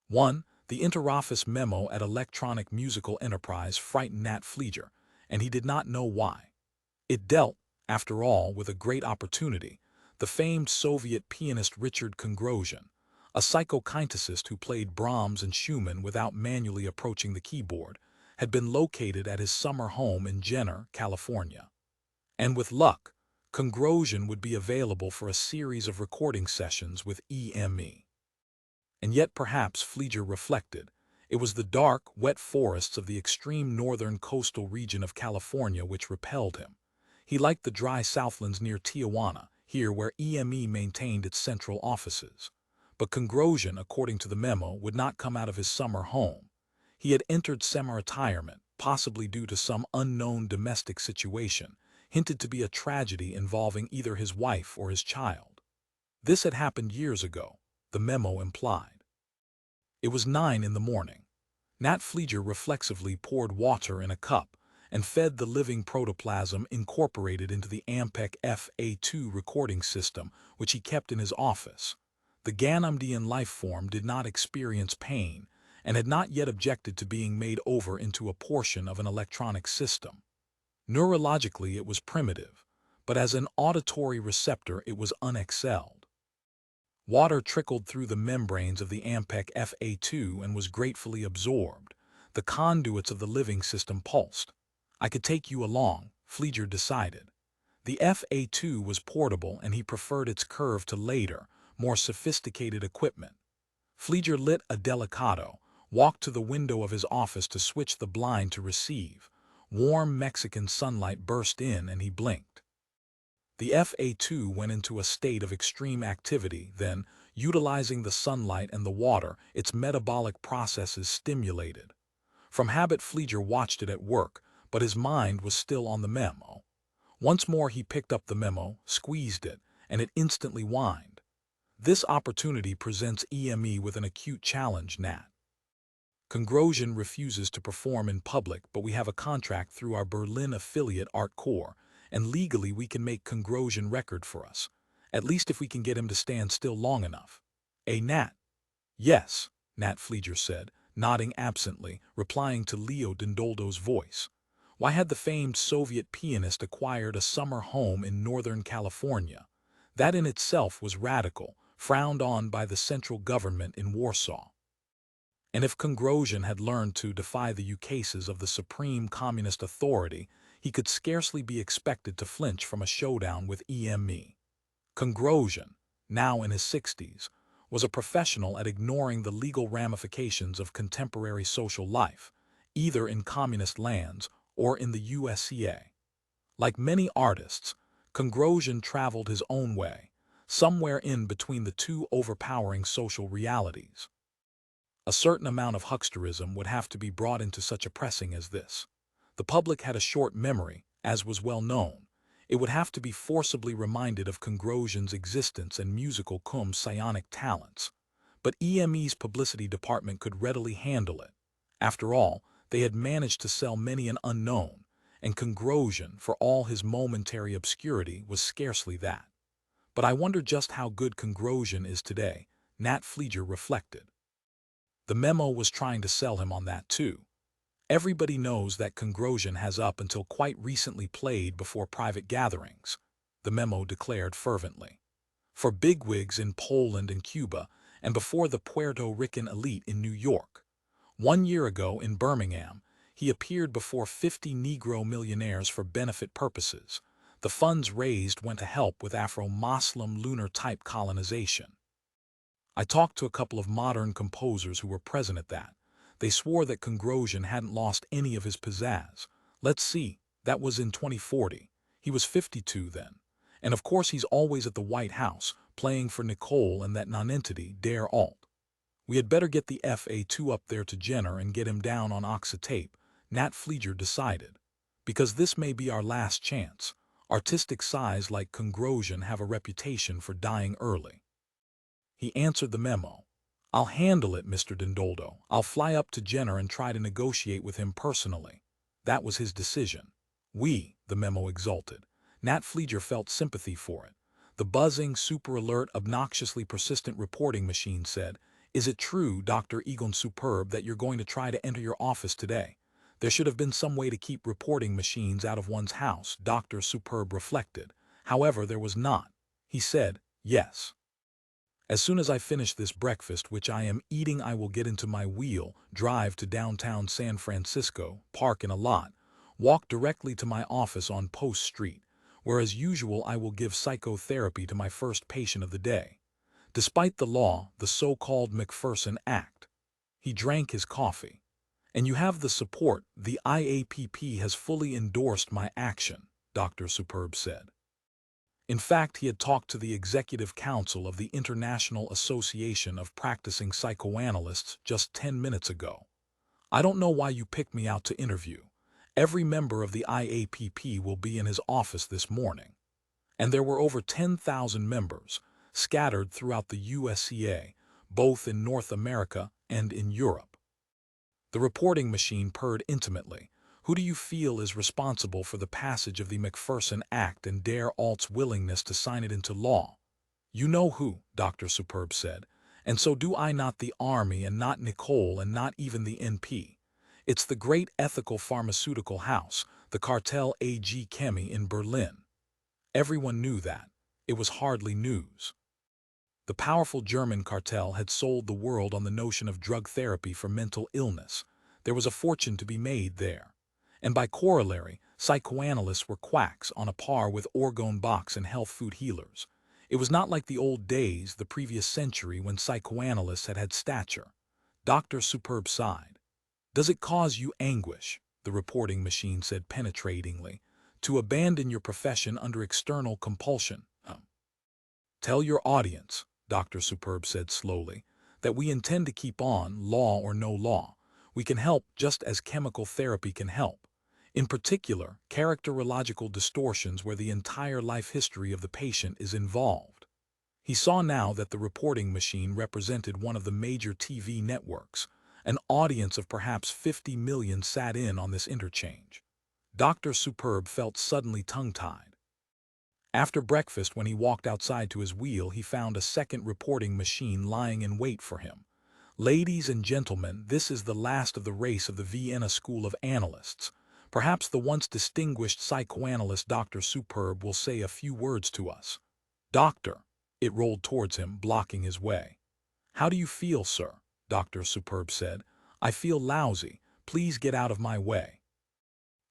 1. The interoffice memo at Electronic Musical Enterprise frightened Nat Fleeger, and he did not know why. It dealt, after all, with a great opportunity. The famed Soviet pianist Richard Kongrosian, a psychokineticist who played Brahms and Schumann without manually approaching the keyboard, had been located at his summer home in Jenner, California. And with luck, Kongrosian would be available for a series of recording sessions with EME. And yet perhaps, Fleeger reflected, it was the dark, wet forests of the extreme northern coastal region of California which repelled him. He liked the dry southlands near Tijuana, here where EME maintained its central offices. But Kongrosian, according to the memo, would not come out of his summer home. He had entered semi-retirement, possibly due to some unknown domestic situation, hinted to be a tragedy involving either his wife or his child. This had happened years ago, the memo implied. It was 9 in the morning. Nat Fleeger reflexively poured water in a cup and fed the living protoplasm incorporated into the Ampec FA2 recording system, which he kept in his office. The Ganymedian life form did not experience pain and had not yet objected to being made over into a portion of an electronic system. Neurologically, it was primitive, but as an auditory receptor, it was unexcelled. Water trickled through the membranes of the Ampec FA2 and was gratefully absorbed. The conduits of the living system pulsed. I could take you along, Fleeger decided. The FA2 was portable and he preferred its curve to later, more sophisticated equipment. Fleeger lit a Delicado, walked to the window of his office to switch the blind to receive. Warm Mexican sunlight burst in and he blinked. The FA2 went into a state of extreme activity, then, utilizing the sunlight and the water, its metabolic processes stimulated. From habit, Fleeger watched it at work, but his mind was still on the memo. Once more he picked up the memo, squeezed it, and it instantly whined. This opportunity presents EME with an acute challenge, Nat. Kongrosian refuses to perform in public, but we have a contract through our Berlin affiliate Art Corps, and legally we can make Kongrosian record for us, at least if we can get him to stand still long enough. Nat? Yes, Nat Fleeger said, nodding absently, replying to Leo Dindoldo's voice. Why had the famed Soviet pianist acquired a summer home in Northern California? That in itself was radical, frowned on by the central government in Warsaw. And if Kongrosian had learned to defy the ukases of the supreme communist authority, he could scarcely be expected to flinch from a showdown with EME. Kongrosian, now in his 60s, was a professional at ignoring the legal ramifications of contemporary social life, either in communist lands or in the USCA. Like many artists, Kongrosian traveled his own way, somewhere in between the two overpowering social realities. A certain amount of hucksterism would have to be brought into such a pressing as this. The public had a short memory, as was well known. It would have to be forcibly reminded of Kongrosian's existence and musical cum psionic talents. But EME's publicity department could readily handle it. After all, they had managed to sell many an unknown, and Kongrosian, for all his momentary obscurity, was scarcely that. But I wonder just how good Kongrosian is today, Nat Fleeger reflected. The memo was trying to sell him on that too. Everybody knows that Kongrosian has up until quite recently played before private gatherings, the memo declared fervently. For bigwigs in Poland and Cuba, and before the Puerto Rican elite in New York. 1 year ago in Birmingham, he appeared before 50 Negro millionaires for benefit purposes. The funds raised went to help with Afro-Muslim lunar-type colonization. I talked to a couple of modern composers who were present at that. They swore that Kongrosian hadn't lost any of his pizzazz. Let's see, that was in 2040. He was 52 then. And of course he's always at the White House, playing for Nicole and that nonentity, Dare Alte. We had better get the FA2 up there to Jenner and get him down on oxytape, Nat Fleeger decided. Because this may be our last chance. Artistic sighs like Kongrosian have a reputation for dying early. He answered the memo. I'll handle it, Mr. Dindoldo. I'll fly up to Jenner and try to negotiate with him personally. That was his decision. The memo exulted. Nat Fleeger felt sympathy for it. The buzzing, super-alert, obnoxiously persistent reporting machine said, "Is it true, Dr. Egon Superb, that you're going to try to enter your office today? There should have been some way to keep reporting machines out of one's house," Dr. Superb reflected. "However, there was not." He said, "Yes. As soon as I finish this breakfast which I am eating, I will get into my wheel, drive to downtown San Francisco, park in a lot, walk directly to my office on Post Street, where as usual I will give psychotherapy to my first patient of the day. Despite the law, the so-called McPherson Act." He drank his coffee. "And you have the support. The IAPP has fully endorsed my action," Dr. Superb said. In fact, he had talked to the Executive Council of the International Association of Practicing Psychoanalysts just 10 minutes ago. "I don't know why you picked me out to interview. Every member of the IAPP will be in his office this morning." And there were over 10,000 members, scattered throughout the USCA, both in North America and in Europe. The reporting machine purred intimately. "Who do you feel is responsible for the passage of the McPherson Act and dare Alte's willingness to sign it into law?" "You know who," Dr. Superb said. "And so do I. Not the Army and not Nicole and not even the NP. It's the great ethical pharmaceutical house, the cartel AG Chemie in Berlin." Everyone knew that. It was hardly news. The powerful German cartel had sold the world on the notion of drug therapy for mental illness. There was a fortune to be made there. And by corollary, psychoanalysts were quacks on a par with orgone box and health food healers. It was not like the old days, the previous century, when psychoanalysts had stature. Dr. Superb sighed. "Does it cause you anguish," the reporting machine said penetratingly, "to abandon your profession under external compulsion?" "Tell your audience," Dr. Superb said slowly, "that we intend to keep on, law or no law. We can help just as chemical therapy can help. In particular, characterological distortions where the entire life history of the patient is involved." He saw now that the reporting machine represented one of the major TV networks. An audience of perhaps 50 million sat in on this interchange. Dr. Superb felt suddenly tongue-tied. After breakfast, when he walked outside to his wheel, he found a second reporting machine lying in wait for him. "Ladies and gentlemen, this is the last of the race of the Vienna School of Analysts. Perhaps the once distinguished psychoanalyst Dr. Superb will say a few words to us." "Doctor." It rolled towards him, blocking his way. "How do you feel, sir?" Dr. Superb said. "I feel lousy. Please get out of my way."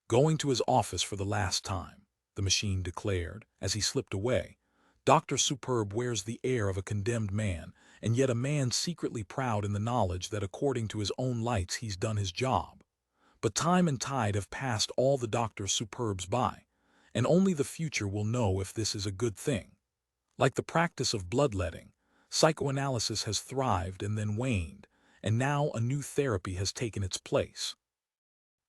"Going to his office for the last time," the machine declared, as he slipped away. Dr. Superb wears the air of a condemned man, and yet a man secretly proud in the knowledge that according to his own lights he's done his job. But time and tide have passed all the Dr. Superbs by, and only the future will know if this is a good thing. Like the practice of bloodletting, psychoanalysis has thrived and then waned, and now a new therapy has taken its place.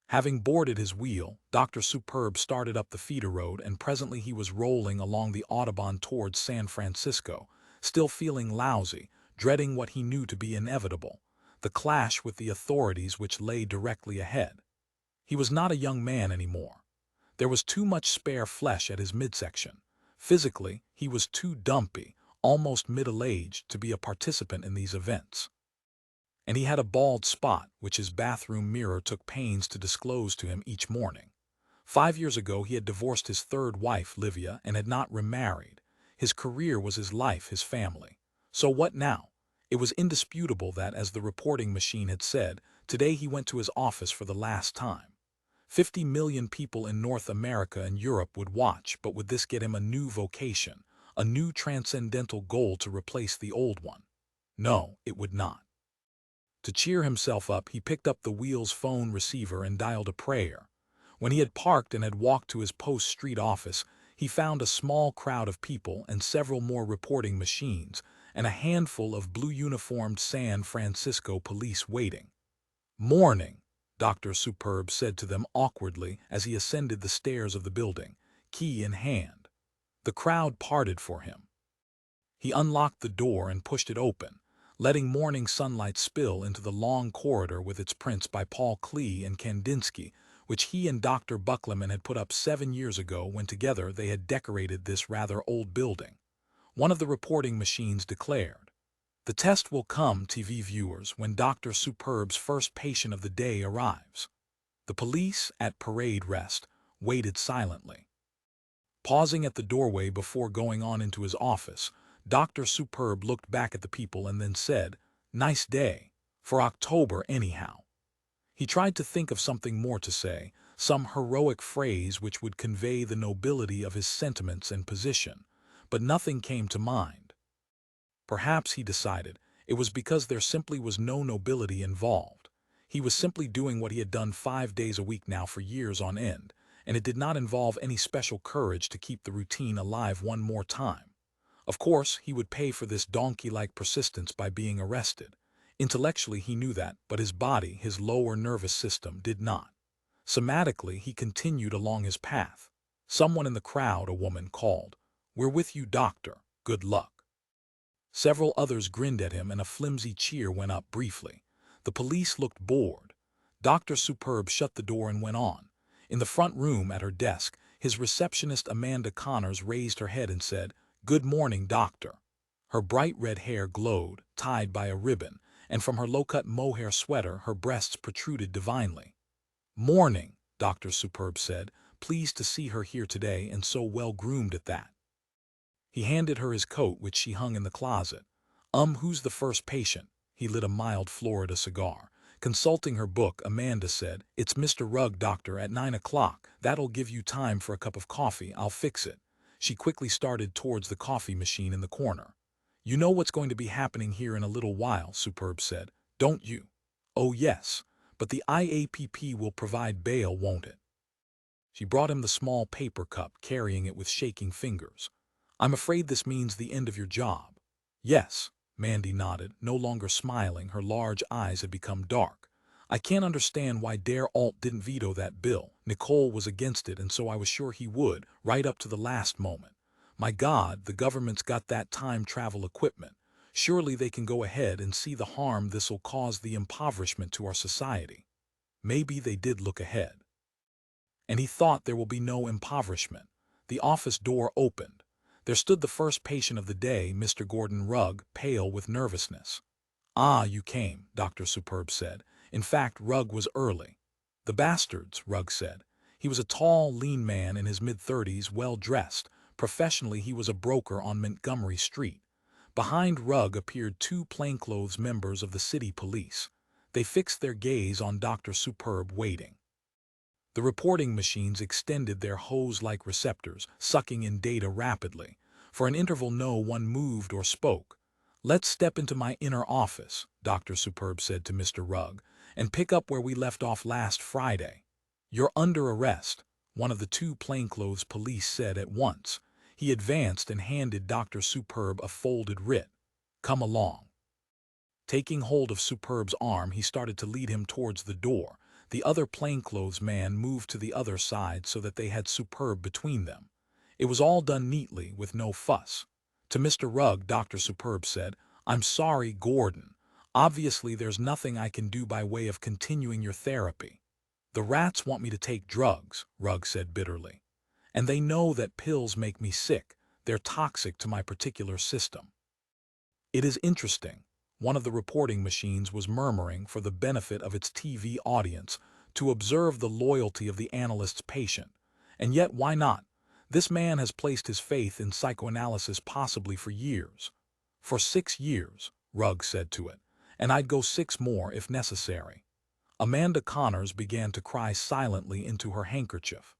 Having boarded his wheel, Dr. Superb started up the feeder road, and presently he was rolling along the Autobahn towards San Francisco, still feeling lousy, dreading what he knew to be inevitable, the clash with the authorities which lay directly ahead. He was not a young man anymore. There was too much spare flesh at his midsection. Physically, he was too dumpy, almost middle-aged, to be a participant in these events. And he had a bald spot, which his bathroom mirror took pains to disclose to him each morning. 5 years ago he had divorced his third wife, Livia, and had not remarried. His career was his life, his family. So what now? It was indisputable that, as the reporting machine had said, today he went to his office for the last time. 50 million people in North America and Europe would watch, but would this get him a new vocation, a new transcendental goal to replace the old one? No, it would not. To cheer himself up, he picked up the wheel's phone receiver and dialed a prayer. When he had parked and had walked to his Post Street office, he found a small crowd of people and several more reporting machines, and a handful of blue-uniformed San Francisco police waiting. "Morning," Dr. Superb said to them awkwardly as he ascended the stairs of the building, key in hand. The crowd parted for him. He unlocked the door and pushed it open, letting morning sunlight spill into the long corridor with its prints by Paul Klee and Kandinsky, which he and Dr. Buckleman had put up 7 years ago when together they had decorated this rather old building. One of the reporting machines declared, The test will come, TV viewers, when Dr. Superb's first patient of the day arrives. The police, at parade rest, waited silently. Pausing at the doorway before going on into his office, Dr. Superb looked back at the people and then said, "Nice day. For October, anyhow." He tried to think of something more to say, some heroic phrase which would convey the nobility of his sentiments and position, but nothing came to mind. Perhaps, he decided, it was because there simply was no nobility involved. He was simply doing what he had done 5 days a week now for years on end, and it did not involve any special courage to keep the routine alive one more time. Of course, he would pay for this donkey-like persistence by being arrested. Intellectually, he knew that, but his body, his lower nervous system, did not. Somatically, he continued along his path. Someone in the crowd, a woman, called, "We're with you, doctor. Good luck." Several others grinned at him and a flimsy cheer went up briefly. The police looked bored. Dr. Superb shut the door and went on. In the front room, at her desk, his receptionist Amanda Connors raised her head and said, "Good morning, doctor." Her bright red hair glowed, tied by a ribbon, and from her low-cut mohair sweater her breasts protruded divinely. "Morning," Dr. Superb said, pleased to see her here today and so well-groomed at that. He handed her his coat, which she hung in the closet. Who's the first patient?" He lit a mild Florida cigar. Consulting her book, Amanda said, "It's Mr. Rugg, doctor, at 9 o'clock. That'll give you time for a cup of coffee. I'll fix it." She quickly started towards the coffee machine in the corner. "You know what's going to be happening here in a little while," Superb said, "don't you?" "Oh yes, but the IAPP will provide bail, won't it?" She brought him the small paper cup, carrying it with shaking fingers. "I'm afraid this means the end of your job." "Yes," Mandy nodded, no longer smiling. Her large eyes had become dark. "I can't understand why Alte didn't veto that bill. Nicole was against it, and so I was sure he would, right up to the last moment. My God, the government's got that time travel equipment. Surely they can go ahead and see the harm this'll cause, the impoverishment to our society." Maybe they did look ahead. And he thought there will be no impoverishment. The office door opened. There stood the first patient of the day, Mr. Gordon Rugg, pale with nervousness. "Ah, you came," Dr. Superb said. In fact, Rugg was early. "The bastards," Rugg said. He was a tall, lean man in his mid-30s, well-dressed. Professionally, he was a broker on Montgomery Street. Behind Rugg appeared 2 plainclothes members of the city police. They fixed their gaze on Dr. Superb, waiting. The reporting machines extended their hose-like receptors, sucking in data rapidly. For an interval no one moved or spoke. "Let's step into my inner office," Dr. Superb said to Mr. Rugg, "and pick up where we left off last Friday." "You're under arrest," one of the 2 plainclothes police said at once. He advanced and handed Dr. Superb a folded writ. "Come along." Taking hold of Superb's arm, he started to lead him towards the door. The other plainclothes man moved to the other side so that they had Superb between them. It was all done neatly, with no fuss. To Mr. Rugg, Dr. Superb said, "I'm sorry, Gordon. Obviously there's nothing I can do by way of continuing your therapy." "The rats want me to take drugs," Rugg said bitterly. "And they know that pills make me sick. They're toxic to my particular system." "It is interesting," one of the reporting machines was murmuring for the benefit of its TV audience, "to observe the loyalty of the analyst's patient. And yet, why not? This man has placed his faith in psychoanalysis possibly for years." "For 6 years," Rugg said to it, "and I'd go 6 more if necessary." Amanda Connors began to cry silently into her handkerchief.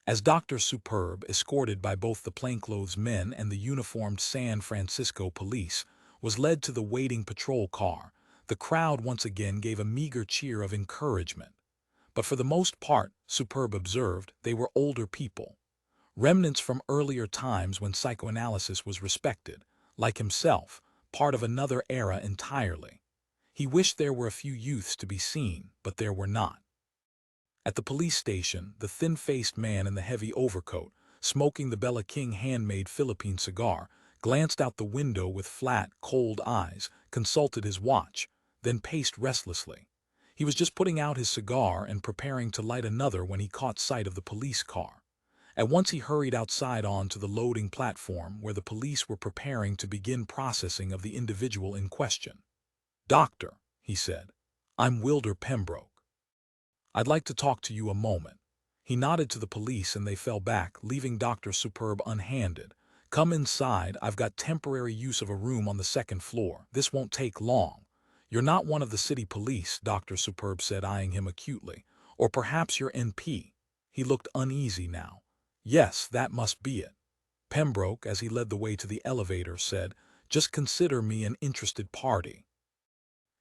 As Dr. Superb, escorted by both the plainclothes men and the uniformed San Francisco police, was led to the waiting patrol car, the crowd once again gave a meager cheer of encouragement. But for the most part, Superb observed, they were older people. Remnants from earlier times when psychoanalysis was respected, like himself, part of another era entirely. He wished there were a few youths to be seen, but there were not. At the police station, the thin-faced man in the heavy overcoat, smoking the Bella King handmade Philippine cigar, glanced out the window with flat, cold eyes, consulted his watch, then paced restlessly. He was just putting out his cigar and preparing to light another when he caught sight of the police car. At once he hurried outside onto the loading platform where the police were preparing to begin processing of the individual in question. "Doctor," he said, "I'm Wilder Pembroke. I'd like to talk to you a moment." He nodded to the police and they fell back, leaving Dr. Superb unhanded. "Come inside, I've got temporary use of a room on the second floor. This won't take long." "You're not one of the city police," Dr. Superb said, eyeing him acutely. "Or perhaps you're NP." He looked uneasy now. "Yes, that must be it." Pembroke, as he led the way to the elevator, said, "Just consider me an interested party."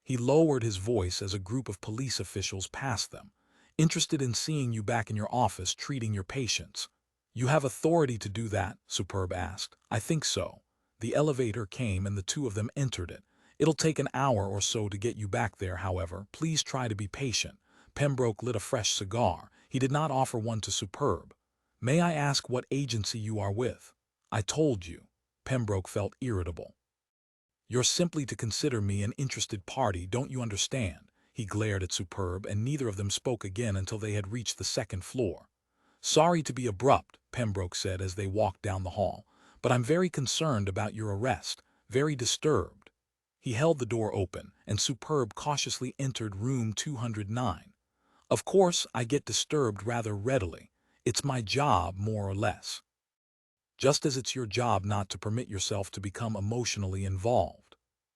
He lowered his voice as a group of police officials passed them. "Interested in seeing you back in your office treating your patients." "You have authority to do that?" Superb asked. "I think so." The elevator came and the two of them entered it. "It'll take an hour or so to get you back there, however. Please try to be patient." Pembroke lit a fresh cigar. He did not offer one to Superb. "May I ask what agency you are with?" "I told you." Pembroke felt irritable. "You're simply to consider me an interested party, don't you understand?" He glared at Superb, and neither of them spoke again until they had reached the second floor. "Sorry to be abrupt," Pembroke said as they walked down the hall, "but I'm very concerned about your arrest, very disturbed." He held the door open, and Superb cautiously entered room 209. "Of course, I get disturbed rather readily. It's my job, more or less. Just as it's your job not to permit yourself to become emotionally involved."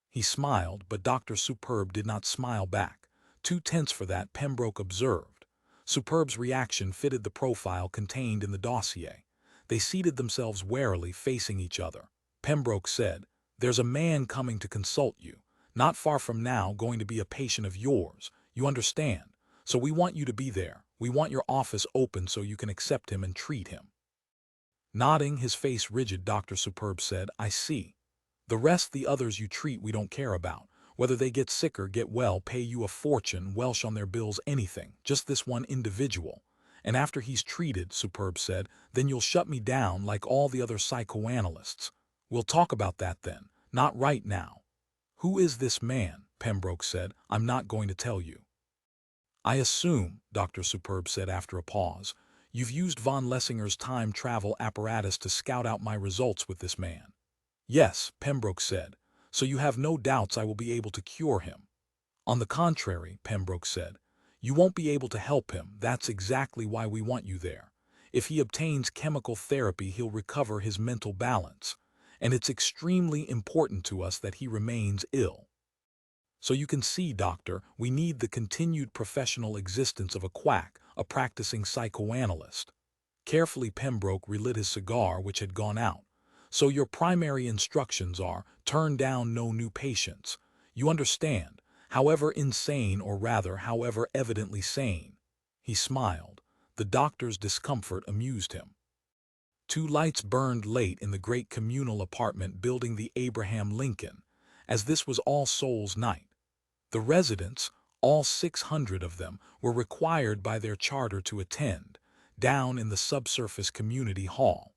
He smiled, but Dr. Superb did not smile back. "Too tense for that," Pembroke observed. Superb's reaction fitted the profile contained in the dossier. They seated themselves warily, facing each other. Pembroke said, "There's a man coming to consult you. Not far from now, going to be a patient of yours. You understand? So we want you to be there. We want your office open so you can accept him and treat him." Nodding, his face rigid, Dr. Superb said, "I see. The rest, the others you treat, we don't care about. Whether they get sick or get well, pay you a fortune, Welsh on their bills, anything. Just this one individual. And after he's treated," Superb said, "then you'll shut me down like all the other psychoanalysts." "We'll talk about that then. Not right now." "Who is this man?" Pembroke said. "I'm not going to tell you." "I assume," Dr. Superb said after a pause, "you've used von Lessinger's time travel apparatus to scout out my results with this man." "Yes," Pembroke said. "So you have no doubts I will be able to cure him?" "On the contrary," Pembroke said, "you won't be able to help him. That's exactly why we want you there. If he obtains chemical therapy, he'll recover his mental balance. And it's extremely important to us that he remains ill. So you can see, doctor, we need the continued professional existence of a quack, a practicing psychoanalyst." Carefully, Pembroke relit his cigar, which had gone out. "So your primary instructions are, turn down no new patients. You understand, however insane, or rather, however evidently sane." He smiled. The doctor's discomfort amused him. Two lights burned late in the great communal apartment building, the Abraham Lincoln, as this was All Souls' Night. The residents, all 600 of them, were required by their charter to attend, down in the subsurface community hall.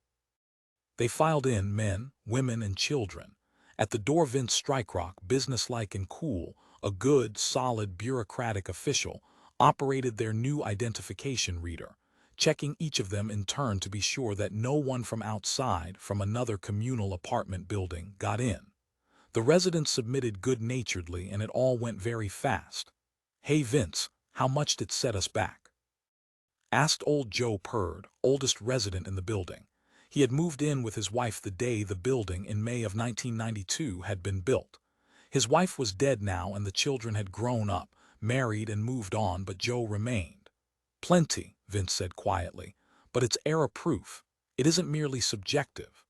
They filed in, men, women, and children. At the door, Vince Strikerock, businesslike and cool, a good, solid bureaucratic official, operated their new identification reader, checking each of them in turn to be sure that no one from outside, from another communal apartment building, got in. The residents submitted good-naturedly, and it all went very fast. "Hey, Vince, how much did it set us back?" asked old Joe Purd, oldest resident in the building. He had moved in with his wife the day the building, in May of 1992, had been built. His wife was dead now, and the children had grown up, married, and moved on, but Joe remained. "Plenty," Vince said quietly, "but it's error-proof. It isn't merely subjective."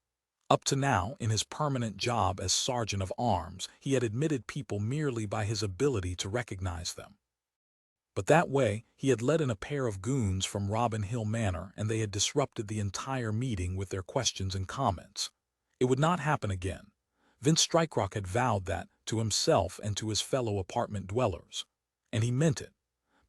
Up to now, in his permanent job as sergeant of arms, he had admitted people merely by his ability to recognize them. But that way, he had let in a pair of goons from Robin Hill Manor, and they had disrupted the entire meeting with their questions and comments. It would not happen again. Vince Strikerock had vowed that, to himself and to his fellow apartment dwellers. And he meant it.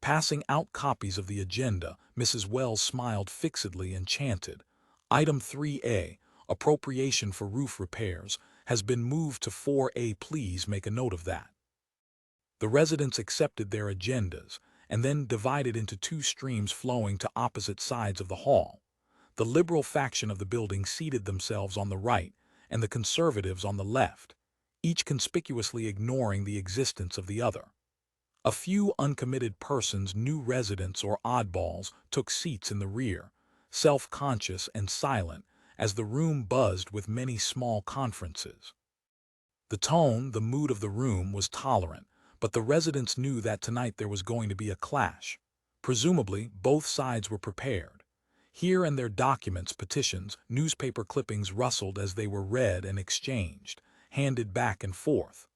Passing out copies of the agenda, Mrs. Wells smiled fixedly and chanted, "Item 3A, appropriation for roof repairs, has been moved to 4A. Please make a note of that." The residents accepted their agendas, and then divided into two streams flowing to opposite sides of the hall. The liberal faction of the building seated themselves on the right and the conservatives on the left, each conspicuously ignoring the existence of the other. A few uncommitted persons, new residents or oddballs, took seats in the rear, self-conscious and silent, as the room buzzed with many small conferences. The tone, the mood of the room was tolerant, but the residents knew that tonight there was going to be a clash. Presumably, both sides were prepared. Here and there documents, petitions, newspaper clippings rustled as they were read and exchanged, handed back and forth.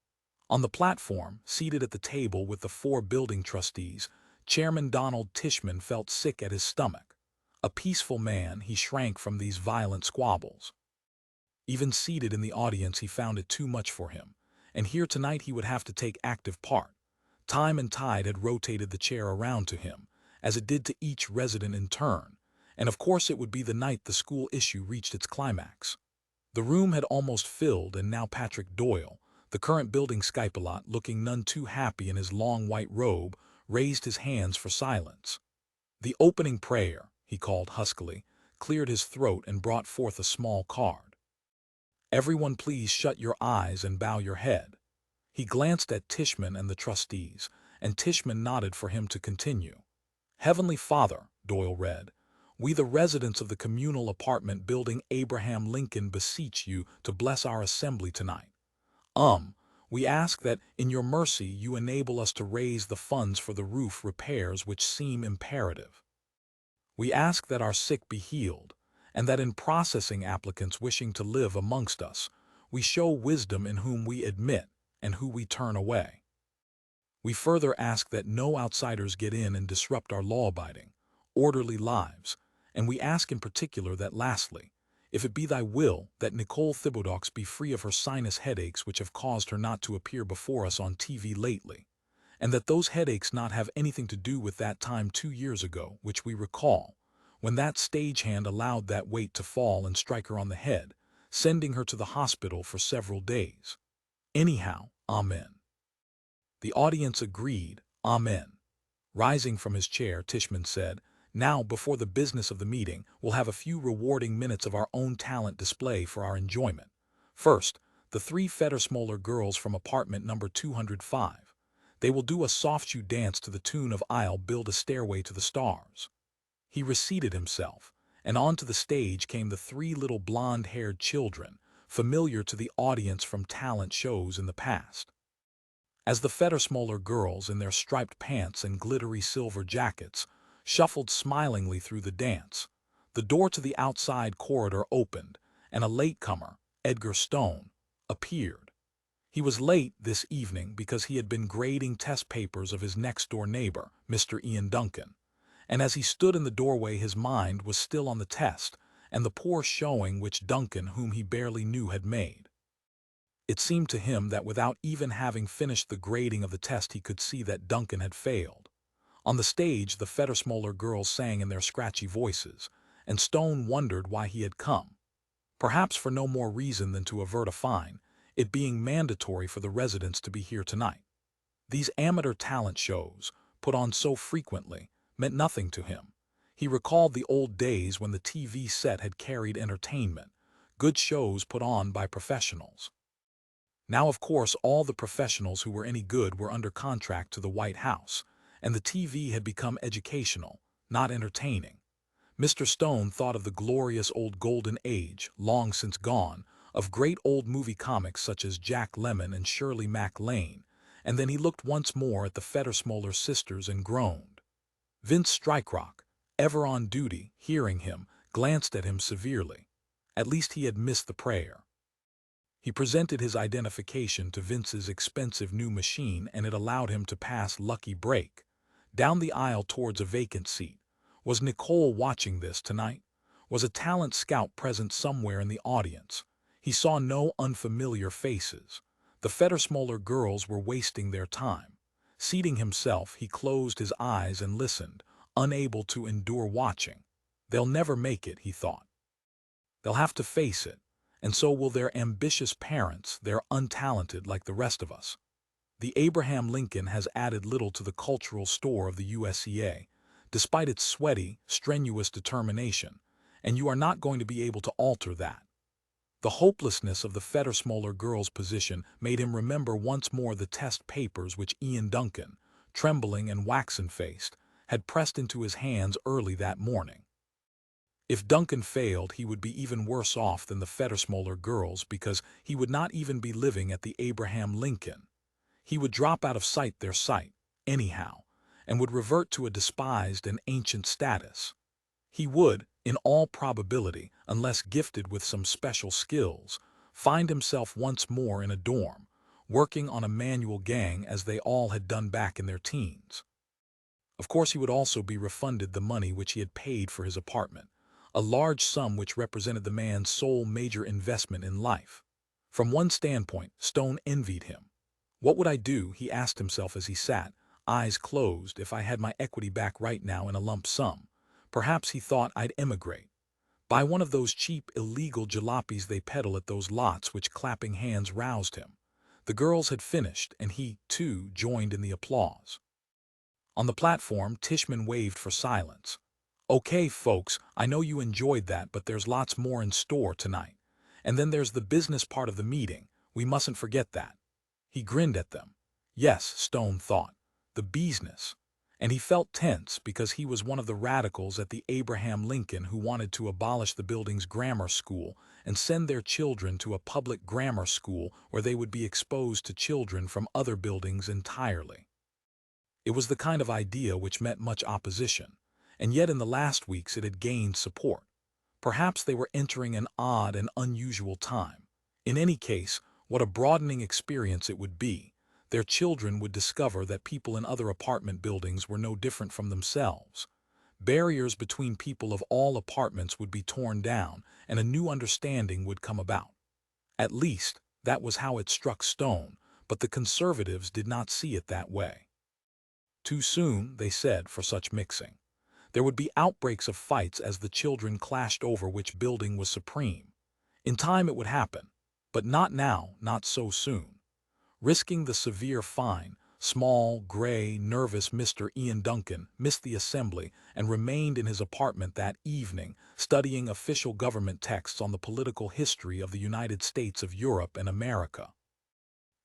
On the platform, seated at the table with the four building trustees, Chairman Donald Tishman felt sick at his stomach. A peaceful man, he shrank from these violent squabbles. Even seated in the audience, he found it too much for him, and here tonight he would have to take active part. Time and tide had rotated the chair around to him, as it did to each resident in turn, and of course it would be the night the school issue reached its climax. The room had almost filled, and now Patrick Doyle, the current building Skypilot, looking none too happy in his long white robe, raised his hands for silence. The opening prayer, he called huskily, cleared his throat and brought forth a small card. "Everyone please shut your eyes and bow your head." He glanced at Tishman and the trustees, and Tishman nodded for him to continue. "Heavenly Father," Doyle read, "we the residents of the communal apartment building Abraham Lincoln beseech you to bless our assembly tonight. We ask that, in your mercy, you enable us to raise the funds for the roof repairs which seem imperative. We ask that our sick be healed, and that in processing applicants wishing to live amongst us, we show wisdom in whom we admit and who we turn away. We further ask that no outsiders get in and disrupt our law-abiding, orderly lives, and we ask in particular that lastly, if it be thy will, that Nicole Thibodeaux be free of her sinus headaches which have caused her not to appear before us on TV lately, and that those headaches not have anything to do with that time 2 years ago, which we recall, when that stagehand allowed that weight to fall and strike her on the head, sending her to the hospital for several days. Anyhow, amen." The audience agreed, amen. Rising from his chair, Tishman said, "Now, before the business of the meeting, we'll have a few rewarding minutes of our own talent display for our enjoyment. First, the 3 Federsmoller girls from apartment number 205. They will do a soft-shoe dance to the tune of "I'll Build a Stairway to the Stars." He reseated himself, and onto the stage came the 3 little blonde-haired children, familiar to the audience from talent shows in the past. As the Federsmoller girls, in their striped pants and glittery silver jackets, shuffled smilingly through the dance, the door to the outside corridor opened, and a latecomer, Edgar Stone, appeared. He was late this evening because he had been grading test papers of his next-door neighbor, Mr. Ian Duncan, and as he stood in the doorway his mind was still on the test and the poor showing which Duncan, whom he barely knew, had made. It seemed to him that without even having finished the grading of the test he could see that Duncan had failed. On the stage the Federsmoller girls sang in their scratchy voices, and Stone wondered why he had come. Perhaps for no more reason than to avert a fine, it being mandatory for the residents to be here tonight. These amateur talent shows, put on so frequently, meant nothing to him. He recalled the old days when the TV set had carried entertainment, good shows put on by professionals. Now, of course, all the professionals who were any good were under contract to the White House, and the TV had become educational, not entertaining. Mr. Stone thought of the glorious old golden age, long since gone, of great old movie comics such as Jack Lemmon and Shirley MacLaine, and then he looked once more at the Federsmoller sisters and groaned. Vince Strikerock, ever on duty, hearing him, glanced at him severely. At least he had missed the prayer. He presented his identification to Vince's expensive new machine, and it allowed him to pass lucky break. Down the aisle towards a vacant seat. Was Nicole watching this tonight? Was a talent scout present somewhere in the audience? He saw no unfamiliar faces. The Federsmoller girls were wasting their time. Seating himself, he closed his eyes and listened, unable to endure watching. They'll never make it, he thought. They'll have to face it, and so will their ambitious parents. They're untalented like the rest of us. The Abraham Lincoln has added little to the cultural store of the USEA, despite its sweaty, strenuous determination, and you are not going to be able to alter that. The hopelessness of the Federsmoller girl's position made him remember once more the test papers which Ian Duncan, trembling and waxen-faced, had pressed into his hands early that morning. If Duncan failed, he would be even worse off than the Federsmoller girls because he would not even be living at the Abraham Lincoln. He would drop out of their sight, anyhow, and would revert to a despised and ancient status. He would, in all probability, unless gifted with some special skills, find himself once more in a dorm, working on a manual gang as they all had done back in their teens. Of course, he would also be refunded the money which he had paid for his apartment, a large sum which represented the man's sole major investment in life. From one standpoint, Stone envied him. What would I do, he asked himself as he sat, eyes closed, if I had my equity back right now in a lump sum? Perhaps he thought I'd emigrate. Buy one of those cheap, illegal jalopies they peddle at those lots, which clapping hands roused him. The girls had finished, and he, too, joined in the applause. On the platform, Tishman waved for silence. Okay, folks, I know you enjoyed that, but there's lots more in store tonight. And then there's the business part of the meeting. We mustn't forget that. He grinned at them. Yes, Stone thought, the business. And he felt tense because he was one of the radicals at the Abraham Lincoln who wanted to abolish the building's grammar school and send their children to a public grammar school where they would be exposed to children from other buildings entirely. It was the kind of idea which met much opposition, and yet in the last weeks it had gained support. Perhaps they were entering an odd and unusual time. In any case, what a broadening experience it would be. Their children would discover that people in other apartment buildings were no different from themselves. Barriers between people of all apartments would be torn down, and a new understanding would come about. At least, that was how it struck Stone, but the conservatives did not see it that way. Too soon, they said, for such mixing. There would be outbreaks of fights as the children clashed over which building was supreme. In time it would happen, but not now, not so soon. Risking the severe fine, small, gray, nervous Mr. Ian Duncan missed the assembly and remained in his apartment that evening, studying official government texts on the political history of the United States of Europe and America.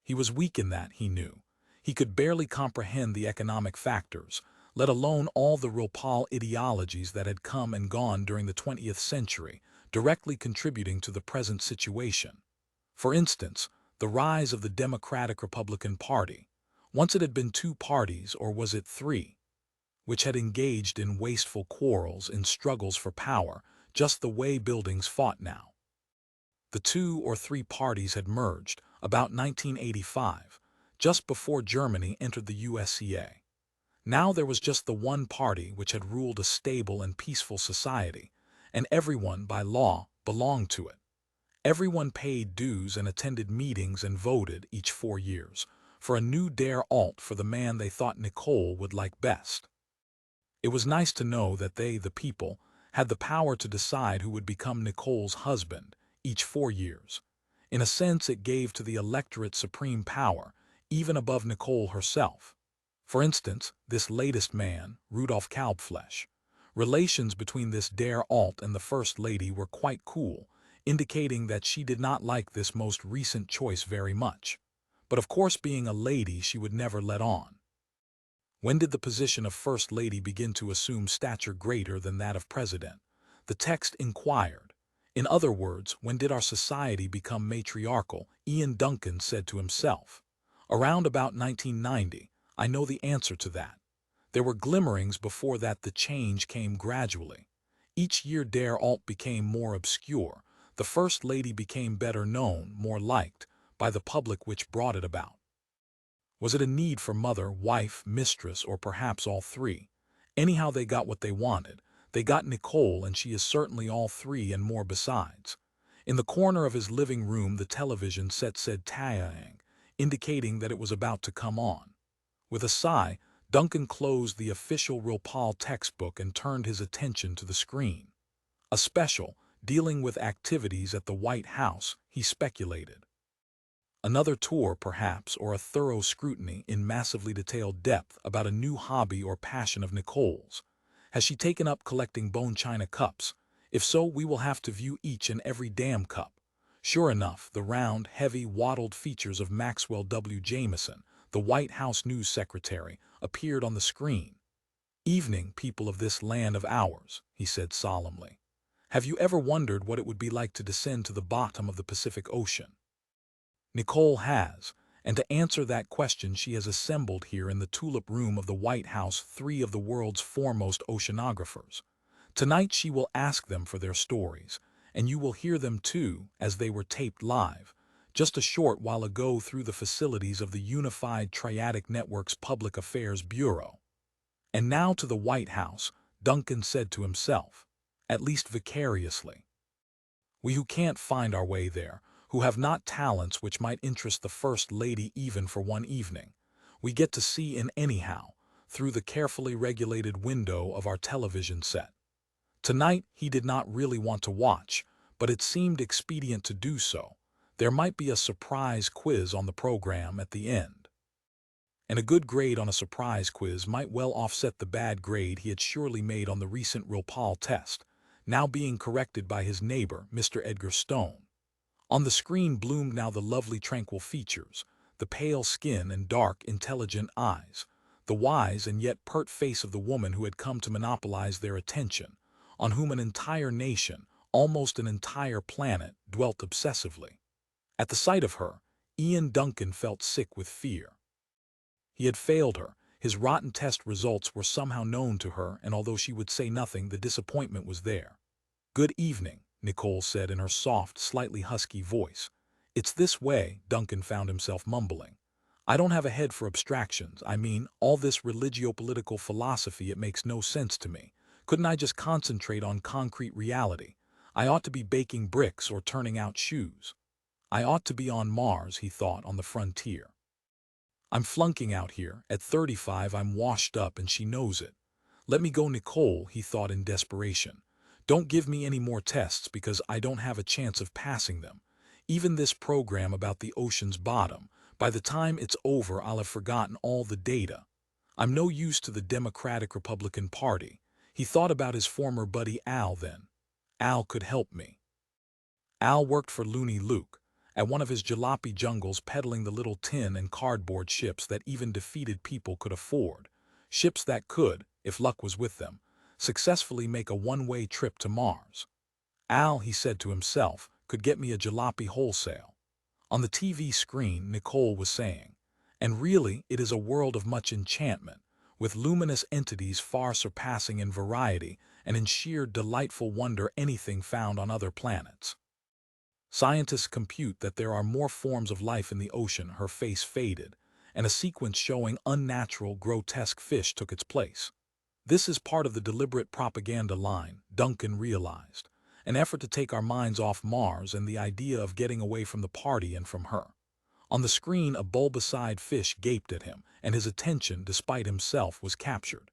He was weak in that, he knew. He could barely comprehend the economic factors, let alone all the Ropal ideologies that had come and gone during the 20th century, directly contributing to the present situation. For instance, the rise of the Democratic-Republican Party. Once it had been two parties, or was it three, which had engaged in wasteful quarrels, in struggles for power, just the way buildings fought now. The 2 or 3 parties had merged about 1985, just before Germany entered the USCA. Now there was just the one party which had ruled a stable and peaceful society, and everyone, by law, belonged to it. Everyone paid dues and attended meetings and voted, each 4 years, for a new der Alte for the man they thought Nicole would like best. It was nice to know that they, the people, had the power to decide who would become Nicole's husband, each 4 years. In a sense, it gave to the electorate supreme power, even above Nicole herself. For instance, this latest man, Rudolf Kalbfleisch. Relations between this der Alte and the First Lady were quite cool, indicating that she did not like this most recent choice very much. But of course, being a lady, she would never let on. When did the position of First Lady begin to assume stature greater than that of President? The text inquired. In other words, when did our society become matriarchal? Ian Duncan said to himself. Around about 1990, I know the answer to that. There were glimmerings before that. The change came gradually. Each year der Alte became more obscure. The First Lady became better known, more liked, by the public which brought it about. Was it a need for mother, wife, mistress, or perhaps all three? Anyhow, they got what they wanted. They got Nicole, and she is certainly all three and more besides. In the corner of his living room, the television set said Taeyang, indicating that it was about to come on. With a sigh, Duncan closed the official Ropal textbook and turned his attention to the screen. A special, dealing with activities at the White House, he speculated. Another tour, perhaps, or a thorough scrutiny in massively detailed depth about a new hobby or passion of Nicole's. Has she taken up collecting bone china cups? If so, we will have to view each and every damn cup. Sure enough, the round, heavy, wattled features of Maxwell W. Jameson, the White House news secretary, appeared on the screen. "Evening, people of this land of ours," he said solemnly. "Have you ever wondered what it would be like to descend to the bottom of the Pacific Ocean?" Nicole has, and to answer that question she has assembled here in the Tulip Room of the White House three of the world's foremost oceanographers. Tonight she will ask them for their stories, and you will hear them too, as they were taped live, just a short while ago through the facilities of the Unified Triadic Network's Public Affairs Bureau. "And now to the White House," Duncan said to himself, "at least vicariously. We who can't find our way there, who have not talents which might interest the First Lady even for one evening, we get to see in anyhow, through the carefully regulated window of our television set." Tonight he did not really want to watch, but it seemed expedient to do so. There might be a surprise quiz on the program at the end. And a good grade on a surprise quiz might well offset the bad grade he had surely made on the recent Ropal test, now being corrected by his neighbor, Mr. Edgar Stone. On the screen bloomed now the lovely tranquil features, the pale skin and dark, intelligent eyes, the wise and yet pert face of the woman who had come to monopolize their attention, on whom an entire nation, almost an entire planet, dwelt obsessively. At the sight of her, Ian Duncan felt sick with fear. He had failed her. His rotten test results were somehow known to her, and although she would say nothing, the disappointment was there. "Good evening," Nicole said in her soft, slightly husky voice. "It's this way," Duncan found himself mumbling. "I don't have a head for abstractions. I mean, all this religio-political philosophy, it makes no sense to me. Couldn't I just concentrate on concrete reality? I ought to be baking bricks or turning out shoes. I ought to be on Mars," he thought, "on the frontier. I'm flunking out here. At 35 I'm washed up and she knows it. Let me go, Nicole," he thought in desperation. "Don't give me any more tests because I don't have a chance of passing them. Even this program about the ocean's bottom, by the time it's over I'll have forgotten all the data. I'm no use to the Democratic Republican Party." He thought about his former buddy Al then. Al could help me. Al worked for Looney Luke, at one of his jalopy jungles, peddling the little tin and cardboard ships that even defeated people could afford. Ships that could, if luck was with them, successfully make a one-way trip to Mars. Al, he said to himself, could get me a jalopy wholesale. On the TV screen, Nicole was saying, "And really, it is a world of much enchantment, with luminous entities far surpassing in variety and in sheer delightful wonder anything found on other planets. Scientists compute that there are more forms of life in the ocean." Her face faded, and a sequence showing unnatural, grotesque fish took its place. "This is part of the deliberate propaganda line," Duncan realized. "An effort to take our minds off Mars and the idea of getting away from the party and from her." On the screen, a bulbous-eyed fish gaped at him, and his attention, despite himself, was captured.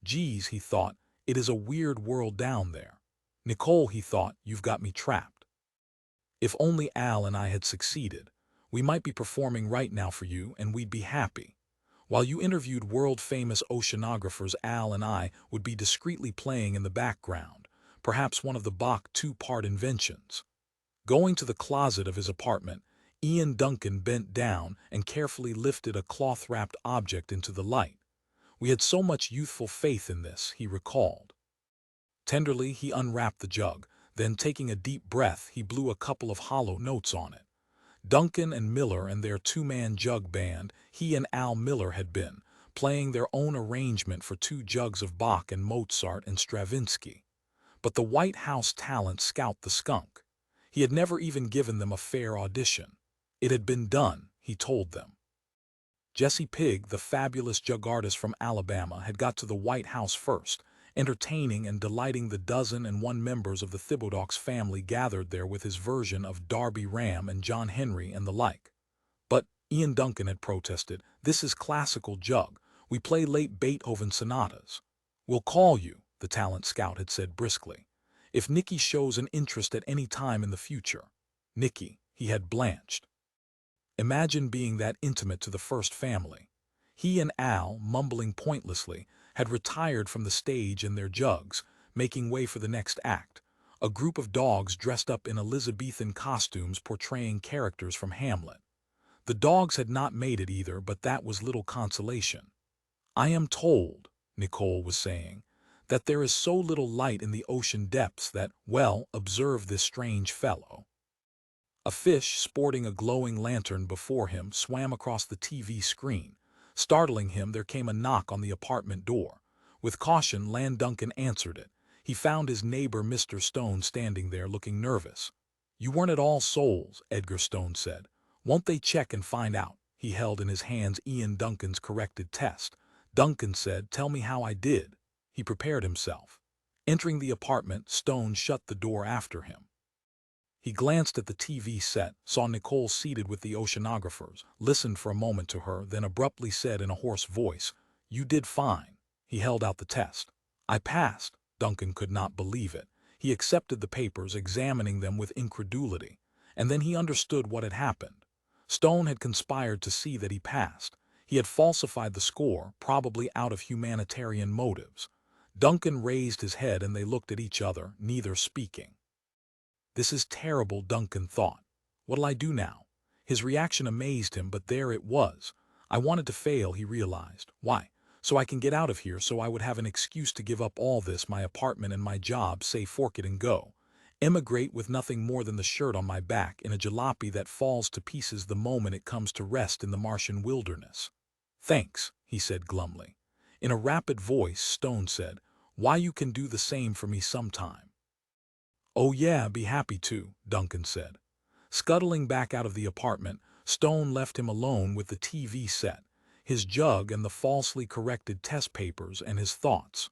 "Geez," he thought, "it is a weird world down there. Nicole," he thought, "you've got me trapped. If only Al and I had succeeded, we might be performing right now for you, and we'd be happy. While you interviewed world-famous oceanographers, Al and I would be discreetly playing in the background, perhaps one of the Bach two-part inventions." Going to the closet of his apartment, Ian Duncan bent down and carefully lifted a cloth-wrapped object into the light. "We had so much youthful faith in this," he recalled. Tenderly, he unwrapped the jug. Then, taking a deep breath, he blew a couple of hollow notes on it. Duncan and Miller and their two-man jug band, he and Al Miller had been, playing their own arrangement for two jugs of Bach and Mozart and Stravinsky. But the White House talent scout, the skunk, he had never even given them a fair audition. It had been done, he told them. Jesse Pigg, the fabulous jug artist from Alabama, had got to the White House first, entertaining and delighting the 101 members of the Thibodeaux family gathered there with his version of Darby Ram and John Henry and the like. "But," Ian Duncan had protested, "this is classical jug. We play late Beethoven sonatas." "We'll call you," the talent scout had said briskly, "if Nikki shows an interest at any time in the future." Nikki, he had blanched. Imagine being that intimate to the first family. He and Al, mumbling pointlessly, had retired from the stage in their jugs, making way for the next act, a group of dogs dressed up in Elizabethan costumes portraying characters from Hamlet. The dogs had not made it either, but that was little consolation. "I am told," Nicole was saying, "that there is so little light in the ocean depths that, well, observe this strange fellow." A fish sporting a glowing lantern before him swam across the TV screen. Startling him, there came a knock on the apartment door. With caution, Land Duncan answered it. He found his neighbor Mr. Stone standing there looking nervous. "You weren't at All Souls," Edgar Stone said. "Won't they check and find out?" He held in his hands Ian Duncan's corrected test. Duncan said, "Tell me how I did." He prepared himself. Entering the apartment, Stone shut the door after him. He glanced at the TV set, saw Nicole seated with the oceanographers, listened for a moment to her, then abruptly said in a hoarse voice, "You did fine." He held out the test. "I passed." Duncan could not believe it. He accepted the papers, examining them with incredulity. And then he understood what had happened. Stone had conspired to see that he passed. He had falsified the score, probably out of humanitarian motives. Duncan raised his head and they looked at each other, neither speaking. "This is terrible," Duncan thought. "What'll I do now?" His reaction amazed him, but there it was. I wanted to fail, he realized. Why? So I can get out of here, so I would have an excuse to give up all this, my apartment and my job, say fork it and go. Emigrate with nothing more than the shirt on my back in a jalopy that falls to pieces the moment it comes to rest in the Martian wilderness. "Thanks," he said glumly. In a rapid voice, Stone said, "Why, you can do the same for me sometime." "Oh yeah, be happy to," Duncan said. Scuttling back out of the apartment, Stone left him alone with the TV set, his jug and the falsely corrected test papers and his thoughts.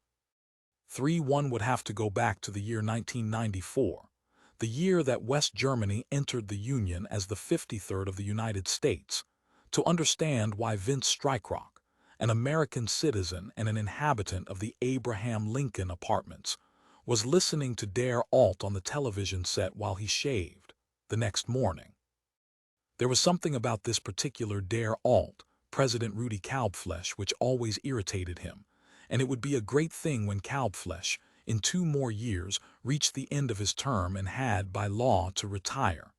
3-1 would have to go back to the year 1994, the year that West Germany entered the Union as the 53rd of the United States, to understand why Vince Strycrock, an American citizen and an inhabitant of the Abraham Lincoln Apartments, was listening to Dare Alte on the television set while he shaved the next morning. There was something about this particular Dare Alte, President Rudy Kalbflesh, which always irritated him, and it would be a great thing when Kalbflesh, in 2 more years, reached the end of his term and had, by law, to retire.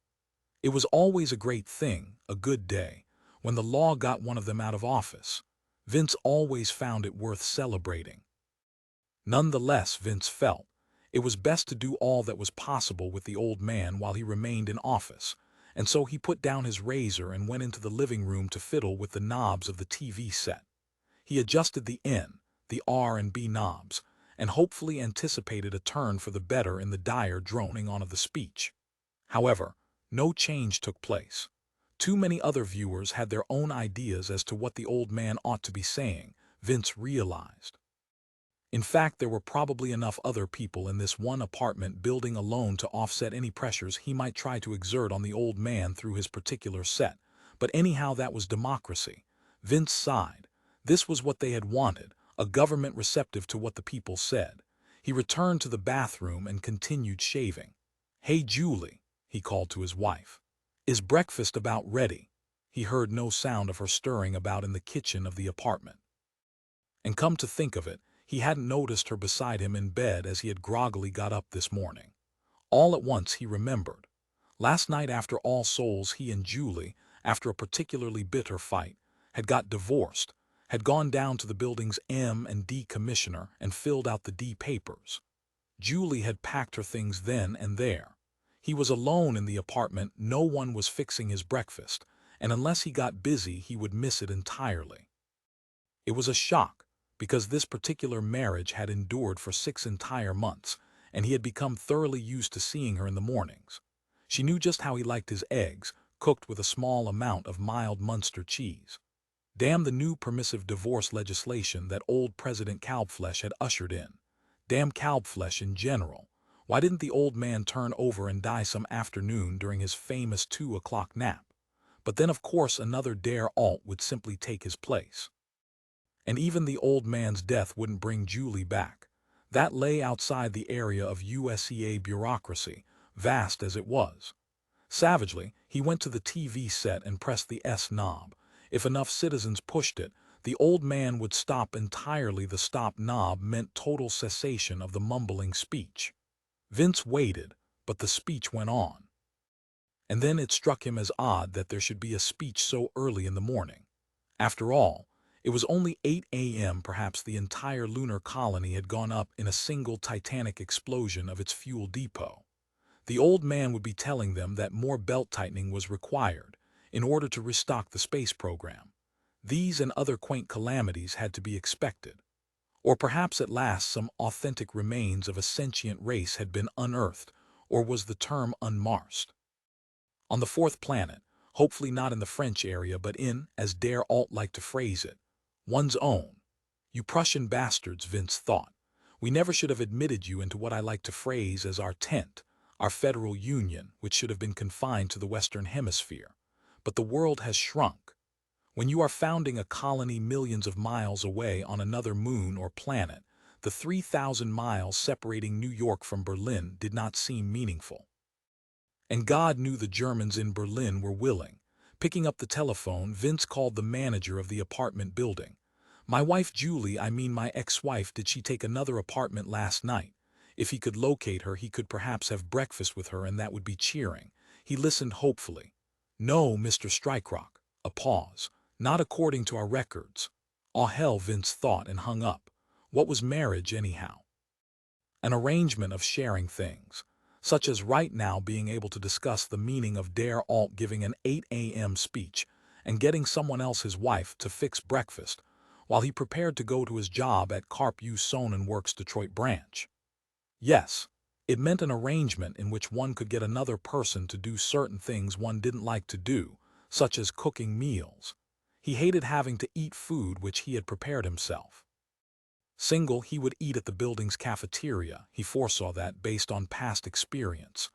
It was always a great thing, a good day, when the law got one of them out of office. Vince always found it worth celebrating. Nonetheless, Vince felt it was best to do all that was possible with the old man while he remained in office, and so he put down his razor and went into the living room to fiddle with the knobs of the TV set. He adjusted the N, the R and B knobs, and hopefully anticipated a turn for the better in the dire droning on of the speech. However, no change took place. Too many other viewers had their own ideas as to what the old man ought to be saying, Vince realized. In fact, there were probably enough other people in this one apartment building alone to offset any pressures he might try to exert on the old man through his particular set. But anyhow, that was democracy. Vince sighed. This was what they had wanted, a government receptive to what the people said. He returned to the bathroom and continued shaving. "Hey, Julie," he called to his wife. "Is breakfast about ready?" He heard no sound of her stirring about in the kitchen of the apartment. And come to think of it, he hadn't noticed her beside him in bed as he had groggily got up this morning. All at once he remembered. Last night after All Souls, he and Julie, after a particularly bitter fight, had got divorced, had gone down to the building's M&D commissioner and filled out the D papers. Julie had packed her things then and there. He was alone in the apartment, no one was fixing his breakfast, and unless he got busy he would miss it entirely. It was a shock, because this particular marriage had endured for 6 entire months, and he had become thoroughly used to seeing her in the mornings. She knew just how he liked his eggs, cooked with a small amount of mild Munster cheese. Damn the new permissive divorce legislation that old President Kalbflesh had ushered in. Damn Kalbflesh in general. Why didn't the old man turn over and die some afternoon during his famous 2 o'clock nap? But then of course another Dare Alte would simply take his place. And even the old man's death wouldn't bring Julie back. That lay outside the area of USEA bureaucracy, vast as it was. Savagely, he went to the TV set and pressed the S knob. If enough citizens pushed it, the old man would stop entirely. The stop knob meant total cessation of the mumbling speech. Vince waited, but the speech went on. And then it struck him as odd that there should be a speech so early in the morning. After all, it was only 8 a.m. Perhaps the entire lunar colony had gone up in a single titanic explosion of its fuel depot. The old man would be telling them that more belt-tightening was required in order to restock the space program. These and other quaint calamities had to be expected. Or perhaps at last some authentic remains of a sentient race had been unearthed, or was the term unmarsed. On the fourth planet, hopefully not in the French area but in, as Der Alte liked to phrase it, one's own. You Prussian bastards, Vince thought. We never should have admitted you into what I like to phrase as our tent, our federal union, which should have been confined to the Western Hemisphere. But the world has shrunk. When you are founding a colony millions of miles away on another moon or planet, the 3,000 miles separating New York from Berlin did not seem meaningful. And God knew the Germans in Berlin were willing. Picking up the telephone, Vince called the manager of the apartment building. My wife Julie, my ex-wife, did she take another apartment last night? If he could locate her, he could perhaps have breakfast with her, and that would be cheering. He listened hopefully. No, Mr. Strikerock. A pause. Not according to our records. Oh hell, Vince thought and hung up. What was marriage anyhow? An arrangement of sharing things, such as right now being able to discuss the meaning of Der Alte giving an 8 a.m. speech and getting someone else, his wife, to fix breakfast while he prepared to go to his job at Carp U Sonnenwerks Detroit branch. Yes, it meant an arrangement in which one could get another person to do certain things one didn't like to do, such as cooking meals. He hated having to eat food which he had prepared himself. Single, he would eat at the building's cafeteria. He foresaw that based on past experience.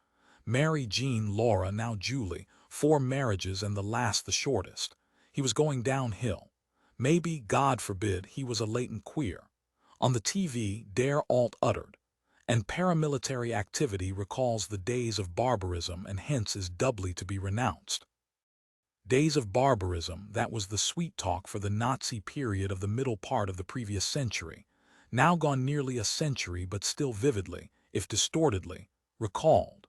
Mary, Jean, Laura, now Julie, 4 marriages and the last the shortest. He was going downhill. Maybe, God forbid, he was a latent queer. On the TV, Der Alte uttered, and paramilitary activity recalls the days of barbarism and hence is doubly to be renounced. Days of barbarism, that was the sweet talk for the Nazi period of the middle part of the previous century, now gone nearly a century but still vividly, if distortedly, recalled.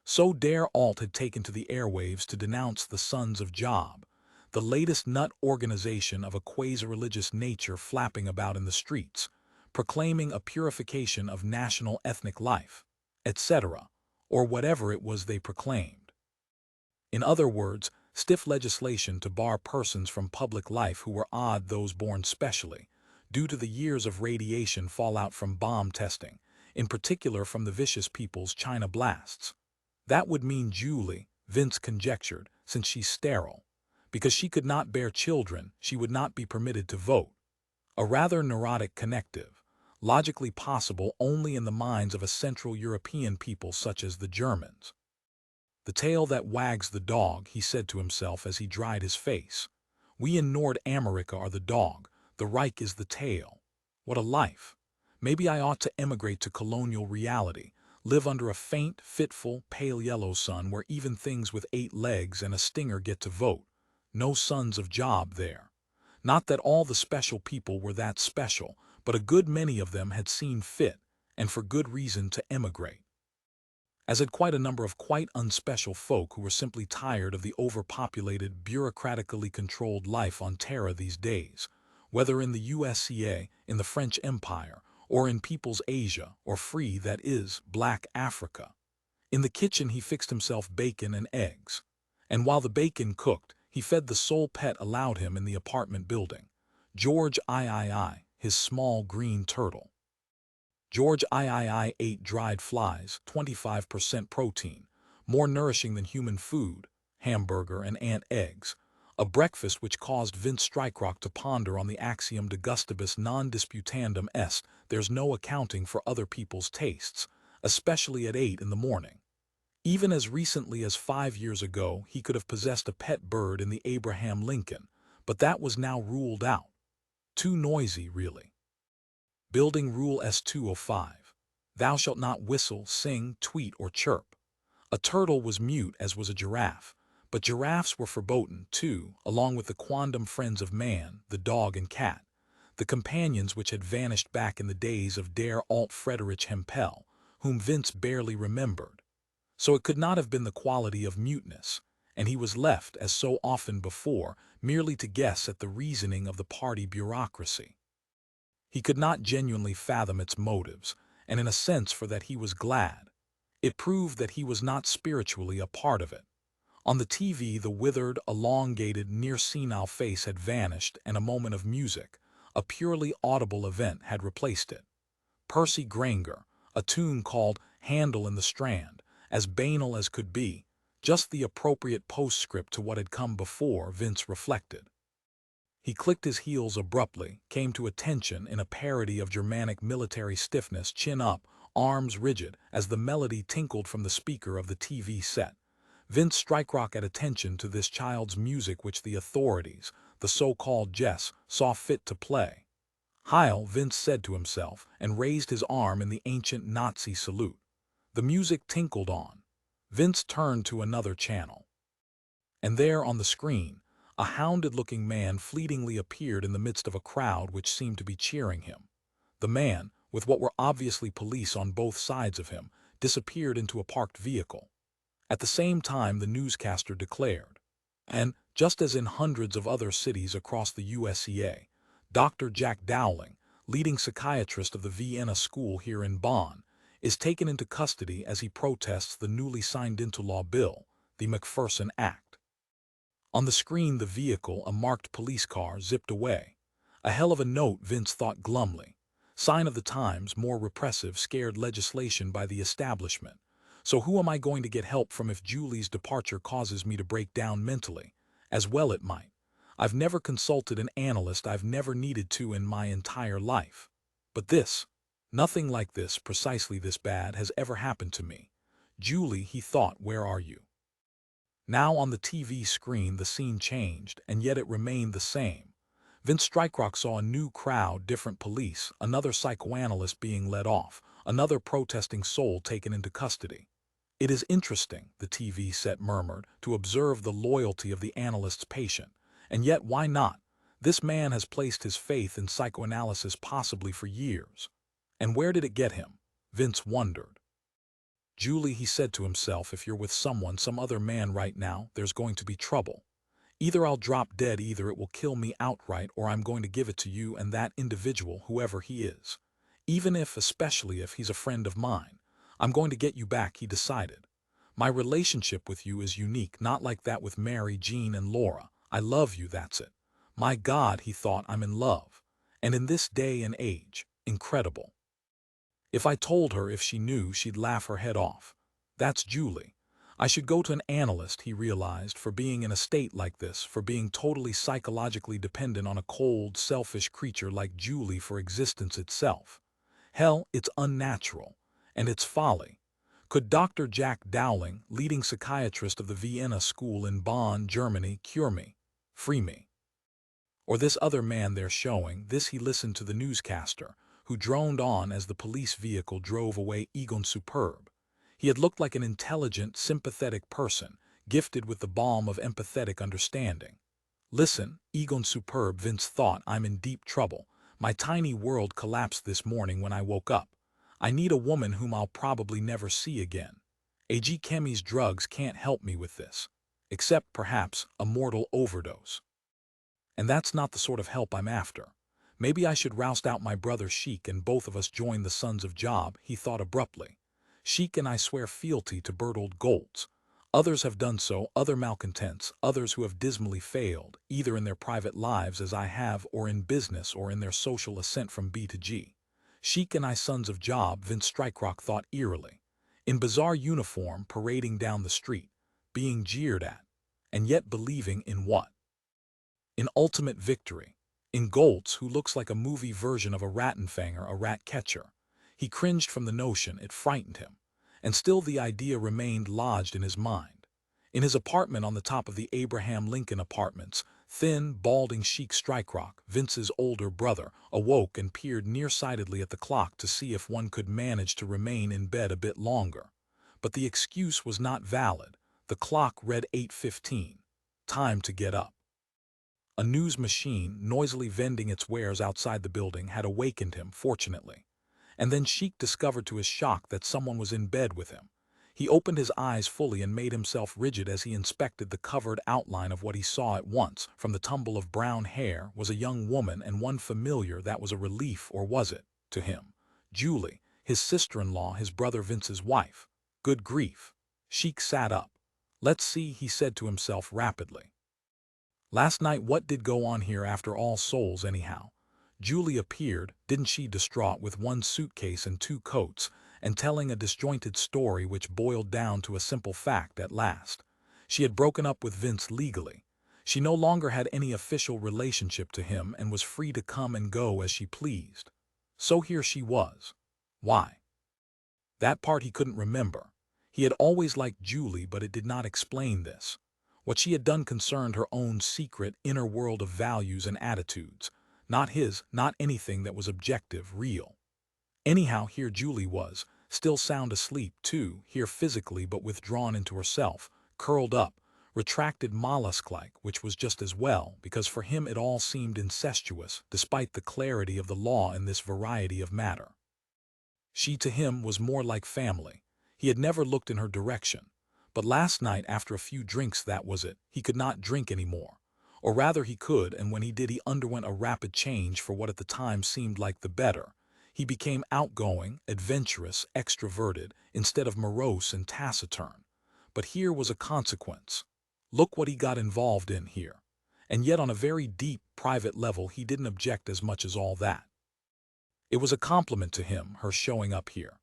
So Der Alte had taken to the airwaves to denounce the Sons of Job, the latest nut organization of a quasi-religious nature flapping about in the streets, proclaiming a purification of national ethnic life, etc., or whatever it was they proclaimed. In other words, stiff legislation to bar persons from public life who were odd, those born specially, due to the years of radiation fallout from bomb testing, in particular from the vicious people's China blasts. That would mean Julie, Vince conjectured, since she's sterile. Because she could not bear children, she would not be permitted to vote. A rather neurotic connective, logically possible only in the minds of a Central European people such as the Germans. The tail that wags the dog, he said to himself as he dried his face. We in Nord America are the dog, the Reich is the tail. What a life! Maybe I ought to emigrate to colonial reality, live under a faint, fitful, pale yellow sun where even things with 8 legs and a stinger get to vote. No Sons of Job there. Not that all the special people were that special, but a good many of them had seen fit, and for good reason, to emigrate. As had quite a number of quite unspecial folk who were simply tired of the overpopulated, bureaucratically controlled life on Terra these days, whether in the USCA, in the French Empire, or in People's Asia, or free, that is, black Africa. In the kitchen he fixed himself bacon and eggs, and while the bacon cooked, he fed the sole pet allowed him in the apartment building, George III, his small green turtle. George III ate dried flies, 25% protein, more nourishing than human food, hamburger and ant eggs, a breakfast which caused Vince Strikerock to ponder on the axiom de gustibus non disputandum est, there's no accounting for other people's tastes, especially at 8 in the morning. Even as recently as 5 years ago, he could have possessed a pet bird in the Abraham Lincoln, but that was now ruled out. Too noisy, really. Building Rule S205. Thou shalt not whistle, sing, tweet, or chirp. A turtle was mute, as was a giraffe, but giraffes were verboten too, along with the quondam friends of man, the dog and cat, the companions which had vanished back in the days of Der Alte Friedrich Hempel, whom Vince barely remembered. So it could not have been the quality of muteness, and he was left, as so often before, merely to guess at the reasoning of the party bureaucracy. He could not genuinely fathom its motives, and in a sense for that he was glad. It proved that he was not spiritually a part of it. On the TV, the withered, elongated, near-senile face had vanished, and a moment of music, a purely audible event, had replaced it. Percy Granger, a tune called Handle in the Strand, as banal as could be, just the appropriate postscript to what had come before, Vince reflected. He clicked his heels abruptly, came to attention in a parody of Germanic military stiffness, chin up, arms rigid, as the melody tinkled from the speaker of the TV set. Vince struck at attention to this child's music which the authorities, the so-called Jess, saw fit to play. Heil, Vince said to himself, and raised his arm in the ancient Nazi salute. The music tinkled on. Vince turned to another channel. And there on the screen, a hounded-looking man fleetingly appeared in the midst of a crowd which seemed to be cheering him. The man, with what were obviously police on both sides of him, disappeared into a parked vehicle. At the same time, the newscaster declared, and, just as in hundreds of other cities across the USA, Dr. Jack Dowling, leading psychiatrist of the Vienna School here in Bonn, is taken into custody as he protests the newly signed into law bill, the McPherson Act. On the screen, the vehicle, a marked police car, zipped away. A hell of a note, Vince thought glumly. Sign of the times, more repressive, scared legislation by the establishment. So who am I going to get help from if Julie's departure causes me to break down mentally? As well it might. I've never consulted an analyst, I've never needed to in my entire life. But this, nothing like this, precisely this bad, has ever happened to me. Julie, he thought, where are you? Now on the TV screen the scene changed, and yet it remained the same. Vince Strycrock saw a new crowd, different police, another psychoanalyst being led off, another protesting soul taken into custody. It is interesting, the TV set murmured, to observe the loyalty of the analyst's patient. And yet why not? This man has placed his faith in psychoanalysis possibly for years. And where did it get him? Vince wondered. Julie, he said to himself, if you're with someone, some other man right now, there's going to be trouble. Either I'll drop dead, either it will kill me outright, or I'm going to give it to you and that individual, whoever he is. Even if, especially if, he's a friend of mine. I'm going to get you back, he decided. My relationship with you is unique, not like that with Mary, Jean, and Laura. I love you, that's it. My God, he thought, I'm in love. And in this day and age, incredible. If I told her, if she knew, she'd laugh her head off. That's Julie. I should go to an analyst, he realized, for being in a state like this, for being totally psychologically dependent on a cold, selfish creature like Julie for existence itself. Hell, it's unnatural. And it's folly. Could Dr. Jack Dowling, leading psychiatrist of the Vienna School in Bonn, Germany, cure me? Free me? Or this other man they're showing, this he listened to the newscaster, who droned on as the police vehicle drove away. Egon Superb. He had looked like an intelligent, sympathetic person, gifted with the balm of empathetic understanding. Listen, Egon Superb, Vince thought, I'm in deep trouble. My tiny world collapsed this morning when I woke up. I need a woman whom I'll probably never see again. A.G. Chemi's drugs can't help me with this. Except, perhaps, a mortal overdose. And that's not the sort of help I'm after. Maybe I should roust out my brother Sheik and both of us join the Sons of Job, he thought abruptly. Sheik and I swear fealty to Bertold Goltz. Others have done so, other malcontents, others who have dismally failed, either in their private lives as I have, or in business, or in their social ascent from B to G. Sheik and I Sons of Job, Vince Strycrock thought eerily. In bizarre uniform, parading down the street, being jeered at, and yet believing in what? In ultimate victory. In Goltz, who looks like a movie version of a rattenfanger, a rat catcher. He cringed from the notion, it frightened him. And still the idea remained lodged in his mind. In his apartment on the top of the Abraham Lincoln Apartments, thin, balding Sheik Strycrock, Vince's older brother, awoke and peered nearsightedly at the clock to see if one could manage to remain in bed a bit longer. But the excuse was not valid. The clock read 8:15. Time to get up. A news machine, noisily vending its wares outside the building, had awakened him, fortunately. And then Sheik discovered to his shock that someone was in bed with him. He opened his eyes fully and made himself rigid as he inspected the covered outline of what he saw at once. From the tumble of brown hair was a young woman, and one familiar that was a relief, or was it, to him? Julie, his sister-in-law, his brother Vince's wife. Good grief. Sheik sat up. Let's see, he said to himself rapidly. Last night what did go on here after All Souls anyhow? Julie appeared, didn't she, distraught, with one suitcase and two coats, and telling a disjointed story which boiled down to a simple fact at last. She had broken up with Vince legally. She no longer had any official relationship to him and was free to come and go as she pleased. So here she was. Why? That part he couldn't remember. He had always liked Julie, but it did not explain this. What she had done concerned her own secret inner world of values and attitudes. Not his, not anything that was objective, real. Anyhow, here Julie was, still sound asleep too, here physically but withdrawn into herself, curled up, retracted mollusk-like, which was just as well, because for him it all seemed incestuous, despite the clarity of the law in this variety of matter. She to him was more like family. He had never looked in her direction. But last night, after a few drinks, that was it. He could not drink any more. Or rather he could, and when he did he underwent a rapid change for what at the time seemed like the better. He became outgoing, adventurous, extroverted, instead of morose and taciturn. But here was a consequence. Look what he got involved in here. And yet on a very deep, private level he didn't object as much as all that. It was a compliment to him, her showing up here.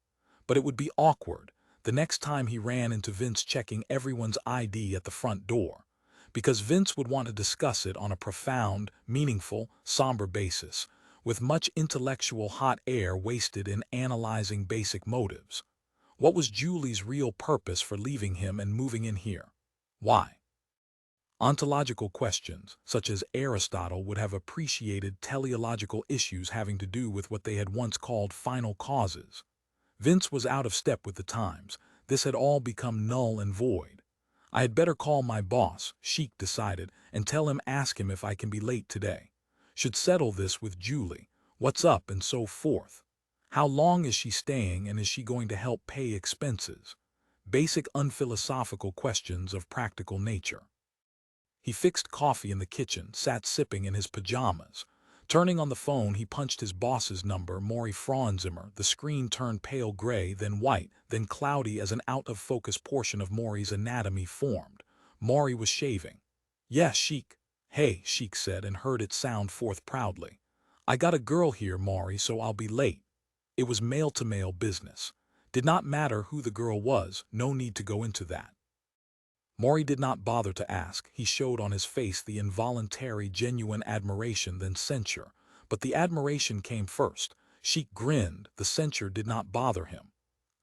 But it would be awkward the next time he ran into Vince checking everyone's ID at the front door, because Vince would want to discuss it on a profound, meaningful, somber basis, with much intellectual hot air wasted in analyzing basic motives. What was Julie's real purpose for leaving him and moving in here? Why? Ontological questions, such as Aristotle would have appreciated teleological issues having to do with what they had once called final causes. Vince was out of step with the times. This had all become null and void. I had better call my boss, Sheik decided, and ask him if I can be late today. Should settle this with Julie. What's up and so forth. How long is she staying and is she going to help pay expenses? Basic unphilosophical questions of practical nature. He fixed coffee in the kitchen, sat sipping in his pajamas. Turning on the phone, he punched his boss's number, Maury Franzimmer. The screen turned pale gray, then white, then cloudy as an out-of-focus portion of Maury's anatomy formed. Maury was shaving. Yes, Sheik. Hey, Sheik said, and heard it sound forth proudly. I got a girl here, Maury, so I'll be late. It was male-to-male business. Did not matter who the girl was, no need to go into that. Maury did not bother to ask. He showed on his face the involuntary, genuine admiration, then censure. But the admiration came first. Sheik grinned. The censure did not bother him.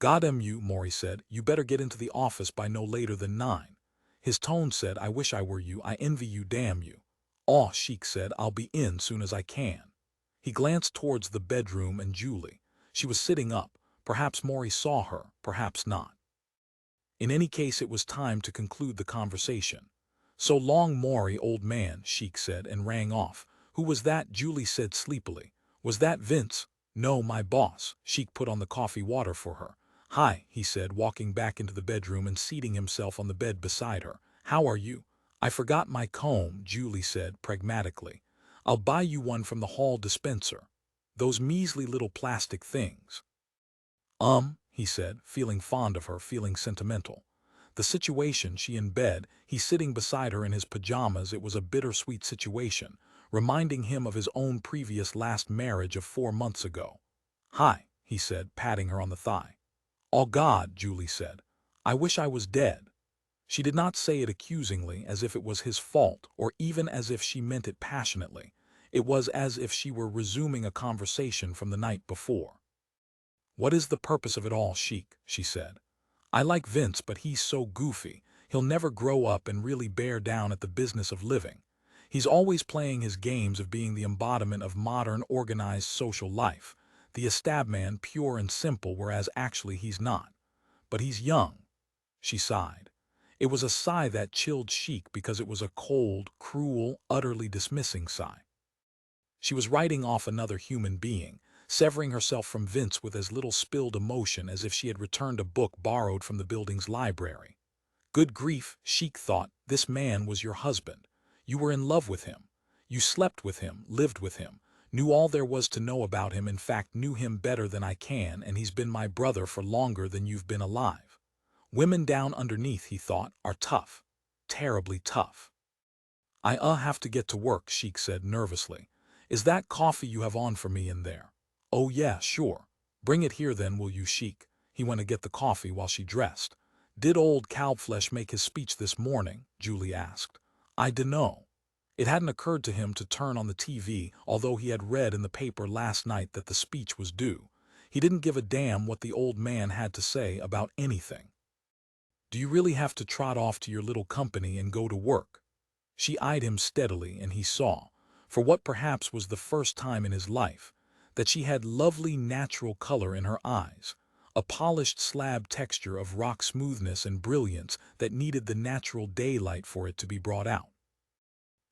God you, Maury said, you better get into the office by no later than 9. His tone said, I wish I were you, I envy you, damn you. Aw, Sheik said, I'll be in soon as I can. He glanced towards the bedroom and Julie. She was sitting up. Perhaps Maury saw her, perhaps not. In any case, it was time to conclude the conversation. So long, Maury, old man, Sheik said, and rang off. Who was that? Julie said sleepily. Was that Vince? No, my boss. Sheik put on the coffee water for her. Hi, he said, walking back into the bedroom and seating himself on the bed beside her. How are you? I forgot my comb, Julie said pragmatically. I'll buy you one from the hall dispenser. Those measly little plastic things. He said, feeling fond of her, feeling sentimental. The situation, she in bed, he sitting beside her in his pajamas, it was a bittersweet situation, reminding him of his own previous last marriage of 4 months ago. Hi, he said, patting her on the thigh. Oh God, Julie said. I wish I was dead. She did not say it accusingly, as if it was his fault, or even as if she meant it passionately. It was as if she were resuming a conversation from the night before. What is the purpose of it all, Sheik? She said. I like Vince, but he's so goofy. He'll never grow up and really bear down at the business of living. He's always playing his games of being the embodiment of modern, organized social life, the estabman, pure and simple, whereas actually he's not. But he's young. She sighed. It was a sigh that chilled Sheik because it was a cold, cruel, utterly dismissing sigh. She was writing off another human being, severing herself from Vince with as little spilled emotion as if she had returned a book borrowed from the building's library. Good grief, Sheik thought, this man was your husband. You were in love with him. You slept with him, lived with him, knew all there was to know about him, in fact knew him better than I can, and he's been my brother for longer than you've been alive. Women down underneath, he thought, are tough. Terribly tough. I have to get to work, Sheik said nervously. Is that coffee you have on for me in there? Oh yeah, sure. Bring it here then, will you, Sheik? He went to get the coffee while she dressed. Did old Kalbflesh make his speech this morning? Julie asked. I dunno. It hadn't occurred to him to turn on the TV, although he had read in the paper last night that the speech was due. He didn't give a damn what the old man had to say about anything. Do you really have to trot off to your little company and go to work? She eyed him steadily, and he saw, for what perhaps was the first time in his life, that she had lovely natural color in her eyes, a polished slab texture of rock smoothness and brilliance that needed the natural daylight for it to be brought out.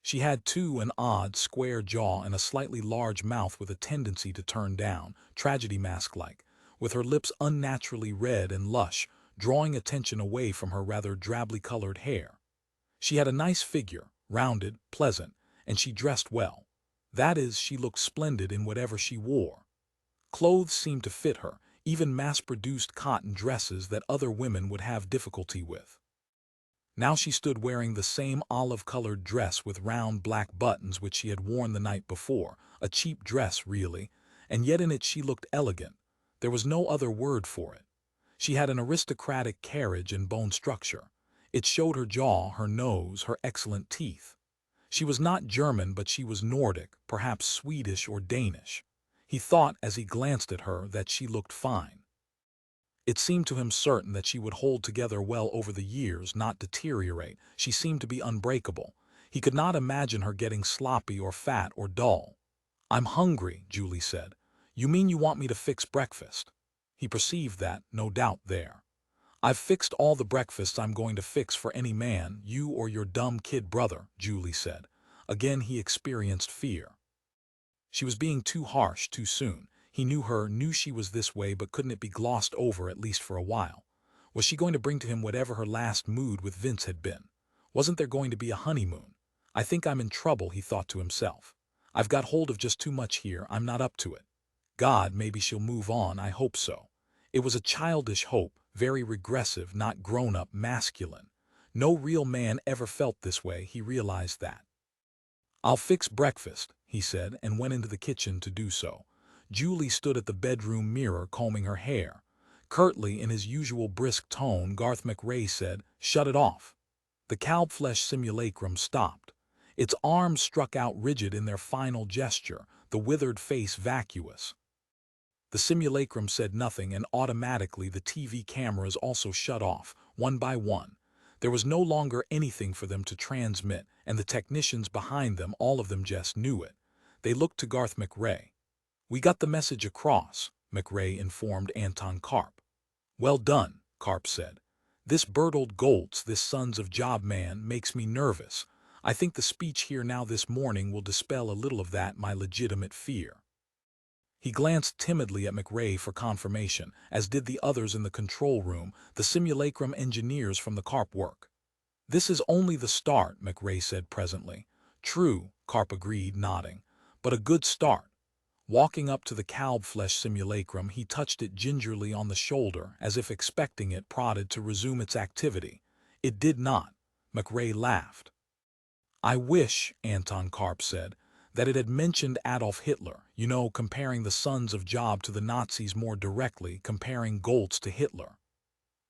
She had, too, an odd, square jaw and a slightly large mouth with a tendency to turn down, tragedy mask-like, with her lips unnaturally red and lush, drawing attention away from her rather drably colored hair. She had a nice figure, rounded, pleasant, and she dressed well. That is, she looked splendid in whatever she wore. Clothes seemed to fit her, even mass-produced cotton dresses that other women would have difficulty with. Now she stood wearing the same olive-colored dress with round black buttons which she had worn the night before, a cheap dress really, and yet in it she looked elegant. There was no other word for it. She had an aristocratic carriage and bone structure. It showed her jaw, her nose, her excellent teeth. She was not German, but she was Nordic, perhaps Swedish or Danish. He thought, as he glanced at her, that she looked fine. It seemed to him certain that she would hold together well over the years, not deteriorate. She seemed to be unbreakable. He could not imagine her getting sloppy or fat or dull. I'm hungry, Julie said. You mean you want me to fix breakfast? He perceived that, no doubt, there. I've fixed all the breakfasts I'm going to fix for any man, you or your dumb kid brother, Julie said. Again he experienced fear. She was being too harsh too soon. He knew her, knew she was this way, but couldn't it be glossed over at least for a while? Was she going to bring to him whatever her last mood with Vince had been? Wasn't there going to be a honeymoon? I think I'm in trouble, he thought to himself. I've got hold of just too much here, I'm not up to it. God, maybe she'll move on, I hope so. It was a childish hope, very regressive, not grown-up, masculine. No real man ever felt this way, he realized that. I'll fix breakfast, he said, and went into the kitchen to do so. Julie stood at the bedroom mirror combing her hair. Curtly, in his usual brisk tone, Garth McRae said, "Shut it off." The Kalbflesh simulacrum stopped. Its arms struck out rigid in their final gesture, the withered face vacuous. The simulacrum said nothing, and automatically the TV cameras also shut off, one by one. There was no longer anything for them to transmit, and the technicians behind them, all of them, just knew it. They looked to Garth McRae. "We got the message across," McRae informed Anton Karp. "Well done," Karp said. "This Bertold Goltz, this Sons of Job man, makes me nervous. I think the speech here now this morning will dispel a little of that, my legitimate fear." He glanced timidly at McRae for confirmation, as did the others in the control room, the simulacrum engineers from the Karp work. "This is only the start," McRae said presently. "True," Karp agreed, nodding, "but a good start." Walking up to the Kalbflesh simulacrum, he touched it gingerly on the shoulder, as if expecting it, prodded, to resume its activity. It did not. McRae laughed. "I wish," Anton Karp said, "that it had mentioned Adolf Hitler, you know, comparing the Sons of Job to the Nazis more directly, comparing Goltz to Hitler."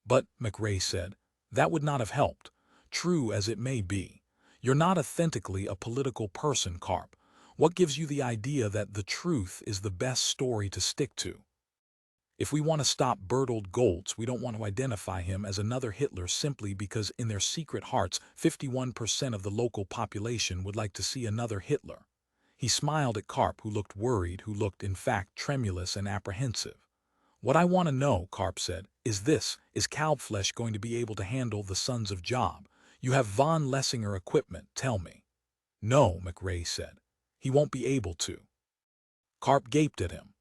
"But," McRae said, "that would not have helped. True as it may be. You're not authentically a political person, Karp. What gives you the idea that the truth is the best story to stick to? If we want to stop Bertold Goltz, we don't want to identify him as another Hitler simply because in their secret hearts 51% of the local population would like to see another Hitler." He smiled at Karp, who looked worried, who looked, in fact, tremulous and apprehensive. "What I want to know," Karp said, "is this: is Kalbflesh going to be able to handle the Sons of Job? You have von Lessinger equipment, tell me." "No," McRae said. "He won't be able to." Karp gaped at him.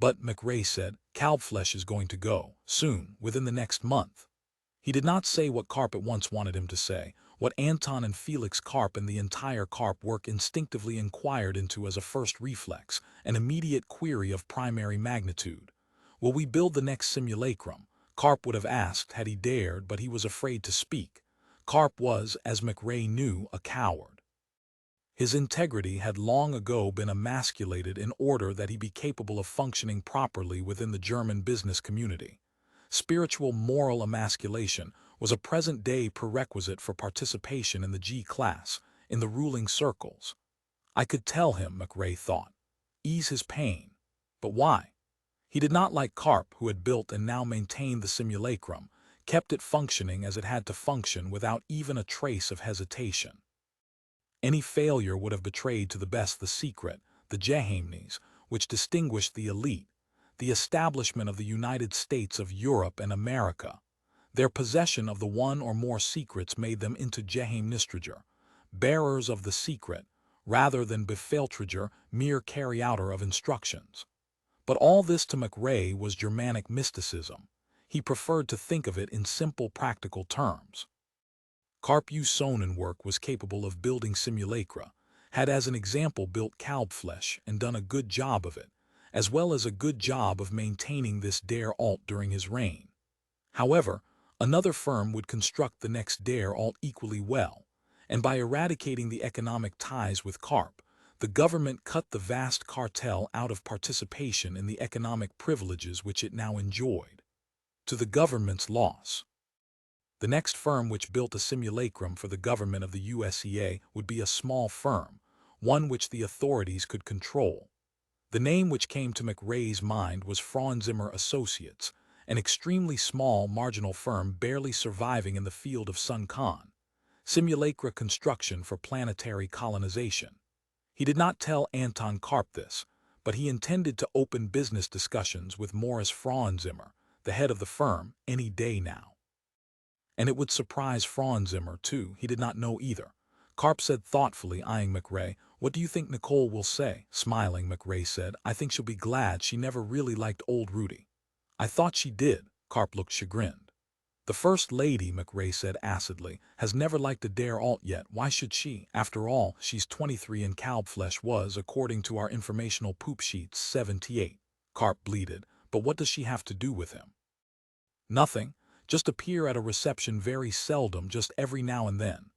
But, McRae said, Kalbflesh is going to go, soon, within the next month. He did not say what Karp at once wanted him to say, what Anton and Felix Karp and the entire Karp work instinctively inquired into as a first reflex, an immediate query of primary magnitude. Will we build the next simulacrum? Karp would have asked had he dared, but he was afraid to speak. Karp was, as McRae knew, a coward. His integrity had long ago been emasculated in order that he be capable of functioning properly within the German business community. Spiritual moral emasculation was a present-day prerequisite for participation in the G-class, in the ruling circles. I could tell him, McRae thought. Ease his pain. But why? He did not like Karp, who had built and now maintained the simulacrum, kept it functioning as it had to function without even a trace of hesitation. Any failure would have betrayed to the best the secret, the Geheimnis, which distinguished the elite, the establishment of the United States of Europe and America. Their possession of the one or more secrets made them into Geheimnistriger, bearers of the secret, rather than Befehlträger, mere carry-outer of instructions. But all this to McRae was Germanic mysticism. He preferred to think of it in simple practical terms. Karp Sonnenwerk was capable of building simulacra, had as an example built Kalbflesh and done a good job of it, as well as a good job of maintaining this Der Alte during his reign. However, another firm would construct the next Der Alte equally well, and by eradicating the economic ties with Karp, the government cut the vast cartel out of participation in the economic privileges which it now enjoyed, to the government's loss. The next firm which built a simulacrum for the government of the USEA would be a small firm, one which the authorities could control. The name which came to McRae's mind was Frauenzimmer Associates, an extremely small marginal firm barely surviving in the field of Sun Quan, simulacra construction for planetary colonization. He did not tell Anton Karp this, but he intended to open business discussions with Morris Frauenzimmer, the head of the firm, any day now. And it would surprise Frauenzimmer, too. He did not know either. Karp said thoughtfully, eyeing McRae, "What do you think Nicole will say?" Smiling, McRae said, "I think she'll be glad she never really liked old Rudy." "I thought she did." Karp looked chagrined. "The First Lady," McRae said acidly, "has never liked a Der Alte yet. Why should she? After all, she's 23 and Kalbflesh was, according to our informational poop sheets, 78. Karp bleated. "But what does she have to do with him?" "Nothing. Just appear at a reception very seldom, just every now and then."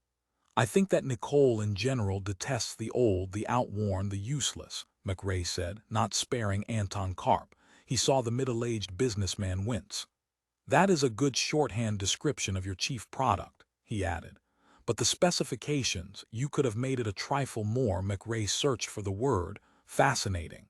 "I think that Nicole in general detests the old, the outworn, the useless," McRae said, not sparing Anton Karp. He saw the middle-aged businessman wince. "That is a good shorthand description of your chief product," he added. "But the specifications, you could have made it a trifle more." McRae searched for the word, fascinating.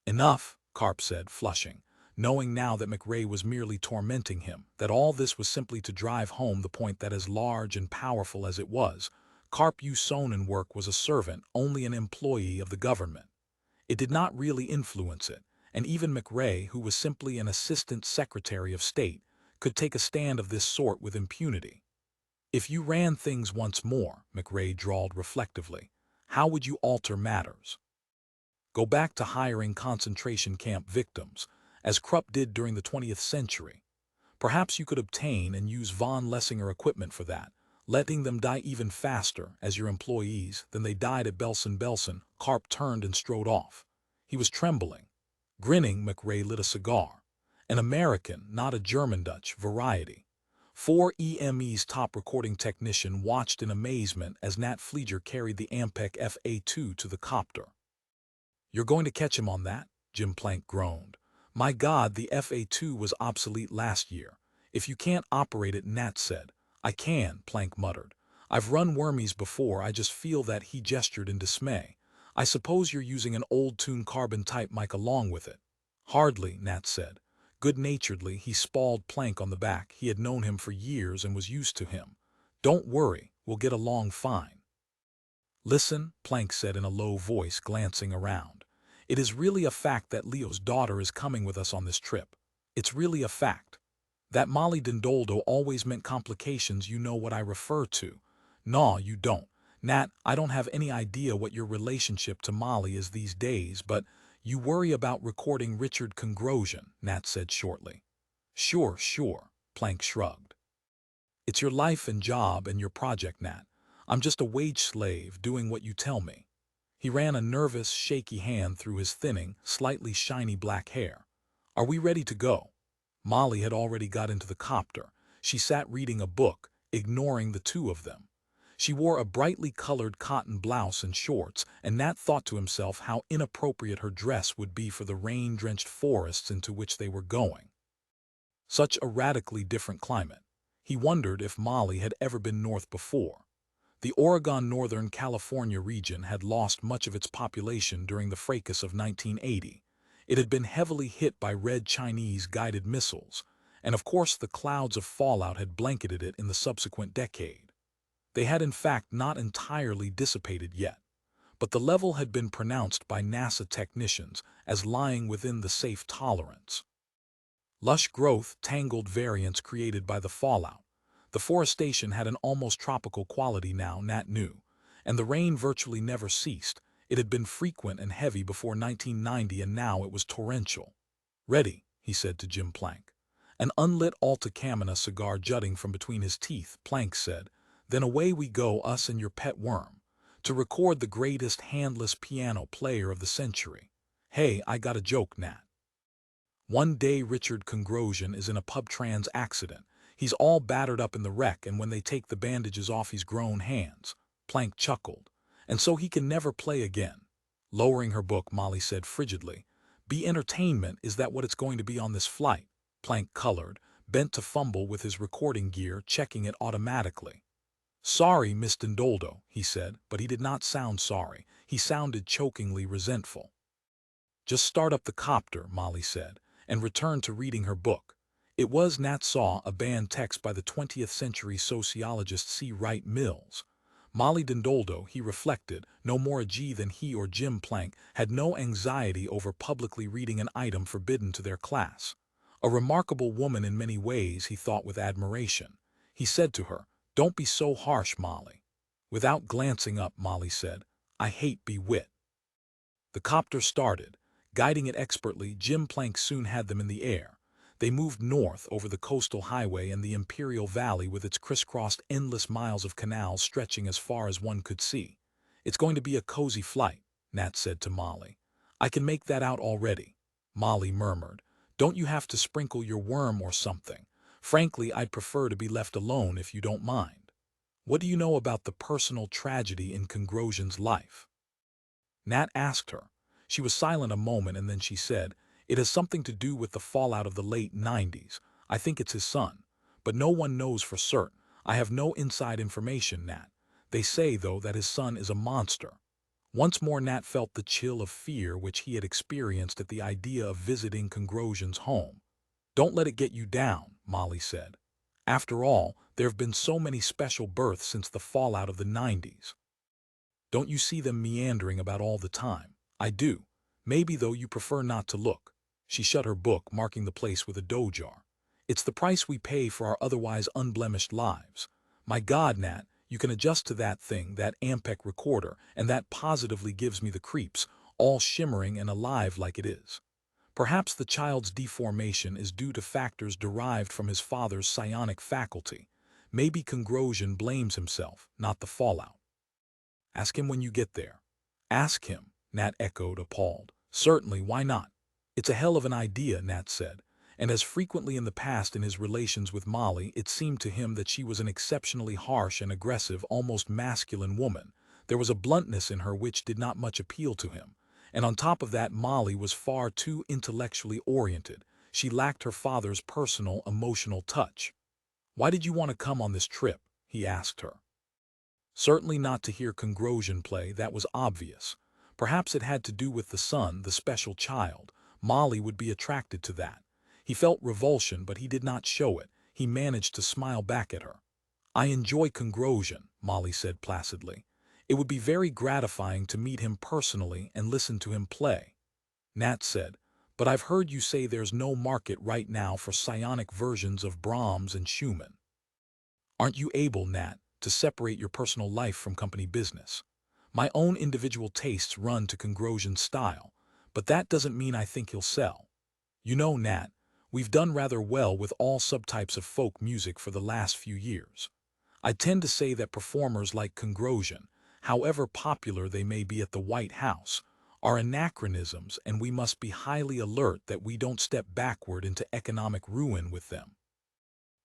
"Enough," Karp said, flushing, knowing now that McRae was merely tormenting him, that all this was simply to drive home the point that as large and powerful as it was, Karp Sonnenwerk was a servant, only an employee of the government. It did not really influence it, and even McRae, who was simply an assistant secretary of state, could take a stand of this sort with impunity. "If you ran things once more," McRae drawled reflectively, "how would you alter matters? Go back to hiring concentration camp victims, as Krupp did during the 20th century. Perhaps you could obtain and use von Lessinger equipment for that, letting them die even faster, as your employees, than they died at Belsen-Belsen." Karp turned and strode off. He was trembling. Grinning, McRae lit a cigar. An American, not a German-Dutch, variety. 4EME's top recording technician watched in amazement as Nat Flieger carried the Ampec FA2 to the copter. "You're going to catch him on that?" Jim Plank groaned. "My God, the FA2 was obsolete last year. If you can't operate it," Nat said. "I can," Plank muttered. "I've run Wormies before. I just feel that." He gestured in dismay. "I suppose you're using an old-tune carbon-type mic along with it." "Hardly," Nat said. Good-naturedly, he spalled Plank on the back. He had known him for years and was used to him. "Don't worry, we'll get along fine." "Listen," Plank said in a low voice, glancing around. "It is really a fact that Leo's daughter is coming with us on this trip. It's really a fact. That Molly Dindoldo always meant complications. You know what I refer to." "No, you don't. Nat, I don't have any idea what your relationship to Molly is these days, but You worry about recording Richard Congrosian, Nat said shortly. Sure, Plank shrugged. It's your life and job and your project, Nat. I'm just a wage slave doing what you tell me. He ran a nervous, shaky hand through his thinning, slightly shiny black hair. Are we ready to go? Molly had already got into the copter. She sat reading a book, ignoring the two of them. She wore a brightly colored cotton blouse and shorts, and Nat thought to himself how inappropriate her dress would be for the rain-drenched forests into which they were going. Such a radically different climate. He wondered if Molly had ever been north before. The Oregon-Northern California region had lost much of its population during the fracas of 1980. It had been heavily hit by Red Chinese guided missiles, and of course the clouds of fallout had blanketed it in the subsequent decade. They had in fact not entirely dissipated yet, but the level had been pronounced by NASA technicians as lying within the safe tolerance. Lush growth tangled variants created by the fallout. The forestation had an almost tropical quality now, Nat knew, and the rain virtually never ceased. It had been frequent and heavy before 1990, and now it was torrential. Ready, he said to Jim Plank. An unlit Alte cigar jutting from between his teeth, Plank said. Then away we go, us and your pet worm, to record the greatest handless piano player of the century. Hey, I got a joke, Nat. One day Richard Congrosian is in a pub trans accident. He's all battered up in the wreck, and when they take the bandages off his grown hands, Plank chuckled, and so he can never play again. Lowering her book, Molly said frigidly, Be entertainment, is that what it's going to be on this flight? Plank colored, bent to fumble with his recording gear, checking it automatically. Sorry, Miss Thibodeaux, he said, but he did not sound sorry. He sounded chokingly resentful. Just start up the copter, Molly said, and returned to reading her book. It was, Nat saw, a banned text by the 20th century sociologist C. Wright Mills. Molly Thibodeaux, he reflected, no more a G than he or Jim Plank, had no anxiety over publicly reading an item forbidden to their class. A remarkable woman in many ways, he thought with admiration. He said to her, Don't be so harsh, Molly. Without glancing up, Molly said, I hate bewit. The copter started. Guiding it expertly, Jim Plank soon had them in the air. They moved north over the coastal highway and the Imperial Valley with its crisscrossed endless miles of canals stretching as far as one could see. It's going to be a cozy flight, Nat said to Molly. I can make that out already. Molly murmured, Don't you have to sprinkle your worm or something? Frankly, I'd prefer to be left alone if you don't mind. What do you know about the personal tragedy in Congrosian's life? Nat asked her. She was silent a moment, and then she said, It has something to do with the fallout of the late 90s. I think it's his son. But no one knows for certain. I have no inside information, Nat. They say, though, that his son is a monster. Once more Nat felt the chill of fear which he had experienced at the idea of visiting Congrosian's home. Don't let it get you down, Molly said. After all, there have been so many special births since the fallout of the 90s. Don't you see them meandering about all the time? I do. Maybe, though, you prefer not to look. She shut her book, marking the place with a dough jar. It's the price we pay for our otherwise unblemished lives. My God, Nat, you can adjust to that thing, that Ampeg recorder, and that positively gives me the creeps, all shimmering and alive like it is. Perhaps the child's deformation is due to factors derived from his father's psionic faculty. Maybe Congrosian blames himself, not the fallout. Ask him when you get there. Ask him, Nat echoed, appalled. Certainly, why not? It's a hell of an idea, Nat said, and as frequently in the past in his relations with Molly, it seemed to him that she was an exceptionally harsh and aggressive, almost masculine woman. There was a bluntness in her which did not much appeal to him. And on top of that, Molly was far too intellectually oriented. She lacked her father's personal, emotional touch. Why did you want to come on this trip? He asked her. Certainly not to hear Congrosian play, that was obvious. Perhaps it had to do with the son, the special child. Molly would be attracted to that. He felt revulsion, but he did not show it. He managed to smile back at her. I enjoy Congrosian, Molly said placidly. It would be very gratifying to meet him personally and listen to him play. Nat said, But I've heard you say there's no market right now for psionic versions of Brahms and Schumann. Aren't you able, Nat, to separate your personal life from company business? My own individual tastes run to Congrosian's style, but that doesn't mean I think he'll sell. You know, Nat, we've done rather well with all subtypes of folk music for the last few years. I tend to say that performers like Congrosion, however popular they may be at the White House, are anachronisms, and we must be highly alert that we don't step backward into economic ruin with them.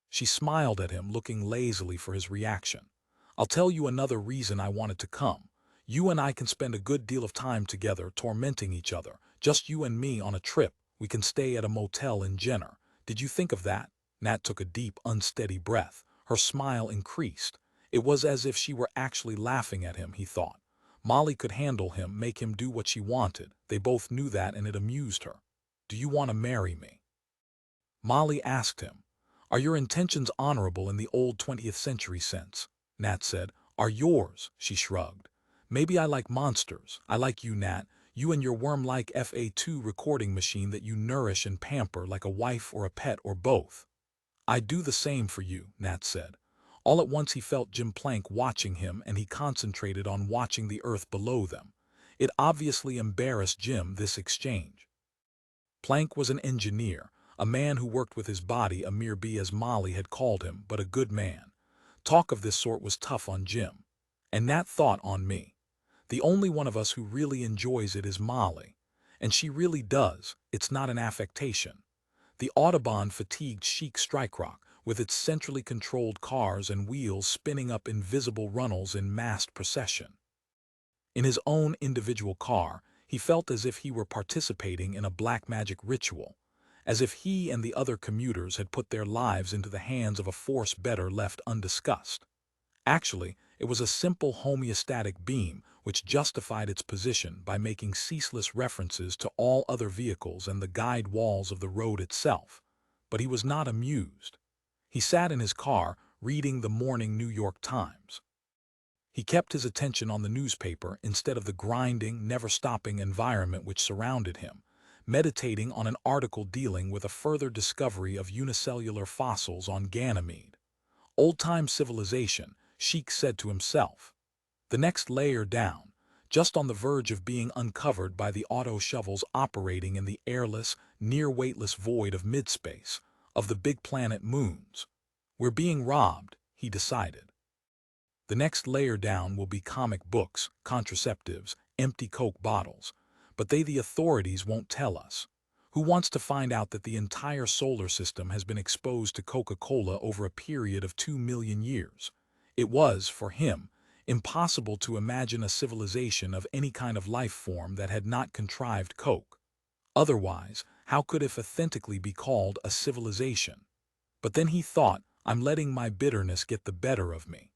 She smiled at him, looking lazily for his reaction. I'll tell you another reason I wanted to come. You and I can spend a good deal of time together tormenting each other, just you and me on a trip. We can stay at a motel in Jenner. Did you think of that? Nat took a deep, unsteady breath. Her smile increased. It was as if she were actually laughing at him, he thought. Molly could handle him, make him do what she wanted. They both knew that, and it amused her. Do you want to marry me? Molly asked him. Are your intentions honorable in the old 20th century sense? Nat said. Are yours? She shrugged. Maybe I like monsters. I like you, Nat. You and your worm-like FA2 recording machine that you nourish and pamper like a wife or a pet or both. I do the same for you, Nat said. All at once he felt Jim Plank watching him, and he concentrated on watching the earth below them. It obviously embarrassed Jim, this exchange. Plank was an engineer, a man who worked with his body, a mere bee as Molly had called him, but a good man. Talk of this sort was tough on Jim. And Nat thought on me. The only one of us who really enjoys it is Molly. And she really does. It's not an affectation. The Audubon-fatigued chic strike rock, with its centrally controlled cars and wheels spinning up invisible runnels in massed procession. In his own individual car, he felt as if he were participating in a black magic ritual, as if he and the other commuters had put their lives into the hands of a force better left undiscussed. Actually, it was a simple homeostatic beam which justified its position by making ceaseless references to all other vehicles and the guide walls of the road itself. But he was not amused. He sat in his car, reading the morning New York Times. He kept his attention on the newspaper instead of the grinding, never-stopping environment which surrounded him, meditating on an article dealing with a further discovery of unicellular fossils on Ganymede. Old-time civilization, Sheik said to himself. The next layer down, just on the verge of being uncovered by the auto shovels operating in the airless, near-weightless void of midspace, of the big planet moons. We're being robbed, he decided. The next layer down will be comic books, contraceptives, empty Coke bottles. But the authorities won't tell us. Who wants to find out that the entire solar system has been exposed to Coca-Cola over a period of 2 million years? It was, for him, impossible to imagine a civilization of any kind of life form that had not contrived Coke. Otherwise, how could it authentically be called a civilization? But then he thought, I'm letting my bitterness get the better of me.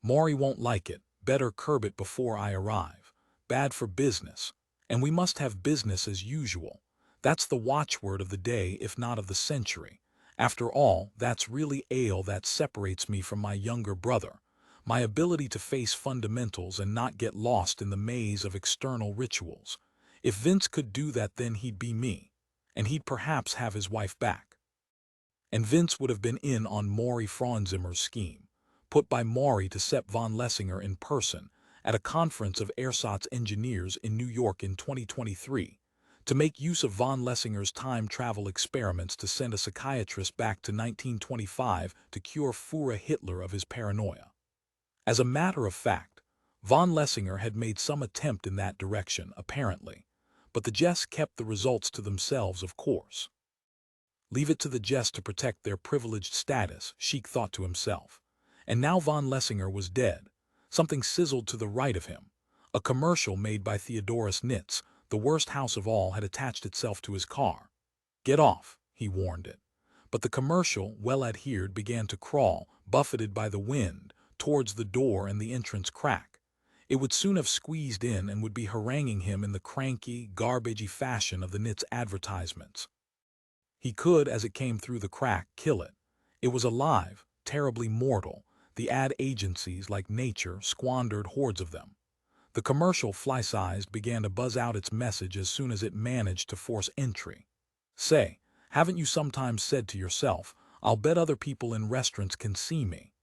Maury won't like it. Better curb it before I arrive. Bad for business. And we must have business as usual. That's the watchword of the day, if not of the century. After all, that's really ale that separates me from my younger brother. My ability to face fundamentals and not get lost in the maze of external rituals. If Vince could do that, then he'd be me. And he'd perhaps have his wife back. And Vince would have been in on Maury Franzimmer's scheme, put by Maury to Sepp von Lessinger in person, at a conference of ersatz engineers in New York in 2023, to make use of von Lessinger's time travel experiments to send a psychiatrist back to 1925 to cure Führer Hitler of his paranoia. As a matter of fact, von Lessinger had made some attempt in that direction, apparently, but the Jess kept the results to themselves, of course. Leave it to the Jess to protect their privileged status, Sheik thought to himself. And now von Lessinger was dead. Something sizzled to the right of him. A commercial made by Theodorus Nitz, the worst house of all, had attached itself to his car. Get off, he warned it. But the commercial, well adhered, began to crawl, buffeted by the wind, towards the door and the entrance crack. It would soon have squeezed in and would be haranguing him in the cranky, garbagey fashion of the Nitz advertisements. He could, as it came through the crack, kill it. It was alive, terribly mortal. The ad agencies, like nature, squandered hordes of them. The commercial, fly-sized, began to buzz out its message as soon as it managed to force entry. Say, haven't you sometimes said to yourself, I'll bet other people in restaurants can see me?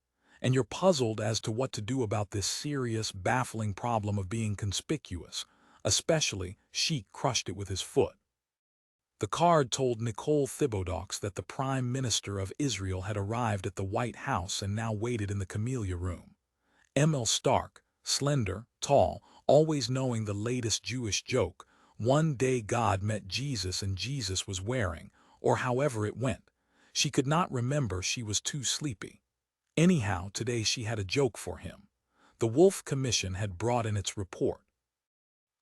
And you're puzzled as to what to do about this serious, baffling problem of being conspicuous. Especially, Sheik crushed it with his foot. The card told Nicole Thibodeaux that the Prime Minister of Israel had arrived at the White House and now waited in the Camellia Room. Emil Stark, slender, tall, always knowing the latest Jewish joke, one day God met Jesus and Jesus was wearing, or however it went. She could not remember, she was too sleepy. Anyhow, today she had a joke for him. The Wolf Commission had brought in its report.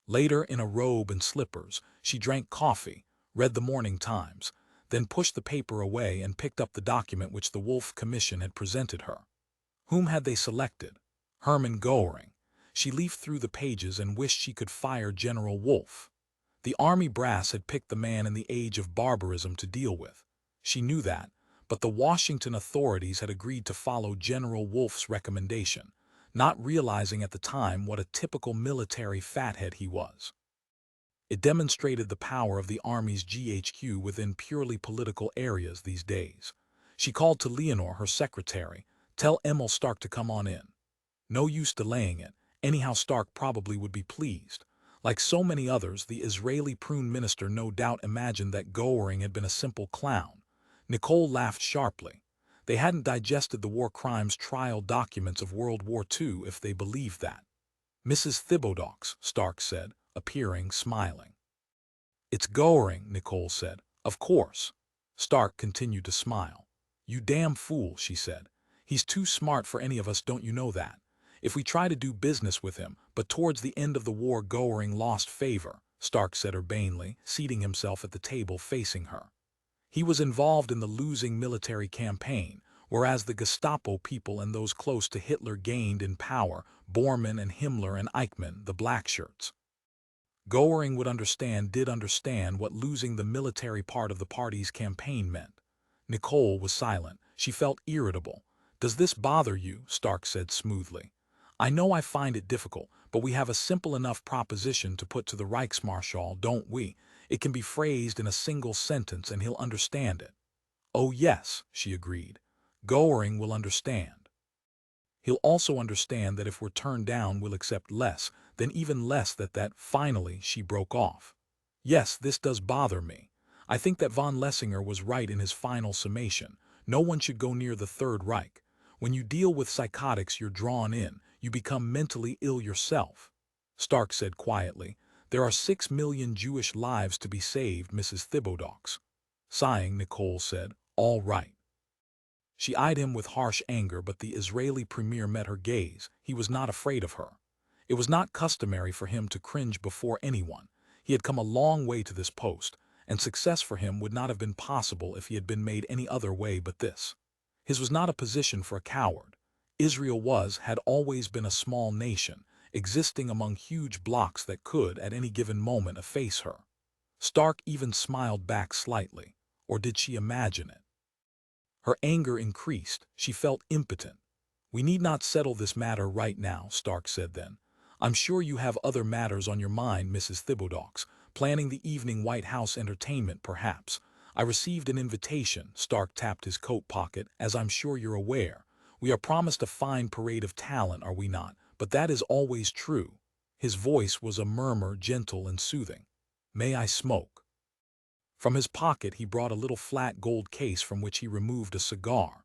Later, in a robe and slippers, she drank coffee, read the Morning Times, then pushed the paper away and picked up the document which the Wolf Commission had presented her. Whom had they selected? Hermann Goering. She leafed through the pages and wished she could fire General Wolf. The army brass had picked the man in the age of barbarism to deal with. She knew that, but the Washington authorities had agreed to follow General Wolf's recommendation, not realizing at the time what a typical military fathead he was. It demonstrated the power of the Army's GHQ within purely political areas these days. She called to Leonore, her secretary, "Tell Emil Stark to come on in." No use delaying it, anyhow Stark probably would be pleased. Like so many others, the Israeli prime minister no doubt imagined that Goering had been a simple clown. Nicole laughed sharply. They hadn't digested the war crimes trial documents of World War II if they believed that. "Mrs. Thibodeaux," Stark said, appearing, smiling. "It's Goering," Nicole said. "Of course." Stark continued to smile. "You damn fool," she said. "He's too smart for any of us, don't you know that? If we try to do business with him, but towards the end of the war Goering lost favor," Stark said urbanely, seating himself at the table facing her. "He was involved in the losing military campaign, whereas the Gestapo people and those close to Hitler gained in power, Bormann and Himmler and Eichmann, the blackshirts. Goering did understand what losing the military part of the party's campaign meant." Nicole was silent. She felt irritable. "Does this bother you?" Stark said smoothly. "I know I find it difficult, but we have a simple enough proposition to put to the Reichsmarschall, don't we? It can be phrased in a single sentence and he'll understand it." "Oh yes," she agreed. "Goering will understand. He'll also understand that if we're turned down we'll accept less, then even less that." Finally, she broke off. "Yes, this does bother me. I think that von Lessinger was right in his final summation. No one should go near the Third Reich. When you deal with psychotics you're drawn in, you become mentally ill yourself." Stark said quietly, "There are 6 million Jewish lives to be saved, Mrs. Thibodeaux." Sighing, Nicole said, "All right." She eyed him with harsh anger, but the Israeli premier met her gaze. He was not afraid of her. It was not customary for him to cringe before anyone. He had come a long way to this post, and success for him would not have been possible if he had been made any other way but this. His was not a position for a coward. Israel had always been a small nation, existing among huge blocks that could, at any given moment, efface her. Stark even smiled back slightly. Or did she imagine it? Her anger increased. She felt impotent. "We need not settle this matter right now," Stark said then. "I'm sure you have other matters on your mind, Mrs. Thibodeaux, planning the evening White House entertainment, perhaps. I received an invitation," Stark tapped his coat pocket, "as I'm sure you're aware. We are promised a fine parade of talent, are we not? But that is always true." His voice was a murmur, gentle and soothing. "May I smoke?" From his pocket he brought a little flat gold case from which he removed a cigar.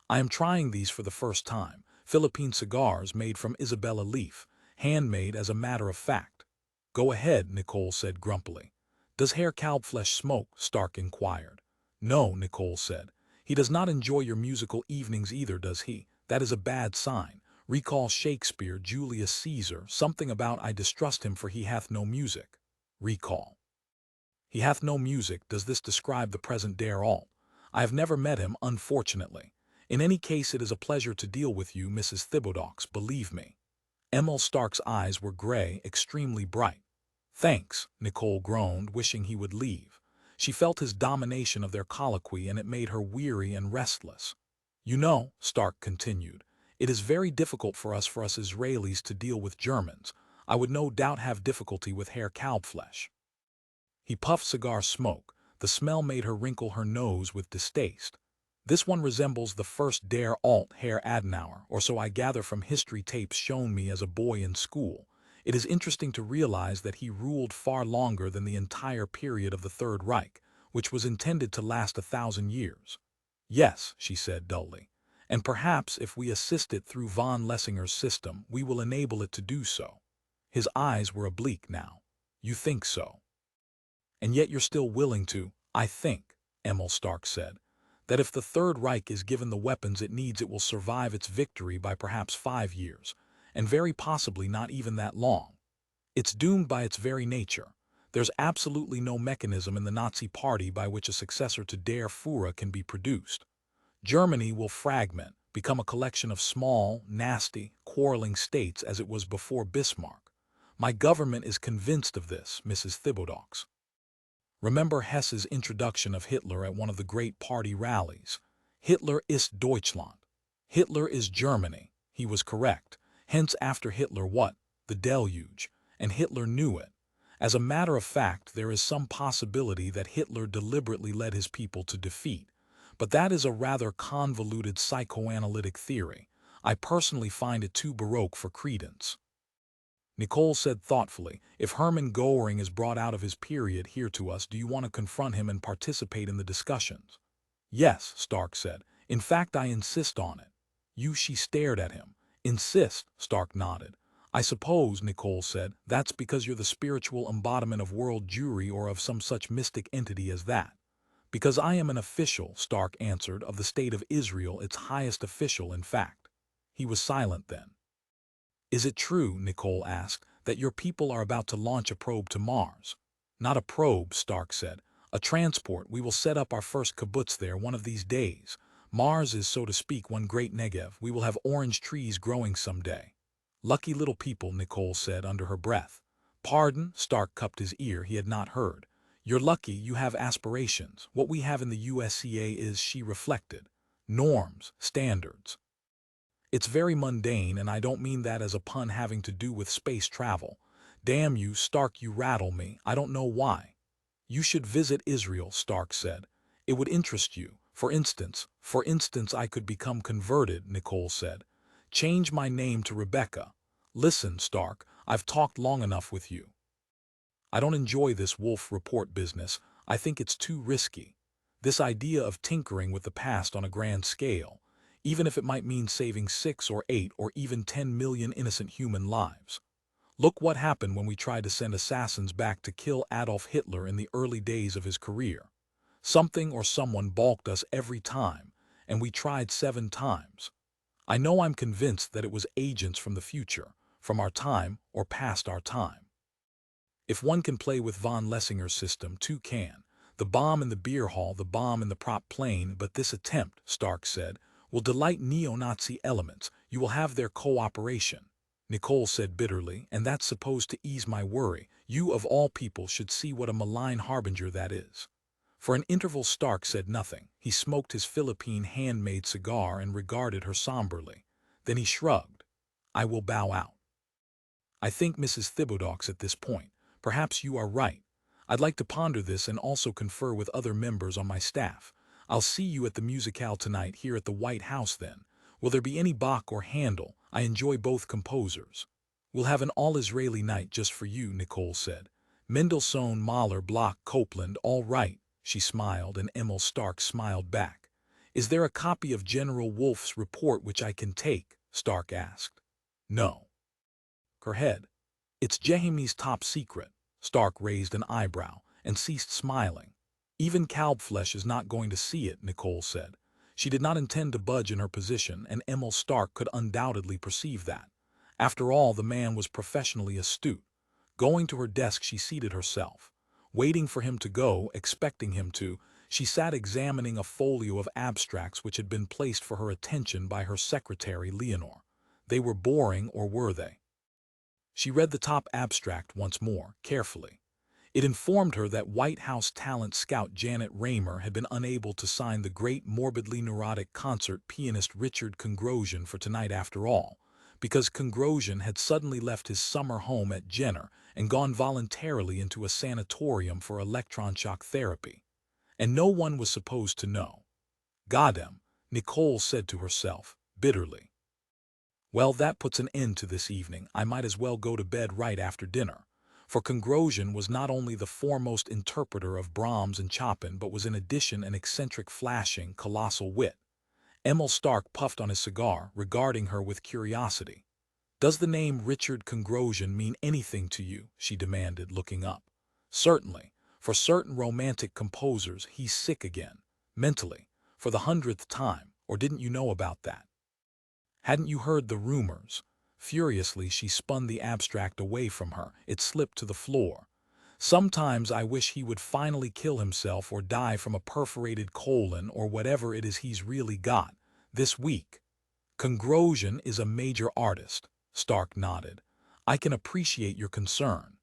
"I am trying these for the first time, Philippine cigars made from Isabella leaf, handmade as a matter of fact." "Go ahead," Nicole said grumpily. "Does Herr Kalbfleisch smoke?" Stark inquired. "No," Nicole said. "He does not enjoy your musical evenings either, does he? That is a bad sign. Recall Shakespeare, Julius Caesar, something about 'I distrust him for he hath no music.' Recall. He hath no music. Does this describe the present Der Alte? I have never met him, unfortunately. In any case, it is a pleasure to deal with you, Mrs. Thibodeaux, believe me." Emil Stark's eyes were gray, extremely bright. "Thanks," Nicole groaned, wishing he would leave. She felt his domination of their colloquy and it made her weary and restless. "You know," Stark continued, "it is very difficult for us Israelis to deal with Germans. I would no doubt have difficulty with Herr Kalbfleisch." He puffed cigar smoke. The smell made her wrinkle her nose with distaste. "This one resembles the first Der Alte, Herr Adenauer, or so I gather from history tapes shown me as a boy in school. It is interesting to realize that he ruled far longer than the entire period of the Third Reich, which was intended to last 1,000 years. Yes, she said dully, and perhaps if we assist it through von Lessinger's system, we will enable it to do so. His eyes were oblique now. You think so? And yet you're still willing to, I think, Emil Stark said, that if the Third Reich is given the weapons it needs, it will survive its victory by perhaps 5 years, and very possibly not even that long. It's doomed by its very nature. There's absolutely no mechanism in the Nazi Party by which a successor to Der Führer can be produced. Germany will fragment, become a collection of small, nasty, quarreling states as it was before Bismarck. My government is convinced of this, Mrs. Thibodeaux. Remember Hess's introduction of Hitler at one of the great party rallies. Hitler ist Deutschland. Hitler is Germany. He was correct. Hence after Hitler what? The deluge. And Hitler knew it. As a matter of fact, there is some possibility that Hitler deliberately led his people to defeat. But that is a rather convoluted psychoanalytic theory. I personally find it too baroque for credence. Nicole said thoughtfully, if Hermann Goering is brought out of his period here to us, do you want to confront him and participate in the discussions? Yes, Stark said. In fact, I insist on it. She stared at him. Insist, Stark nodded. I suppose, Nicole said, that's because you're the spiritual embodiment of world Jewry or of some such mystic entity as that. Because I am an official, Stark answered, of the state of Israel, its highest official, in fact. He was silent then. Is it true, Nicole asked, that your people are about to launch a probe to Mars? Not a probe, Stark said. A transport. We will set up our first kibbutz there one of these days. Mars is, so to speak, one great Negev. We will have orange trees growing someday. Lucky little people, Nicole said under her breath. Pardon, Stark cupped his ear. He had not heard. You're lucky you have aspirations. What we have in the USCA is, she reflected, norms, standards. It's very mundane, and I don't mean that as a pun having to do with space travel. Damn you, Stark, you rattle me. I don't know why. You should visit Israel, Stark said. It would interest you. For instance, I could become converted, Nicole said. Change my name to Rebecca. Listen, Stark, I've talked long enough with you. I don't enjoy this Wolf report business. I think it's too risky. This idea of tinkering with the past on a grand scale, even if it might mean saving 6 or 8 or even 10 million innocent human lives. Look what happened when we tried to send assassins back to kill Adolf Hitler in the early days of his career. Something or someone balked us every time, and we tried 7 times. I know I'm convinced that it was agents from the future, from our time or past our time. If one can play with von Lessinger's system, two can. The bomb in the beer hall, the bomb in the prop plane, but this attempt, Stark said, will delight neo-Nazi elements. You will have their cooperation. Nicole said bitterly, and that's supposed to ease my worry. You of all people should see what a malign harbinger that is. For an interval Stark said nothing. He smoked his Philippine handmade cigar and regarded her somberly. Then he shrugged. I will bow out. I think, Mrs. Thibodeaux, at this point, perhaps you are right. I'd like to ponder this and also confer with other members on my staff. I'll see you at the musicale tonight here at the White House then. Will there be any Bach or Handel? I enjoy both composers. We'll have an all-Israeli night just for you, Nicole said. Mendelssohn, Mahler, Bloch, Copland, all right. She smiled, and Emil Stark smiled back. Is there a copy of General Wolf's report which I can take? Stark asked. No. Her head. It's Jehemi's top secret. Stark raised an eyebrow and ceased smiling. Even Kalbflesh is not going to see it, Nicole said. She did not intend to budge in her position, and Emil Stark could undoubtedly perceive that. After all, the man was professionally astute. Going to her desk, she seated herself. Waiting for him to go, expecting him to, she sat examining a folio of abstracts which had been placed for her attention by her secretary, Leonore. They were boring, or were they? She read the top abstract once more, carefully. It informed her that White House talent scout Janet Raymer had been unable to sign the great morbidly neurotic concert pianist Richard Kongrosian for tonight after all, because Kongrosian had suddenly left his summer home at Jenner and gone voluntarily into a sanatorium for electron shock therapy. And no one was supposed to know. Goddamn, Nicole said to herself, bitterly. Well, that puts an end to this evening. I might as well go to bed right after dinner. For Kongrosian was not only the foremost interpreter of Brahms and Chopin, but was in addition an eccentric, flashing, colossal wit. Emil Stark puffed on his cigar, regarding her with curiosity. "Does the name Richard Kongrosian mean anything to you?" she demanded, looking up. "Certainly. For certain romantic composers, he's sick again. Mentally. For the 100th time. Or didn't you know about that? Hadn't you heard the rumors?" Furiously, she spun the abstract away from her. It slipped to the floor. "Sometimes I wish he would finally kill himself or die from a perforated colon or whatever it is he's really got. This week." "Kongrosian is a major artist," Stark nodded. "I can appreciate your concern.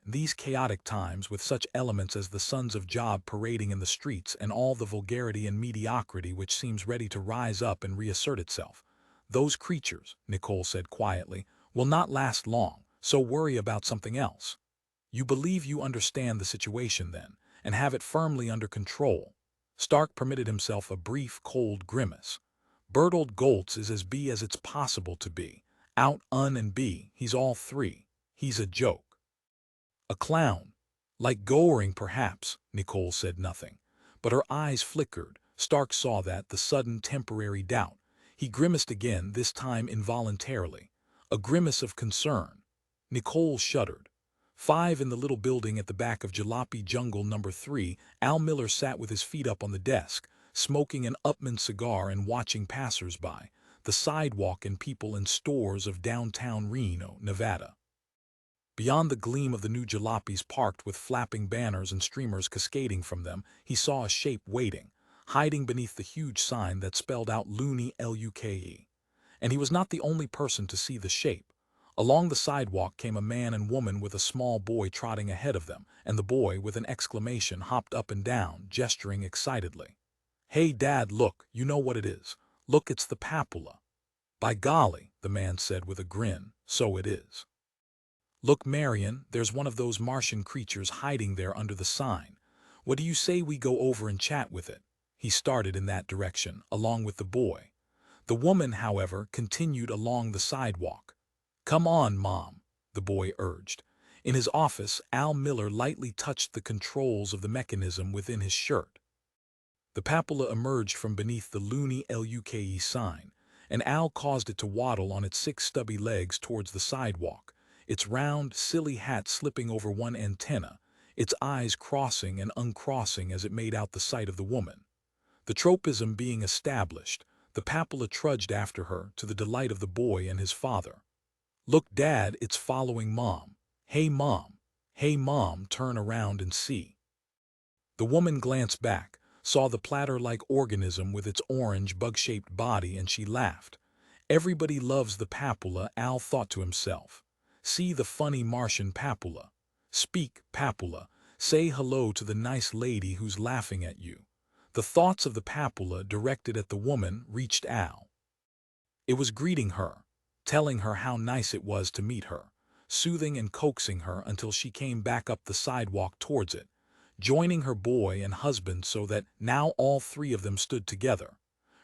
These chaotic times, with such elements as the sons of Job parading in the streets and all the vulgarity and mediocrity which seems ready to rise up and reassert itself. Those creatures," Nicole said quietly, "will not last long, so worry about something else." "You believe you understand the situation, then, and have it firmly under control?" Stark permitted himself a brief, cold grimace. "Bertold Goltz is as B as it's possible to be. Out, and B, he's all three. He's a joke. A clown. Like Goering, perhaps." Nicole said nothing. But her eyes flickered. Stark saw that, the sudden temporary doubt. He grimaced again, this time involuntarily. A grimace of concern. Nicole shuddered. 5 in the little building at the back of Jalopy Jungle number 3, Al Miller sat with his feet up on the desk, smoking an Upman cigar and watching passers-by, the sidewalk and people in stores of downtown Reno, Nevada. Beyond the gleam of the new jalopies parked with flapping banners and streamers cascading from them, he saw a shape waiting, hiding beneath the huge sign that spelled out Looney Luke. And he was not the only person to see the shape. Along the sidewalk came a man and woman with a small boy trotting ahead of them, and the boy, with an exclamation, hopped up and down, gesturing excitedly. "Hey, Dad, look, you know what it is. Look, it's the Papula." "By golly," the man said with a grin, "so it is. Look, Marion, there's one of those Martian creatures hiding there under the sign. What do you say we go over and chat with it?" He started in that direction, along with the boy. The woman, however, continued along the sidewalk. "Come on, Mom," the boy urged. In his office, Al Miller lightly touched the controls of the mechanism within his shirt. The Papula emerged from beneath the Looney Luke sign, and Al caused it to waddle on its 6 stubby legs towards the sidewalk, its round, silly hat slipping over one antenna, its eyes crossing and uncrossing as it made out the sight of the woman. The tropism being established, the Papula trudged after her, to the delight of the boy and his father. "Look, Dad, it's following Mom. Hey, Mom. Hey, Mom, turn around and see." The woman glanced back, saw the platter-like organism with its orange, bug-shaped body, and she laughed. Everybody loves the Papula, Al thought to himself. See the funny Martian Papula. Speak, Papula. Say hello to the nice lady who's laughing at you. The thoughts of the Papula, directed at the woman, reached Al. It was greeting her, telling her how nice it was to meet her, soothing and coaxing her until she came back up the sidewalk towards it, joining her boy and husband so that now all 3 of them stood together,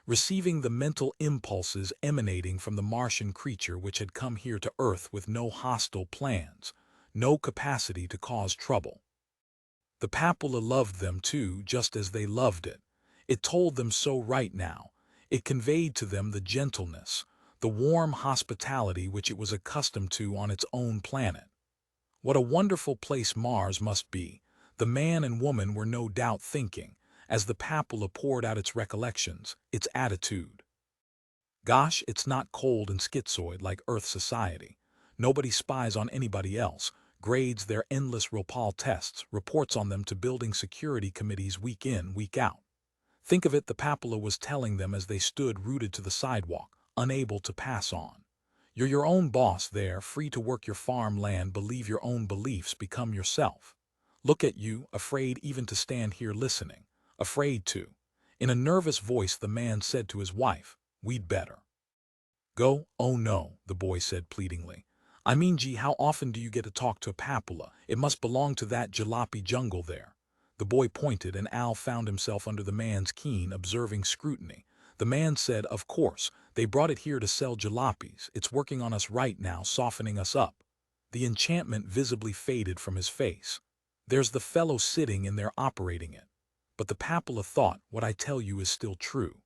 receiving the mental impulses emanating from the Martian creature which had come here to Earth with no hostile plans, no capacity to cause trouble. The Papula loved them too, just as they loved it. It told them so right now. It conveyed to them the gentleness, the warm hospitality which it was accustomed to on its own planet. What a wonderful place Mars must be, the man and woman were no doubt thinking, as the Papula poured out its recollections, its attitude. Gosh, it's not cold and schizoid like Earth society. Nobody spies on anybody else, grades their endless Ropal tests, reports on them to building security committees week in, week out. Think of it, the Papula was telling them as they stood rooted to the sidewalk, unable to pass on. You're your own boss there, free to work your farmland, believe your own beliefs, become yourself. Look at you, afraid even to stand here listening. Afraid to. In a nervous voice the man said to his wife, "We'd better go." "Oh no," the boy said pleadingly. "I mean, gee, how often do you get to talk to a Papula? It must belong to that jalopy jungle there." The boy pointed, and Al found himself under the man's keen, observing scrutiny. The man said, "Of course, they brought it here to sell jalopies. It's working on us right now, softening us up." The enchantment visibly faded from his face. "There's the fellow sitting in there operating it." But the Papilla thought, "What I tell you is still true.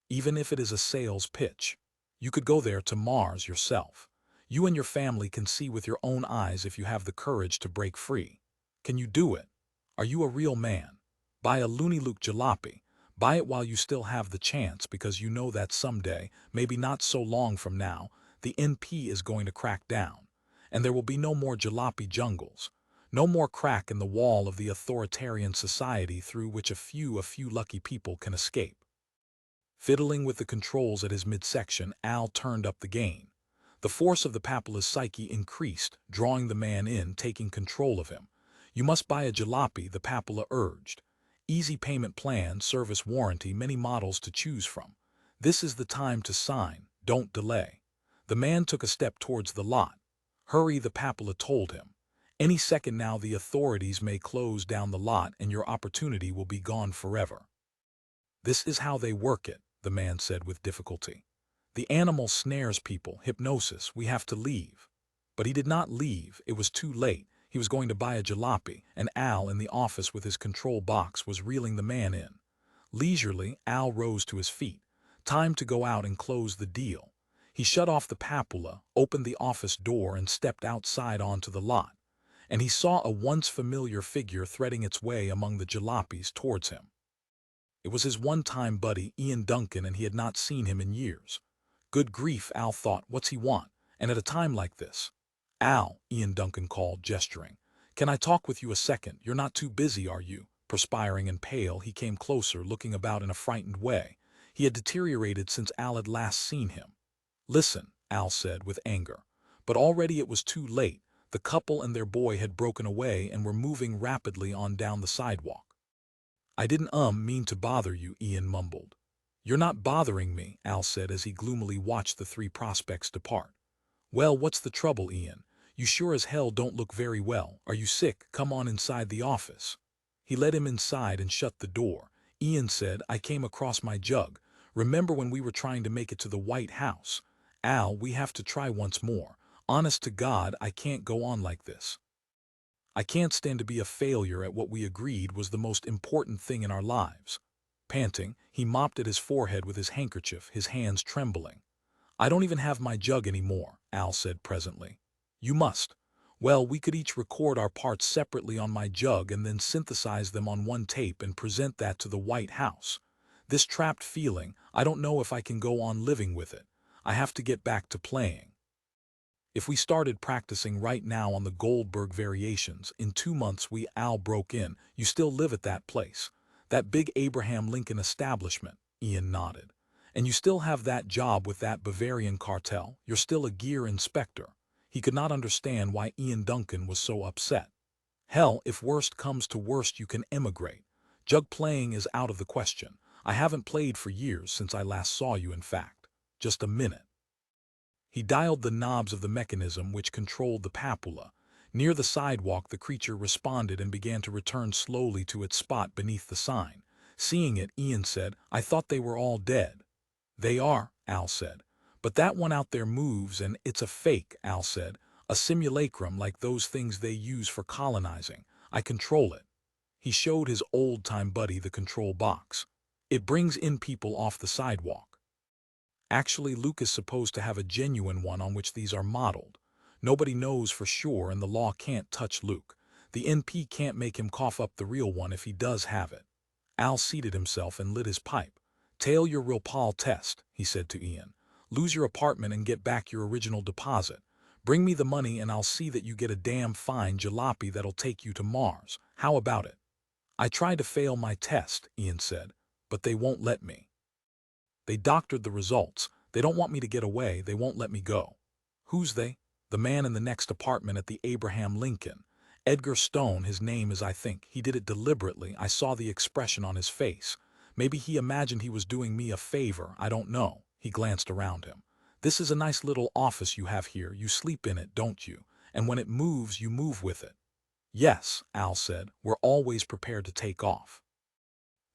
Even if it is a sales pitch. You could go there to Mars yourself. You and your family can see with your own eyes if you have the courage to break free. Can you do it? Are you a real man? Buy a Looney Luke jalopy. Buy it while you still have the chance, because you know that someday, maybe not so long from now, the NP is going to crack down. And there will be no more jalopy jungles. No more crack in the wall of the authoritarian society through which a few lucky people can escape." Fiddling with the controls at his midsection, Al turned up the gain. The force of the Papilla's psyche increased, drawing the man in, taking control of him. "You must buy a jalopy," the Papilla urged. "Easy payment plan, service warranty, many models to choose from. This is the time to sign, don't delay." The man took a step towards the lot. "Hurry," the Papilla told him. "Any second now the authorities may close down the lot and your opportunity will be gone forever." "This is how they work it," the man said with difficulty. "The animal snares people, hypnosis, we have to leave." But he did not leave, it was too late. He was going to buy a jalopy, and Al in the office with his control box was reeling the man in. Leisurely, Al rose to his feet. Time to go out and close the deal. He shut off the Papilla, opened the office door and stepped outside onto the lot. And he saw a once familiar figure threading its way among the jalopies towards him. It was his one-time buddy, Ian Duncan, and he had not seen him in years. Good grief, Al thought, what's he want? And at a time like this? "Al," Ian Duncan called, gesturing. "Can I talk with you a second? You're not too busy, are you?" Perspiring and pale, he came closer, looking about in a frightened way. He had deteriorated since Al had last seen him. "Listen," Al said with anger. But already it was too late. The couple and their boy had broken away and were moving rapidly on down the sidewalk. "I didn't mean to bother you," Ian mumbled. "You're not bothering me," Al said as he gloomily watched the three prospects depart. "Well, what's the trouble, Ian? You sure as hell don't look very well. Are you sick? Come on inside the office." He led him inside and shut the door. Ian said, "I came across my jug. Remember when we were trying to make it to the White House? Al, we have to try once more. Honest to God, I can't go on like this. I can't stand to be a failure at what we agreed was the most important thing in our lives." Panting, he mopped at his forehead with his handkerchief, his hands trembling. "I don't even have my jug anymore," Al said presently. "You must. Well, we could each record our parts separately on my jug and then synthesize them on one tape and present that to the White House. This trapped feeling, I don't know if I can go on living with it. I have to get back to playing. If we started practicing right now on the Goldberg variations, in 2 months Al broke in. You still live at that place. That big Abraham Lincoln establishment," Ian nodded. "And you still have that job with that Bavarian cartel. You're still a gear inspector." He could not understand why Ian Duncan was so upset. "Hell, if worst comes to worst you can emigrate. Jug playing is out of the question. I haven't played for years, since I last saw you in fact. Just a minute." He dialed the knobs of the mechanism which controlled the Papilla. Near the sidewalk the creature responded and began to return slowly to its spot beneath the sign. Seeing it, Ian said, "I thought they were all dead." "They are," Al said. "But that one out there moves and it's a fake," Al said. "A simulacrum like those things they use for colonizing. I control it." He showed his old-time buddy the control box. "It brings in people off the sidewalk. Actually, Luke is supposed to have a genuine one on which these are modeled. Nobody knows for sure and the law can't touch Luke. The NP can't make him cough up the real one if he does have it." Al seated himself and lit his pipe. "Tail your real pal test," he said to Ian. "Lose your apartment and get back your original deposit. Bring me the money and I'll see that you get a damn fine jalopy that'll take you to Mars. How about it?" "I tried to fail my test," Ian said, "but they won't let me. They doctored the results. They don't want me to get away. They won't let me go." "Who's they?" "The man in the next apartment at the Abraham Lincoln. Edgar Stone, his name is, I think. He did it deliberately. I saw the expression on his face. Maybe he imagined he was doing me a favor. I don't know." He glanced around him. "This is a nice little office you have here. You sleep in it, don't you? And when it moves, you move with it." "Yes," Al said. "We're always prepared to take off."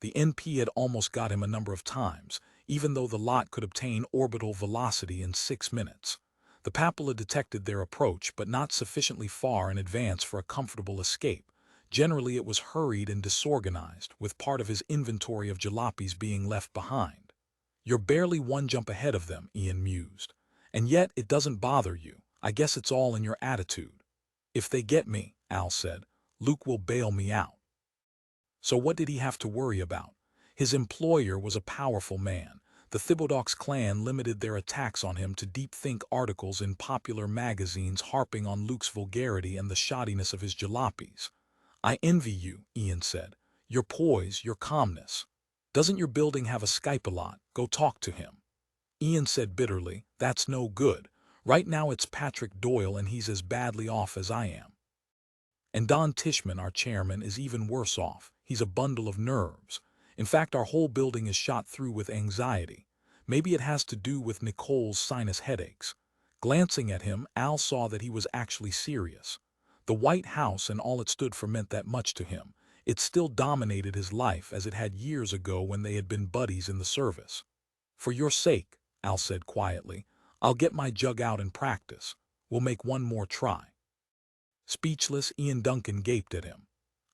The NP had almost got him a number of times. even though the lot could obtain orbital velocity in 6 minutes. The papilla detected their approach, but not sufficiently far in advance for a comfortable escape. Generally, it was hurried and disorganized, with part of his inventory of jalopies being left behind. You're barely one jump ahead of them, Ian mused. And yet it doesn't bother you. I guess it's all in your attitude. If they get me, Al said, Luke will bail me out. So what did he have to worry about? His employer was a powerful man. The Thibodeaux clan limited their attacks on him to deep-think articles in popular magazines harping on Luke's vulgarity and the shoddiness of his jalopies. I envy you, Ian said. Your poise, your calmness. Doesn't your building have a Skype a lot? Go talk to him. Ian said bitterly, that's no good. Right now it's Patrick Doyle and he's as badly off as I am. And Don Tishman, our chairman, is even worse off. He's a bundle of nerves. In fact, our whole building is shot through with anxiety. Maybe it has to do with Nicole's sinus headaches. Glancing at him, Al saw that he was actually serious. The White House and all it stood for meant that much to him. It still dominated his life as it had years ago when they had been buddies in the service. For your sake, Al said quietly, I'll get my jug out and practice. We'll make one more try. Speechless, Ian Duncan gaped at him.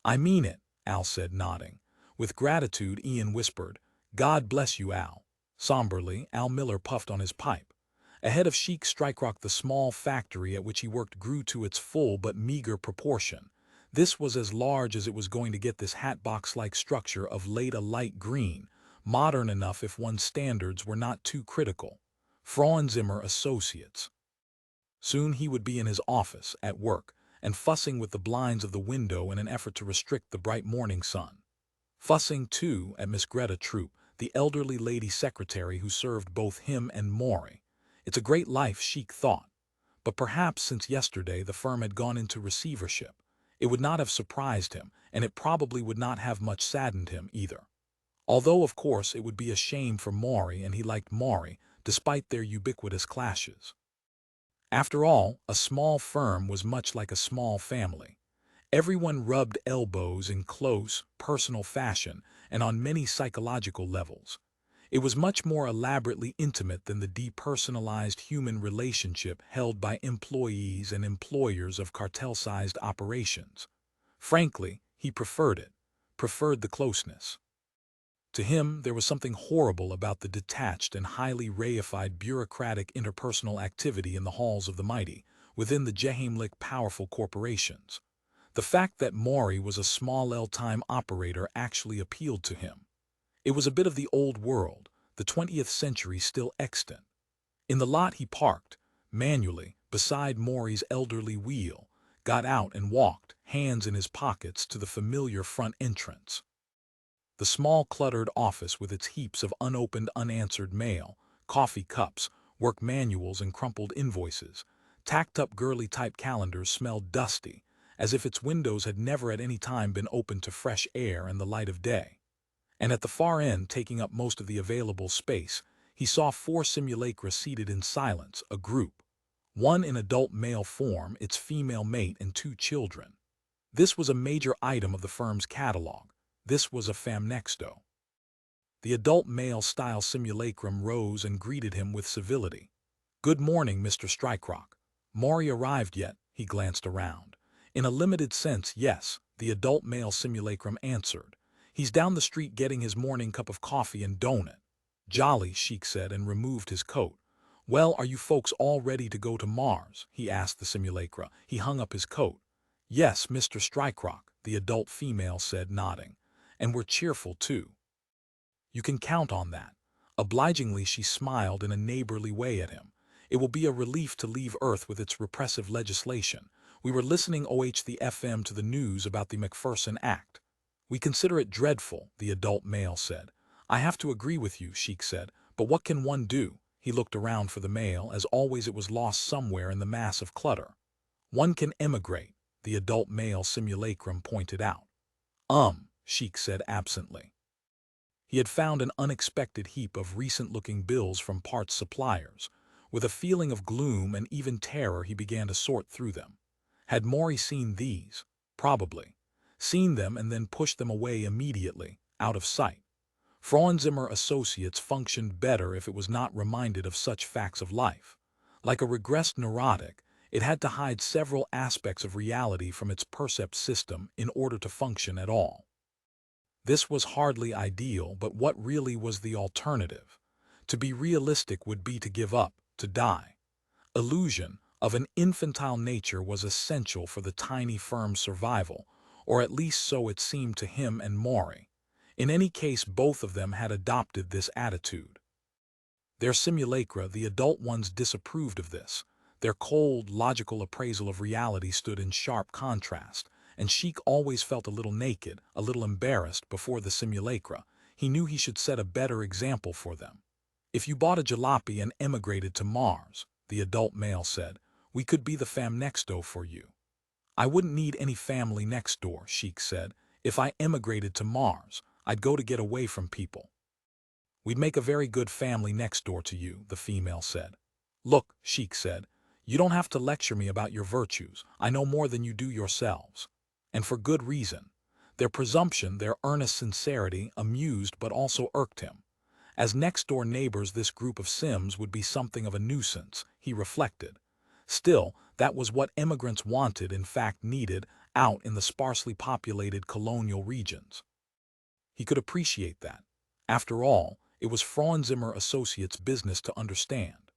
I mean it, Al said, nodding. With gratitude, Ian whispered, God bless you, Al. Somberly, Al Miller puffed on his pipe. Ahead of Chic Strikerock, the small factory at which he worked grew to its full but meager proportion. This was as large as it was going to get, this hatbox-like structure of late a light green, modern enough if one's standards were not too critical. Frauenzimmer Associates. Soon he would be in his office, at work, and fussing with the blinds of the window in an effort to restrict the bright morning sun. Fussing, too, at Miss Greta Troop, the elderly lady secretary who served both him and Maury. It's a great life, Chic thought. But perhaps since yesterday the firm had gone into receivership. It would not have surprised him, and it probably would not have much saddened him either. Although, of course, it would be a shame for Maury, and he liked Maury, despite their ubiquitous clashes. After all, a small firm was much like a small family. Everyone rubbed elbows in close, personal fashion and on many psychological levels. It was much more elaborately intimate than the depersonalized human relationship held by employees and employers of cartel-sized operations. Frankly, he preferred the closeness. To him, there was something horrible about the detached and highly reified bureaucratic interpersonal activity in the halls of the mighty, within the Geheimlich powerful corporations. The fact that Maury was a small L-time operator actually appealed to him. It was a bit of the old world, the 20th century still extant. In the lot he parked, manually, beside Maury's elderly wheel, got out and walked, hands in his pockets, to the familiar front entrance. The small cluttered office with its heaps of unopened, unanswered mail, coffee cups, work manuals and crumpled invoices, tacked-up girly-type calendars smelled dusty, as if its windows had never at any time been opened to fresh air and the light of day. And at the far end, taking up most of the available space, he saw 4 simulacra seated in silence, a group. One in adult male form, its female mate and 2 children. This was a major item of the firm's catalog. This was a famnexto. The adult male-style simulacrum rose and greeted him with civility. Good morning, Mr. Strikerock. Maury arrived yet? He glanced around. In a limited sense, yes, the adult male simulacrum answered. He's down the street getting his morning cup of coffee and donut. Jolly, Chic said, and removed his coat. Well, are you folks all ready to go to Mars? He asked the simulacra. He hung up his coat. Yes, Mr. Strikerock, the adult female said, nodding. And we're cheerful, too. You can count on that. Obligingly, she smiled in a neighborly way at him. It will be a relief to leave Earth with its repressive legislation. We were listening the FM to the news about the McPherson Act. We consider it dreadful, the adult male said. I have to agree with you, Chic said, but what can one do? He looked around for the mail. As always, it was lost somewhere in the mass of clutter. One can emigrate, the adult male simulacrum pointed out. Chic said absently. He had found an unexpected heap of recent-looking bills from parts suppliers. With a feeling of gloom and even terror, he began to sort through them. Had Maury seen these? Probably. Seen them and then pushed them away immediately, out of sight. Frauenzimmer Associates functioned better if it was not reminded of such facts of life. Like a regressed neurotic, it had to hide several aspects of reality from its percept system in order to function at all. This was hardly ideal, but what really was the alternative? To be realistic would be to give up, to die. Illusion of an infantile nature was essential for the tiny firm's survival, or at least so it seemed to him and Maury. In any case, both of them had adopted this attitude. Their simulacra, the adult ones, disapproved of this. Their cold, logical appraisal of reality stood in sharp contrast, and Sheik always felt a little naked, a little embarrassed before the simulacra. He knew he should set a better example for them. "If you bought a jalopy and emigrated to Mars," the adult male said, "we could be the fam next door for you." "I wouldn't need any family next door," Sheik said. "If I emigrated to Mars, I'd go to get away from people." "We'd make a very good family next door to you," the female said. "Look," Sheik said, "you don't have to lecture me about your virtues. I know more than you do yourselves. And for good reason." Their presumption, their earnest sincerity, amused but also irked him. As next-door neighbors, this group of Sims would be something of a nuisance, he reflected. Still, that was what immigrants wanted, in fact needed, out in the sparsely populated colonial regions. He could appreciate that. After all, it was Frauenzimmer Associates' business to understand.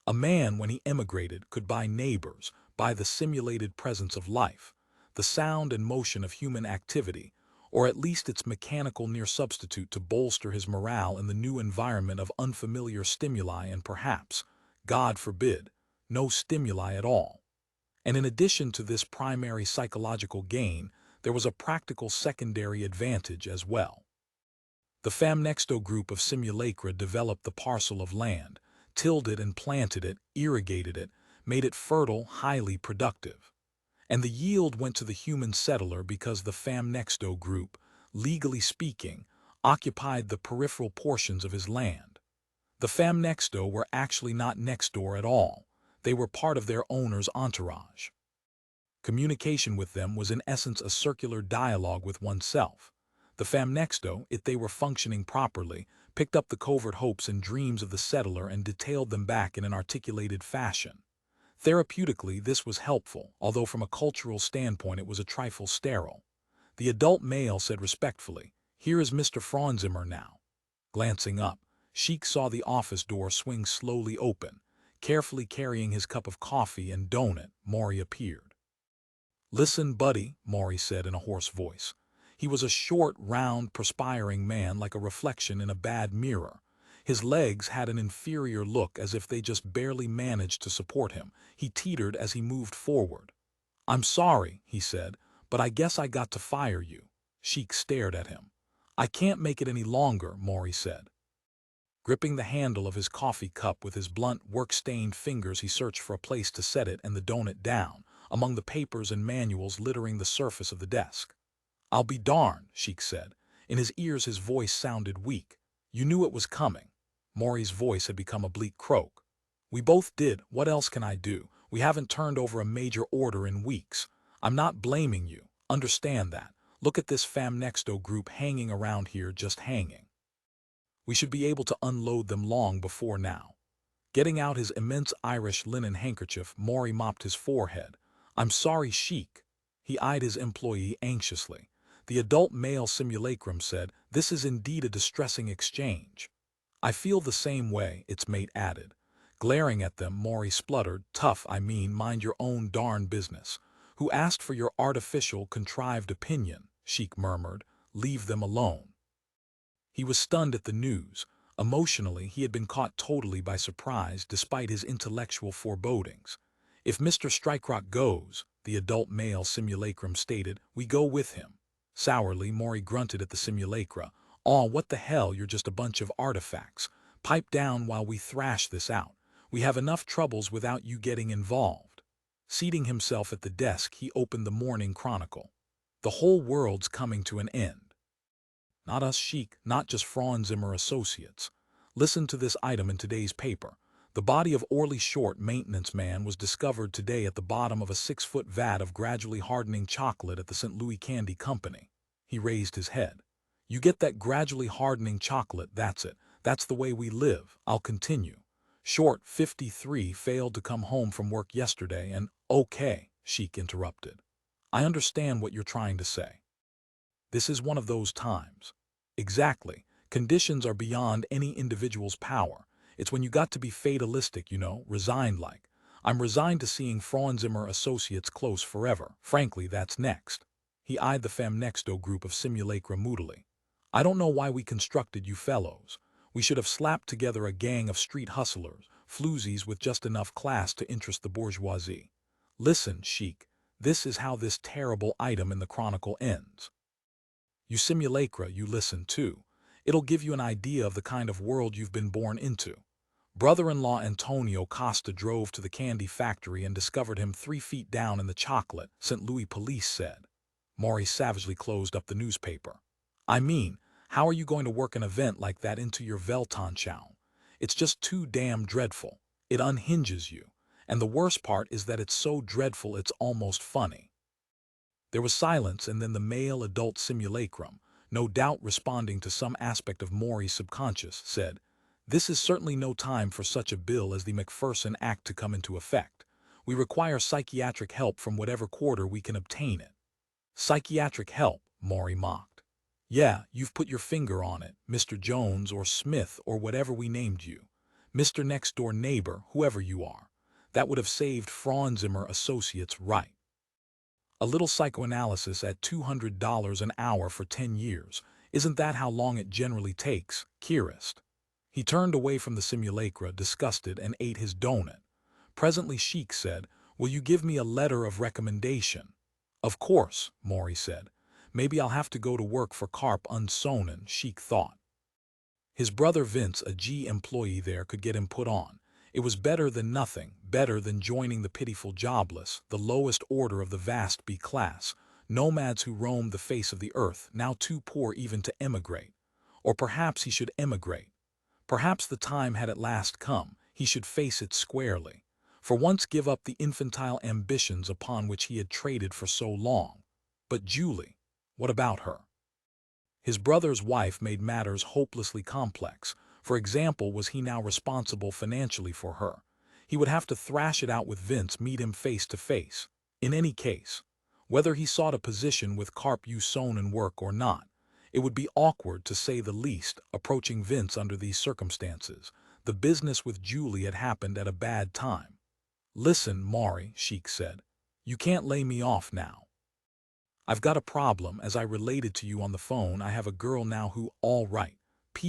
A man, when he emigrated, could buy neighbors, buy the simulated presence of life, the sound and motion of human activity, or at least its mechanical near substitute to bolster his morale in the new environment of unfamiliar stimuli and perhaps, God forbid, no stimuli at all. And in addition to this primary psychological gain, there was a practical secondary advantage as well. The Famnexto group of simulacra developed the parcel of land, tilled it and planted it, irrigated it, made it fertile, highly productive. And the yield went to the human settler because the Famnexto group, legally speaking, occupied the peripheral portions of his land. The Famnexto were actually not next door at all. They were part of their owner's entourage. Communication with them was in essence a circular dialogue with oneself. The Famnexto, if they were functioning properly, picked up the covert hopes and dreams of the settler and detailed them back in an articulated fashion. Therapeutically, this was helpful, although from a cultural standpoint it was a trifle sterile. The adult male said respectfully, "Here is Mr. Frauenzimmer now." Glancing up, Sheik saw the office door swing slowly open. Carefully carrying his cup of coffee and donut, Maury appeared. "Listen, buddy," Maury said in a hoarse voice. He was a short, round, perspiring man like a reflection in a bad mirror. His legs had an inferior look, as if they just barely managed to support him. He teetered as he moved forward. "I'm sorry," he said, "but I guess I got to fire you." Sheik stared at him. "I can't make it any longer," Maury said. Gripping the handle of his coffee cup with his blunt, work-stained fingers, he searched for a place to set it and the donut down, among the papers and manuals littering the surface of the desk. "I'll be darned," Sheik said. In his ears his voice sounded weak. "You knew it was coming." Maury's voice had become a bleak croak. "We both did. What else can I do? We haven't turned over a major order in weeks. I'm not blaming you. Understand that. Look at this Famnexto group hanging around here, just hanging. We should be able to unload them long before now." Getting out his immense Irish linen handkerchief, Maury mopped his forehead. "I'm sorry, Sheik." He eyed his employee anxiously. The adult male simulacrum said, "This is indeed a distressing exchange." "I feel the same way," its mate added. Glaring at them, Maury spluttered, "Tough, I mean, mind your own darn business." "Who asked for your artificial, contrived opinion?" Sheik murmured. "Leave them alone." He was stunned at the news. Emotionally, he had been caught totally by surprise despite his intellectual forebodings. "If Mr. Strikerock goes," the adult male simulacrum stated, "we go with him." Sourly, Maury grunted at the simulacra. "Aw, what the hell, you're just a bunch of artifacts. Pipe down while we thrash this out. We have enough troubles without you getting involved." Seating himself at the desk, he opened the Morning Chronicle. "The whole world's coming to an end. Not us, Sheik, not just Frauenzimmer Associates. Listen to this item in today's paper. The body of Orly Short, maintenance man, was discovered today at the bottom of a 6-foot vat of gradually hardening chocolate at the St. Louis Candy Company." He raised his head. You get that gradually hardening chocolate, that's it. That's the way we live. I'll continue. Short 53 failed to come home from work yesterday and, okay, Sheik interrupted. I understand what you're trying to say. This is one of those times. Exactly. Conditions are beyond any individual's power. It's when you got to be fatalistic, resigned like. I'm resigned to seeing Frauenzimmer Associates close forever. Frankly, that's next. He eyed the Famnexto group of Simulacra moodily. I don't know why we constructed you fellows. We should have slapped together a gang of street hustlers, floozies with just enough class to interest the bourgeoisie. Listen, Sheik, this is how this terrible item in the Chronicle ends. You Simulacra, you listen too. It'll give you an idea of the kind of world you've been born into. Brother-in-law Antonio Costa drove to the candy factory and discovered him 3 feet down in the chocolate, St. Louis police said. Maury savagely closed up the newspaper. I mean, how are you going to work an event like that into your Weltanschauung? It's just too damn dreadful. It unhinges you. And the worst part is that it's so dreadful it's almost funny. There was silence, and then the male adult simulacrum, no doubt responding to some aspect of Maury's subconscious, said, This is certainly no time for such a bill as the Macpherson Act to come into effect. We require psychiatric help from whatever quarter we can obtain it. Psychiatric help, Maury mocked. Yeah, you've put your finger on it, Mr. Jones or Smith or whatever we named you. Mr. Next-door neighbor, whoever you are. That would have saved Frauenzimmer Associates right. A little psychoanalysis at $200 an hour for 10 years. Isn't that how long it generally takes, Kirist? He turned away from the simulacra, disgusted, and ate his donut. Presently Sheik said, Will you give me a letter of recommendation? Of course, Maury said. Maybe I'll have to go to work for Carp Unsonen, Sheik thought. His brother Vince, a G employee there, could get him put on. It was better than nothing, better than joining the pitiful jobless, the lowest order of the vast B class, nomads who roamed the face of the earth, now too poor even to emigrate. Or perhaps he should emigrate. Perhaps the time had at last come, he should face it squarely. For once give up the infantile ambitions upon which he had traded for so long. But Julie, what about her? His brother's wife made matters hopelessly complex. For example, was he now responsible financially for her? He would have to thrash it out with Vince, meet him face to face. In any case, whether he sought a position with Carp Unsonen work or not, it would be awkward, to say the least, approaching Vince under these circumstances. The business with Julie had happened at a bad time. Listen, Maury, Sheik said. You can't lay me off now. I've got a problem. As I related to you on the phone, I have a girl now who, all right.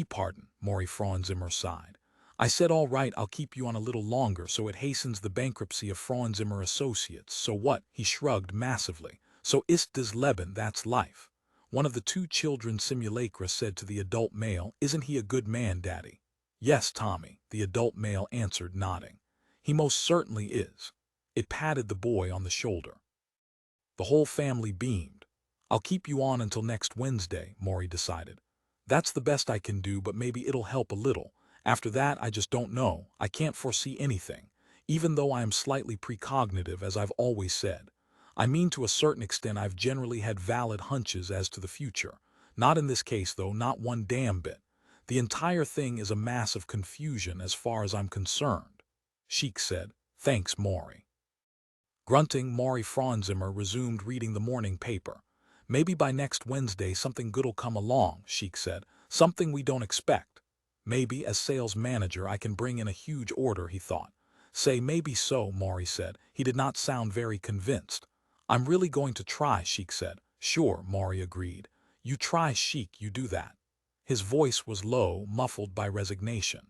Pardon, Maury Frauenzimmer sighed. I said all right, I'll keep you on a little longer so it hastens the bankruptcy of Frauenzimmer Associates. So what? He shrugged massively. So ist des Leben, that's life. One of the 2 children simulacra said to the adult male, Isn't he a good man, Daddy? Yes, Tommy, the adult male answered, nodding. He most certainly is. It patted the boy on the shoulder. The whole family beamed. I'll keep you on until next Wednesday, Maury decided. That's the best I can do, but maybe it'll help a little. After that, I just don't know. I can't foresee anything, even though I am slightly precognitive, as I've always said. I mean, to a certain extent, I've generally had valid hunches as to the future. Not in this case, though, not one damn bit. The entire thing is a mass of confusion as far as I'm concerned. Sheik said, Thanks, Maury. Grunting, Maury Frauenzimmer resumed reading the morning paper. Maybe by next Wednesday something good'll come along, Sheik said. Something we don't expect. Maybe, as sales manager, I can bring in a huge order, he thought. Say, maybe so, Maury said. He did not sound very convinced. I'm really going to try, Sheik said. Sure, Maury agreed. You try, Sheik, you do that. His voice was low, muffled by resignation.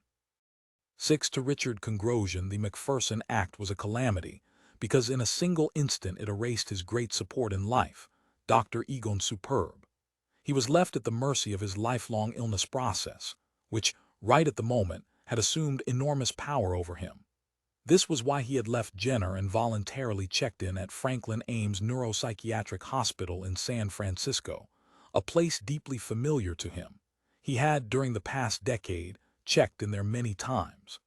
6 to Richard Congrosian, the Macpherson Act was a calamity, because in a single instant it erased his great support in life, Dr. Egon Superb. He was left at the mercy of his lifelong illness process, which, right at the moment, had assumed enormous power over him. This was why he had left Jenner and voluntarily checked in at Franklin Ames Neuropsychiatric Hospital in San Francisco, a place deeply familiar to him. He had, during the past decade, checked in there many times.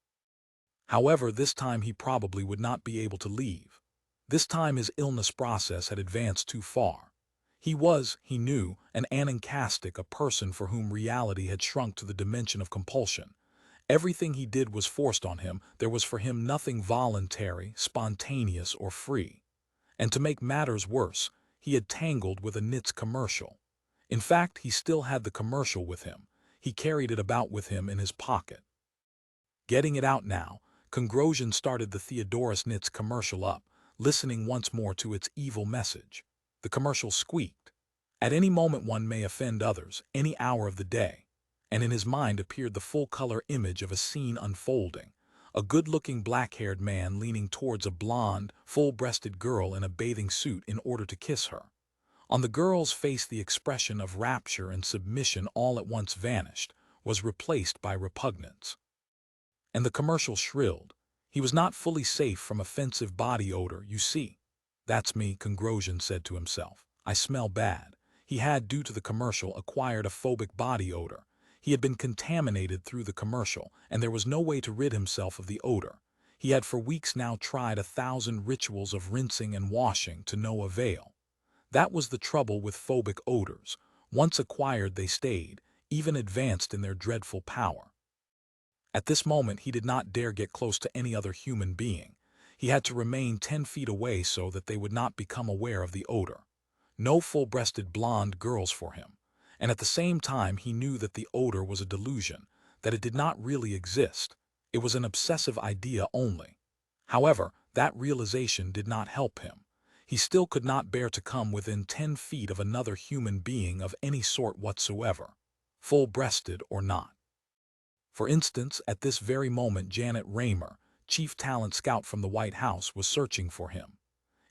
However, this time he probably would not be able to leave. This time his illness process had advanced too far. He was, he knew, an anancastic, a person for whom reality had shrunk to the dimension of compulsion. Everything he did was forced on him. There was for him nothing voluntary, spontaneous, or free. And to make matters worse, he had tangled with a Knits commercial. In fact, he still had the commercial with him. He carried it about with him in his pocket. Getting it out now, Kongrosian started the Theodorus Knits commercial up, listening once more to its evil message. The commercial squeaked. At any moment one may offend others, any hour of the day. And in his mind appeared the full-color image of a scene unfolding. A good-looking black-haired man leaning towards a blonde, full-breasted girl in a bathing suit in order to kiss her. On the girl's face the expression of rapture and submission all at once vanished, was replaced by repugnance. And the commercial shrilled. He was not fully safe from offensive body odor, you see. That's me, Kongrosian said to himself. I smell bad. He had, due to the commercial, acquired a phobic body odor. He had been contaminated through the commercial, and there was no way to rid himself of the odor. He had for weeks now tried 1,000 rituals of rinsing and washing to no avail. That was the trouble with phobic odors. Once acquired they stayed, even advanced in their dreadful power. At this moment he did not dare get close to any other human being. He had to remain 10 feet away so that they would not become aware of the odor. No full-breasted blonde girls for him. And at the same time he knew that the odor was a delusion, that it did not really exist. It was an obsessive idea only. However, that realization did not help him. He still could not bear to come within 10 feet of another human being of any sort whatsoever, full-breasted or not. For instance, at this very moment Janet Raymer, chief talent scout from the White House, was searching for him.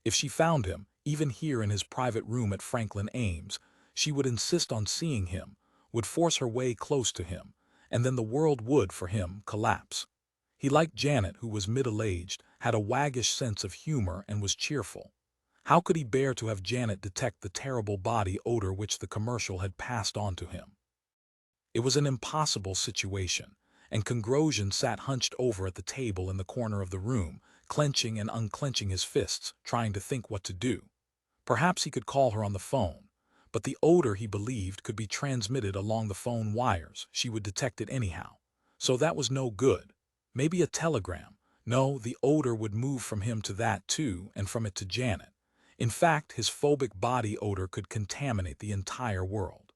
If she found him, even here in his private room at Franklin Ames, she would insist on seeing him, would force her way close to him, and then the world would, for him, collapse. He liked Janet, who was middle-aged, had a waggish sense of humor, and was cheerful. How could he bear to have Janet detect the terrible body odor which the commercial had passed on to him? It was an impossible situation, and Kongrosian sat hunched over at the table in the corner of the room, clenching and unclenching his fists, trying to think what to do. Perhaps he could call her on the phone, but the odor, he believed, could be transmitted along the phone wires. She would detect it anyhow. So that was no good. Maybe a telegram. No, the odor would move from him to that too, and from it to Janet. In fact, his phobic body odor could contaminate the entire world.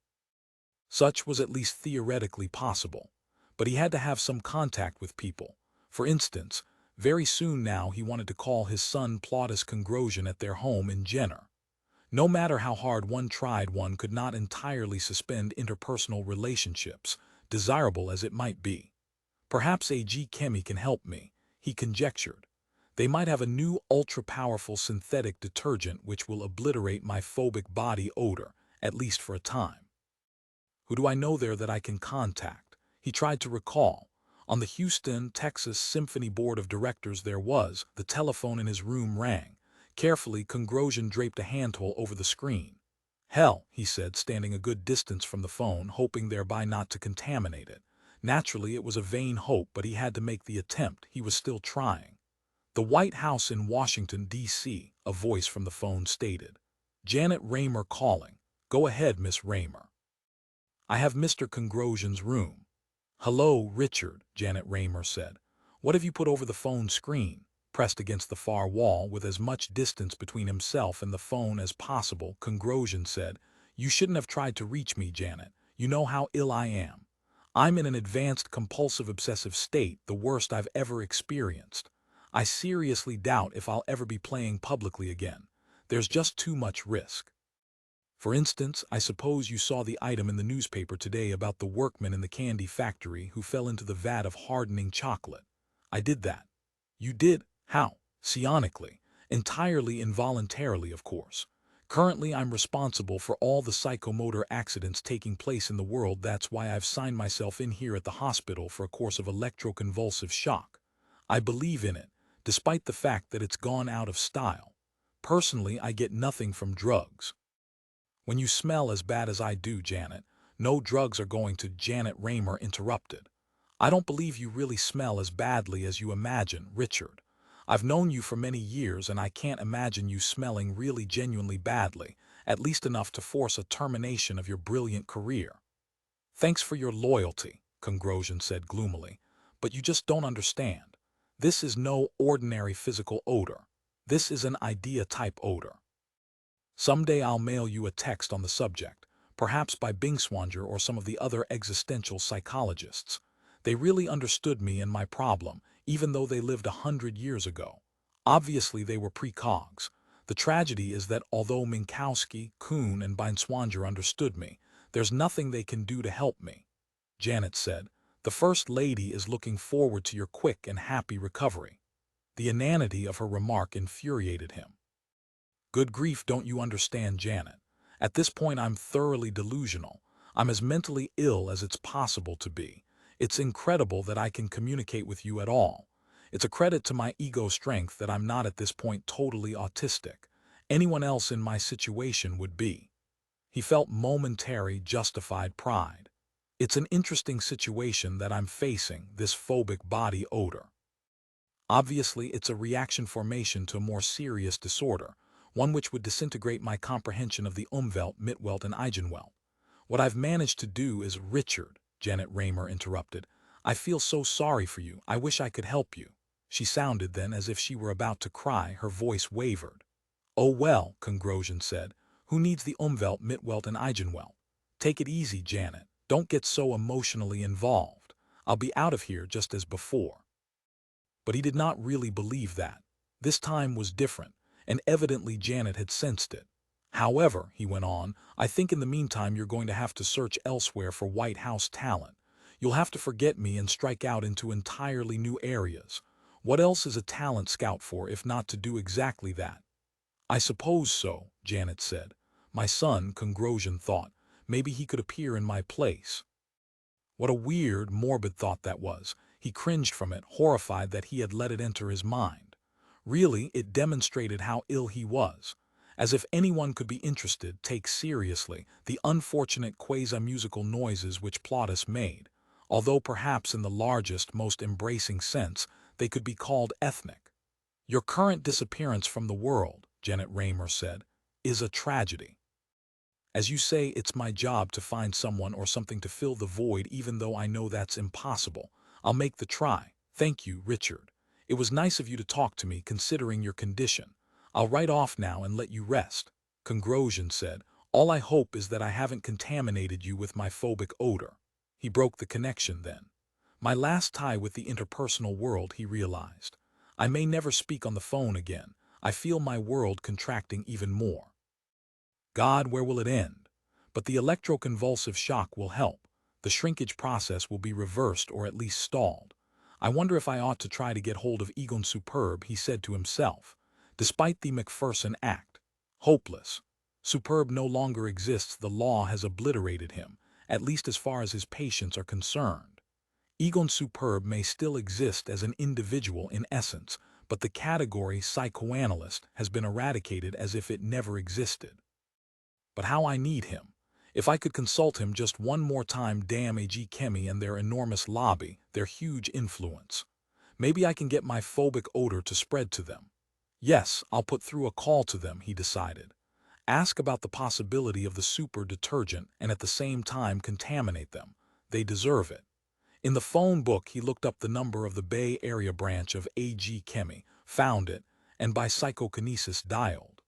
Such was at least theoretically possible, but he had to have some contact with people. For instance, very soon now he wanted to call his son Plautus Kongrosian at their home in Jenner. No matter how hard one tried, one could not entirely suspend interpersonal relationships, desirable as it might be. Perhaps A.G. Chemi can help me, he conjectured. They might have a new ultra-powerful synthetic detergent which will obliterate my phobic body odor, at least for a time. Who do I know there that I can contact? He tried to recall. On the Houston, Texas Symphony Board of Directors there was. The telephone in his room rang. Carefully, Kongrosian draped a handhole over the screen. Hell, he said, standing a good distance from the phone, hoping thereby not to contaminate it. Naturally, it was a vain hope, but he had to make the attempt. He was still trying. The White House in Washington, D.C., a voice from the phone stated. Janet Raymer calling. Go ahead, Miss Raymer. I have Mr. Kongrosian's room. Hello, Richard, Janet Raymer said. What have you put over the phone screen? Pressed against the far wall with as much distance between himself and the phone as possible, Kongrosian said, You shouldn't have tried to reach me, Janet. You know how ill I am. I'm in an advanced compulsive obsessive state, the worst I've ever experienced. I seriously doubt if I'll ever be playing publicly again. There's just too much risk. For instance, I suppose you saw the item in the newspaper today about the workman in the candy factory who fell into the vat of hardening chocolate. I did that. You did? How? Psionically. Entirely involuntarily, of course. Currently, I'm responsible for all the psychomotor accidents taking place in the world. That's why I've signed myself in here at the hospital for a course of electroconvulsive shock. I believe in it, despite the fact that it's gone out of style. Personally, I get nothing from drugs. When you smell as bad as I do, Janet, no drugs are going to. Janet Raymer interrupted. I don't believe you really smell as badly as you imagine, Richard. I've known you for many years and I can't imagine you smelling really genuinely badly, at least enough to force a termination of your brilliant career. Thanks for your loyalty, Kongrosian said gloomily, but you just don't understand. This is no ordinary physical odor. This is an idea-type odor. Someday I'll mail you a text on the subject, perhaps by Bingswanger or some of the other existential psychologists. They really understood me and my problem, even though they lived 100 years ago. Obviously they were precogs. The tragedy is that although Minkowski, Kuhn, and Bingswanger understood me, there's nothing they can do to help me. Janet said, "The First Lady is looking forward to your quick and happy recovery." The inanity of her remark infuriated him. Good grief, don't you understand, Janet? At this point I'm thoroughly delusional. I'm as mentally ill as it's possible to be. It's incredible that I can communicate with you at all. It's a credit to my ego strength that I'm not at this point totally autistic. Anyone else in my situation would be. He felt momentary, justified pride. It's an interesting situation that I'm facing, this phobic body odor. Obviously, it's a reaction formation to a more serious disorder, one which would disintegrate my comprehension of the Umwelt, Mitwelt, and Eigenwelt. What I've managed to do is Richard, Janet Raymer interrupted. I feel so sorry for you. I wish I could help you. She sounded then as if she were about to cry. Her voice wavered. Oh well, Kongrosian said. Who needs the Umwelt, Mitwelt, and Eigenwelt? Take it easy, Janet. Don't get so emotionally involved. I'll be out of here just as before. But he did not really believe that. This time was different, and evidently Janet had sensed it. However, he went on, I think in the meantime you're going to have to search elsewhere for White House talent. You'll have to forget me and strike out into entirely new areas. What else is a talent scout for if not to do exactly that? I suppose so, Janet said. My son, Kongrosian thought, maybe he could appear in my place. What a weird, morbid thought that was. He cringed from it, horrified that he had let it enter his mind. Really, it demonstrated how ill he was. As if anyone could be interested, take seriously, the unfortunate quasi-musical noises which Plautus made, although perhaps in the largest, most embracing sense, they could be called ethnic. Your current disappearance from the world, Janet Raymer said, is a tragedy. As you say, it's my job to find someone or something to fill the void even though I know that's impossible. I'll make the try. Thank you, Richard. It was nice of you to talk to me considering your condition. I'll write off now and let you rest. Kongrosian said, all I hope is that I haven't contaminated you with my phobic odor. He broke the connection then. My last tie with the interpersonal world, he realized. I may never speak on the phone again. I feel my world contracting even more. God, where will it end? But the electroconvulsive shock will help. The shrinkage process will be reversed or at least stalled. I wonder if I ought to try to get hold of Egon Superb, he said to himself. Despite the Macpherson Act. Hopeless. Superb no longer exists. The law has obliterated him, at least as far as his patients are concerned. Egon Superb may still exist as an individual in essence, but the category psychoanalyst has been eradicated as if it never existed. But how I need him. If I could consult him just one more time, damn AG Chemi and their enormous lobby, their huge influence. Maybe I can get my phobic odor to spread to them. Yes, I'll put through a call to them, he decided. Ask about the possibility of the super detergent and at the same time contaminate them. They deserve it. In the phone book, he looked up the number of the Bay Area branch of AG Chemi, found it, and by psychokinesis dialed.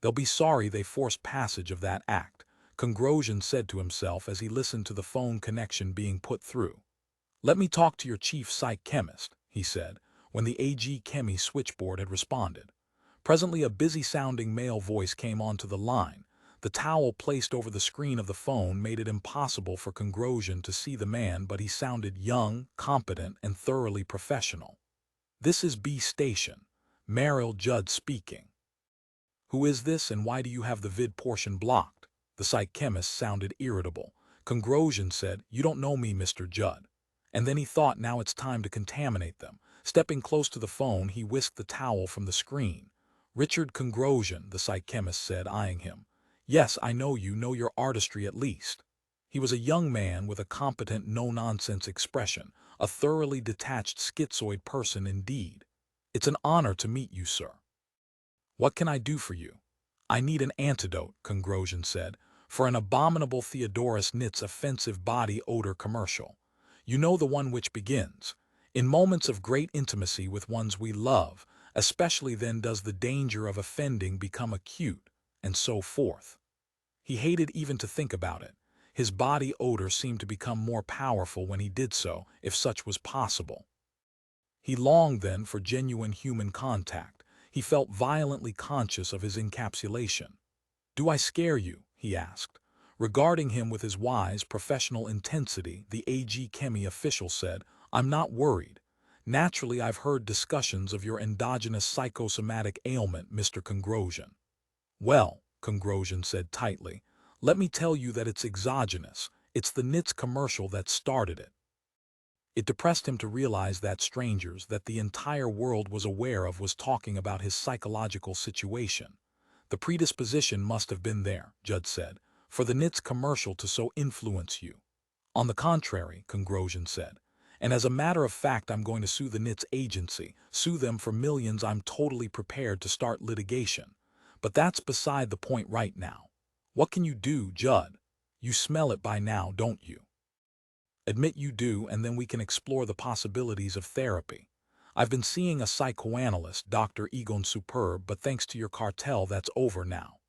They'll be sorry they forced passage of that act, Kongrosian said to himself as he listened to the phone connection being put through. Let me talk to your chief psych chemist, he said, when the AG Chemi switchboard had responded. Presently a busy-sounding male voice came onto the line. The towel placed over the screen of the phone made it impossible for Kongrosian to see the man, but he sounded young, competent, and thoroughly professional. This is B Station. Merrill Judd speaking. Who is this and why do you have the vid portion blocked? The psych chemist sounded irritable. Kongrosian said, you don't know me, Mr. Judd. And then he thought now it's time to contaminate them. Stepping close to the phone, he whisked the towel from the screen. Richard Kongrosian, the psych chemist said, eyeing him. Yes, I know you, know your artistry at least. He was a young man with a competent, no-nonsense expression, a thoroughly detached schizoid person indeed. It's an honor to meet you, sir. What can I do for you? I need an antidote, Congrosian said, for an abominable Theodorus Knit's offensive body odor commercial. You know, the one which begins, "In moments of great intimacy with ones we love, especially then does the danger of offending become acute," and so forth. He hated even to think about it. His body odor seemed to become more powerful when he did so, if such was possible. He longed then for genuine human contact. He felt violently conscious of his encapsulation. "Do I scare you?" he asked. Regarding him with his wise, professional intensity, the AG Chemi official said, "I'm not worried. Naturally, I've heard discussions of your endogenous psychosomatic ailment, Mr. Congrosian." "Well," Congrosian said tightly, "let me tell you that it's exogenous. It's the Knits commercial that started it." It depressed him to realize that strangers that the entire world was aware of was talking about his psychological situation. The predisposition must have been there, Judd said, for the Knits commercial to so influence you. "On the contrary," Congrosian said, "and as a matter of fact I'm going to sue the Knits agency, sue them for millions. I'm totally prepared to start litigation. But that's beside the point right now. What can you do, Judd? You smell it by now, don't you? Admit you do, and then we can explore the possibilities of therapy. I've been seeing a psychoanalyst, Dr. Egon Superb, but thanks to your cartel that's over now."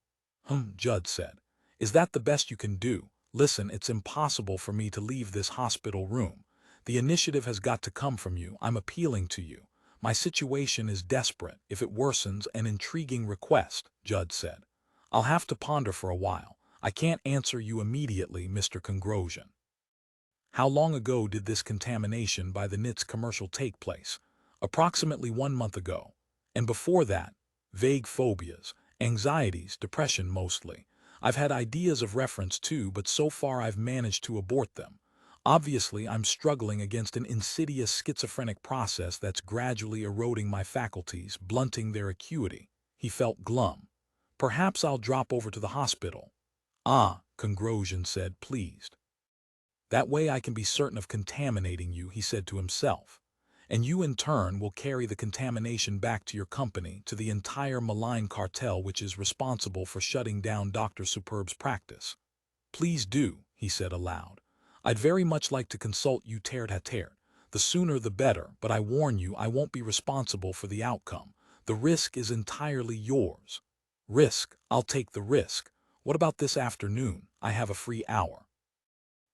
Judd said. "Is that the best you can do? Listen, it's impossible for me to leave this hospital room. The initiative has got to come from you. I'm appealing to you. My situation is desperate. If it worsens, an intriguing request," Judd said. "I'll have to ponder for a while. I can't answer you immediately, Mr. Congrosian." How long ago did this contamination by the Knits commercial take place? Approximately 1 month ago. And before that, vague phobias, anxieties, depression mostly. I've had ideas of reference too, but so far I've managed to abort them. Obviously, I'm struggling against an insidious schizophrenic process that's gradually eroding my faculties, blunting their acuity. He felt glum. "Perhaps I'll drop over to the hospital." "Ah," Congrosian said, pleased. "That way I can be certain of contaminating you," he said to himself. "And you in turn will carry the contamination back to your company, to the entire malign cartel which is responsible for shutting down Dr. Superb's practice." "Please do," he said aloud. "I'd very much like to consult you tête-à-tête. The sooner the better, but I warn you I won't be responsible for the outcome. The risk is entirely yours." "Risk? I'll take the risk. What about this afternoon? I have a free hour."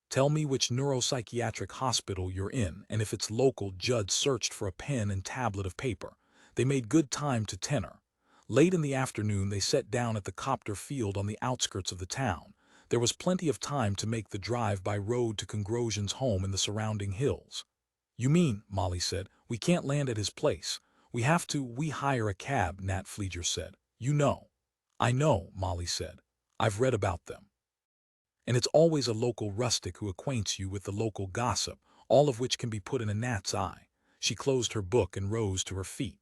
"Tell me which neuropsychiatric hospital you're in, and if it's local." Judd searched for a pen and tablet of paper. They made good time to tenor. Late in the afternoon they set down at the copter field on the outskirts of the town. There was plenty of time to make the drive by road to Congrosian's home in the surrounding hills. "You mean," Molly said, "we can't land at his place. We hire a cab," Nat Fleeger said. "You know." "I know," Molly said. "I've read about them. And it's always a local rustic who acquaints you with the local gossip, all of which can be put in a gnat's eye." She closed her book and rose to her feet.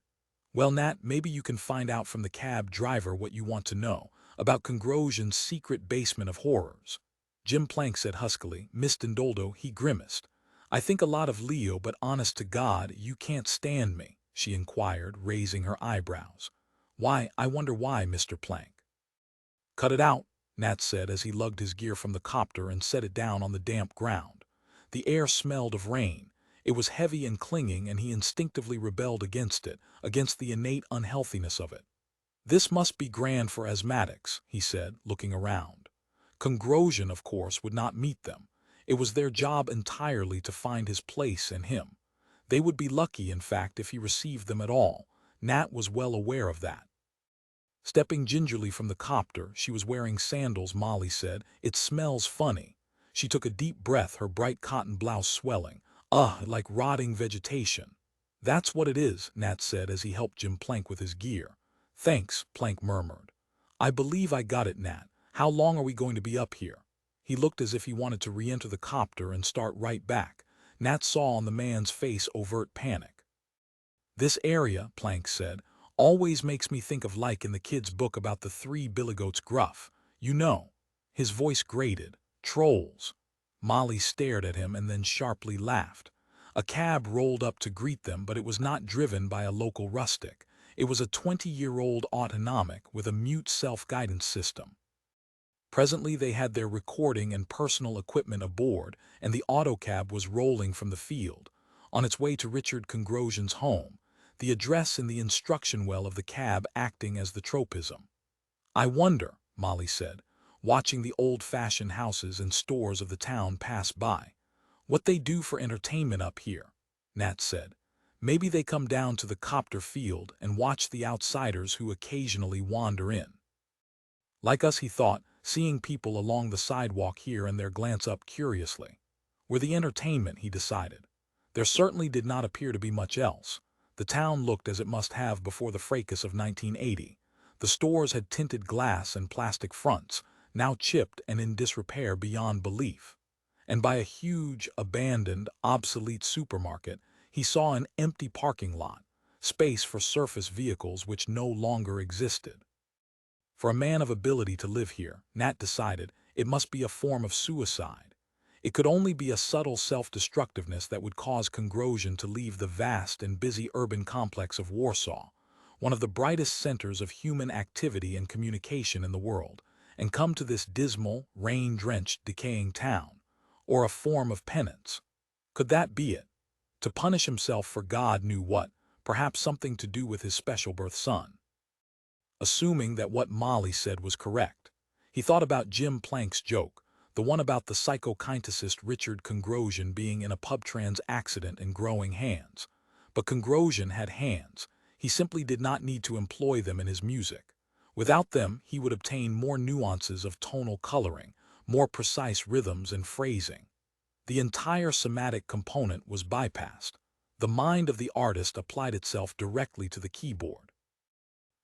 "Well, Nat, maybe you can find out from the cab driver what you want to know, about Congrosian's secret basement of horrors." Jim Plank said huskily. "Mr. Doldo," he grimaced. "I think a lot of Leo, but honest to God, you can't stand me," she inquired, raising her eyebrows. "Why, I wonder why, Mr. Plank?" "Cut it out," Nat said as he lugged his gear from the copter and set it down on the damp ground. The air smelled of rain. It was heavy and clinging, and he instinctively rebelled against it, against the innate unhealthiness of it. "This must be grand for asthmatics," he said, looking around. Congrosian, of course, would not meet them. It was their job entirely to find his place and him. They would be lucky, in fact, if he received them at all. Nat was well aware of that. Stepping gingerly from the copter, she was wearing sandals, Molly said. "It smells funny." She took a deep breath, her bright cotton blouse swelling. "Ugh, like rotting vegetation." "That's what it is," Nat said as he helped Jim Plank with his gear. "Thanks," Plank murmured. "I believe I got it, Nat. How long are we going to be up here?" He looked as if he wanted to re-enter the copter and start right back. Nat saw on the man's face overt panic. "This area," Plank said, "always makes me think of like in the kid's book about the 3 billygoats gruff. You know." His voice grated. "Trolls." Molly stared at him and then sharply laughed. A cab rolled up to greet them, but it was not driven by a local rustic. It was a 20-year-old autonomic with a mute self-guidance system. Presently they had their recording and personal equipment aboard, and the autocab was rolling from the field, on its way to Richard Congrosjean's home, the address in the instruction well of the cab acting as the tropism. "I wonder," Molly said, watching the old-fashioned houses and stores of the town pass by, "what they do for entertainment up here." Nat said, "Maybe they come down to the copter field and watch the outsiders who occasionally wander in." Like us, he thought, seeing people along the sidewalk here and there glance up curiously. Were the entertainment, he decided. There certainly did not appear to be much else. The town looked as it must have before the fracas of 1980. The stores had tinted glass and plastic fronts, now chipped and in disrepair beyond belief. And by a huge, abandoned, obsolete supermarket, he saw an empty parking lot, space for surface vehicles which no longer existed. For a man of ability to live here, Nat decided, it must be a form of suicide. It could only be a subtle self-destructiveness that would cause Congrosjean to leave the vast and busy urban complex of Warsaw, one of the brightest centers of human activity and communication in the world, and come to this dismal, rain-drenched, decaying town, or a form of penance. Could that be it? To punish himself for God knew what, perhaps something to do with his special birth son. Assuming that what Molly said was correct, he thought about Jim Plank's joke, the one about the psychokineticist Richard Congrosjean being in a pub-trans accident and growing hands. But Congrosjean had hands. He simply did not need to employ them in his music. Without them, he would obtain more nuances of tonal coloring, more precise rhythms and phrasing. The entire somatic component was bypassed. The mind of the artist applied itself directly to the keyboard.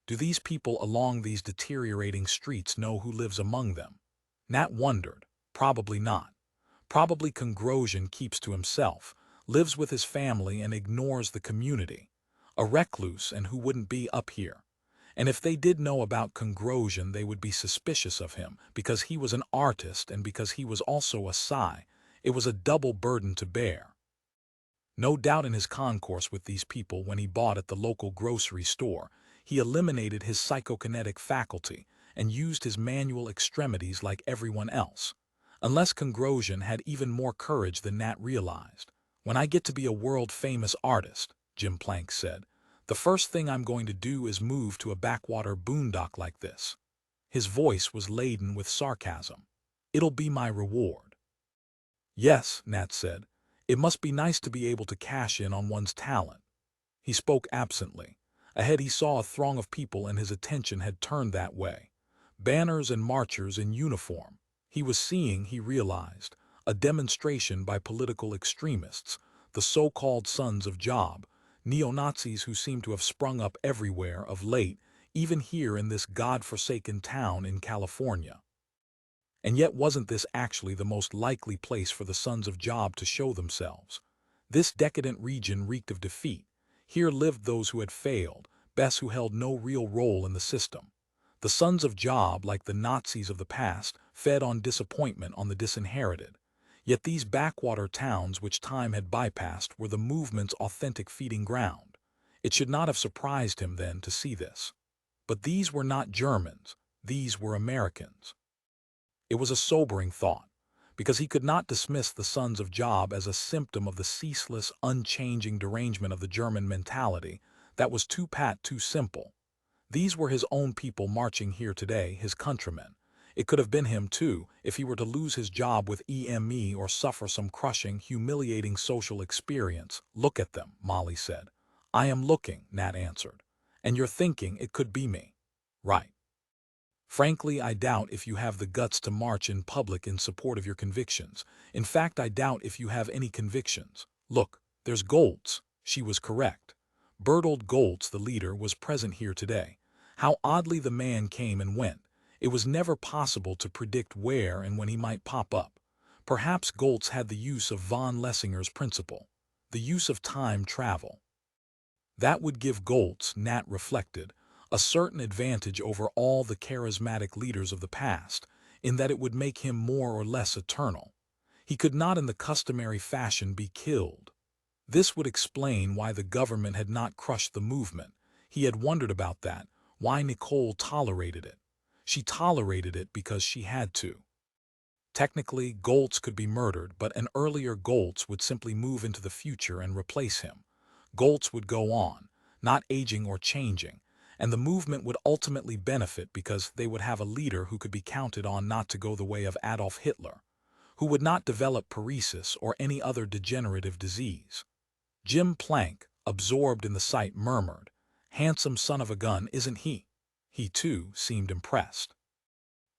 Do these people along these deteriorating streets know who lives among them? Nat wondered. Probably not. Probably Congrosjean keeps to himself, lives with his family and ignores the community. A recluse and who wouldn't be up here. And if they did know about Congrosjean, they would be suspicious of him because he was an artist and because he was also a psi. It was a double burden to bear. No doubt in his concourse with these people when he bought at the local grocery store, he eliminated his psychokinetic faculty and used his manual extremities like everyone else. Unless Congrosjean had even more courage than Nat realized. "When I get to be a world-famous artist," Jim Plank said, "the first thing I'm going to do is move to a backwater boondock like this." His voice was laden with sarcasm. "It'll be my reward." "Yes," Nat said, "it must be nice to be able to cash in on one's talent." He spoke absently. Ahead he saw a throng of people and his attention had turned that way. Banners and marchers in uniform. He was seeing, he realized, a demonstration by political extremists, the so-called Sons of Job, neo-Nazis who seem to have sprung up everywhere of late, even here in this God-forsaken town in California. And yet wasn't this actually the most likely place for the Sons of Job to show themselves? This decadent region reeked of defeat. Here lived those who had failed, best who held no real role in the system. The Sons of Job, like the Nazis of the past, fed on disappointment on the disinherited. Yet these backwater towns which time had bypassed were the movement's authentic feeding ground. It should not have surprised him then to see this. But these were not Germans. These were Americans. It was a sobering thought, because he could not dismiss the Sons of Job as a symptom of the ceaseless, unchanging derangement of the German mentality that was too pat, too simple. These were his own people marching here today, his countrymen. It could have been him, too, if he were to lose his job with EME or suffer some crushing, humiliating social experience. "Look at them," Molly said. "I am looking," Nat answered. "And you're thinking it could be me." "Right. Frankly, I doubt if you have the guts to march in public in support of your convictions. In fact, I doubt if you have any convictions. Look, there's Goltz." She was correct. Bertold Goltz, the leader, was present here today. How oddly the man came and went. It was never possible to predict where and when he might pop up. Perhaps Goltz had the use of von Lessinger's principle, the use of time travel. That would give Goltz, Nat reflected, a certain advantage over all the charismatic leaders of the past, in that it would make him more or less eternal. He could not in the customary fashion be killed. This would explain why the government had not crushed the movement. He had wondered about that, why Nicole tolerated it. She tolerated it because she had to. Technically, Goltz could be murdered, but an earlier Goltz would simply move into the future and replace him. Goltz would go on, not aging or changing, and the movement would ultimately benefit because they would have a leader who could be counted on not to go the way of Adolf Hitler, who would not develop paresis or any other degenerative disease. Jim Plank, absorbed in the sight, murmured, "Handsome son of a gun, isn't he?" He, too, seemed impressed.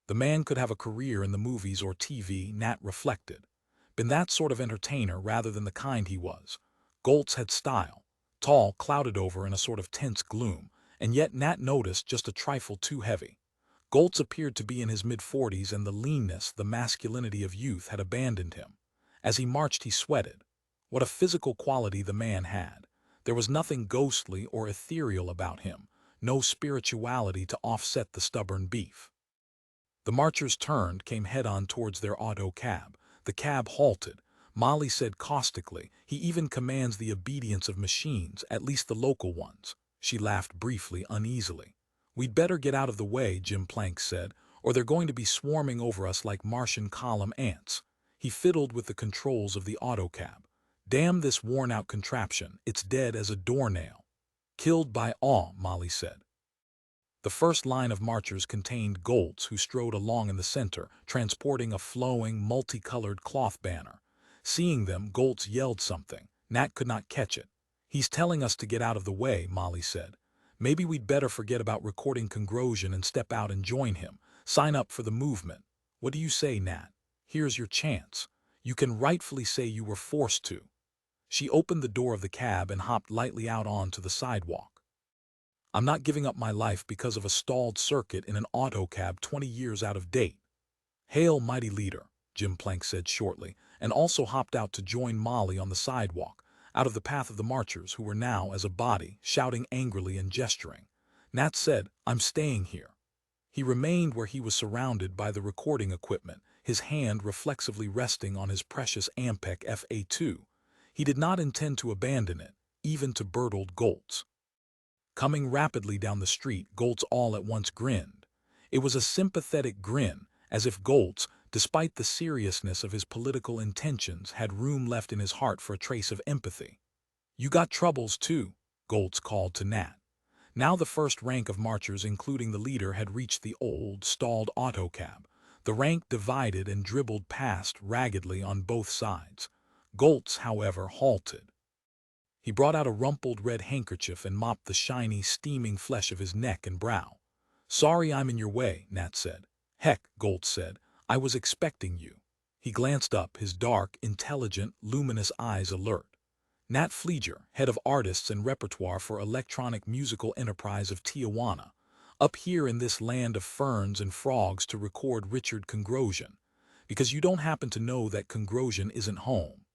The man could have a career in the movies or TV, Nat reflected. Been that sort of entertainer rather than the kind he was. Goltz had style, tall, clouded over in a sort of tense gloom, and yet Nat noticed just a trifle too heavy. Goltz appeared to be in his mid-40s, and the leanness, the masculinity of youth had abandoned him. As he marched, he sweated. What a physical quality the man had. There was nothing ghostly or ethereal about him, no spirituality to offset the stubborn beef. The marchers turned, came head-on towards their auto cab. The cab halted. Molly said caustically, "He even commands the obedience of machines, at least the local ones." She laughed briefly, uneasily. "We'd better get out of the way," Jim Plank said, "or they're going to be swarming over us like Martian column ants." He fiddled with the controls of the autocab. "Damn this worn-out contraption, it's dead as a doornail." "Killed by awe," Molly said. The first line of marchers contained Goltz, who strode along in the center, transporting a flowing, multicolored cloth banner. Seeing them, Goltz yelled something. Nat could not catch it. "He's telling us to get out of the way," Molly said. "Maybe we'd better forget about recording Congrosion and step out and join him. Sign up for the movement. What do you say, Nat? Here's your chance. You can rightfully say you were forced to." She opened the door of the cab and hopped lightly out onto the sidewalk. "I'm not giving up my life because of a stalled circuit in an autocab 20 years out of date." "Hail, mighty leader," Jim Plank said shortly, and also hopped out to join Molly on the sidewalk, out of the path of the marchers, who were now, as a body, shouting angrily and gesturing. Nat said, "I'm staying here." He remained where he was, surrounded by the recording equipment, his hand reflexively resting on his precious Ampec FA2. He did not intend to abandon it, even to Bertold Goltz. Coming rapidly down the street, Goltz all at once grinned. It was a sympathetic grin, as if Goltz, despite the seriousness of his political intentions, had room left in his heart for a trace of empathy. "You got troubles, too," Goltz called to Nat. Now the first rank of marchers, including the leader, had reached the old, stalled autocab. The rank divided and dribbled past raggedly on both sides. Goltz, however, halted. He brought out a rumpled red handkerchief and mopped the shiny, steaming flesh of his neck and brow. "Sorry I'm in your way," Nat said. "Heck," Goltz said, "I was expecting you." He glanced up, his dark, intelligent, luminous eyes alert. "Nat Fleeger, head of artists and repertoire for Electronic Musical Enterprise of Tijuana, up here in this land of ferns and frogs to record Richard Congrosion, because you don't happen to know that Congrosion isn't home.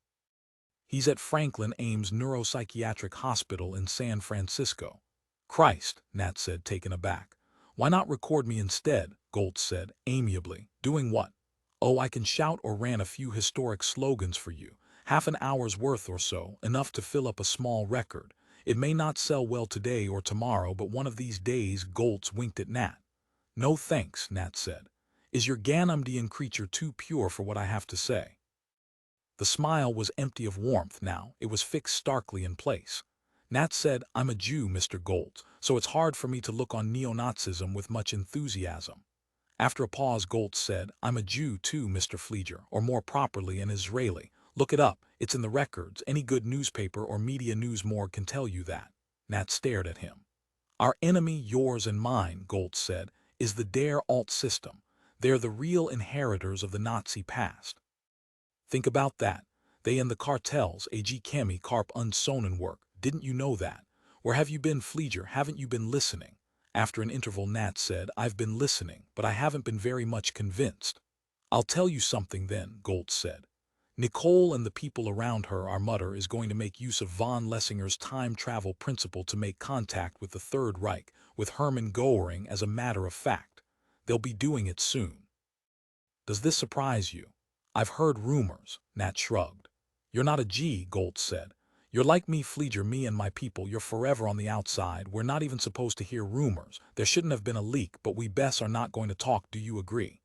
He's at Franklin Ames Neuropsychiatric Hospital in San Francisco." "Christ," Nat said, taken aback. "Why not record me instead?" Goltz said, amiably. "Doing what?" "Oh, I can shout or ran a few historic slogans for you. Half an hour's worth or so, enough to fill up a small record. It may not sell well today or tomorrow, but one of these days." Goltz winked at Nat. "No thanks," Nat said. "Is your Ganymedian creature too pure for what I have to say?" The smile was empty of warmth now, it was fixed starkly in place. Nat said, "I'm a Jew, Mr. Goltz, so it's hard for me to look on neo-Nazism with much enthusiasm." After a pause, Goltz said, "I'm a Jew too, Mr. Fleeger, or more properly an Israeli. Look it up, it's in the records. Any good newspaper or media news morgue can tell you that." Nat stared at him. "Our enemy, yours and mine," Goltz said, "is the Der Alt system. They're the real inheritors of the Nazi past. Think about that. They and the cartels, AG Chemi, Carp und Sonnenwerk. Didn't you know that? Where have you been, Fleeger? Haven't you been listening?" After an interval, Nat said, "I've been listening, but I haven't been very much convinced." "I'll tell you something then," Goltz said. "Nicole and the people around her, our mutter, is going to make use of von Lessinger's time travel principle to make contact with the Third Reich, with Hermann Goering, as a matter of fact. They'll be doing it soon." "Does this surprise you?" "I've heard rumors," Nat shrugged. "You're not a G," Goltz said. You're like me, Fleeger, me and my people, you're forever on the outside. We're not even supposed to hear rumors. There shouldn't have been a leak, but we best are not going to talk, do you agree?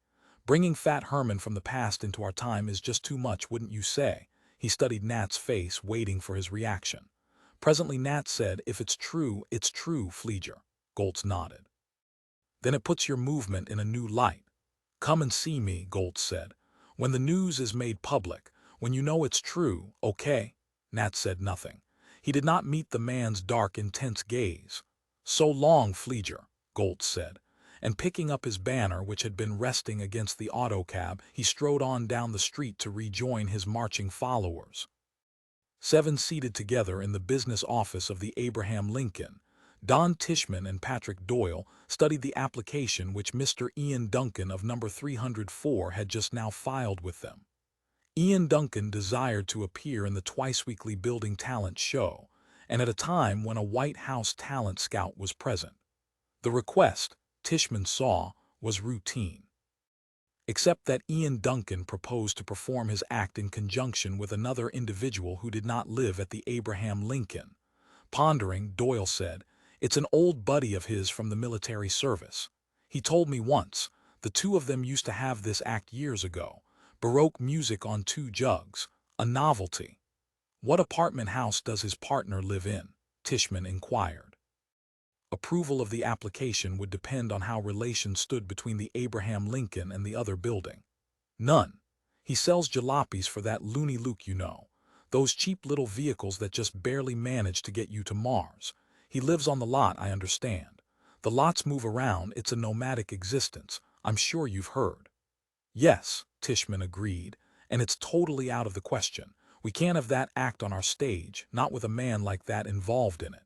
Bringing Fat Herman from the past into our time is just too much, wouldn't you say? He studied Nat's face, waiting for his reaction. Presently Nat said, if it's true, Fleeger. Goltz nodded. Then it puts your movement in a new light. Come and see me, Goltz said. When the news is made public, when you know it's true, okay? Nat said nothing. He did not meet the man's dark, intense gaze. So long, Fleeger, Goltz said. And picking up his banner, which had been resting against the autocab, he strode on down the street to rejoin his marching followers. 7 seated together in the business office of the Abraham Lincoln, Don Tishman and Patrick Doyle studied the application which Mr. Ian Duncan of number 304 had just now filed with them. Ian Duncan desired to appear in the twice-weekly building talent show, and at a time when a White House talent scout was present. The request, Tishman saw, was routine. Except that Ian Duncan proposed to perform his act in conjunction with another individual who did not live at the Abraham Lincoln. Pondering, Doyle said, "It's an old buddy of his from the military service. He told me once, the two of them used to have this act years ago. Baroque music on 2 jugs, a novelty." "What apartment house does his partner live in?" Tishman inquired. Approval of the application would depend on how relations stood between the Abraham Lincoln and the other building. "None. He sells jalopies for that loony Luke, you know. Those cheap little vehicles that just barely manage to get you to Mars. He lives on the lot, I understand. The lots move around, it's a nomadic existence. I'm sure you've heard." "Yes," Tishman agreed, "and it's totally out of the question. We can't have that act on our stage, not with a man like that involved in it.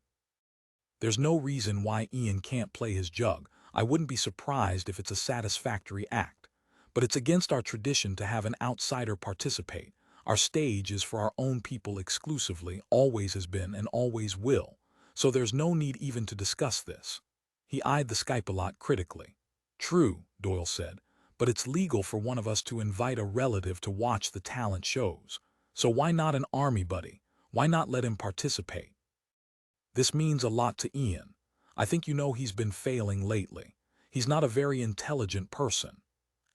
There's no reason why Ian can't play his jug. I wouldn't be surprised if it's a satisfactory act. But it's against our tradition to have an outsider participate. Our stage is for our own people exclusively, always has been and always will. So there's no need even to discuss this." He eyed the Skypalot critically. "True," Doyle said, "but it's legal for one of us to invite a relative to watch the talent shows. So why not an army buddy? Why not let him participate? This means a lot to Ian. I think you know he's been failing lately. He's not a very intelligent person.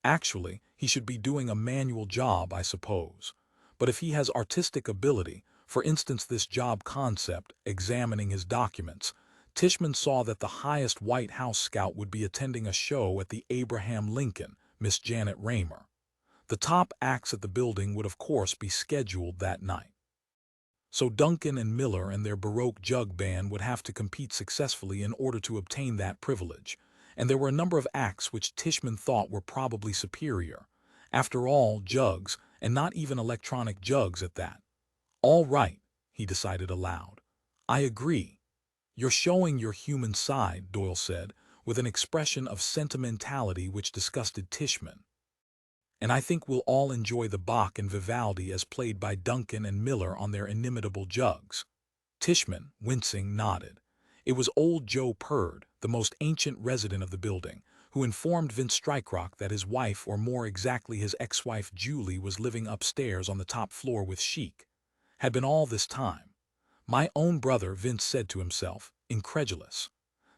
Actually, he should be doing a manual job, I suppose. But if he has artistic ability, for instance this job concept, examining his documents, Tishman saw that the highest White House scout would be attending a show at the Abraham Lincoln, Miss Janet Raymer. The top acts at the building would of course be scheduled that night. So Duncan and Miller and their Baroque jug band would have to compete successfully in order to obtain that privilege, and there were a number of acts which Tishman thought were probably superior. After all, jugs, and not even electronic jugs at that. "All right," he decided aloud. "I agree. You're showing your human side," Doyle said, with an expression of sentimentality which disgusted Tishman. "And I think we'll all enjoy the Bach and Vivaldi as played by Duncan and Miller on their inimitable jugs." Tishman, wincing, nodded. It was old Joe Purd, the most ancient resident of the building, who informed Vince Strikerock that his wife, or more exactly his ex-wife Julie, was living upstairs on the top floor with Chic. Had been all this time. "My own brother," Vince said to himself, incredulous.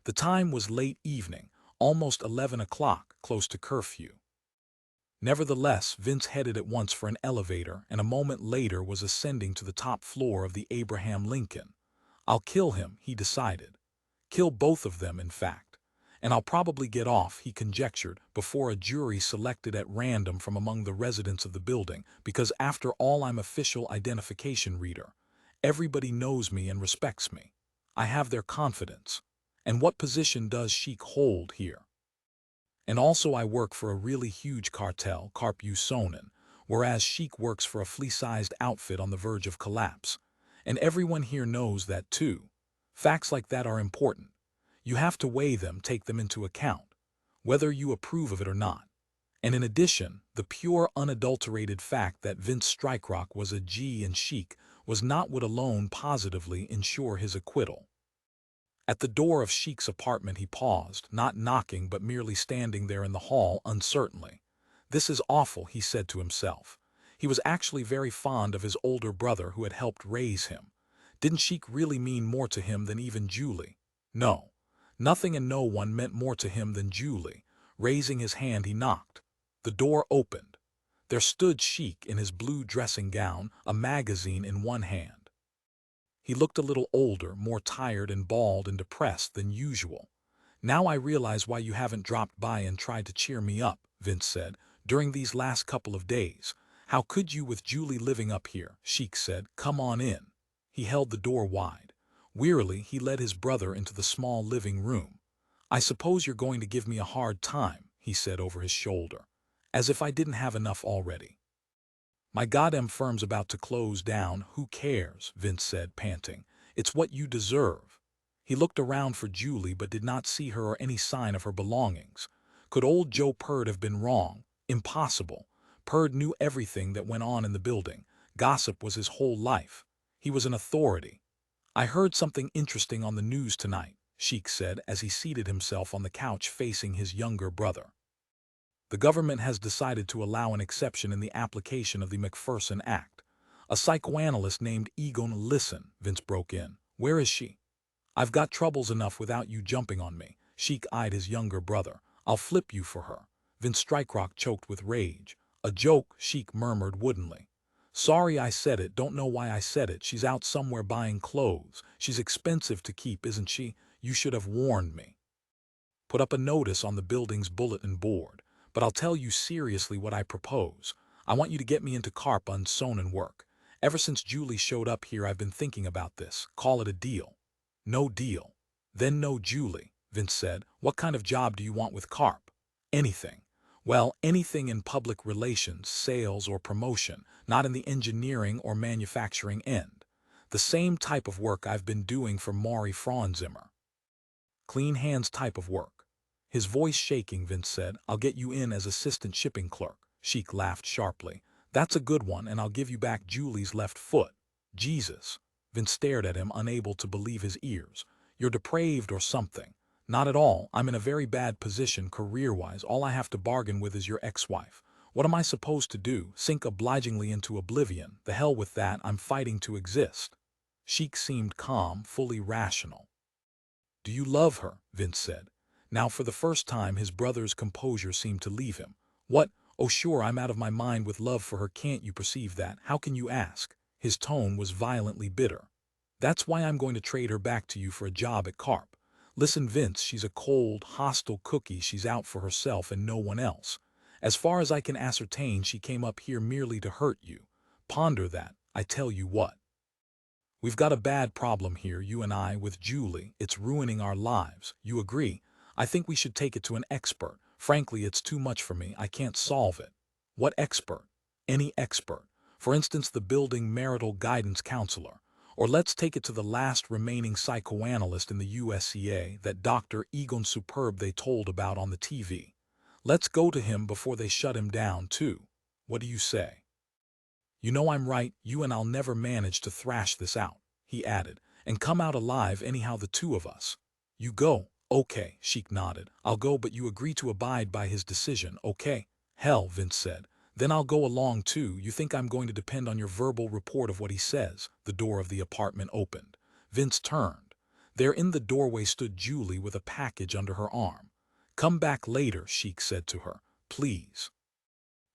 The time was late evening, almost 11 o'clock, close to curfew. Nevertheless, Vince headed at once for an elevator and a moment later was ascending to the top floor of the Abraham Lincoln. "I'll kill him," he decided. "Kill both of them, in fact. And I'll probably get off," he conjectured, "before a jury selected at random from among the residents of the building, because after all I'm official identification reader. Everybody knows me and respects me. I have their confidence. And what position does Chic hold here? And also I work for a really huge cartel, Carpu Sonnen, whereas Chic works for a flea-sized outfit on the verge of collapse. And everyone here knows that too. Facts like that are important. You have to weigh them, take them into account, whether you approve of it or not. And in addition, the pure unadulterated fact that Vince Strikerock was a G in Chic was not would alone positively ensure his acquittal. At the door of Chic's apartment he paused, not knocking but merely standing there in the hall uncertainly. "This is awful," he said to himself. He was actually very fond of his older brother who had helped raise him. Didn't Sheik really mean more to him than even Julie? No. Nothing and no one meant more to him than Julie. Raising his hand, he knocked. The door opened. There stood Sheik in his blue dressing gown, a magazine in one hand. He looked a little older, more tired and bald and depressed than usual. "Now I realize why you haven't dropped by and tried to cheer me up," Vince said, "during these last couple of days. How could you with Julie living up here?" Sheik said, "Come on in." He held the door wide. Wearily, he led his brother into the small living room. "I suppose you're going to give me a hard time," he said over his shoulder. "As if I didn't have enough already." "My goddamn firm's about to close down, who cares?" Vince said, panting. "It's what you deserve." He looked around for Julie but did not see her or any sign of her belongings. Could old Joe Purd have been wrong? Impossible. Purd knew everything that went on in the building. Gossip was his whole life. He was an authority. "I heard something interesting on the news tonight," Sheik said as he seated himself on the couch facing his younger brother. "The government has decided to allow an exception in the application of the McPherson Act. A psychoanalyst named Egon." "Listen," Vince broke in. "Where is she?" "I've got troubles enough without you jumping on me." Sheik eyed his younger brother. "I'll flip you for her." Vince Strikerock choked with rage. "A joke," Sheik murmured woodenly. "Sorry I said it, don't know why I said it. She's out somewhere buying clothes. She's expensive to keep, isn't she? You should have warned me. Put up a notice on the building's bulletin board. But I'll tell you seriously what I propose. I want you to get me into carp unsewn work. Ever since Julie showed up here I've been thinking about this. Call it a deal." "No deal." "Then no Julie," Vince said. "What kind of job do you want with carp?" "Anything." "Well, anything in public relations, sales or promotion, not in the engineering or manufacturing end. The same type of work I've been doing for Maury Franzimmer. Clean hands type of work." His voice shaking, Vince said, "I'll get you in as assistant shipping clerk." Sheik laughed sharply. "That's a good one, and I'll give you back Julie's left foot." "Jesus." Vince stared at him, unable to believe his ears. "You're depraved or something." "Not at all. I'm in a very bad position career-wise. All I have to bargain with is your ex-wife. What am I supposed to do? Sink obligingly into oblivion? The hell with that, I'm fighting to exist." Sheik seemed calm, fully rational. "Do you love her?" Vince said. Now for the first time his brother's composure seemed to leave him. "What? Oh sure, I'm out of my mind with love for her. Can't you perceive that? How can you ask?" His tone was violently bitter. "That's why I'm going to trade her back to you for a job at Carp. Listen, Vince, she's a cold, hostile cookie. She's out for herself and no one else. As far as I can ascertain, she came up here merely to hurt you. Ponder that. I tell you what. We've got a bad problem here, you and I, with Julie. It's ruining our lives. You agree? I think we should take it to an expert. Frankly, it's too much for me. I can't solve it." "What expert?" "Any expert. For instance, the building marital guidance counselor. Or let's take it to the last remaining psychoanalyst in the USCA, that Dr. Egon Superb they told about on the TV. Let's go to him before they shut him down, too. What do you say?" "You know I'm right. You and I'll never manage to thrash this out," he added, "and come out alive anyhow, the two of us. You go." "Okay," Sheik nodded. "I'll go, but you agree to abide by his decision, okay?" "Hell," Vince said. "Then I'll go along too. You think I'm going to depend on your verbal report of what he says?" The door of the apartment opened. Vince turned. There in the doorway stood Julie with a package under her arm. "Come back later," Sheik said to her. "Please."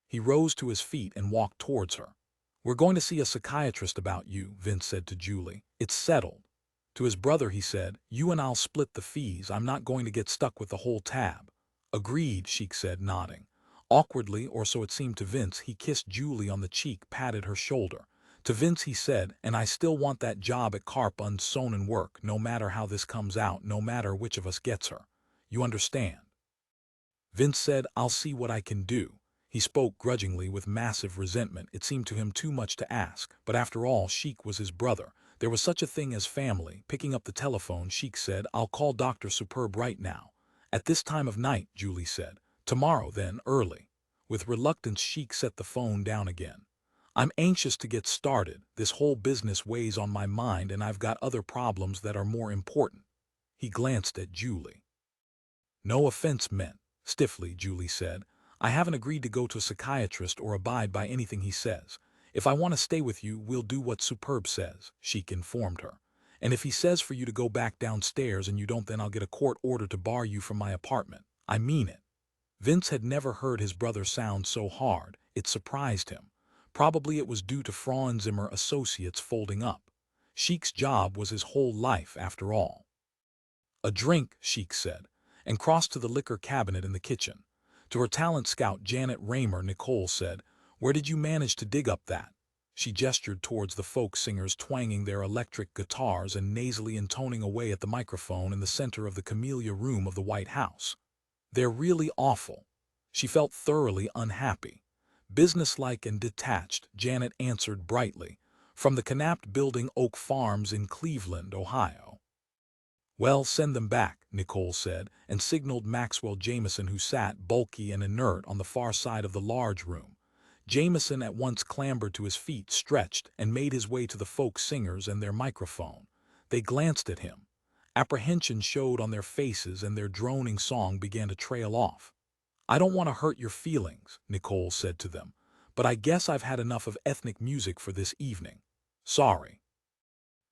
He rose to his feet and walked towards her. "We're going to see a psychiatrist about you," Vince said to Julie. "It's settled." To his brother he said, "You and I'll split the fees. I'm not going to get stuck with the whole tab." "Agreed," Sheik said, nodding. Awkwardly, or so it seemed to Vince, he kissed Julie on the cheek, patted her shoulder. To Vince he said, "And I still want that job at Carp unsewn work, no matter how this comes out, no matter which of us gets her. You understand?" Vince said, "I'll see what I can do." He spoke grudgingly with massive resentment. It seemed to him too much to ask, but after all, Sheik was his brother. There was such a thing as family. Picking up the telephone, Sheik said, "I'll call Dr. Superb right now." "At this time of night," Julie said. "Tomorrow, then, early." With reluctance, Sheik set the phone down again. "I'm anxious to get started. This whole business weighs on my mind and I've got other problems that are more important." He glanced at Julie. "No offense meant," stiffly, Julie said. "I haven't agreed to go to a psychiatrist or abide by anything he says. If I want to stay with you, we'll do what Superb says, Sheik informed her. And if he says for you to go back downstairs and you don't, then I'll get a court order to bar you from my apartment. I mean it. Vince had never heard his brother sound so hard. It surprised him. Probably it was due to Frauenzimmer Associates folding up. Sheik's job was his whole life, after all. A drink, Sheik said, and crossed to the liquor cabinet in the kitchen. To her talent scout Janet Raymer, Nicole said, "Where did you manage to dig up that?" She gestured towards the folk singers twanging their electric guitars and nasally intoning away at the microphone in the center of the camellia room of the White House. "They're really awful." She felt thoroughly unhappy. "Businesslike and detached," Janet answered brightly, "from the Knapp building Oak Farms in Cleveland, Ohio." "Well, send them back," Nicole said, and signaled Maxwell Jameson, who sat, bulky and inert, on the far side of the large room. Jameson at once clambered to his feet, stretched, and made his way to the folk singers and their microphone. They glanced at him. Apprehension showed on their faces, and their droning song began to trail off. "I don't want to hurt your feelings," Nicole said to them, "but I guess I've had enough of ethnic music for this evening. Sorry."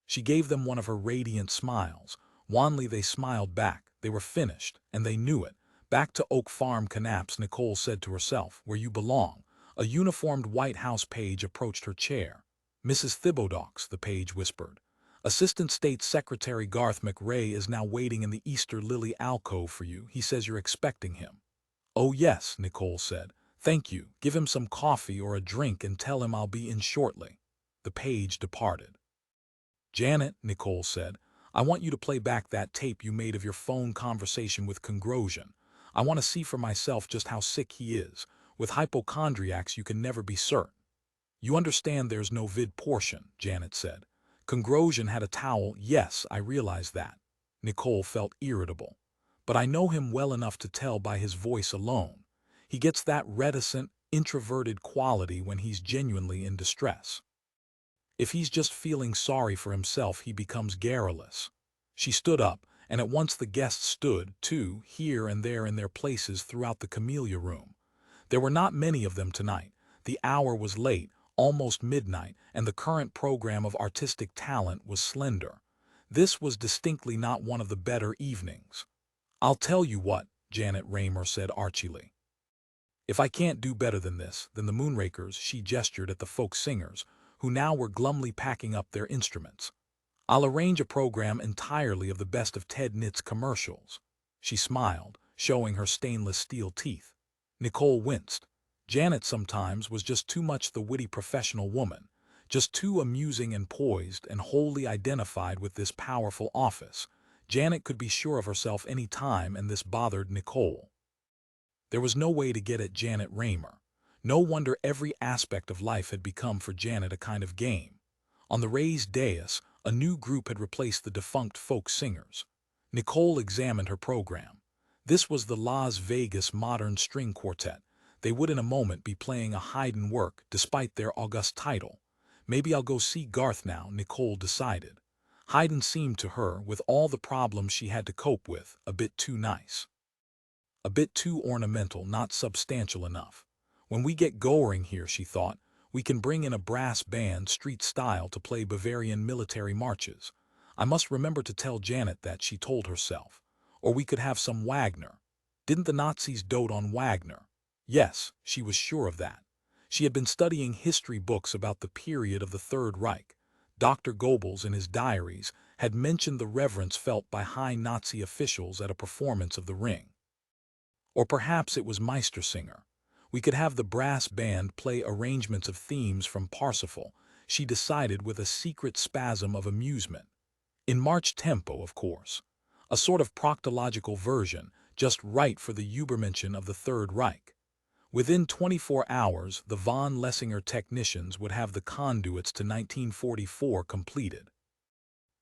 She gave them one of her radiant smiles. Wanly they smiled back. They were finished, and they knew it. "Back to Oak Farm Knapp's," Nicole said to herself, "where you belong." A uniformed White House page approached her chair. "Mrs. Thibodeaux," the page whispered. "Assistant State Secretary Garth McRae is now waiting in the Easter Lily alcove for you. He says you're expecting him." "Oh yes," Nicole said. "Thank you. Give him some coffee or a drink and tell him I'll be in shortly." The page departed. "Janet," Nicole said, "I want you to play back that tape you made of your phone conversation with Congrosian. I want to see for myself just how sick he is. With hypochondriacs you can never be certain." "You understand there's no vid portion," Janet said. "Congrosian had a towel." "Yes, I realize that." Nicole felt irritable. "But I know him well enough to tell by his voice alone. He gets that reticent, introverted quality when he's genuinely in distress. If he's just feeling sorry for himself, he becomes garrulous." She stood up, and at once the guests stood, too, here and there in their places throughout the camellia room. There were not many of them tonight. The hour was late, almost midnight, and the current program of artistic talent was slender. This was distinctly not one of the better evenings. "I'll tell you what," Janet Raymer said archly. "If I can't do better than this, then the Moonrakers," she gestured at the folk singers, who now were glumly packing up their instruments. "I'll arrange a program entirely of the best of Ted Nitt's commercials." She smiled, showing her stainless steel teeth. Nicole winced. Janet sometimes was just too much the witty professional woman, just too amusing and poised, and wholly identified with this powerful office. Janet could be sure of herself any time, and this bothered Nicole. There was no way to get at Janet Raymer. No wonder every aspect of life had become for Janet a kind of game. On the raised dais, a new group had replaced the defunct folk singers. Nicole examined her program. This was the Las Vegas Modern String Quartet. They would in a moment be playing a Haydn work, despite their august title. Maybe I'll go see Garth now, Nicole decided. Haydn seemed to her, with all the problems she had to cope with, a bit too nice. A bit too ornamental, not substantial enough. When we get going here, she thought, we can bring in a brass band, street style, to play Bavarian military marches. I must remember to tell Janet that, she told herself. Or we could have some Wagner. Didn't the Nazis dote on Wagner? Yes, she was sure of that. She had been studying history books about the period of the Third Reich. Dr. Goebbels, in his diaries, had mentioned the reverence felt by high Nazi officials at a performance of The Ring. Or perhaps it was Meistersinger. We could have the brass band play arrangements of themes from Parsifal, she decided with a secret spasm of amusement. In march tempo, of course. A sort of proctological version, just right for the Übermenschen of the Third Reich. Within 24 hours, the von Lessinger technicians would have the conduits to 1944 completed.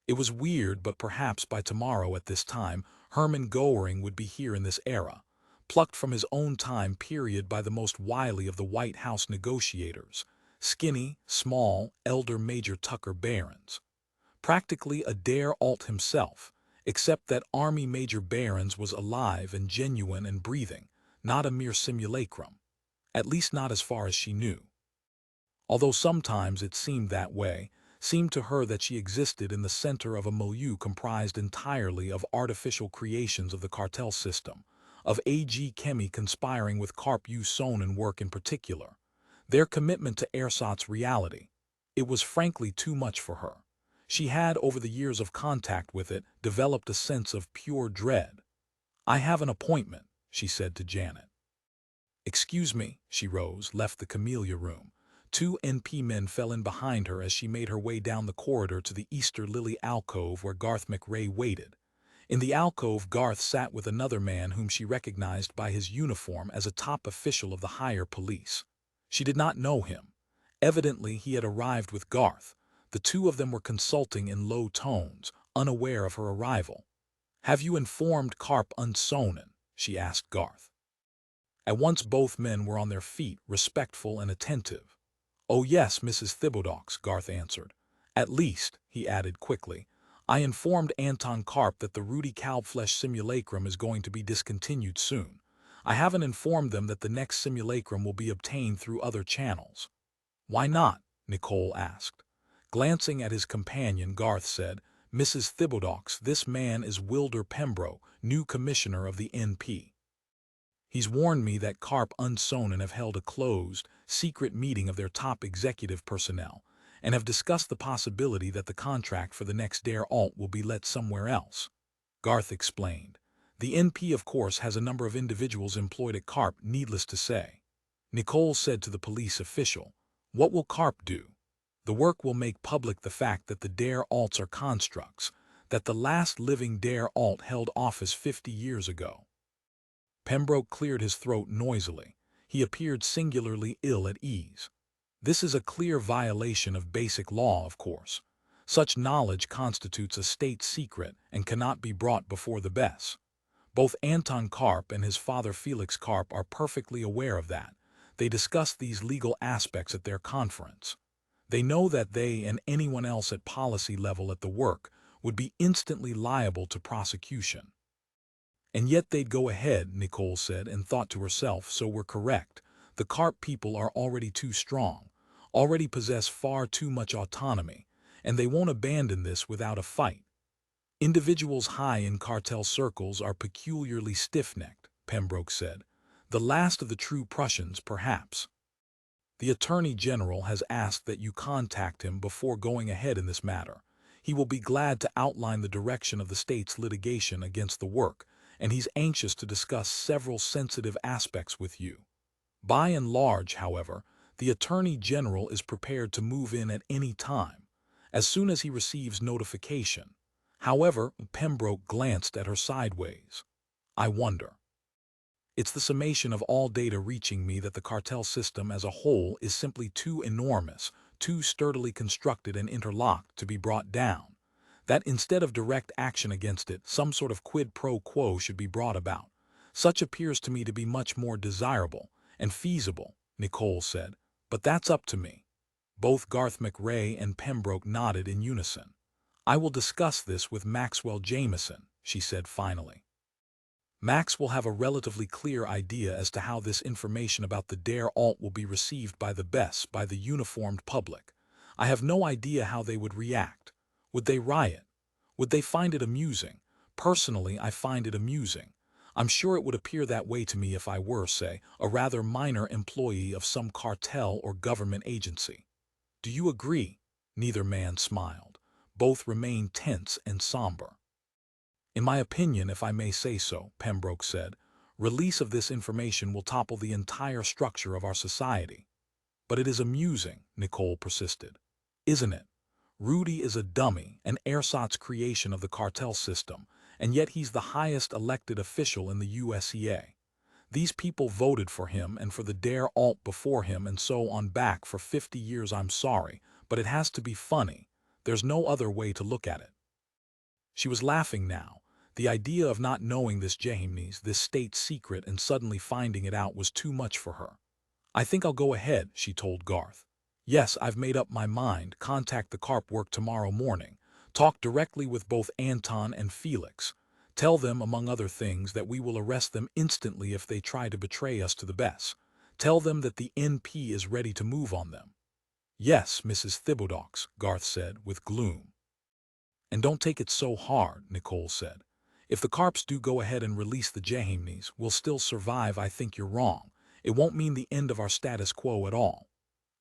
It was weird, but perhaps by tomorrow at this time, Hermann Goering would be here in this era, plucked from his own time period by the most wily of the White House negotiators, skinny, small, elder Major Tucker Behrens. Practically a dare Alte himself, except that Army Major Behrens was alive and genuine and breathing, not a mere simulacrum. At least not as far as she knew. although sometimes it seemed that way, seemed to her that she existed in the center of a milieu comprised entirely of artificial creations of the cartel system, of A.G. Chemi conspiring with Karp U. Sonnen work in particular. Their commitment to ersatz reality. It was frankly too much for her. She had, over the years of contact with it, developed a sense of pure dread. "I have an appointment," she said to Janet. "Excuse me," she rose, left the camellia room. Two NP men fell in behind her as she made her way down the corridor to the Easter Lily alcove where Garth McRae waited. In the alcove, Garth sat with another man whom she recognized by his uniform as a top official of the higher police. She did not know him. Evidently, he had arrived with Garth. The two of them were consulting in low tones, unaware of her arrival. "Have you informed Karp und Sonnen?" she asked Garth. At once both men were on their feet, respectful and attentive. "Oh yes, Mrs. Thibodeaux," Garth answered. "At least," he added quickly, "I informed Anton Karp that the Rudy Kalbflesh simulacrum is going to be discontinued soon. I haven't informed them that the next simulacrum will be obtained through other channels." "Why not?" Nicole asked. Glancing at his companion, Garth said, "Mrs. Thibodeaux, this man is Wilder Pembroke, new commissioner of the NP. He's warned me that Karp und Sonnen have held a closed, secret meeting of their top executive personnel, and have discussed the possibility that the contract for the next Der Alt will be let somewhere else." Garth explained. "The NP, of course, has a number of individuals employed at Karp, needless to say." Nicole said to the police official, "What will Karp do?" "The work will make public the fact that the Der Alts are constructs, that the last living Der Alt held office 50 years ago." Pembroke cleared his throat noisily. He appeared singularly ill at ease. "This is a clear violation of basic law, of course. Such knowledge constitutes a state secret and cannot be brought before the best. Both Anton Karp and his father Felix Karp are perfectly aware of that. They discussed these legal aspects at their conference. They know that they and anyone else at policy level at the work would be instantly liable to prosecution." "And yet they'd go ahead," Nicole said, and thought to herself, so we're correct. The Karp people are already too strong, already possess far too much autonomy, and they won't abandon this without a fight. "Individuals high in cartel circles are peculiarly stiff-necked," Pembroke said. "The last of the true Prussians, perhaps. The Attorney General has asked that you contact him before going ahead in this matter. He will be glad to outline the direction of the state's litigation against the work, and he's anxious to discuss several sensitive aspects with you. By and large, however, the Attorney General is prepared to move in at any time, as soon as he receives notification. However," Pembroke glanced at her sideways, "I wonder. It's the summation of all data reaching me that the cartel system as a whole is simply too enormous, too sturdily constructed and interlocked to be brought down. That instead of direct action against it, some sort of quid pro quo should be brought about. Such appears to me to be much more desirable and feasible," Nicole said. "But that's up to me." Both Garth McRae and Pembroke nodded in unison. "I will discuss this with Maxwell Jameson," she said finally. "Max will have a relatively clear idea as to how this information about the Der Alt will be received by the uniformed public. I have no idea how they would react. Would they riot? Would they find it amusing? Personally, I find it amusing. I'm sure it would appear that way to me if I were, say, a rather minor employee of some cartel or government agency. Do you agree?" Neither man smiled. Both remained tense and somber. "In my opinion, if I may say so," Pembroke said, "release of this information will topple the entire structure of our society." "But it is amusing," Nicole persisted. "Isn't it? Rudy is a dummy, an ersatz creation of the cartel system, and yet he's the highest elected official in the USEA. These people voted for him and for the Der Alt before him and so on back for 50 years. I'm sorry, but it has to be funny. There's no other way to look at it." She was laughing now. The idea of not knowing this Jehimnes, this state secret, and suddenly finding it out was too much for her. "I think I'll go ahead," she told Garth. "Yes, I've made up my mind. Contact the Karp work tomorrow morning. Talk directly with both Anton and Felix. Tell them, among other things, that we will arrest them instantly if they try to betray us to the best. Tell them that the NP is ready to move on them." Yes, Mrs. Thibodeaux, Garth said, with gloom. And don't take it so hard, Nicole said. If the Carps do go ahead and release the Jehimnis, we'll still survive. I think you're wrong. It won't mean the end of our status quo at all.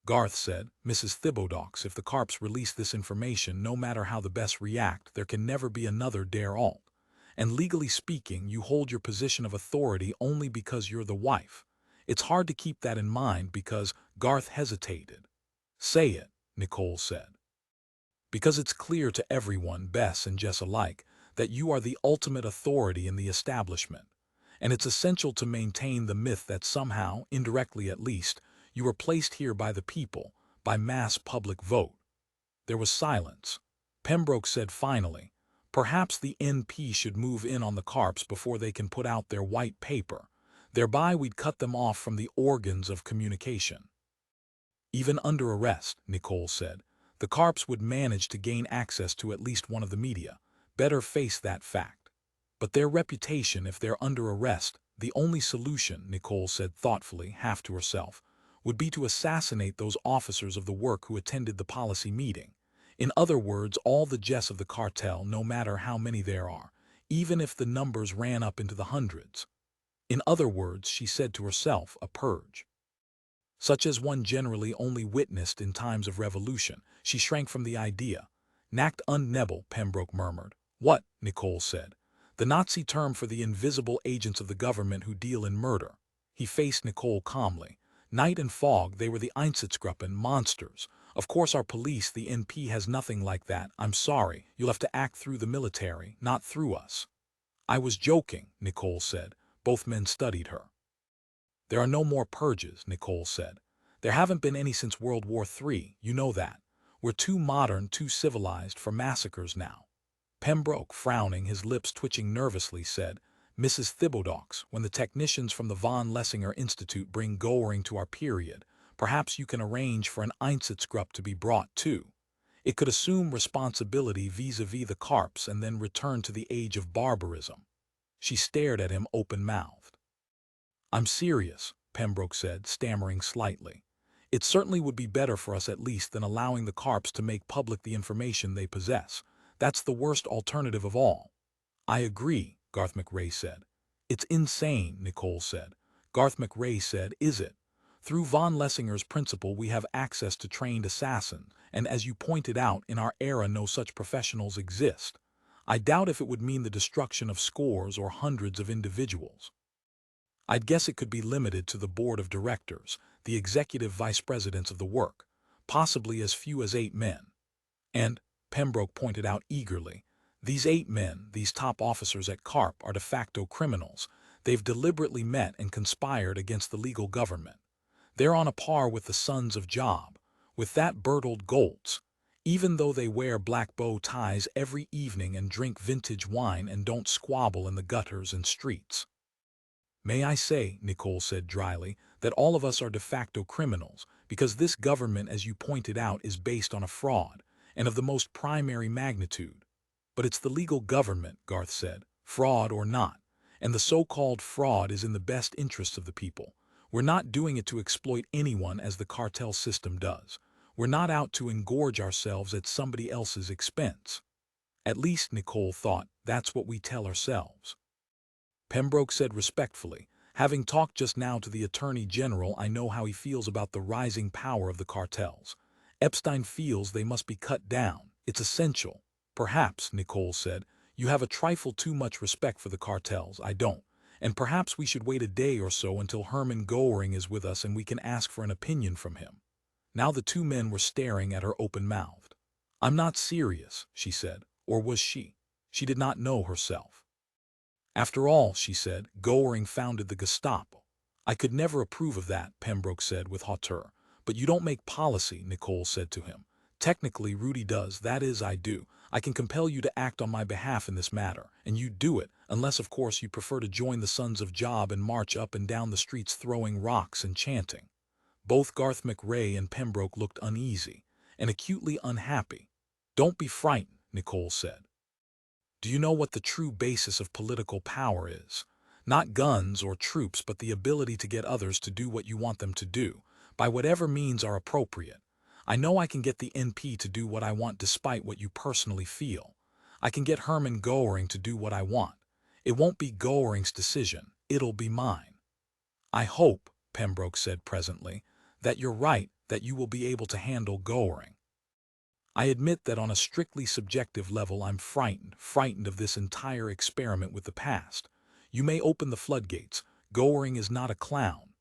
Garth said, Mrs. Thibodeaux, if the Carps release this information, no matter how the best react, there can never be another Dare Alte. And legally speaking, you hold your position of authority only because you're the wife. It's hard to keep that in mind because Garth hesitated. Say it, Nicole said. Because it's clear to everyone, Bess and Jess alike, that you are the ultimate authority in the establishment. And it's essential to maintain the myth that somehow, indirectly at least, you were placed here by the people, by mass public vote. There was silence. Pembroke said finally, perhaps the NP should move in on the Carps before they can put out their white paper. Thereby we'd cut them off from the organs of communication. Even under arrest, Nicole said, the Carps would manage to gain access to at least one of the media. Better face that fact. But their reputation, if they're under arrest, the only solution, Nicole said thoughtfully, half to herself, would be to assassinate those officers of the work who attended the policy meeting. In other words, all the Jess of the cartel, no matter how many there are, even if the numbers ran up into the hundreds. In other words, she said to herself, a purge. Such as one generally only witnessed in times of revolution. She shrank from the idea. Nacht und Nebel, Pembroke murmured. What? Nicole said. The Nazi term for the invisible agents of the government who deal in murder. He faced Nicole calmly. Night and fog, they were the Einsatzgruppen, monsters. Of course our police, the NP, has nothing like that. I'm sorry, you'll have to act through the military, not through us. I was joking, Nicole said. Both men studied her. There are no more purges, Nicole said. There haven't been any since World War III, you know that. We're too modern, too civilized for massacres now. Pembroke, frowning, his lips twitching nervously, said, Mrs. Thibodeaux, when the technicians from the von Lessinger Institute bring Goering to our period, perhaps you can arrange for an Einsatzgruppe to be brought too. It could assume responsibility vis-a-vis the Carps and then return to the age of barbarism. She stared at him open-mouthed. I'm serious, Pembroke said, stammering slightly. It certainly would be better for us at least than allowing the Carps to make public the information they possess. That's the worst alternative of all. I agree, Garth McRae said. It's insane, Nicole said. Garth McRae said, is it? Through von Lessinger's principle we have access to trained assassins, and as you pointed out, in our era no such professionals exist. I doubt if it would mean the destruction of scores or hundreds of individuals. I'd guess it could be limited to the board of directors, the executive vice presidents of the work, possibly as few as 8 men. And, Pembroke pointed out eagerly, these 8 men, these top officers at CARP, are de facto criminals. They've deliberately met and conspired against the legal government. They're on a par with the sons of Job, with that Bertold Goltz, even though they wear black bow ties every evening and drink vintage wine and don't squabble in the gutters and streets. May I say, Nicole said dryly, that all of us are de facto criminals, because this government, as you pointed out, is based on a fraud, and of the most primary magnitude. But it's the legal government, Garth said, fraud or not, and the so-called fraud is in the best interests of the people. We're not doing it to exploit anyone as the cartel system does. We're not out to engorge ourselves at somebody else's expense. At least, Nicole thought, that's what we tell ourselves. Pembroke said respectfully, having talked just now to the Attorney General, I know how he feels about the rising power of the cartels. Epstein feels they must be cut down. It's essential. Perhaps, Nicole said, you have a trifle too much respect for the cartels. I don't. And perhaps we should wait a day or so until Hermann Goering is with us and we can ask for an opinion from him. Now the 2 men were staring at her open-mouthed. I'm not serious, she said. Or was she? She did not know herself. After all, she said, Goering founded the Gestapo. I could never approve of that, Pembroke said with hauteur. But you don't make policy, Nicole said to him. Technically, Rudy does, that is, I do. I can compel you to act on my behalf in this matter, and you do it, unless of course you prefer to join the sons of Job and march up and down the streets throwing rocks and chanting. Both Garth McRae and Pembroke looked uneasy, and acutely unhappy. Don't be frightened, Nicole said. Do you know what the true basis of political power is? Not guns or troops, but the ability to get others to do what you want them to do, by whatever means are appropriate. I know I can get the NP to do what I want despite what you personally feel. I can get Herman Goering to do what I want. It won't be Goering's decision, it'll be mine. I hope, Pembroke said presently, that you're right, that you will be able to handle Goering. I admit that on a strictly subjective level I'm frightened of this entire experiment with the past. You may open the floodgates. Goering is not a clown.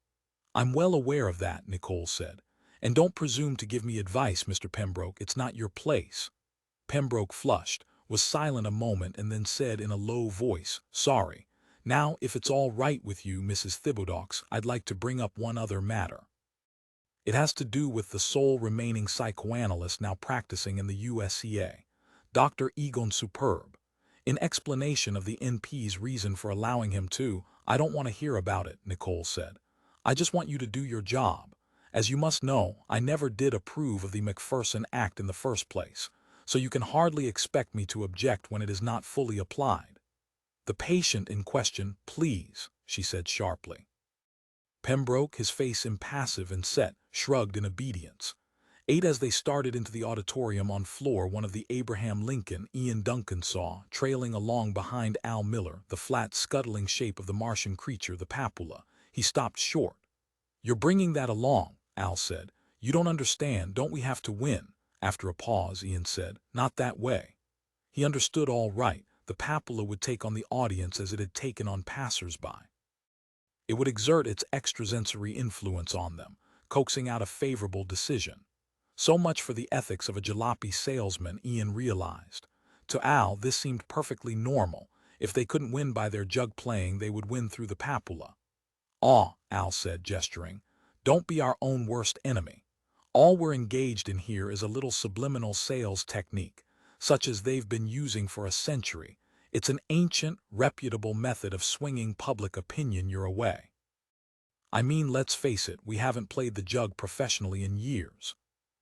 I'm well aware of that, Nicole said. And don't presume to give me advice, Mr. Pembroke, it's not your place. Pembroke flushed, was silent a moment and then said in a low voice, sorry. Now, if it's all right with you, Mrs. Thibodeaux, I'd like to bring up one other matter. It has to do with the sole remaining psychoanalyst now practicing in the USCA, Dr. Egon Superb. In explanation of the NP's reason for allowing him to, I don't want to hear about it, Nicole said. I just want you to do your job. As you must know, I never did approve of the Macpherson Act in the first place, so you can hardly expect me to object when it is not fully applied. The patient in question, please, she said sharply. Pembroke, his face impassive and set, shrugged in obedience. As they started into the auditorium on floor one of the Abraham Lincoln, Ian Duncan saw, trailing along behind Al Miller, the flat scuttling shape of the Martian creature, the papula. He stopped short. You're bringing that along, Al said. You don't understand, don't we have to win? After a pause, Ian said, not that way. He understood all right. The papula would take on the audience as it had taken on passers-by. It would exert its extrasensory influence on them, coaxing out a favorable decision. So much for the ethics of a jalopy salesman, Ian realized. To Al, this seemed perfectly normal. If they couldn't win by their jug playing, they would win through the papula. Al said, gesturing. Don't be our own worst enemy. All we're engaged in here is a little subliminal sales technique, such as they've been using for a century. It's an ancient, reputable method of swinging public opinion your way. I mean, let's face it, we haven't played the jug professionally in years.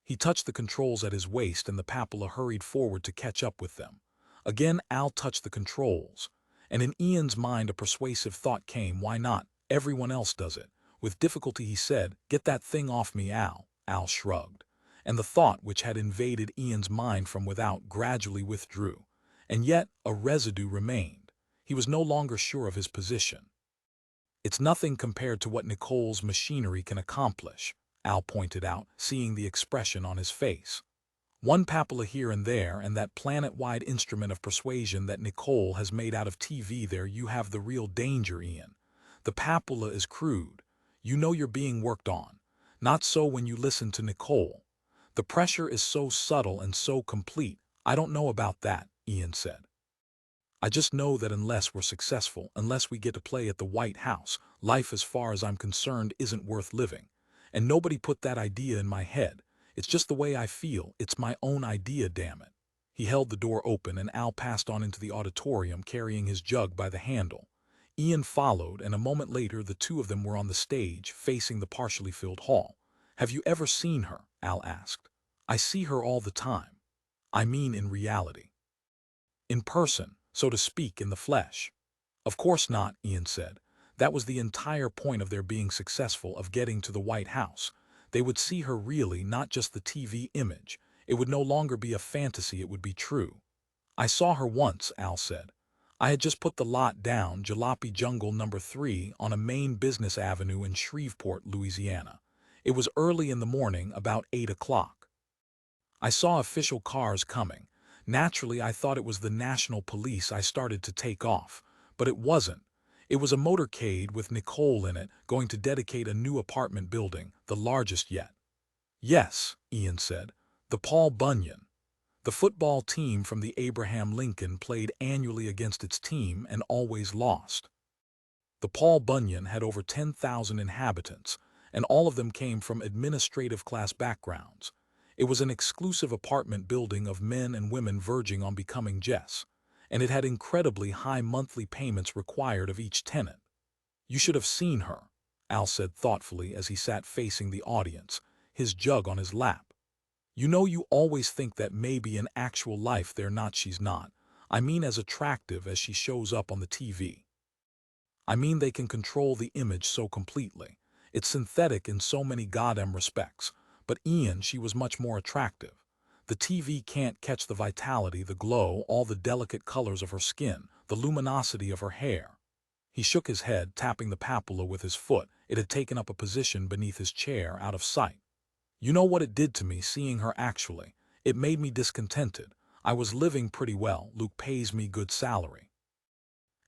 He touched the controls at his waist and the papula hurried forward to catch up with them. Again, Al touched the controls. And in Ian's mind a persuasive thought came, why not? Everyone else does it. With difficulty he said, get that thing off me, Al. Al shrugged. And the thought which had invaded Ian's mind from without gradually withdrew. And yet a residue remained. He was no longer sure of his position. It's nothing compared to what Nicole's machinery can accomplish, Al pointed out, seeing the expression on his face. One papilla here and there, and that planet-wide instrument of persuasion that Nicole has made out of TV, there you have the real danger, Ian. The papilla is crude. You know you're being worked on. Not so when you listen to Nicole. The pressure is so subtle and so complete. I don't know about that, Ian said. I just know that unless we're successful, unless we get to play at the White House, life as far as I'm concerned isn't worth living. And nobody put that idea in my head. It's just the way I feel. It's my own idea, damn it. He held the door open and Al passed on into the auditorium carrying his jug by the handle. Ian followed, and a moment later the two of them were on the stage, facing the partially filled hall. Have you ever seen her? Al asked. I see her all the time. I mean in reality. In person, so to speak, in the flesh. Of course not, Ian said. That was the entire point of their being successful, of getting to the White House. They would see her really, not just the TV image. It would no longer be a fantasy, it would be true. I saw her once, Al said. I had just put the lot down, Jalopy Jungle number 3, on a main business avenue in Shreveport, Louisiana. It was early in the morning, about 8 o'clock. I saw official cars coming. Naturally, I thought it was the National Police. I started to take off. But it wasn't. It was a motorcade with Nicole in it, going to dedicate a new apartment building, the largest yet. Yes, Ian said. The Paul Bunyan. The football team from the Abraham Lincoln played annually against its team and always lost. The Paul Bunyan had over 10,000 inhabitants, and all of them came from administrative class backgrounds. It was an exclusive apartment building of men and women verging on becoming Jess, and it had incredibly high monthly payments required of each tenant. You should have seen her, Al said thoughtfully as he sat facing the audience, his jug on his lap. You know, you always think that maybe in actual life she's not. I mean as attractive as she shows up on the TV. I mean they can control the image so completely. It's synthetic in so many goddamn respects. But Ian, she was much more attractive. The TV can't catch the vitality, the glow, all the delicate colors of her skin, the luminosity of her hair. He shook his head, tapping the papilla with his foot. It had taken up a position beneath his chair, out of sight. You know what it did to me, seeing her actually? It made me discontented. I was living pretty well. Luke pays me good salary.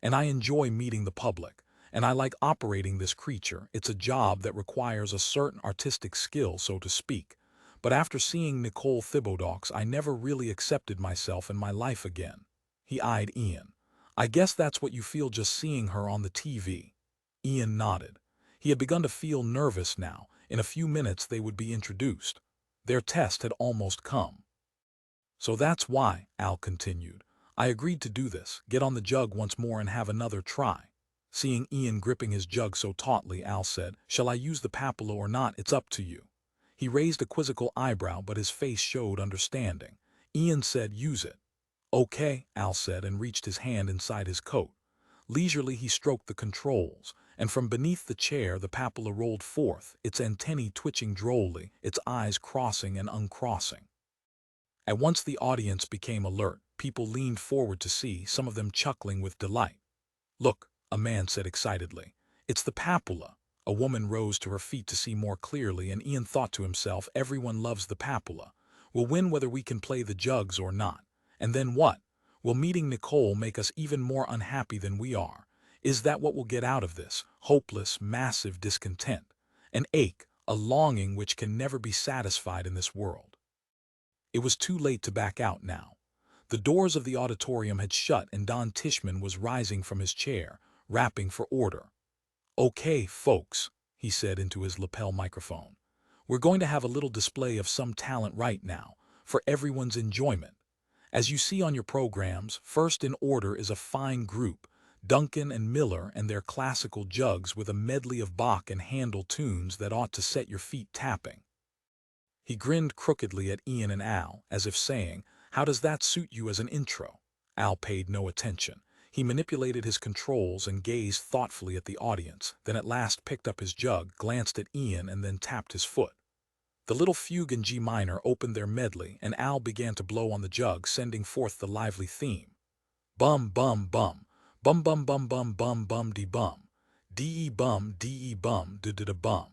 And I enjoy meeting the public. And I like operating this creature. It's a job that requires a certain artistic skill, so to speak. But after seeing Nicole Thibodeaux, I never really accepted myself and my life again. He eyed Ian. I guess that's what you feel just seeing her on the TV. Ian nodded. He had begun to feel nervous now. In a few minutes they would be introduced. Their test had almost come. So that's why, Al continued, I agreed to do this, get on the jug once more and have another try. Seeing Ian gripping his jug so tautly, Al said, shall I use the papilla or not? It's up to you. He raised a quizzical eyebrow, but his face showed understanding. Ian said, use it. Okay, Al said, and reached his hand inside his coat. Leisurely he stroked the controls, and from beneath the chair the papilla rolled forth, its antennae twitching drolly, its eyes crossing and uncrossing. At once the audience became alert. People leaned forward to see, some of them chuckling with delight. Look, a man said excitedly. It's the papilla. A woman rose to her feet to see more clearly, and Ian thought to himself, everyone loves the papilla. We'll win whether we can play the jugs or not. And then what? Will meeting Nicole make us even more unhappy than we are? Is that what we'll get out of this? Hopeless, massive discontent. An ache, a longing which can never be satisfied in this world. It was too late to back out now. The doors of the auditorium had shut and Don Tishman was rising from his chair, rapping for order. Okay, folks, he said into his lapel microphone. We're going to have a little display of some talent right now, for everyone's enjoyment. As you see on your programs, first in order is a fine group, Duncan and Miller and their classical jugs with a medley of Bach and Handel tunes that ought to set your feet tapping. He grinned crookedly at Ian and Al, as if saying, how does that suit you as an intro? Al paid no attention. He manipulated his controls and gazed thoughtfully at the audience, then at last picked up his jug, glanced at Ian, and then tapped his foot. The little fugue in G minor opened their medley, and Al began to blow on the jug, sending forth the lively theme. Bum bum bum, bum bum bum bum bum bum dee bum, dee bum da da da bum.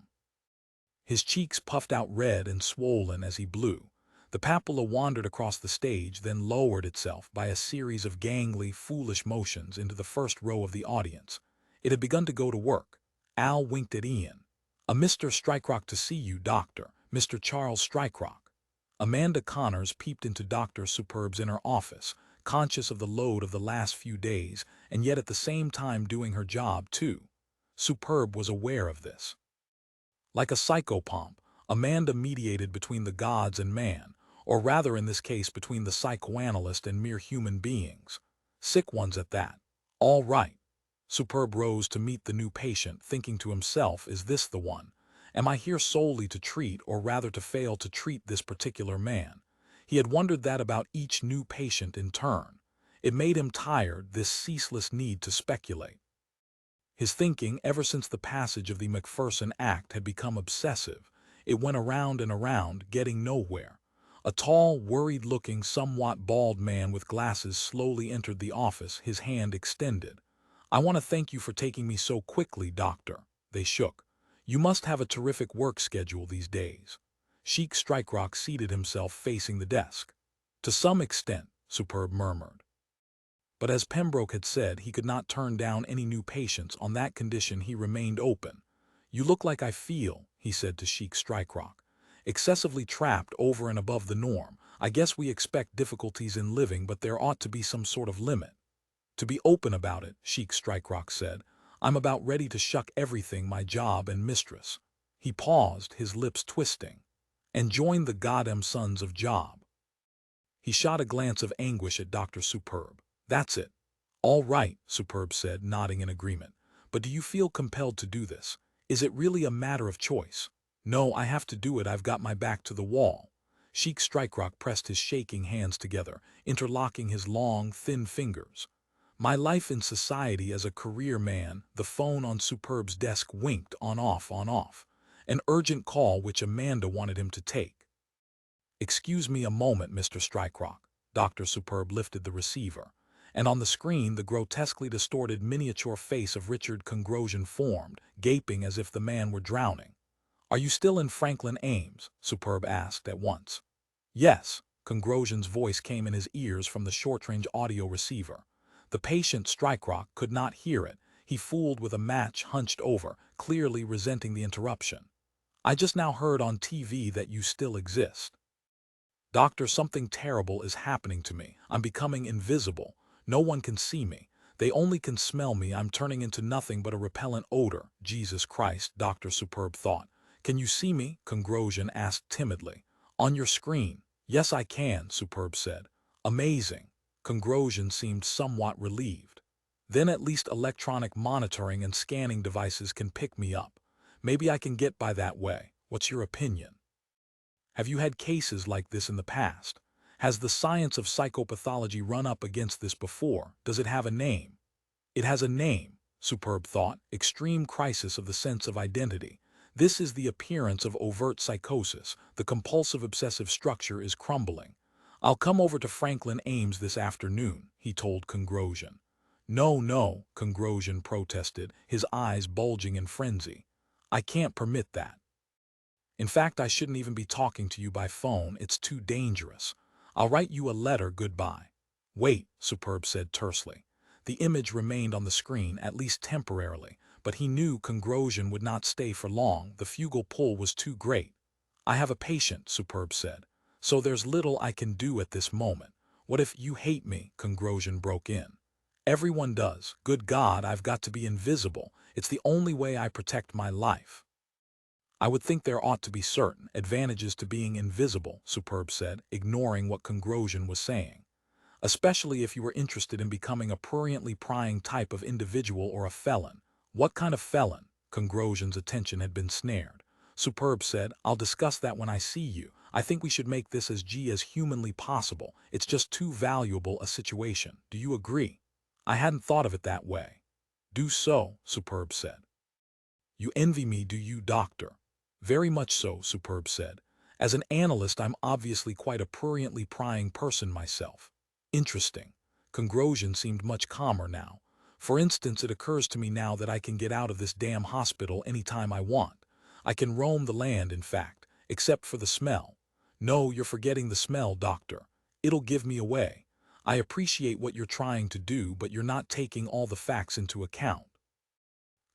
His cheeks puffed out red and swollen as he blew. The papilla wandered across the stage, then lowered itself by a series of gangly, foolish motions into the first row of the audience. It had begun to go to work. Al winked at Ian. A Mr. Strikerock to see you, Doctor. Mr. Charles Strikerock. Amanda Connors peeped into Dr. Superb's inner office, conscious of the load of the last few days, and yet at the same time doing her job, too. Superb was aware of this. Like a psychopomp, Amanda mediated between the gods and man, or rather in this case between the psychoanalyst and mere human beings. Sick ones at that. All right. Superb rose to meet the new patient, thinking to himself, is this the one? Am I here solely to treat, or rather to fail to treat, this particular man? He had wondered that about each new patient in turn. It made him tired, this ceaseless need to speculate. His thinking, ever since the passage of the Macpherson Act, had become obsessive. It went around and around, getting nowhere. A tall, worried-looking, somewhat bald man with glasses slowly entered the office, his hand extended. I want to thank you for taking me so quickly, Doctor. They shook. You must have a terrific work schedule these days. Sheik Strikerock seated himself facing the desk. To some extent, Superb murmured. But as Pembroke had said, he could not turn down any new patients. On that condition he remained open. You look like I feel, he said to Sheik Strikerock. Excessively trapped over and above the norm. I guess we expect difficulties in living, but there ought to be some sort of limit. To be open about it, Sheik Strikerock said, I'm about ready to shuck everything, my job and mistress. He paused, his lips twisting. And join the goddamn sons of Job. He shot a glance of anguish at Dr. Superb. That's it. All right, Superb said, nodding in agreement. But do you feel compelled to do this? Is it really a matter of choice? No, I have to do it. I've got my back to the wall. Sheik Strikerock pressed his shaking hands together, interlocking his long, thin fingers. My life in society as a career man, the phone on Superb's desk winked on off, an urgent call which Amanda wanted him to take. "Excuse me a moment, Mr. Strikerock." Dr. Superb lifted the receiver, and on the screen the grotesquely distorted miniature face of Richard Congrosian formed, gaping as if the man were drowning. "Are you still in Franklin Ames?" Superb asked at once. "Yes." Congrosian's voice came in his ears from the short-range audio receiver. The patient Strikerock could not hear it. He fooled with a match hunched over, clearly resenting the interruption. "I just now heard on TV that you still exist." "Doctor, something terrible is happening to me. I'm becoming invisible. No one can see me. They only can smell me. I'm turning into nothing but a repellent odor." "Jesus Christ," Dr. Superb thought. "Can you see me?" Congrosian asked timidly. "On your screen." "Yes, I can," Superb said. "Amazing." Congrosian seemed somewhat relieved. "Then at least electronic monitoring and scanning devices can pick me up. Maybe I can get by that way. What's your opinion? Have you had cases like this in the past? Has the science of psychopathology run up against this before? Does it have a name?" "It has a name," Superb thought. "Extreme crisis of the sense of identity. This is the appearance of overt psychosis. The compulsive obsessive structure is crumbling." "I'll come over to Franklin Ames this afternoon," he told Congrosian. "No, no," Congrosian protested, his eyes bulging in frenzy. "I can't permit that. In fact, I shouldn't even be talking to you by phone. It's too dangerous. I'll write you a letter. Goodbye." "Wait," Superb said tersely. The image remained on the screen, at least temporarily, but he knew Congrosian would not stay for long. The fugal pull was too great. "I have a patient," Superb said, "so there's little I can do at this moment." "What if you hate me?" Congrosian broke in. "Everyone does. Good God, I've got to be invisible. It's the only way I protect my life." "I would think there ought to be certain advantages to being invisible," Superb said, ignoring what Congrosian was saying. "Especially if you were interested in becoming a pruriently prying type of individual or a felon." "What kind of felon?" Congrosian's attention had been snared. Superb said, "I'll discuss that when I see you. I think we should make this as humanly possible. It's just too valuable a situation. Do you agree?" "I hadn't thought of it that way." "Do so," Superb said. "You envy me, do you, Doctor?" "Very much so," Superb said. "As an analyst, I'm obviously quite a pruriently prying person myself." "Interesting." Congrosian seemed much calmer now. "For instance, it occurs to me now that I can get out of this damn hospital any time I want. I can roam the land, in fact, except for the smell." "No, you're forgetting the smell, Doctor. It'll give me away. I appreciate what you're trying to do, but you're not taking all the facts into account."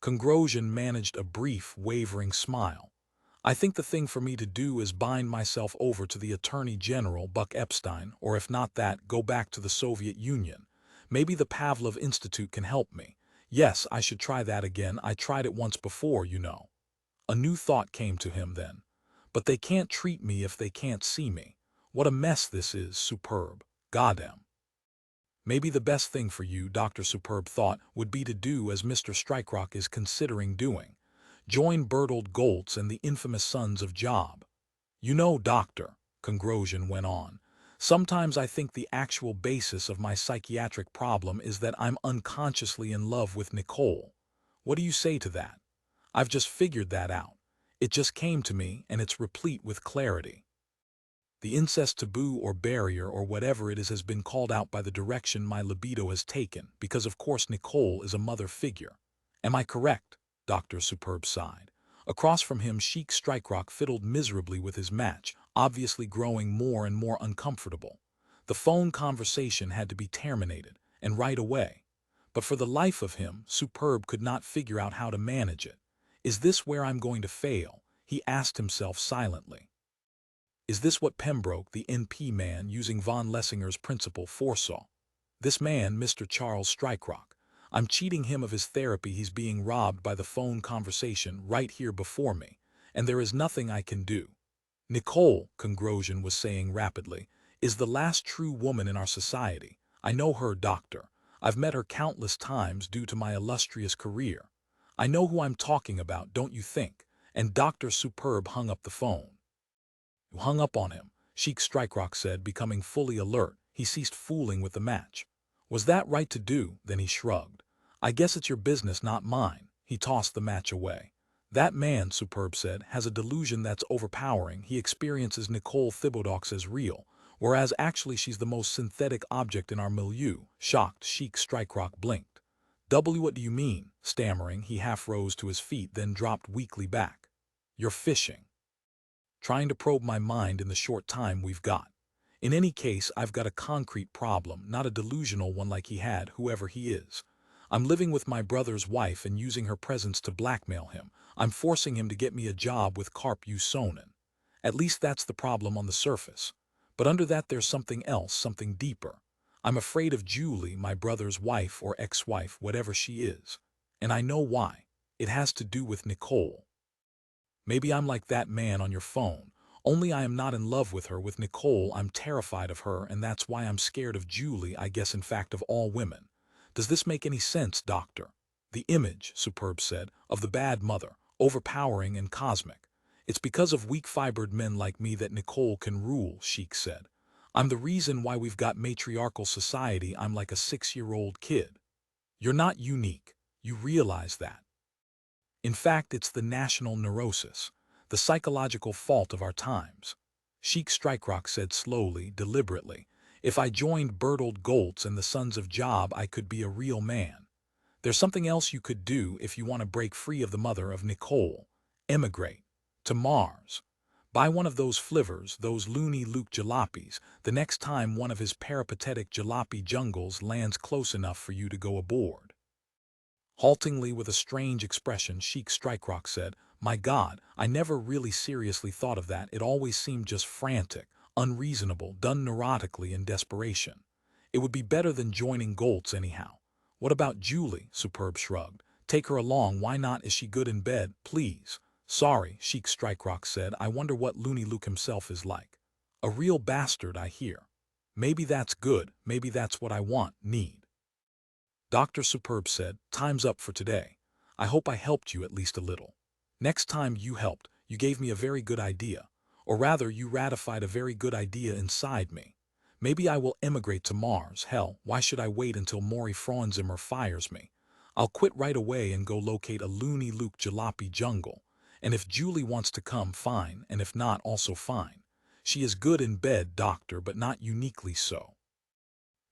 Congrosian managed a brief, wavering smile. "I think the thing for me to do is bind myself over to the Attorney General, Buck Epstein, or if not that, go back to the Soviet Union. Maybe the Pavlov Institute can help me. Yes, I should try that again. I tried it once before, you know." A new thought came to him then. "But they can't treat me if they can't see me. What a mess this is." Superb. "Goddamn." "Maybe the best thing for you," Dr. Superb thought, "would be to do as Mr. Strikerock is considering doing. Join Bertold Goltz and the infamous Sons of Job." "You know, Doctor," Congrosian went on, "sometimes I think the actual basis of my psychiatric problem is that I'm unconsciously in love with Nicole. What do you say to that? I've just figured that out. It just came to me, and it's replete with clarity. The incest taboo or barrier or whatever it is has been called out by the direction my libido has taken, because of course Nicole is a mother figure. Am I correct?" Dr. Superb sighed. Across from him, Sheik Strikerock fiddled miserably with his match, obviously growing more and more uncomfortable. The phone conversation had to be terminated, and right away. But for the life of him, Superb could not figure out how to manage it. "Is this where I'm going to fail?" he asked himself silently. "Is this what Pembroke, the NP man, using von Lessinger's principle, foresaw? This man, Mr. Charles Strikerock. I'm cheating him of his therapy. He's being robbed by the phone conversation right here before me, and there is nothing I can do. Nicole," Congrosian was saying rapidly, "is the last true woman in our society. I know her, Doctor. I've met her countless times due to my illustrious career. I know who I'm talking about, don't you think?" And Dr. Superb hung up the phone. "You hung up on him," Sheik Strikerock said, becoming fully alert. He ceased fooling with the match. "Was that right to do?" Then he shrugged. "I guess it's your business, not mine." He tossed the match away. That man, Superb said, has a delusion that's overpowering. He experiences Nicole Thibodeaux as real, whereas actually she's the most synthetic object in our milieu. Shocked, Sheik Strikerock blinked. What do you mean? Stammering, he half rose to his feet, then dropped weakly back. You're fishing. Trying to probe my mind in the short time we've got. In any case, I've got a concrete problem, not a delusional one like he had, whoever he is. I'm living with my brother's wife and using her presence to blackmail him. I'm forcing him to get me a job with Carp Usonen. At least that's the problem on the surface. But under that there's something else, something deeper. I'm afraid of Julie, my brother's wife or ex-wife, whatever she is. And I know why. It has to do with Nicole. Maybe I'm like that man on your phone, only I am not in love with her. With Nicole, I'm terrified of her, and that's why I'm scared of Julie, I guess, in fact, of all women. Does this make any sense, Doctor? The image, Superb said, of the bad mother, overpowering and cosmic. It's because of weak-fibered men like me that Nicole can rule, Sheik said. I'm the reason why we've got matriarchal society. I'm like a 6-year-old kid. You're not unique. You realize that. In fact, it's the national neurosis, the psychological fault of our times. Sheik Strikerock said slowly, deliberately, if I joined Bertold Goltz and the Sons of Job, I could be a real man. There's something else you could do if you want to break free of the mother of Nicole. Emigrate. To Mars. Buy one of those flivvers, those loony Luke jalopies, the next time one of his peripatetic jalopy jungles lands close enough for you to go aboard. Haltingly, with a strange expression, Sheik Strikerock said, My God, I never really seriously thought of that. It always seemed just frantic, unreasonable, done neurotically in desperation. It would be better than joining Goltz anyhow. What about Julie? Superb shrugged. Take her along, why not? Is she good in bed? Please. Sorry, Sheik Strikerock said. I wonder what Looney Luke himself is like. A real bastard, I hear. Maybe that's good, maybe that's what I need. Dr. Superb said, Time's up for today. I hope I helped you at least a little. Next time you helped, you gave me a very good idea. Or rather, you ratified a very good idea inside me. Maybe I will emigrate to Mars. Hell, why should I wait until Maury Frauenzimmer fires me? I'll quit right away and go locate a loony Luke jalopy jungle. And if Julie wants to come, fine, and if not, also fine. She is good in bed, Doctor, but not uniquely so.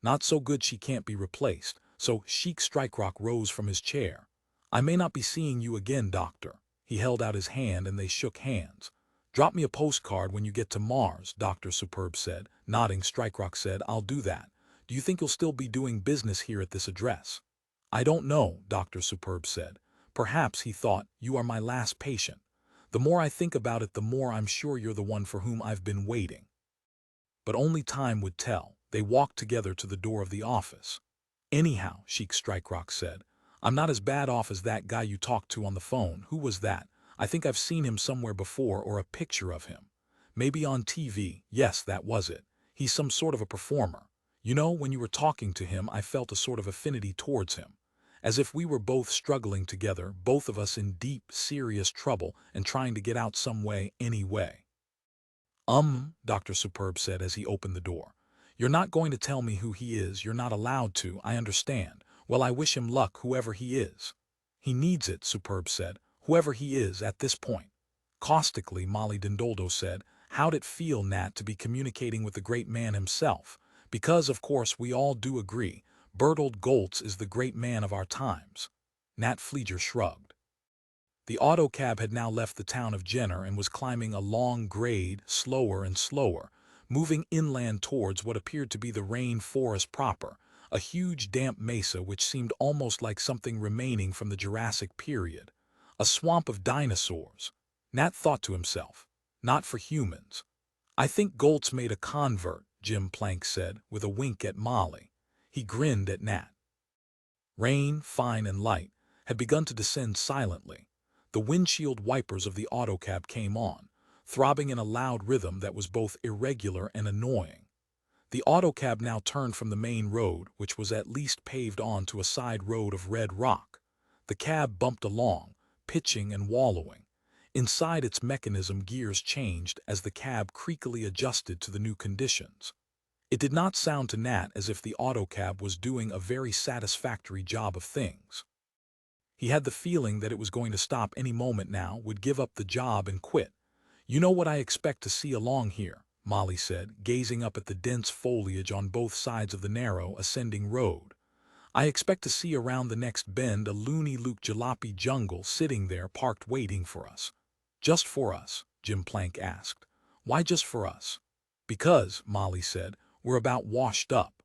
Not so good she can't be replaced. So Sheik Strikerock rose from his chair. I may not be seeing you again, Doctor. He held out his hand and they shook hands. Drop me a postcard when you get to Mars, Dr. Superb said. Nodding, Strikerock said, I'll do that. Do you think you'll still be doing business here at this address? I don't know, Dr. Superb said. Perhaps, he thought, you are my last patient. The more I think about it, the more I'm sure you're the one for whom I've been waiting. But only time would tell. They walked together to the door of the office. Anyhow, Sheik Strikerock said, I'm not as bad off as that guy you talked to on the phone. Who was that? I think I've seen him somewhere before, or a picture of him. Maybe on TV. Yes, that was it. He's some sort of a performer. You know, when you were talking to him, I felt a sort of affinity towards him. As if we were both struggling together, both of us in deep, serious trouble and trying to get out some way, anyway. Dr. Superb said as he opened the door. You're not going to tell me who he is. You're not allowed to, I understand. Well, I wish him luck, whoever he is. He needs it, Superb said, whoever he is at this point. Caustically, Molly Dindoldo said, how'd it feel, Nat, to be communicating with the great man himself? Because, of course, we all do agree, Bertold Goltz is the great man of our times. Nat Fleeger shrugged. The autocab had now left the town of Jenner and was climbing a long grade, slower and slower, moving inland towards what appeared to be the rain forest proper, a huge damp mesa which seemed almost like something remaining from the Jurassic period. A swamp of dinosaurs. Nat thought to himself. Not for humans. I think Goltz made a convert, Jim Plank said, with a wink at Molly. He grinned at Nat. Rain, fine and light, had begun to descend silently. The windshield wipers of the autocab came on, throbbing in a loud rhythm that was both irregular and annoying. The autocab now turned from the main road, which was at least paved on, to a side road of red rock. The cab bumped along, pitching and wallowing. Inside its mechanism, gears changed as the cab creakily adjusted to the new conditions. It did not sound to Nat as if the autocab was doing a very satisfactory job of things. He had the feeling that it was going to stop any moment now, would give up the job and quit. "You know what I expect to see along here," Molly said, gazing up at the dense foliage on both sides of the narrow, ascending road. "I expect to see around the next bend a loony Luke jalopy jungle sitting there parked waiting for us." "Just for us?" Jim Plank asked. "Why just for us?" "Because," Molly said, "we're about washed up."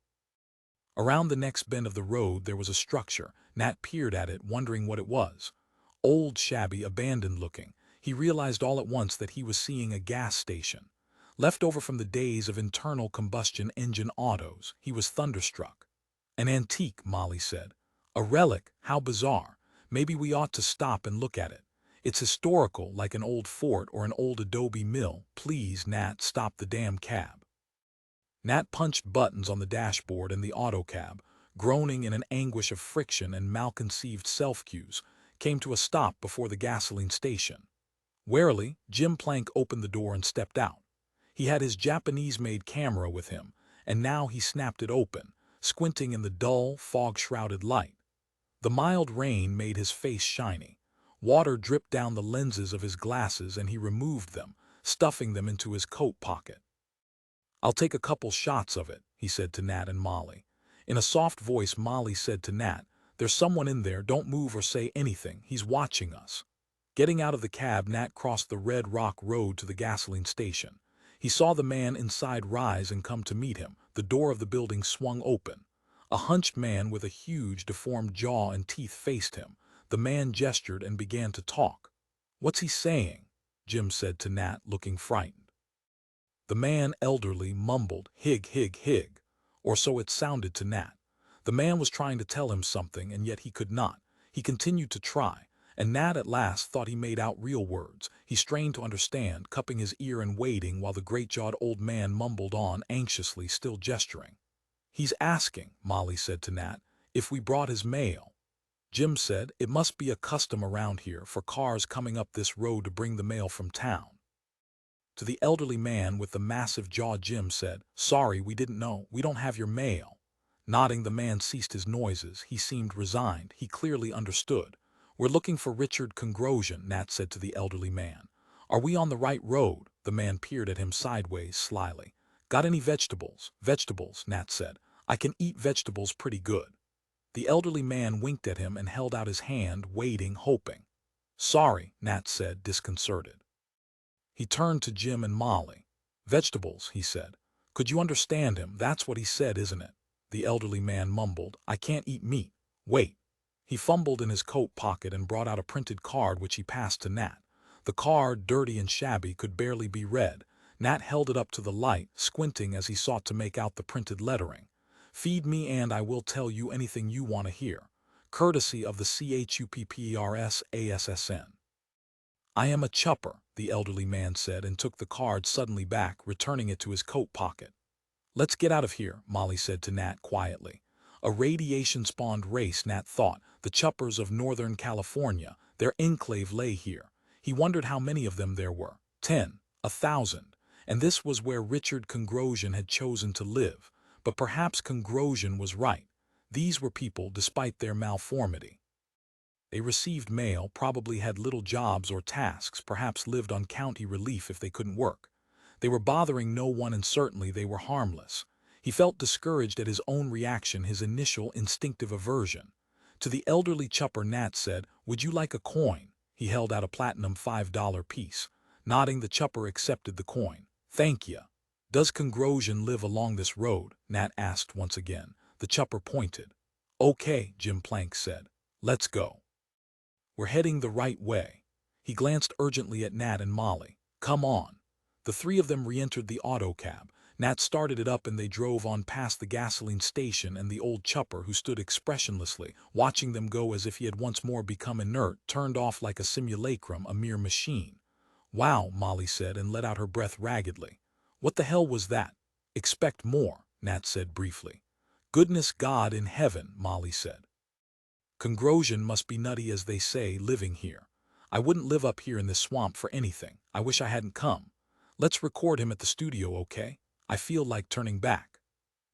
Around the next bend of the road there was a structure. Nat peered at it, wondering what it was. Old, shabby, abandoned looking. He realized all at once that he was seeing a gas station. Left over from the days of internal combustion engine autos, he was thunderstruck. "An antique," Molly said. "A relic, how bizarre. Maybe we ought to stop and look at it. It's historical, like an old fort or an old adobe mill. Please, Nat, stop the damn cab." Nat punched buttons on the dashboard and the autocab, groaning in an anguish of friction and malconceived self-cues, came to a stop before the gasoline station. Warily, Jim Plank opened the door and stepped out. He had his Japanese-made camera with him, and now he snapped it open, squinting in the dull, fog-shrouded light. The mild rain made his face shiny. Water dripped down the lenses of his glasses and he removed them, stuffing them into his coat pocket. "I'll take a couple shots of it," he said to Nat and Molly. In a soft voice, Molly said to Nat, "There's someone in there, don't move or say anything, he's watching us." Getting out of the cab, Nat crossed the Red Rock Road to the gasoline station. He saw the man inside rise and come to meet him. The door of the building swung open. A hunched man with a huge, deformed jaw and teeth faced him. The man gestured and began to talk. "What's he saying?" Jim said to Nat, looking frightened. The man, elderly, mumbled, "Hig, hig, hig," or so it sounded to Nat. The man was trying to tell him something, and yet he could not. He continued to try, and Nat at last thought he made out real words. He strained to understand, cupping his ear and waiting while the great-jawed old man mumbled on, anxiously, still gesturing. "He's asking," Molly said to Nat, "if we brought his mail." Jim said, "It must be a custom around here for cars coming up this road to bring the mail from town." To the elderly man with the massive jaw, Jim said, "Sorry, we didn't know. We don't have your mail." Nodding, the man ceased his noises. He seemed resigned. He clearly understood. "We're looking for Richard Congrosian," Nat said to the elderly man. "Are we on the right road?" The man peered at him sideways, slyly. "Got any vegetables?" "Vegetables," Nat said. "I can eat vegetables pretty good." The elderly man winked at him and held out his hand, waiting, hoping. "Sorry," Nat said, disconcerted. He turned to Jim and Molly. "Vegetables," he said. "Could you understand him? That's what he said, isn't it?" The elderly man mumbled, "I can't eat meat. Wait." He fumbled in his coat pocket and brought out a printed card which he passed to Nat. The card, dirty and shabby, could barely be read. Nat held it up to the light, squinting as he sought to make out the printed lettering. "Feed me and I will tell you anything you want to hear. Courtesy of the CHUPPERSASSN." "I am a chupper," the elderly man said, and took the card suddenly back, returning it to his coat pocket. "Let's get out of here," Molly said to Nat quietly. A radiation-spawned race, Nat thought, the chuppers of Northern California. Their enclave lay here. He wondered how many of them there were. 10, 1,000. And this was where Richard Congrosian had chosen to live. But perhaps Congrosian was right. These were people, despite their malformity. They received mail, probably had little jobs or tasks, perhaps lived on county relief if they couldn't work. They were bothering no one and certainly they were harmless. He felt discouraged at his own reaction, his initial instinctive aversion. To the elderly chupper, Nat said, "Would you like a coin?" He held out a platinum $5 piece. Nodding, the chupper accepted the coin. "Thank ya." "Does Congrosian live along this road?" Nat asked once again. The chupper pointed. "Okay," Jim Plank said. "Let's go. We're heading the right way." He glanced urgently at Nat and Molly. "Come on." The three of them re-entered the autocab. Nat started it up and they drove on past the gasoline station and the old chupper, who stood expressionlessly, watching them go as if he had once more become inert, turned off like a simulacrum, a mere machine. "Wow," Molly said and let out her breath raggedly. "What the hell was that?" "Expect more," Nat said briefly. "Goodness God in heaven," Molly said. "Congrosian must be nutty as they say, living here. I wouldn't live up here in this swamp for anything. I wish I hadn't come. Let's record him at the studio, okay? I feel like turning back."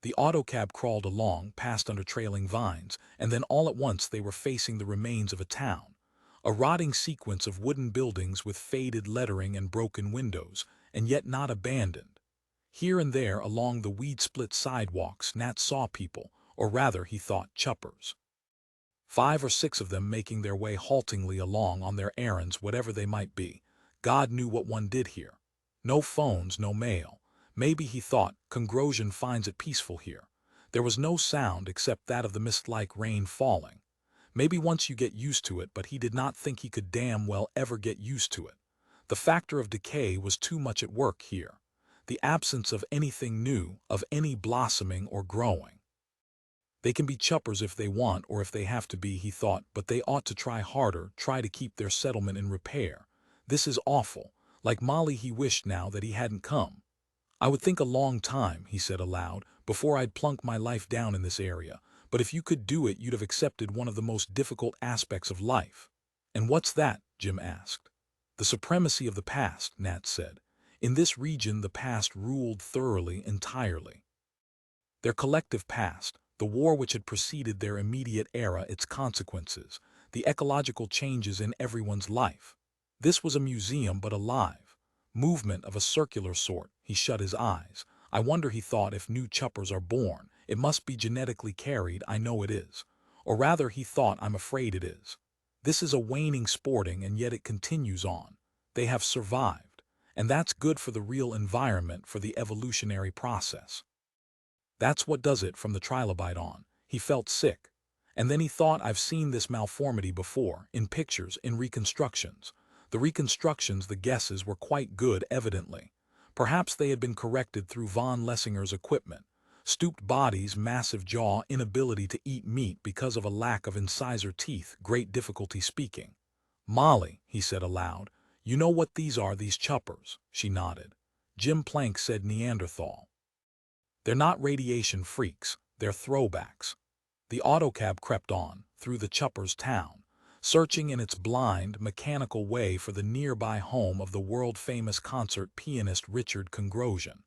The autocab crawled along, passed under trailing vines, and then all at once they were facing the remains of a town. A rotting sequence of wooden buildings with faded lettering and broken windows, and yet not abandoned. Here and there along the weed-split sidewalks Nat saw people, or rather he thought chuppers. 5 or 6 of them making their way haltingly along on their errands, whatever they might be. God knew what one did here. No phones, no mail. Maybe, he thought, Congrosian finds it peaceful here. There was no sound except that of the mist-like rain falling. Maybe once you get used to it, but he did not think he could damn well ever get used to it. The factor of decay was too much at work here. The absence of anything new, of any blossoming or growing. They can be chuppers if they want or if they have to be, he thought, but they ought to try harder, try to keep their settlement in repair. This is awful. Like Molly, he wished now that he hadn't come. I would think a long time, he said aloud, before I'd plunk my life down in this area. But if you could do it, you'd have accepted one of the most difficult aspects of life. And what's that? Jim asked. The supremacy of the past, Nat said. In this region, the past ruled thoroughly, entirely. Their collective past, the war which had preceded their immediate era, its consequences, the ecological changes in everyone's life. This was a museum, but alive. Movement of a circular sort. He shut his eyes. I wonder, he thought, if new chuppers are born. It must be genetically carried, I know it is. Or rather, he thought, I'm afraid it is. This is a waning sporting, and yet it continues on. They have survived. And that's good for the real environment, for the evolutionary process. That's what does it from the trilobite on. He felt sick. And then he thought, I've seen this malformity before, in pictures, in reconstructions. The reconstructions, the guesses, were quite good, evidently. Perhaps they had been corrected through von Lessinger's equipment. Stooped bodies, massive jaw, inability to eat meat because of a lack of incisor teeth, great difficulty speaking. Molly, he said aloud, you know what these are, these chuppers? She nodded. Jim Plank said Neanderthal. They're not radiation freaks, they're throwbacks. The autocab crept on, through the chuppers' town, searching in its blind, mechanical way for the nearby home of the world-famous concert pianist Richard Congrosian.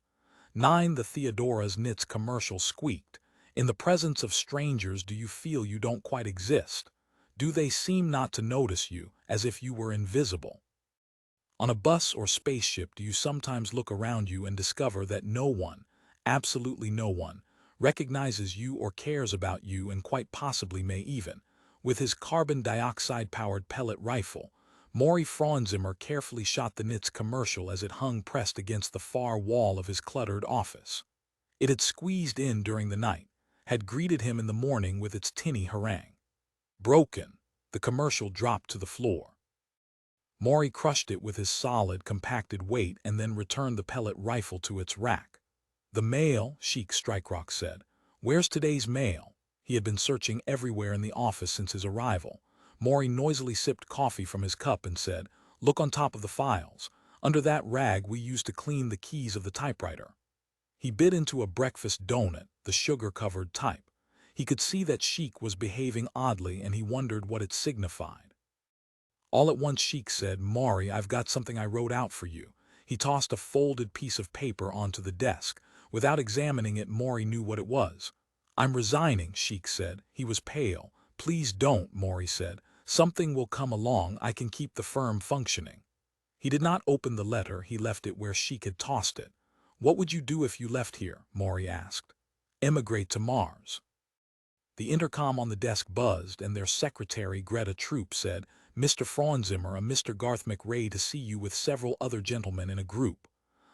9. The Theodora's Knits commercial squeaked. In the presence of strangers, do you feel you don't quite exist? Do they seem not to notice you, as if you were invisible? On a bus or spaceship, do you sometimes look around you and discover that no one, absolutely no one, recognizes you or cares about you, and quite possibly may even? With his carbon dioxide-powered pellet rifle, Maury Frauenzimmer carefully shot the Knits commercial as it hung pressed against the far wall of his cluttered office. It had squeezed in during the night, had greeted him in the morning with its tinny harangue. Broken, the commercial dropped to the floor. Maury crushed it with his solid, compacted weight and then returned the pellet rifle to its rack. The mail, Sheik Strikerock said. Where's today's mail? He had been searching everywhere in the office since his arrival. Maury noisily sipped coffee from his cup and said, Look on top of the files, under that rag we used to clean the keys of the typewriter. He bit into a breakfast donut, the sugar-covered type. He could see that Sheik was behaving oddly, and he wondered what it signified. All at once Sheik said, Maury, I've got something I wrote out for you. He tossed a folded piece of paper onto the desk. Without examining it, Maury knew what it was. I'm resigning, Sheik said. He was pale. Please don't, Maury said. Something will come along. I can keep the firm functioning. He did not open the letter. He left it where Sheik had tossed it. What would you do if you left here? Maury asked. Emigrate to Mars. The intercom on the desk buzzed, and their secretary, Greta Troop, said, Mr. Frauenzimmer, a Mr. Garth McRae to see you with several other gentlemen in a group.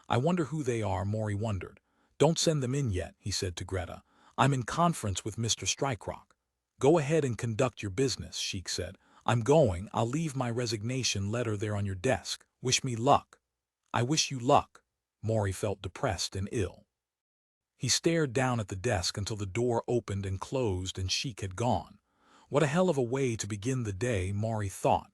I wonder who they are, Maury wondered. Don't send them in yet, he said to Greta. I'm in conference with Mr. Strikerock. Go ahead and conduct your business, Sheik said. I'm going. I'll leave my resignation letter there on your desk. Wish me luck. I wish you luck. Maury felt depressed and ill. He stared down at the desk until the door opened and closed and Sheik had gone. What a hell of a way to begin the day, Maury thought.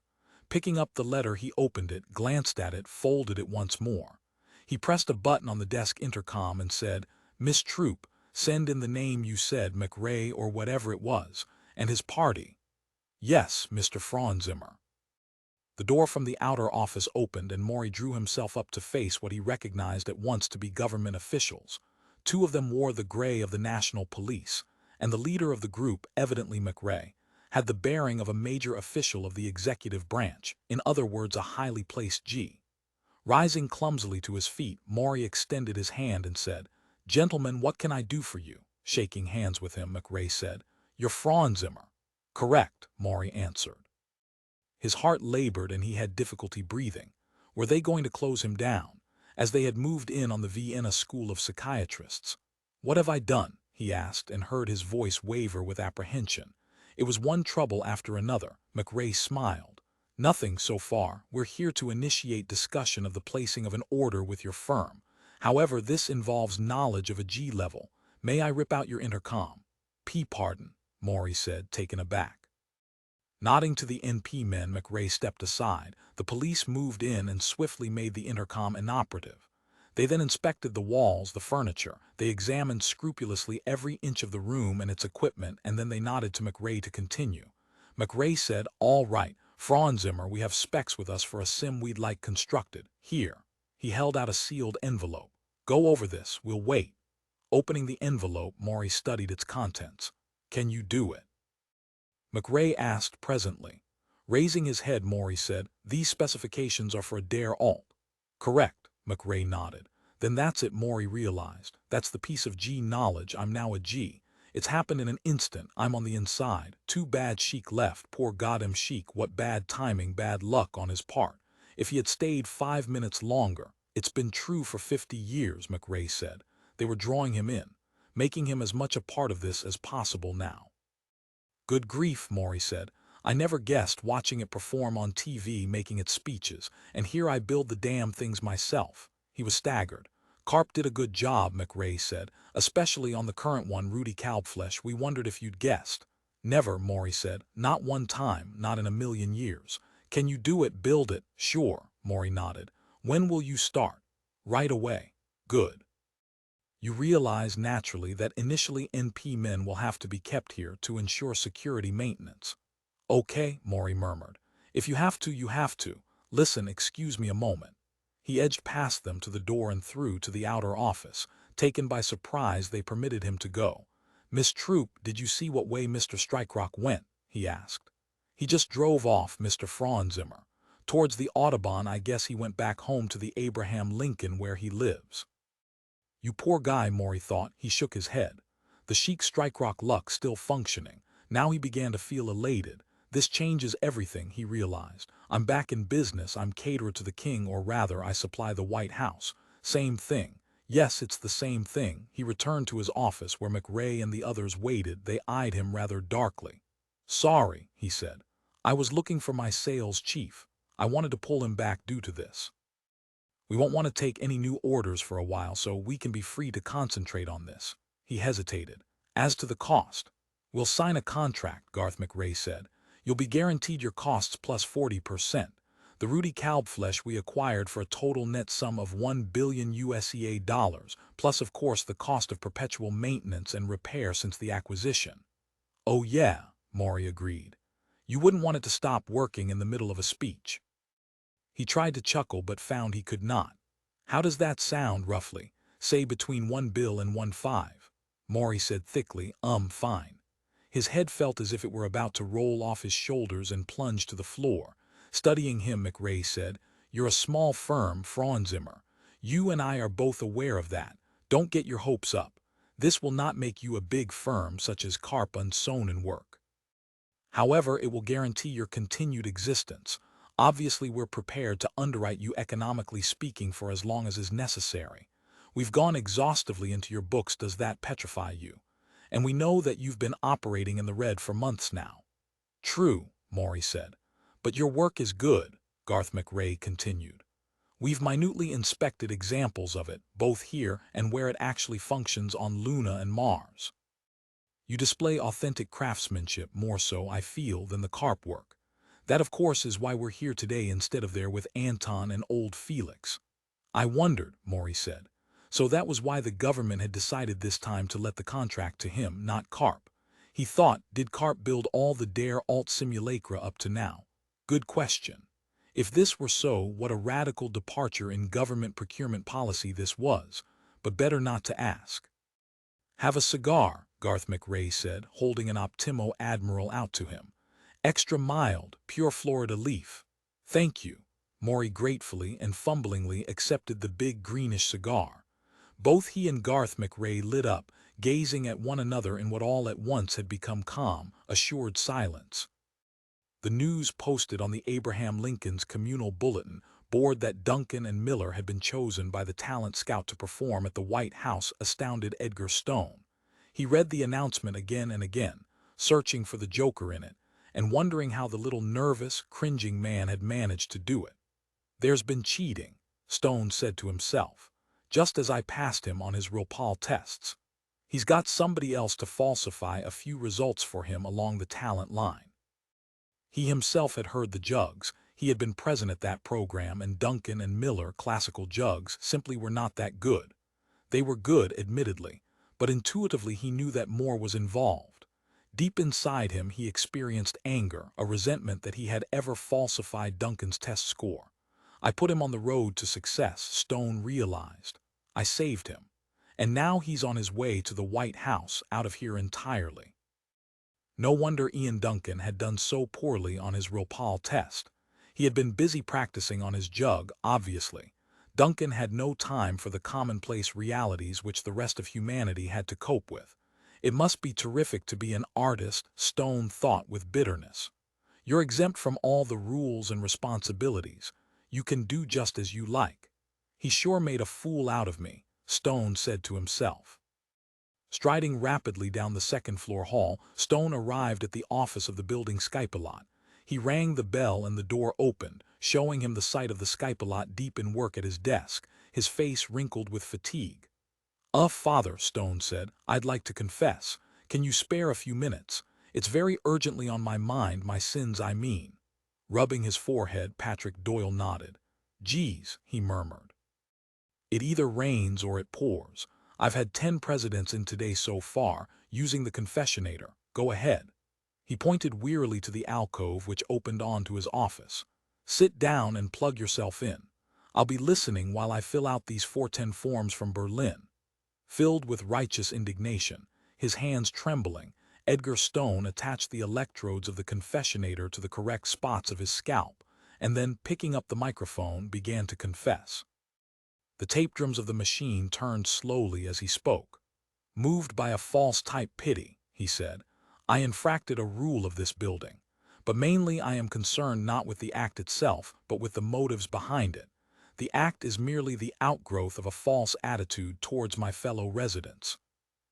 Picking up the letter, he opened it, glanced at it, folded it once more. He pressed a button on the desk intercom and said, Miss Troop, send in the name you said, McRae or whatever it was, and his party. Yes, Mr. Frauenzimmer. The door from the outer office opened and Maury drew himself up to face what he recognized at once to be government officials. Two of them wore the gray of the National Police, and the leader of the group, evidently McRae, had the bearing of a major official of the executive branch, in other words a highly placed G. Rising clumsily to his feet, Maury extended his hand and said, "Gentlemen, what can I do for you?" Shaking hands with him, McRae said, "You're Franzimmer." "Correct," Maury answered. His heart labored and he had difficulty breathing. Were they going to close him down, as they had moved in on the Vienna School of Psychiatrists? "What have I done?" he asked, and heard his voice waver with apprehension. It was one trouble after another. McRae smiled. "Nothing so far. We're here to initiate discussion of the placing of an order with your firm. However, this involves knowledge of a G level. May I rip out your intercom?" "Pardon," Maury said, taken aback. Nodding to the NP men, McRae stepped aside. The police moved in and swiftly made the intercom inoperative. They then inspected the walls, the furniture. They examined scrupulously every inch of the room and its equipment, and then they nodded to McRae to continue. McRae said, "All right, Franzimmer, we have specs with us for a sim we'd like constructed. Here." He held out a sealed envelope. "Go over this, we'll wait." Opening the envelope, Maury studied its contents. "Can you do it?" McRae asked presently. Raising his head, Maury said, "These specifications are for a Dare Alt." "Correct," McRae nodded. "Then that's it," Maury realized. "That's the piece of G knowledge. I'm now a G. It's happened in an instant. I'm on the inside. Too bad Sheik left. Poor goddamn Sheik. What bad timing, bad luck on his part. If he had stayed 5 minutes longer." "It's been true for 50 years, McRae said. "They were drawing him in, making him as much a part of this as possible now." "Good grief," Maury said. "I never guessed, watching it perform on TV, making its speeches, and here I build the damn things myself." He was staggered. "Karp did a good job," McRae said, "especially on the current one, Rudy Kalbflesh. We wondered if you'd guessed." "Never," Maury said. "Not one time, not in a million years." "Can you do it, build it?" "Sure," Maury nodded. "When will you start?" "Right away." "Good." "You realize, naturally, that initially NP men will have to be kept here to ensure security maintenance." "Okay," Maury murmured. "If you have to, you have to. Listen, excuse me a moment." He edged past them to the door and through to the outer office. Taken by surprise, they permitted him to go. "Miss Troop, did you see what way Mr. Strikerock went?" he asked. "He just drove off, Mr. Franzimmer. Towards the Audubon. I guess he went back home to the Abraham Lincoln where he lives." "You poor guy," Maury thought. He shook his head. The Sheik Strikerock luck still functioning. Now he began to feel elated. This changes everything, he realized. I'm back in business. I'm caterer to the king, or rather, I supply the White House. Same thing. Yes, it's the same thing. He returned to his office where McRae and the others waited. They eyed him rather darkly. "Sorry," he said. "I was looking for my sales chief. I wanted to pull him back due to this. We won't want to take any new orders for a while, so we can be free to concentrate on this." He hesitated. "As to the cost, we'll sign a contract," Garth McRae said. "You'll be guaranteed your costs plus 40%. The Rudy Kalbflesh we acquired for a total net sum of $1 billion USEA, plus of course the cost of perpetual maintenance and repair since the acquisition." "Oh yeah," Maury agreed. "You wouldn't want it to stop working in the middle of a speech." He tried to chuckle but found he could not. "How does that sound, roughly? Say between 1 bill and 1.5. Maury said thickly, Fine." His head felt as if it were about to roll off his shoulders and plunge to the floor. Studying him, McRae said, "You're a small firm, Franzimmer. You and I are both aware of that. Don't get your hopes up. This will not make you a big firm such as Karp and Sohn work. However, it will guarantee your continued existence. Obviously, we're prepared to underwrite you economically speaking for as long as is necessary. We've gone exhaustively into your books. Does that petrify you? And we know that you've been operating in the red for months now." "True," Maury said. "But your work is good," Garth McRae continued. "We've minutely inspected examples of it, both here and where it actually functions on Luna and Mars. You display authentic craftsmanship, more so, I feel, than the Karp work. That, of course, is why we're here today instead of there with Anton and old Felix." "I wondered," Maury said. "So that was why the government had decided this time to let the contract to him, not Karp." He thought, did Karp build all the Dare Alt simulacra up to now? Good question. If this were so, what a radical departure in government procurement policy this was, but better not to ask. Have a cigar, Garth McRae said, holding an Optimo Admiral out to him. Extra mild, pure Florida leaf. Thank you. Maury gratefully and fumblingly accepted the big greenish cigar. Both he and Garth McRae lit up, gazing at one another in what all at once had become calm, assured silence. The news posted on the Abraham Lincoln's communal bulletin board that Duncan and Miller had been chosen by the talent scout to perform at the White House astounded Edgar Stone. He read the announcement again and again, searching for the joker in it, and wondering how the little nervous, cringing man had managed to do it. There's been cheating, Stone said to himself, just as I passed him on his Ropal tests. He's got somebody else to falsify a few results for him along the talent line. He himself had heard the jugs. He had been present at that program, and Duncan and Miller, classical jugs, simply were not that good. They were good, admittedly, but intuitively he knew that more was involved. Deep inside him he experienced anger, a resentment that he had ever falsified Duncan's test score. I put him on the road to success, Stone realized. I saved him. And now he's on his way to the White House, out of here entirely. No wonder Ian Duncan had done so poorly on his Ropal test. He had been busy practicing on his jug, obviously. Duncan had no time for the commonplace realities which the rest of humanity had to cope with. It must be terrific to be an artist, Stone thought with bitterness. You're exempt from all the rules and responsibilities. You can do just as you like. He sure made a fool out of me, Stone said to himself. Striding rapidly down the second-floor hall, Stone arrived at the office of the building Skypilot. He rang the bell and the door opened, showing him the sight of the Skypilot deep in work at his desk, his face wrinkled with fatigue. Father, Stone said, I'd like to confess. Can you spare a few minutes? It's very urgently on my mind, my sins I mean. Rubbing his forehead, Patrick Doyle nodded. Geez, he murmured. It either rains or it pours. I've had 10 presidents in today so far, using the confessionator. Go ahead. He pointed wearily to the alcove which opened onto his office. Sit down and plug yourself in. I'll be listening while I fill out these 410 forms from Berlin. Filled with righteous indignation, his hands trembling, Edgar Stone attached the electrodes of the confessionator to the correct spots of his scalp, and then, picking up the microphone, began to confess. The tape drums of the machine turned slowly as he spoke. Moved by a false-type pity, he said, I infracted a rule of this building, but mainly I am concerned not with the act itself, but with the motives behind it. The act is merely the outgrowth of a false attitude towards my fellow residents.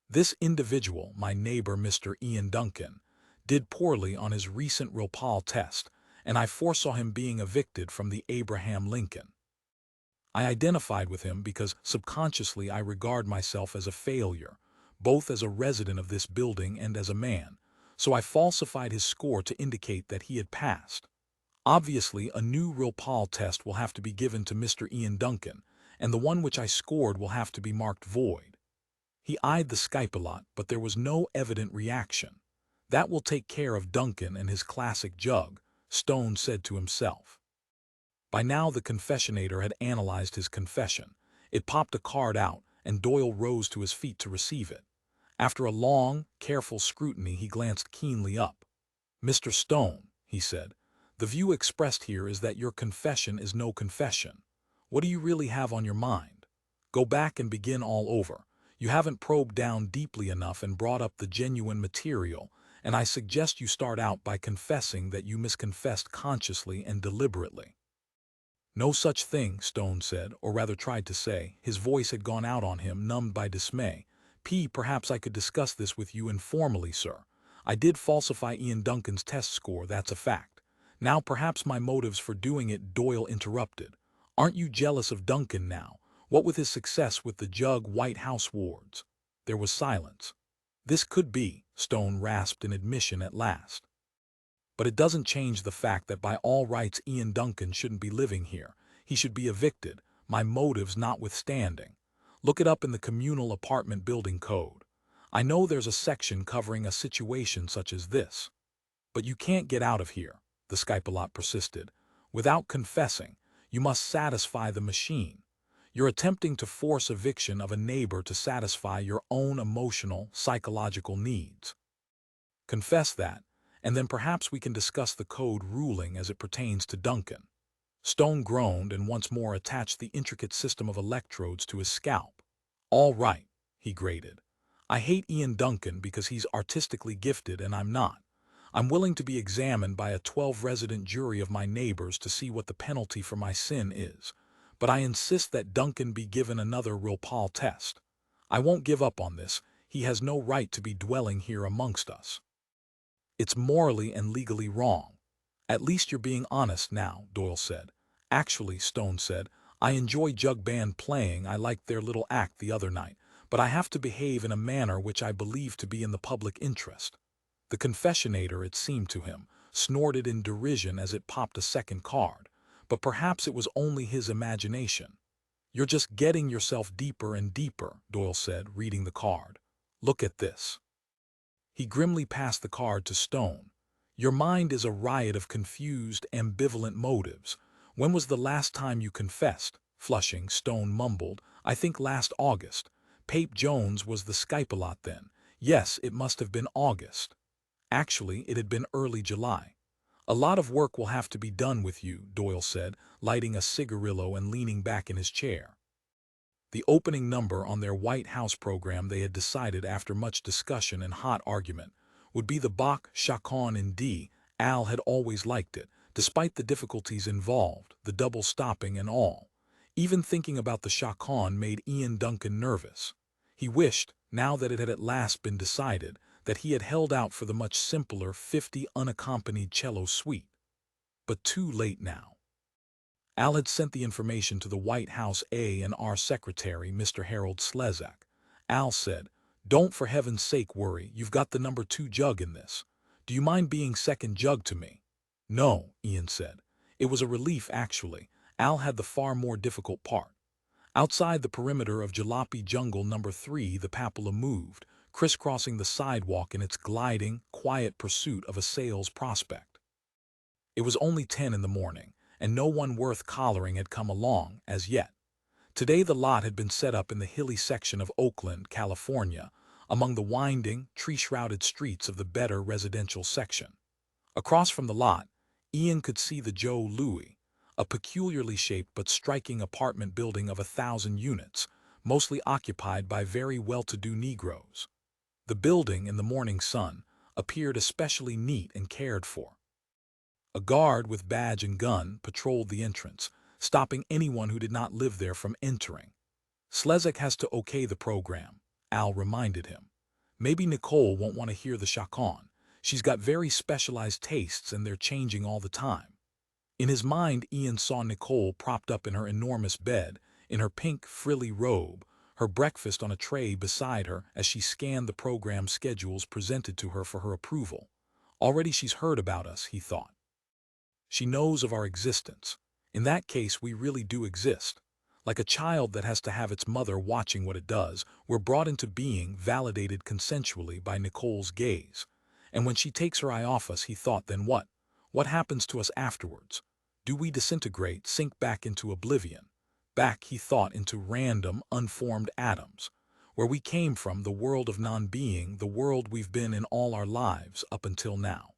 This individual, my neighbor Mr. Ian Duncan, did poorly on his recent Ropal test, and I foresaw him being evicted from the Abraham Lincoln. I identified with him because subconsciously I regard myself as a failure, both as a resident of this building and as a man, so I falsified his score to indicate that he had passed. Obviously, a new Ropal test will have to be given to Mr. Ian Duncan, and the one which I scored will have to be marked void. He eyed the Skypilot, but there was no evident reaction. That will take care of Duncan and his classic jug, Stone said to himself. By now the confessionator had analyzed his confession. It popped a card out, and Doyle rose to his feet to receive it. After a long, careful scrutiny, he glanced keenly up. Mr. Stone, he said, the view expressed here is that your confession is no confession. What do you really have on your mind? Go back and begin all over. You haven't probed down deeply enough and brought up the genuine material, and I suggest you start out by confessing that you misconfessed consciously and deliberately. No such thing, Stone said, or rather tried to say. His voice had gone out on him, numbed by dismay. Perhaps I could discuss this with you informally, sir. I did falsify Ian Duncan's test score, that's a fact. Now perhaps my motives for doing it, Doyle interrupted. Aren't you jealous of Duncan now? What with his success with the jug White House wards? There was silence. This could be, Stone rasped in admission at last. But it doesn't change the fact that by all rights Ian Duncan shouldn't be living here. He should be evicted, my motives notwithstanding. Look it up in the communal apartment building code. I know there's a section covering a situation such as this. But you can't get out of here, the Skypilot persisted. Without confessing, you must satisfy the machine. You're attempting to force eviction of a neighbor to satisfy your own emotional, psychological needs. Confess that, and then perhaps we can discuss the code ruling as it pertains to Duncan. Stone groaned and once more attached the intricate system of electrodes to his scalp. All right, he grated. I hate Ian Duncan because he's artistically gifted and I'm not. I'm willing to be examined by a 12-resident jury of my neighbors to see what the penalty for my sin is. But I insist that Duncan be given another Rilpal test. I won't give up on this. He has no right to be dwelling here amongst us. It's morally and legally wrong. At least you're being honest now, Doyle said. Actually, Stone said, I enjoy jug band playing. I liked their little act the other night, but I have to behave in a manner which I believe to be in the public interest. The confessionator, it seemed to him, snorted in derision as it popped a second card, but perhaps it was only his imagination. You're just getting yourself deeper and deeper, Doyle said, reading the card. Look at this. He grimly passed the card to Stone. Your mind is a riot of confused, ambivalent motives. When was the last time you confessed? Flushing, Stone mumbled. I think last August. Pape Jones was the Skype-a-lot then. Yes, it must have been August. Actually, it had been early July. A lot of work will have to be done with you, Doyle said, lighting a cigarillo and leaning back in his chair. The opening number on their White House program, they had decided after much discussion and hot argument, would be the Bach Chaconne in D. Al had always liked it, despite the difficulties involved, the double stopping and all. Even thinking about the Chaconne made Ian Duncan nervous. He wished, now that it had at last been decided, that he had held out for the much simpler 50 unaccompanied cello suite. But too late now. Al had sent the information to the White House A&R Secretary, Mr. Harold Slezak. Al said, Don't for heaven's sake worry, you've got the number 2 jug in this. Do you mind being second jug to me? No, Ian said. It was a relief, actually. Al had the far more difficult part. Outside the perimeter of Jalopy Jungle number 3, the Papilla moved, crisscrossing the sidewalk in its gliding, quiet pursuit of a sales prospect. It was only 10 in the morning, and no one worth collaring had come along as yet. Today the lot had been set up in the hilly section of Oakland, California, among the winding, tree-shrouded streets of the better residential section. Across from the lot, Ian could see the Joe Louis, a peculiarly shaped but striking apartment building of 1,000 units, mostly occupied by very well-to-do Negroes. The building, in the morning sun, appeared especially neat and cared for. A guard with badge and gun patrolled the entrance, stopping anyone who did not live there from entering. Slezak has to okay the program, Al reminded him. Maybe Nicole won't want to hear the Chaconne. She's got very specialized tastes and they're changing all the time. In his mind, Ian saw Nicole propped up in her enormous bed, in her pink, frilly robe, her breakfast on a tray beside her as she scanned the program schedules presented to her for her approval. Already she's heard about us, he thought. She knows of our existence. In that case, we really do exist. Like a child that has to have its mother watching what it does, we're brought into being, validated consensually by Nicole's gaze. And when she takes her eye off us, he thought, then what? What happens to us afterwards? Do we disintegrate, sink back into oblivion? Back, he thought, into random, unformed atoms. Where we came from, the world of non-being, the world we've been in all our lives up until now.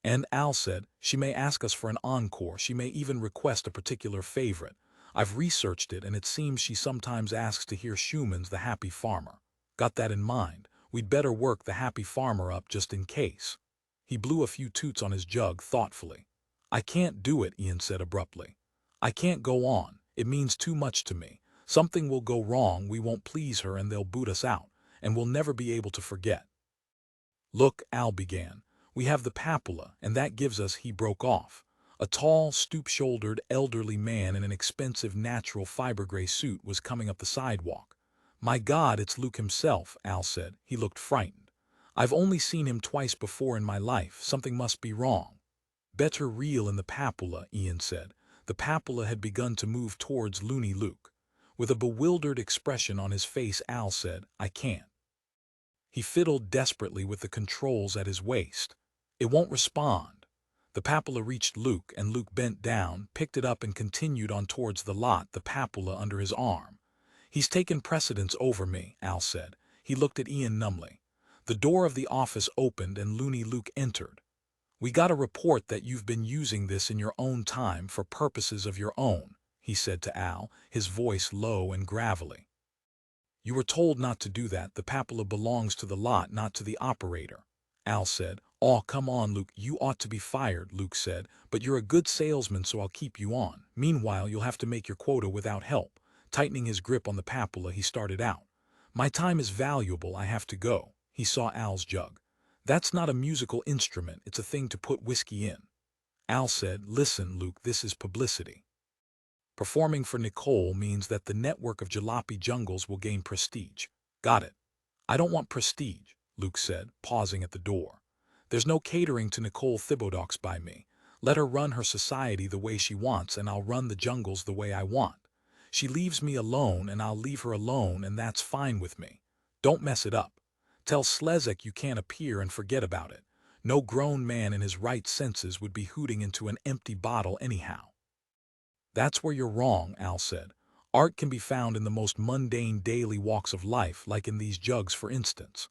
And Al said, she may ask us for an encore, she may even request a particular favorite. I've researched it and it seems she sometimes asks to hear Schumann's The Happy Farmer. Got that in mind? We'd better work The Happy Farmer up just in case. He blew a few toots on his jug thoughtfully. I can't do it, Ian said abruptly. I can't go on. It means too much to me. Something will go wrong, we won't please her and they'll boot us out, and we'll never be able to forget. Look, Al began. We have the Papilla, and that gives us, he broke off. A tall, stoop-shouldered, elderly man in an expensive natural fiber gray suit was coming up the sidewalk. My God, it's Luke himself, Al said. He looked frightened. I've only seen him twice before in my life. Something must be wrong. Better reel in the Papilla, Ian said. The Papilla had begun to move towards Looney Luke. With a bewildered expression on his face, Al said, I can't. He fiddled desperately with the controls at his waist. It won't respond. The papilla reached Luke, and Luke bent down, picked it up and continued on towards the lot, the papilla under his arm. "He's taken precedence over me," Al said. He looked at Ian numbly. The door of the office opened and Loony Luke entered. "We got a report that you've been using this in your own time for purposes of your own," he said to Al, his voice low and gravelly. "You were told not to do that. The papilla belongs to the lot, not to the operator," Al said. "Aw, come on, Luke, you ought to be fired," Luke said, "but you're a good salesman, so I'll keep you on. Meanwhile, you'll have to make your quota without help." Tightening his grip on the papilla, he started out. "My time is valuable, I have to go." He saw Al's jug. "That's not a musical instrument, it's a thing to put whiskey in." Al said, "Listen, Luke, this is publicity. Performing for Nicole means that the network of jalopy jungles will gain prestige." "Got it." "I don't want prestige," Luke said, pausing at the door. "There's no catering to Nicole Thibodeaux by me. Let her run her society the way she wants, and I'll run the jungles the way I want. She leaves me alone, and I'll leave her alone, and that's fine with me. Don't mess it up. Tell Slezak you can't appear and forget about it. No grown man in his right senses would be hooting into an empty bottle anyhow." "That's where you're wrong," Al said. "Art can be found in the most mundane daily walks of life, like in these jugs, for instance."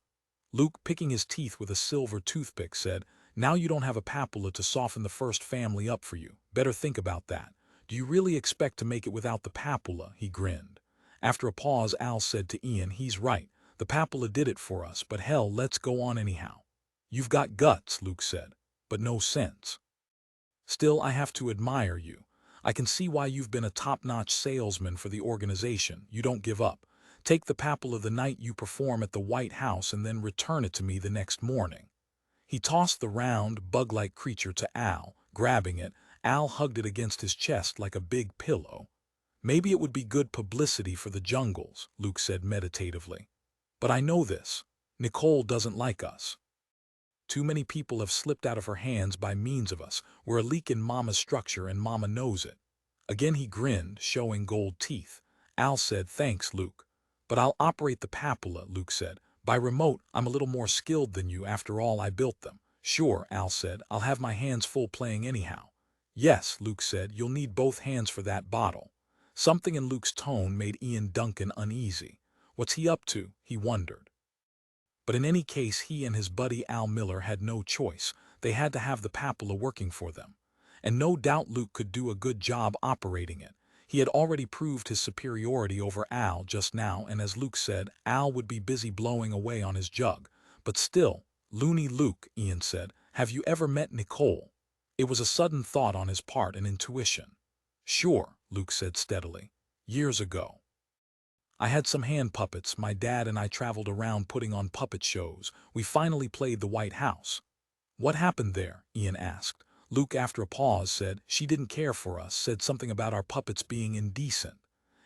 Luke, picking his teeth with a silver toothpick, said, "Now you don't have a papilla to soften the first family up for you. Better think about that. Do you really expect to make it without the papilla?" He grinned. After a pause, Al said to Ian, "He's right. The papilla did it for us, but hell, let's go on anyhow." "You've got guts," Luke said, "but no sense. Still, I have to admire you. I can see why you've been a top-notch salesman for the organization. You don't give up. Take the papilla the night you perform at the White House and then return it to me the next morning." He tossed the round, bug-like creature to Al. Grabbing it, Al hugged it against his chest like a big pillow. "Maybe it would be good publicity for the jungles," Luke said meditatively. "But I know this. Nicole doesn't like us. Too many people have slipped out of her hands by means of us. We're a leak in Mama's structure, and Mama knows it." Again he grinned, showing gold teeth. Al said, "Thanks, Luke. But I'll operate the papilla," Luke said. "By remote, I'm a little more skilled than you. After all, I built them." "Sure," Al said. "I'll have my hands full playing anyhow." "Yes," Luke said. "You'll need both hands for that bottle." Something in Luke's tone made Ian Duncan uneasy. What's he up to, he wondered. But in any case, he and his buddy Al Miller had no choice. They had to have the papilla working for them. And no doubt Luke could do a good job operating it. He had already proved his superiority over Al just now, and as Luke said, Al would be busy blowing away on his jug. But still, "Loony Luke," Ian said, "have you ever met Nicole?" It was a sudden thought on his part, an intuition. "Sure," Luke said steadily. "Years ago. I had some hand puppets. My dad and I traveled around putting on puppet shows. We finally played the White House." "What happened there?" Ian asked. Luke, after a pause, said, "She didn't care for us, said something about our puppets being indecent."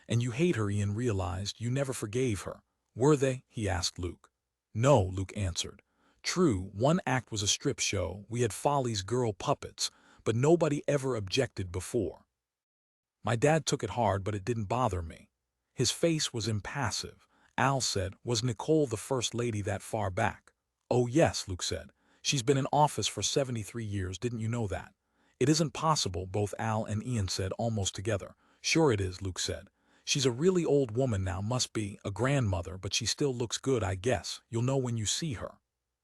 "And you hate her," Ian realized. "You never forgave her." "Were they?" he asked Luke. "No," Luke answered. "True, one act was a strip show. We had Folly's girl puppets, but nobody ever objected before. My dad took it hard, but it didn't bother me." His face was impassive. Al said, "Was Nicole the first lady that far back?" "Oh yes," Luke said. "She's been in office for 73 years, didn't you know that?" "It isn't possible," both Al and Ian said almost together. "Sure it is," Luke said. "She's a really old woman now, must be a grandmother, but she still looks good, I guess. You'll know when you see her."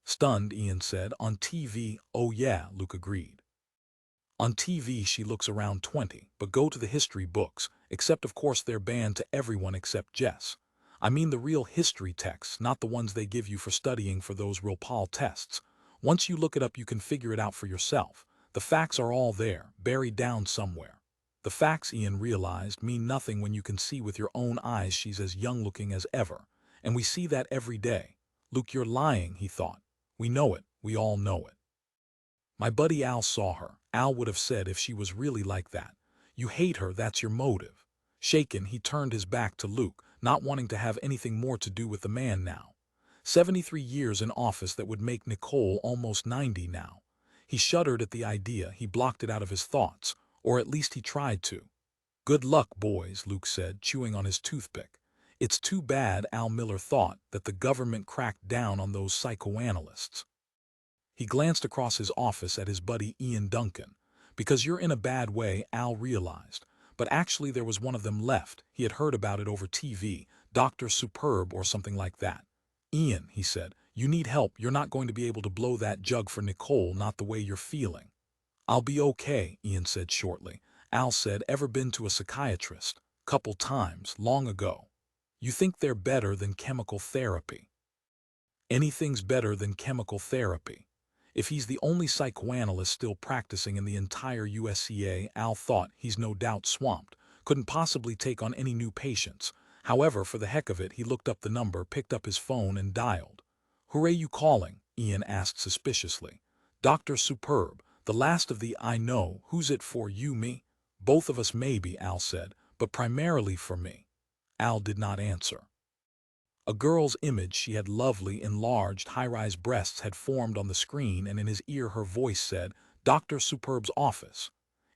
Stunned, Ian said, "On TV, oh yeah," Luke agreed. "On TV she looks around 20, but go to the history books, except of course they're banned to everyone except Jess. I mean the real history texts, not the ones they give you for studying for those real pol tests. Once you look it up you can figure it out for yourself. The facts are all there, buried down somewhere." The facts, Ian realized, mean nothing when you can see with your own eyes she's as young-looking as ever. And we see that every day. "Luke, you're lying," he thought. "We know it, we all know it. My buddy Al saw her. Al would have said if she was really like that. You hate her, that's your motive." Shaken, he turned his back to Luke, not wanting to have anything more to do with the man now. 73 years in office, that would make Nicole almost 90 now. He shuddered at the idea. He blocked it out of his thoughts, or at least he tried to. "Good luck, boys," Luke said, chewing on his toothpick. "It's too bad," Al Miller thought, "that the government cracked down on those psychoanalysts." He glanced across his office at his buddy Ian Duncan. Because you're in a bad way, Al realized. But actually there was one of them left. He had heard about it over TV, Dr. Superb or something like that. Ian, he said, you need help. You're not going to be able to blow that jug for Nicole, not the way you're feeling. I'll be okay, Ian said shortly. Al said, ever been to a psychiatrist? Couple times, long ago. You think they're better than chemical therapy? Anything's better than chemical therapy. If he's the only psychoanalyst still practicing in the entire USCA, Al thought, he's no doubt swamped, couldn't possibly take on any new patients. However, for the heck of it, he looked up the number, picked up his phone and dialed. Who are you calling? Ian asked suspiciously. Dr. Superb, the last of the I know. Who's it for, you, me? Both of us maybe, Al said, but primarily for me. Al did not answer. A girl's image, she had lovely, enlarged, high-rise breasts, had formed on the screen, and in his ear her voice said, Dr. Superb's office.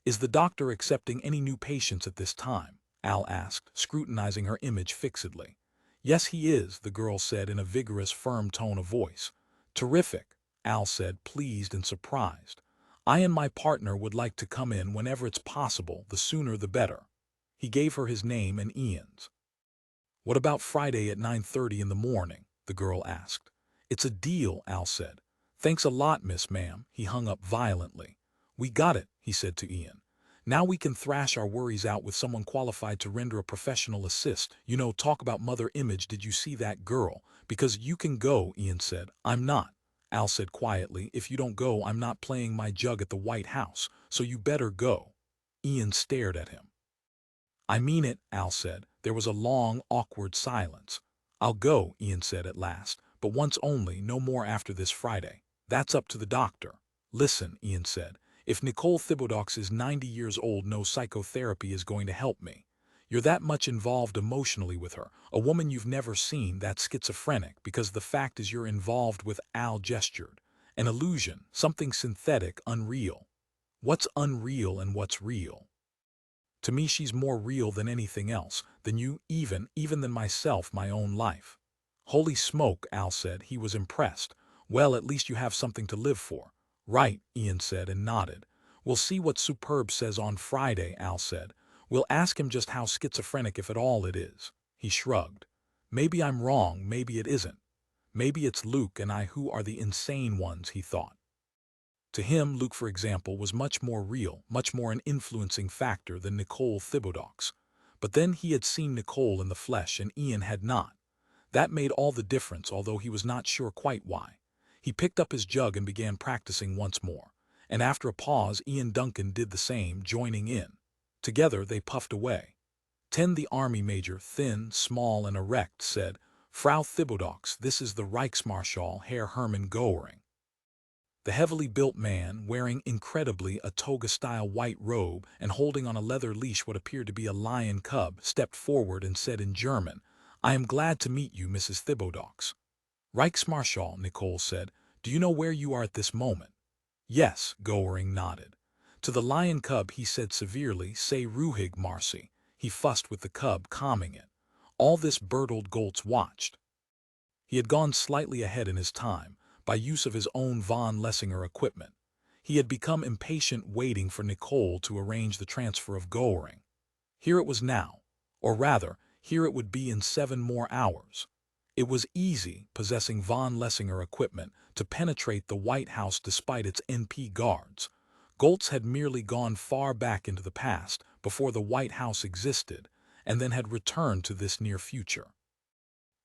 Is the doctor accepting any new patients at this time? Al asked, scrutinizing her image fixedly. Yes, he is, the girl said in a vigorous, firm tone of voice. Terrific, Al said, pleased and surprised. I and my partner would like to come in whenever it's possible, the sooner the better. He gave her his name and Ian's. What about Friday at 9:30 in the morning? The girl asked. It's a deal, Al said. Thanks a lot, Miss Ma'am. He hung up violently. We got it, he said to Ian. Now we can thrash our worries out with someone qualified to render a professional assist. You know, talk about mother image. Did you see that girl? Because you can go, Ian said. I'm not. Al said quietly. If you don't go, I'm not playing my jug at the White House, so you better go. Ian stared at him. I mean it, Al said. There was a long, awkward silence. I'll go, Ian said at last, but once only, no more after this Friday. That's up to the doctor. Listen, Ian said, if Nicole Thibodeaux is 90 years old, no psychotherapy is going to help me. You're that much involved emotionally with her, a woman you've never seen, that's schizophrenic, because the fact is you're involved with, Al gestured. An illusion, something synthetic, unreal. What's unreal and what's real? To me she's more real than anything else, than you, even than myself, my own life. Holy smoke, Al said. He was impressed. Well, at least you have something to live for. Right, Ian said and nodded. We'll see what Superb says on Friday, Al said. We'll ask him just how schizophrenic, if at all, it is. He shrugged. Maybe I'm wrong, maybe it isn't. Maybe it's Luke and I who are the insane ones, he thought. To him, Luke, for example, was much more real, much more an influencing factor than Nicole Thibodeaux. But then he had seen Nicole in the flesh and Ian had not. That made all the difference, although he was not sure quite why. He picked up his jug and began practicing once more. And after a pause, Ian Duncan did the same, joining in. Together they puffed away. The army major, thin, small, and erect, said, Frau Thibodeaux, this is the Reichsmarschall Herr Hermann Göring. The heavily built man, wearing incredibly a toga-style white robe and holding on a leather leash what appeared to be a lion cub, stepped forward and said in German, I am glad to meet you, Mrs. Thibodeaux. Reichsmarschall, Nicole said, do you know where you are at this moment? Yes, Göring nodded. To the lion cub he said severely, Sei ruhig, Marcy. He fussed with the cub, calming it. All this Bertold Goltz watched. He had gone slightly ahead in his time, by use of his own von Lessinger equipment. He had become impatient, waiting for Nicole to arrange the transfer of Göring. Here it was now, or rather, here it would be in 7 more hours. It was easy, possessing von Lessinger equipment, to penetrate the White House despite its NP guards. Goltz had merely gone far back into the past, before the White House existed, and then had returned to this near future.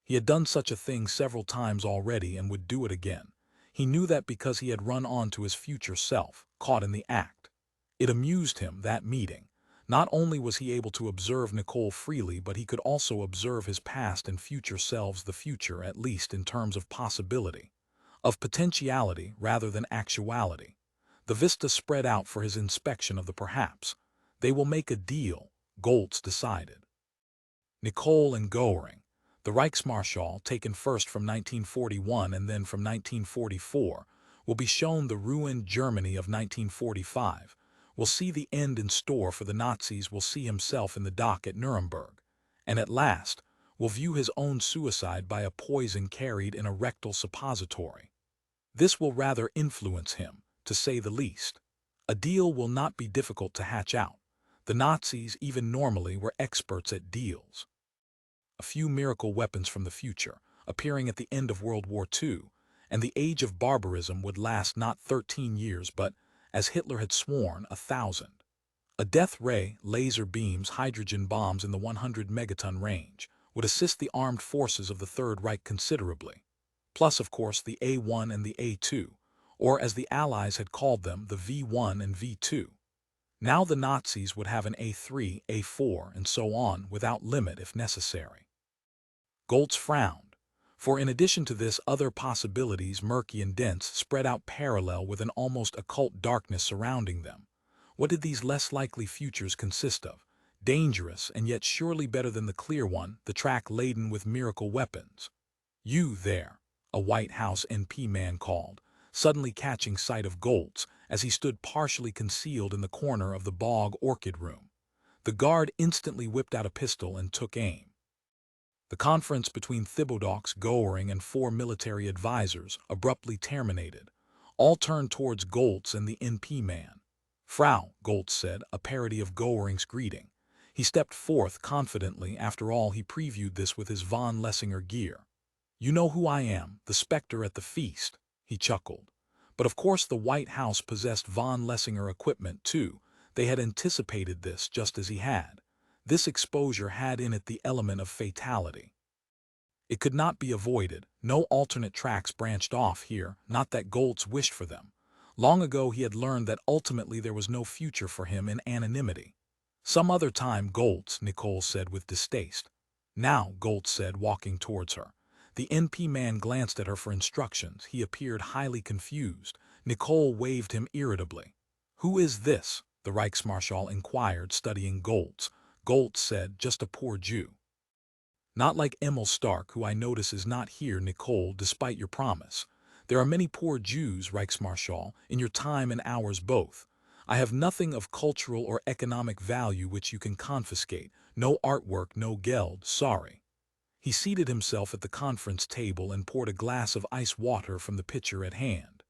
He had done such a thing several times already and would do it again. He knew that because he had run on to his future self, caught in the act. It amused him, that meeting. Not only was he able to observe Nicole freely, but he could also observe his past and future selves, the future, at least in terms of possibility. Of potentiality rather than actuality. The vista spread out for his inspection of the perhaps. They will make a deal, Goltz decided. Nicole and Göring. The Reichsmarschall, taken first from 1941 and then from 1944, will be shown the ruined Germany of 1945, will see the end in store for the Nazis, will see himself in the dock at Nuremberg, and at last will view his own suicide by a poison carried in a rectal suppository. This will rather influence him, to say the least. A deal will not be difficult to hatch out. The Nazis, even normally, were experts at deals. A few miracle weapons from the future, appearing at the end of World War II, and the age of barbarism would last not 13 years but, as Hitler had sworn, 1,000. A death ray, laser beams, hydrogen bombs in the 100 megaton range would assist the armed forces of the Third Reich considerably. Plus, of course, the A1 and the A2, or as the Allies had called them, the V1 and V2. Now the Nazis would have an A3, A4, and so on without limit if necessary. Goltz frowned, for in addition to this, other possibilities, murky and dense, spread out parallel with an almost occult darkness surrounding them. What did these less likely futures consist of? Dangerous, and yet surely better than the clear one, the track laden with miracle weapons. "You there," a White House NP man called, suddenly catching sight of Goltz as he stood partially concealed in the corner of the bog orchid room. The guard instantly whipped out a pistol and took aim. The conference between Thibodeaux, Goering, and 4 military advisors abruptly terminated. All turned towards Goltz and the NP man. "Frau," Goltz said, a parody of Goering's greeting. He stepped forth confidently. After all, he previewed this with his von Lessinger gear. "You know who I am, the specter at the feast," he chuckled. But of course the White House possessed von Lessinger equipment too. They had anticipated this just as he had. This exposure had in it the element of fatality. It could not be avoided. No alternate tracks branched off here, not that Goltz wished for them. Long ago he had learned that ultimately there was no future for him in anonymity. "Some other time, Goltz," Nicole said with distaste. "Now," Goltz said, walking towards her. The NP man glanced at her for instructions. He appeared highly confused. Nicole waved him irritably. "Who is this?" the Reichsmarschall inquired, studying Goltz. Goltz said, "Just a poor Jew." "Not like Emil Stark, who I notice is not here, Nicole, despite your promise. There are many poor Jews, Reichsmarschall, in your time and ours both. I have nothing of cultural or economic value which you can confiscate. No artwork, no geld, sorry." He seated himself at the conference table and poured a glass of ice water from the pitcher at hand.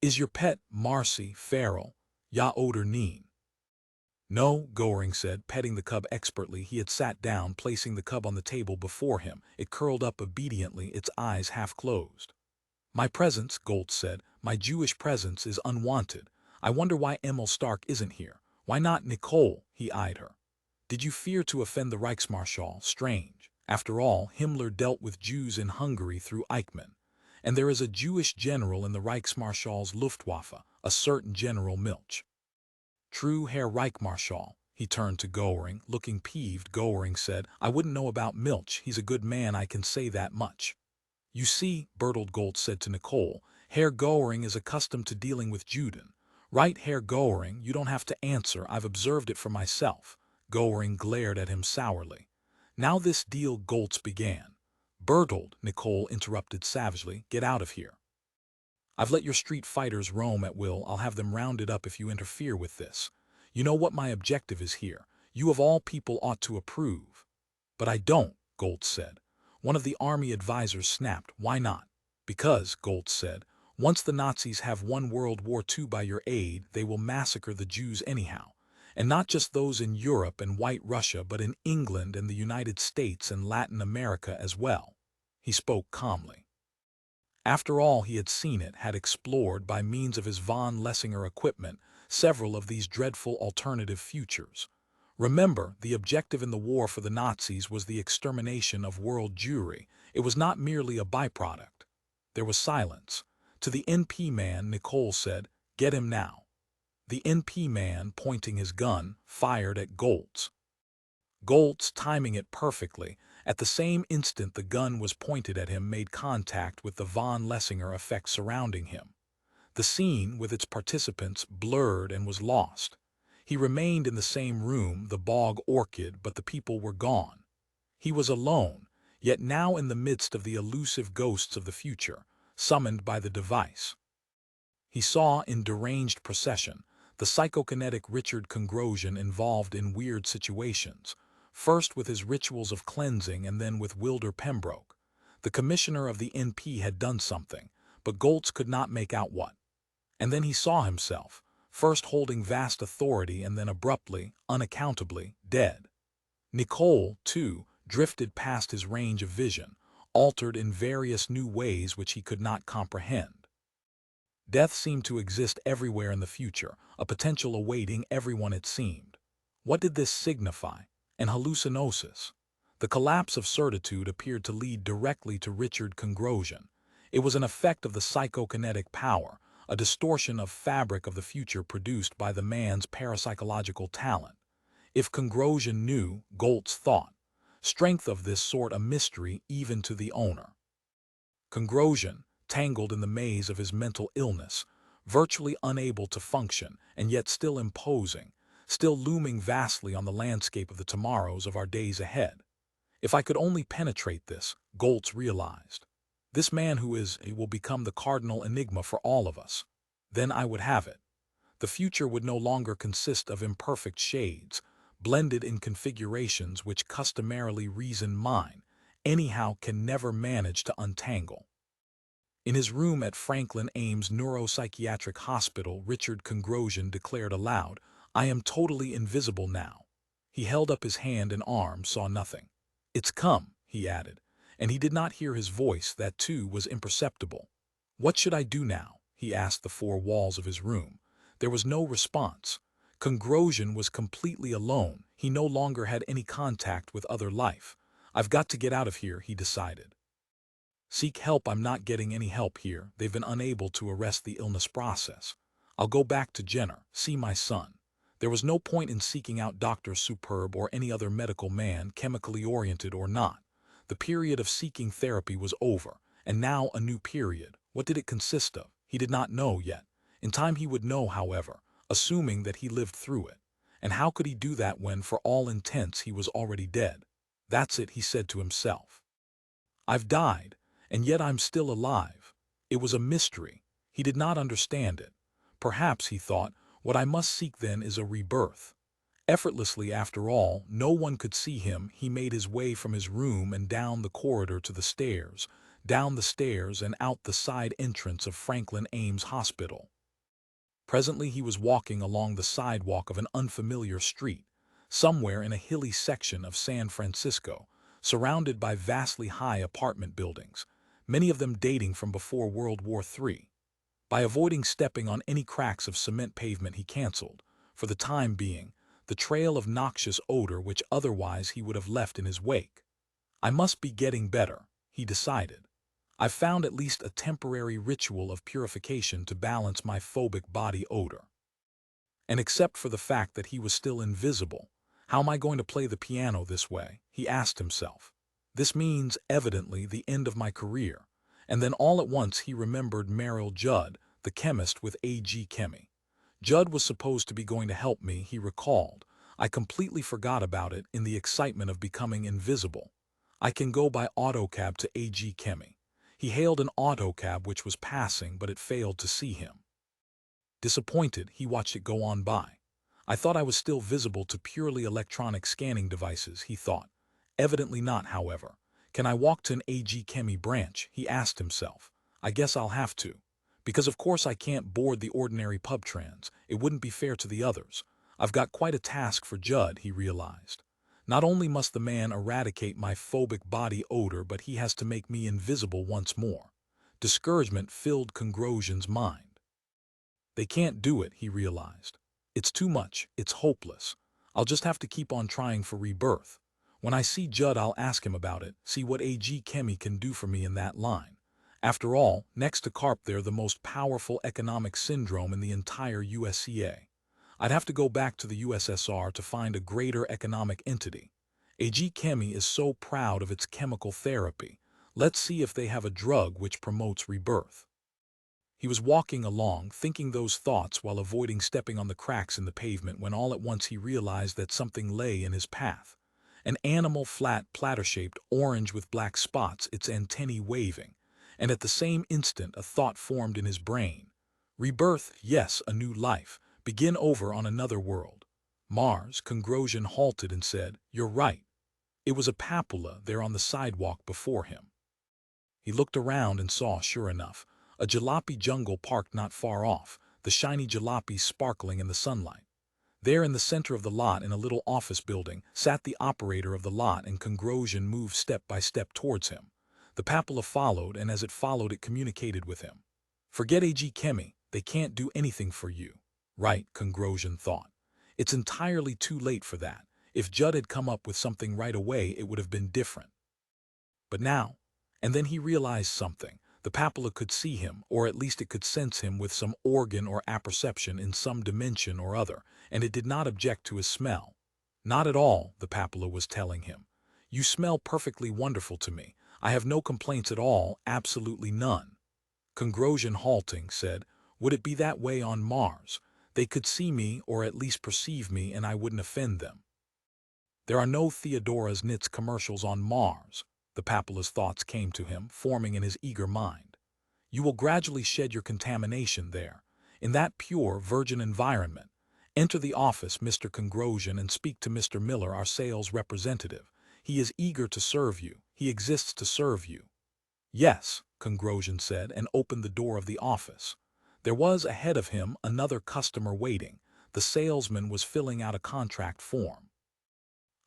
"Is your pet, Marcy, feral? Ja oder nein?" "No," Goering said, petting the cub expertly. He had sat down, placing the cub on the table before him. It curled up obediently, its eyes half closed. "My presence," Goltz said, "my Jewish presence is unwanted. I wonder why Emil Stark isn't here. Why not Nicole?" He eyed her. "Did you fear to offend the Reichsmarschall? Strange. After all, Himmler dealt with Jews in Hungary through Eichmann. And there is a Jewish general in the Reichsmarschall's Luftwaffe, a certain General Milch." "True, Herr Reichsmarschall." He turned to Goering, looking peeved. Goering said, "I wouldn't know about Milch. He's a good man, I can say that much." "You see," Bertold Goltz said to Nicole, "Herr Goering is accustomed to dealing with Juden." "Right, Herr Goering, you don't have to answer. I've observed it for myself." Goering glared at him sourly. "Now this deal," Goltz began. "Bertold," Nicole interrupted savagely, "get out of here. I've let your street fighters roam at will. I'll have them rounded up if you interfere with this. You know what my objective is here. You of all people ought to approve." "But I don't," Goltz said. One of the army advisors snapped. "Why not?" "Because," Goltz said, "once the Nazis have won World War II by your aid, they will massacre the Jews anyhow. And not just those in Europe and White Russia, but in England and the United States and Latin America as well." He spoke calmly. After all, he had seen it, had explored, by means of his von Lessinger equipment, several of these dreadful alternative futures. Remember, the objective in the war for the Nazis was the extermination of world Jewry. It was not merely a byproduct. There was silence. To the NP man, Nicole said, "Get him now." The NP man, pointing his gun, fired at Goltz. Goltz, timing it perfectly, at the same instant the gun was pointed at him, made contact with the von Lessinger effect surrounding him. The scene, with its participants, blurred and was lost. He remained in the same room, the bog orchid, but the people were gone. He was alone, yet now in the midst of the elusive ghosts of the future, summoned by the device. He saw, in deranged procession, the psychokinetic Richard Congrosian involved in weird situations, first with his rituals of cleansing and then with Wilder Pembroke. The commissioner of the NP had done something, but Goltz could not make out what. And then he saw himself, first holding vast authority and then abruptly, unaccountably, dead. Nicole, too, drifted past his range of vision, altered in various new ways which he could not comprehend. Death seemed to exist everywhere in the future, a potential awaiting everyone it seemed. What did this signify? An hallucinosis. The collapse of certitude appeared to lead directly to Richard Congrosian. It was an effect of the psychokinetic power, a distortion of fabric of the future produced by the man's parapsychological talent. If Congrosian knew, Goltz thought, strength of this sort a mystery even to the owner. Congrosian, tangled in the maze of his mental illness, virtually unable to function and yet still imposing, still looming vastly on the landscape of the tomorrows of our days ahead. If I could only penetrate this, Goltz realized. This man who is, he will become the cardinal enigma for all of us. Then I would have it. The future would no longer consist of imperfect shades, blended in configurations which customarily reason mine, anyhow can never manage to untangle. In his room at Franklin Ames Neuropsychiatric Hospital, Richard Congrosian declared aloud, "I am totally invisible now." He held up his hand and arm, saw nothing. "It's come," he added, and he did not hear his voice, that too was imperceptible. "What should I do now?" he asked the four walls of his room. There was no response. Congrosian was completely alone. He no longer had any contact with other life. "I've got to get out of here," he decided. "Seek help. I'm not getting any help here. They've been unable to arrest the illness process. I'll go back to Jenner, see my son." There was no point in seeking out Dr. Superb or any other medical man, chemically oriented or not. The period of seeking therapy was over, and now a new period. What did it consist of? He did not know yet. In time he would know, however, assuming that he lived through it. And how could he do that when, for all intents, he was already dead? "That's it," he said to himself. "I've died, and yet I'm still alive." It was a mystery. He did not understand it. Perhaps, he thought, what I must seek then is a rebirth. Effortlessly, after all, no one could see him. He made his way from his room and down the corridor to the stairs, down the stairs and out the side entrance of Franklin Ames Hospital. Presently he was walking along the sidewalk of an unfamiliar street, somewhere in a hilly section of San Francisco, surrounded by vastly high apartment buildings, many of them dating from before World War III. By avoiding stepping on any cracks of cement pavement, he canceled, for the time being, the trail of noxious odor which otherwise he would have left in his wake. "I must be getting better," he decided. "I've found at least a temporary ritual of purification to balance my phobic body odor. And except for the fact that he was still invisible, how am I going to play the piano this way?" he asked himself. "This means, evidently, the end of my career." And then all at once he remembered Merrill Judd, the chemist with A.G. Chemi. Judd was supposed to be going to help me, he recalled. I completely forgot about it in the excitement of becoming invisible. "I can go by autocab to A.G. Chemi." He hailed an autocab which was passing, but it failed to see him. Disappointed, he watched it go on by. "I thought I was still visible to purely electronic scanning devices," he thought. Evidently not, however. "Can I walk to an A.G. Chemi branch?" he asked himself. "I guess I'll have to. Because of course I can't board the ordinary pub trans. It wouldn't be fair to the others. I've got quite a task for Judd," he realized. "Not only must the man eradicate my phobic body odor, but he has to make me invisible once more." Discouragement filled Congrosian's mind. "They can't do it," he realized. "It's too much. It's hopeless. I'll just have to keep on trying for rebirth. When I see Judd, I'll ask him about it, see what A.G. Chemi can do for me in that line. After all, next to CARP, they're the most powerful economic syndrome in the entire USCA. I'd have to go back to the USSR to find a greater economic entity. A.G. Chemi is so proud of its chemical therapy. Let's see if they have a drug which promotes rebirth." He was walking along, thinking those thoughts while avoiding stepping on the cracks in the pavement, when all at once he realized that something lay in his path. An animal, flat, platter-shaped, orange with black spots, its antennae waving. And at the same instant a thought formed in his brain. Rebirth, yes, a new life. Begin over on another world. Mars. Congrosian halted and said, "You're right." It was a papula there on the sidewalk before him. He looked around and saw, sure enough, A jalopy jungle parked not far off, the shiny jalopies sparkling in the sunlight. There in the center of the lot in a little office building sat the operator of the lot, and Kongrosian moved step by step towards him. The papilla followed, and as it followed it communicated with him. Forget AG Chemi, they can't do anything for you. Right, Kongrosian thought. It's entirely too late for that. If Judd had come up with something right away it would have been different. But now, and then he realized something. The papilla could see him, or at least it could sense him with some organ or apperception in some dimension or other, and it did not object to his smell. Not at all, the papilla was telling him. You smell perfectly wonderful to me. I have no complaints at all, absolutely none. Kongrosian, halting, said, would it be that way on Mars? They could see me, or at least perceive me, and I wouldn't offend them. There are no Theodora's Knits commercials on Mars. The papilla's thoughts came to him, forming in his eager mind. You will gradually shed your contamination there, in that pure, virgin environment. Enter the office, Mr. Kongrosian, and speak to Mr. Miller, our sales representative. He is eager to serve you. He exists to serve you. Yes, Kongrosian said, and opened the door of the office. There was ahead of him another customer waiting. The salesman was filling out a contract form.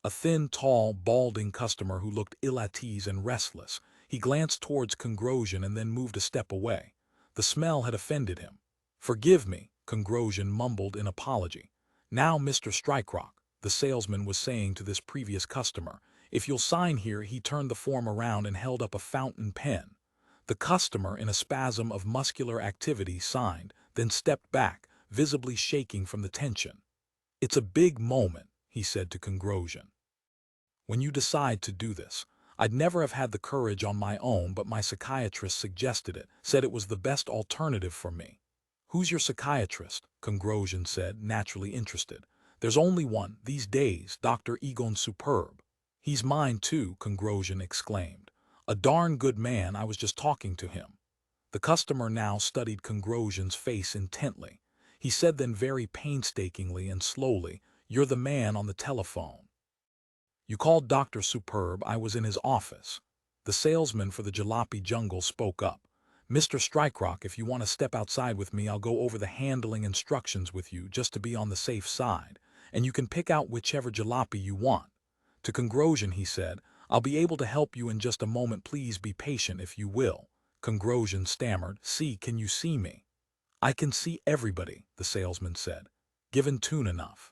A thin, tall, balding customer who looked ill at ease and restless. He glanced towards Kongrosian and then moved a step away. The smell had offended him. Forgive me, Kongrosian mumbled in apology. Now, Mr. Strikerock, the salesman was saying to this previous customer, if you'll sign here. He turned the form around and held up a fountain pen. The customer, in a spasm of muscular activity, signed, then stepped back, visibly shaking from the tension. It's a big moment, he said to Kongrosian. When you decide to do this, I'd never have had the courage on my own, but my psychiatrist suggested it, said it was the best alternative for me. Who's your psychiatrist? Kongrosian said, naturally interested. There's only one, these days, Dr. Egon Superb. He's mine too, Kongrosian exclaimed. A darn good man, I was just talking to him. The customer now studied Kongrosian's face intently. He said then very painstakingly and slowly, you're the man on the telephone. You called Dr. Superb. I was in his office. The salesman for the jalopy jungle spoke up. Mr. Strikerock, if you want to step outside with me, I'll go over the handling instructions with you just to be on the safe side, and you can pick out whichever jalopy you want. To Kongrosian, he said, I'll be able to help you in just a moment. Please be patient if you will. Kongrosian stammered, can you see me? I can see everybody, the salesman said. Given tune enough.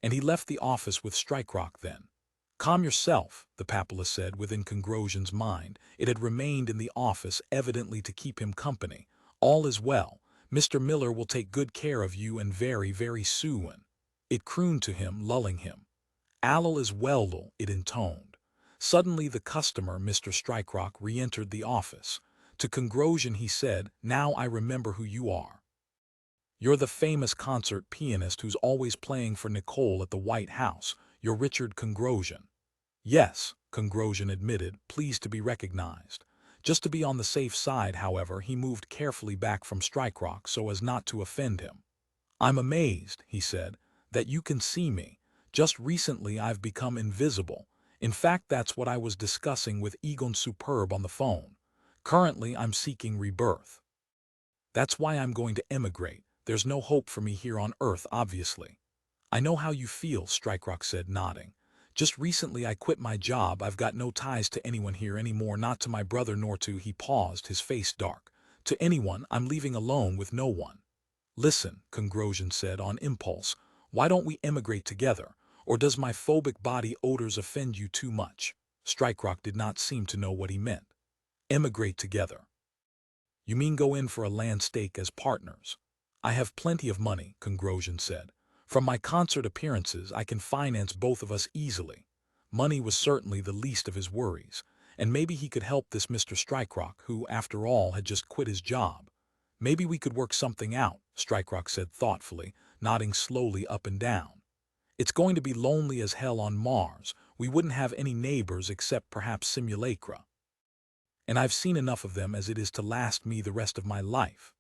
And he left the office with Strikerock then. Calm yourself, the papilla said within Kongrosian's mind. It had remained in the office evidently to keep him company. All is well. Mr. Miller will take good care of you, and very, very soon. It crooned to him, lulling him. All is well, it intoned. Suddenly the customer, Mr. Strikerock, re-entered the office. To Kongrosian he said, now I remember who you are. You're the famous concert pianist who's always playing for Nicole at the White House. You're Richard Kongrosian. Yes, Kongrosian admitted, pleased to be recognized. Just to be on the safe side, however, he moved carefully back from Strikerock so as not to offend him. I'm amazed, he said, that you can see me. Just recently I've become invisible. In fact, that's what I was discussing with Egon Superb on the phone. Currently I'm seeking rebirth. That's why I'm going to emigrate. There's no hope for me here on Earth, obviously. I know how you feel, Strikerock said, nodding. Just recently I quit my job. I've got no ties to anyone here anymore, not to my brother nor to, he paused, his face dark. To anyone. I'm leaving alone with no one. Listen, Kongrosian said on impulse, why don't we emigrate together? Or does my phobic body odors offend you too much? Strikerock did not seem to know what he meant. Emigrate together. You mean go in for a land stake as partners? I have plenty of money, Kongrosian said. From my concert appearances, I can finance both of us easily. Money was certainly the least of his worries, and maybe he could help this Mr. Strikerock, who, after all, had just quit his job. Maybe we could work something out, Strikerock said thoughtfully, nodding slowly up and down. It's going to be lonely as hell on Mars. We wouldn't have any neighbors except perhaps simulacra. And I've seen enough of them as it is to last me the rest of my life.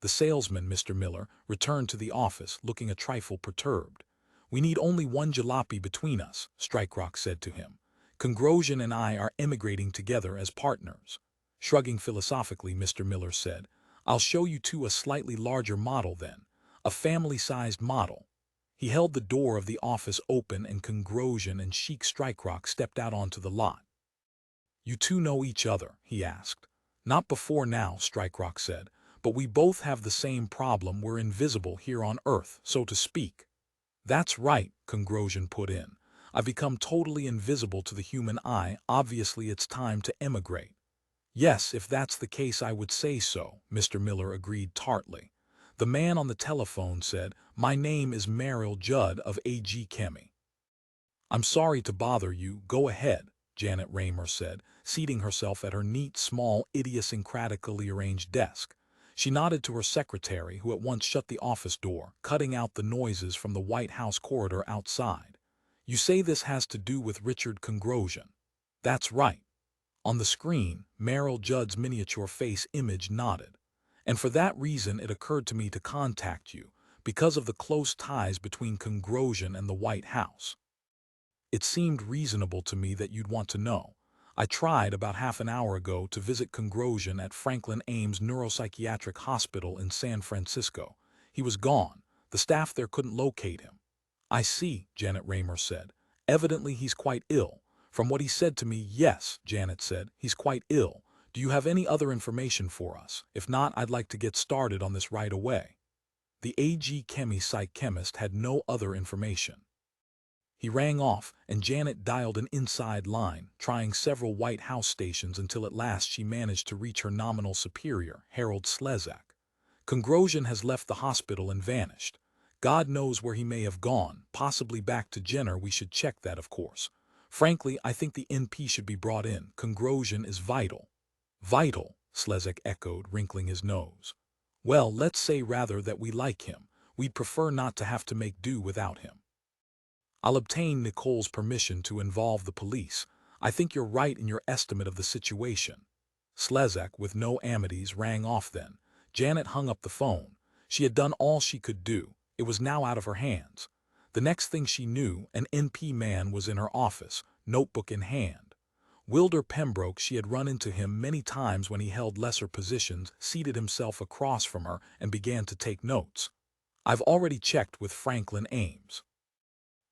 The salesman, Mr. Miller, returned to the office, looking a trifle perturbed. We need only one jalopy between us, Strikerock said to him. Kongrosian and I are emigrating together as partners. Shrugging philosophically, Mr. Miller said, I'll show you to a slightly larger model then, a family-sized model. He held the door of the office open and Congrosian and Sheik Strikerock stepped out onto the lot. You two know each other, he asked. Not before now, Strikerock said, but we both have the same problem. We're invisible here on Earth, so to speak. That's right, Congrosian put in. I've become totally invisible to the human eye. Obviously it's time to emigrate. Yes, if that's the case I would say so, Mr. Miller agreed tartly. The man on the telephone said, My name is Merrill Judd of A.G. Chemi. I'm sorry to bother you, go ahead, Janet Raymer said, seating herself at her neat, small, idiosyncratically arranged desk. She nodded to her secretary, who at once shut the office door, cutting out the noises from the White House corridor outside. You say this has to do with Richard Congrosian. That's right. On the screen, Merrill Judd's miniature face image nodded. And for that reason it occurred to me to contact you, because of the close ties between Congrosian and the White House. It seemed reasonable to me that you'd want to know. I tried about half an hour ago to visit Congrosian at Franklin Ames Neuropsychiatric Hospital in San Francisco. He was gone. The staff there couldn't locate him. I see, Janet Raymer said. Evidently he's quite ill. From what he said to me, yes, Janet said, he's quite ill. Do you have any other information for us? If not, I'd like to get started on this right away. The A.G. Chemi psych chemist had no other information. He rang off, and Janet dialed an inside line, trying several White House stations until at last she managed to reach her nominal superior, Harold Slezak. Congrosian has left the hospital and vanished. God knows where he may have gone, possibly back to Jenner. We should check that, of course. Frankly, I think the NP should be brought in. Congrosian is vital. Vital, Slezak echoed, wrinkling his nose. Well, let's say rather that we like him. We'd prefer not to have to make do without him. I'll obtain Nicole's permission to involve the police. I think you're right in your estimate of the situation. Slezak, with no amities, rang off then. Janet hung up the phone. She had done all she could do. It was now out of her hands. The next thing she knew, an NP man was in her office, notebook in hand. Wilder Pembroke, she had run into him many times when he held lesser positions, seated himself across from her and began to take notes. I've already checked with Franklin Ames.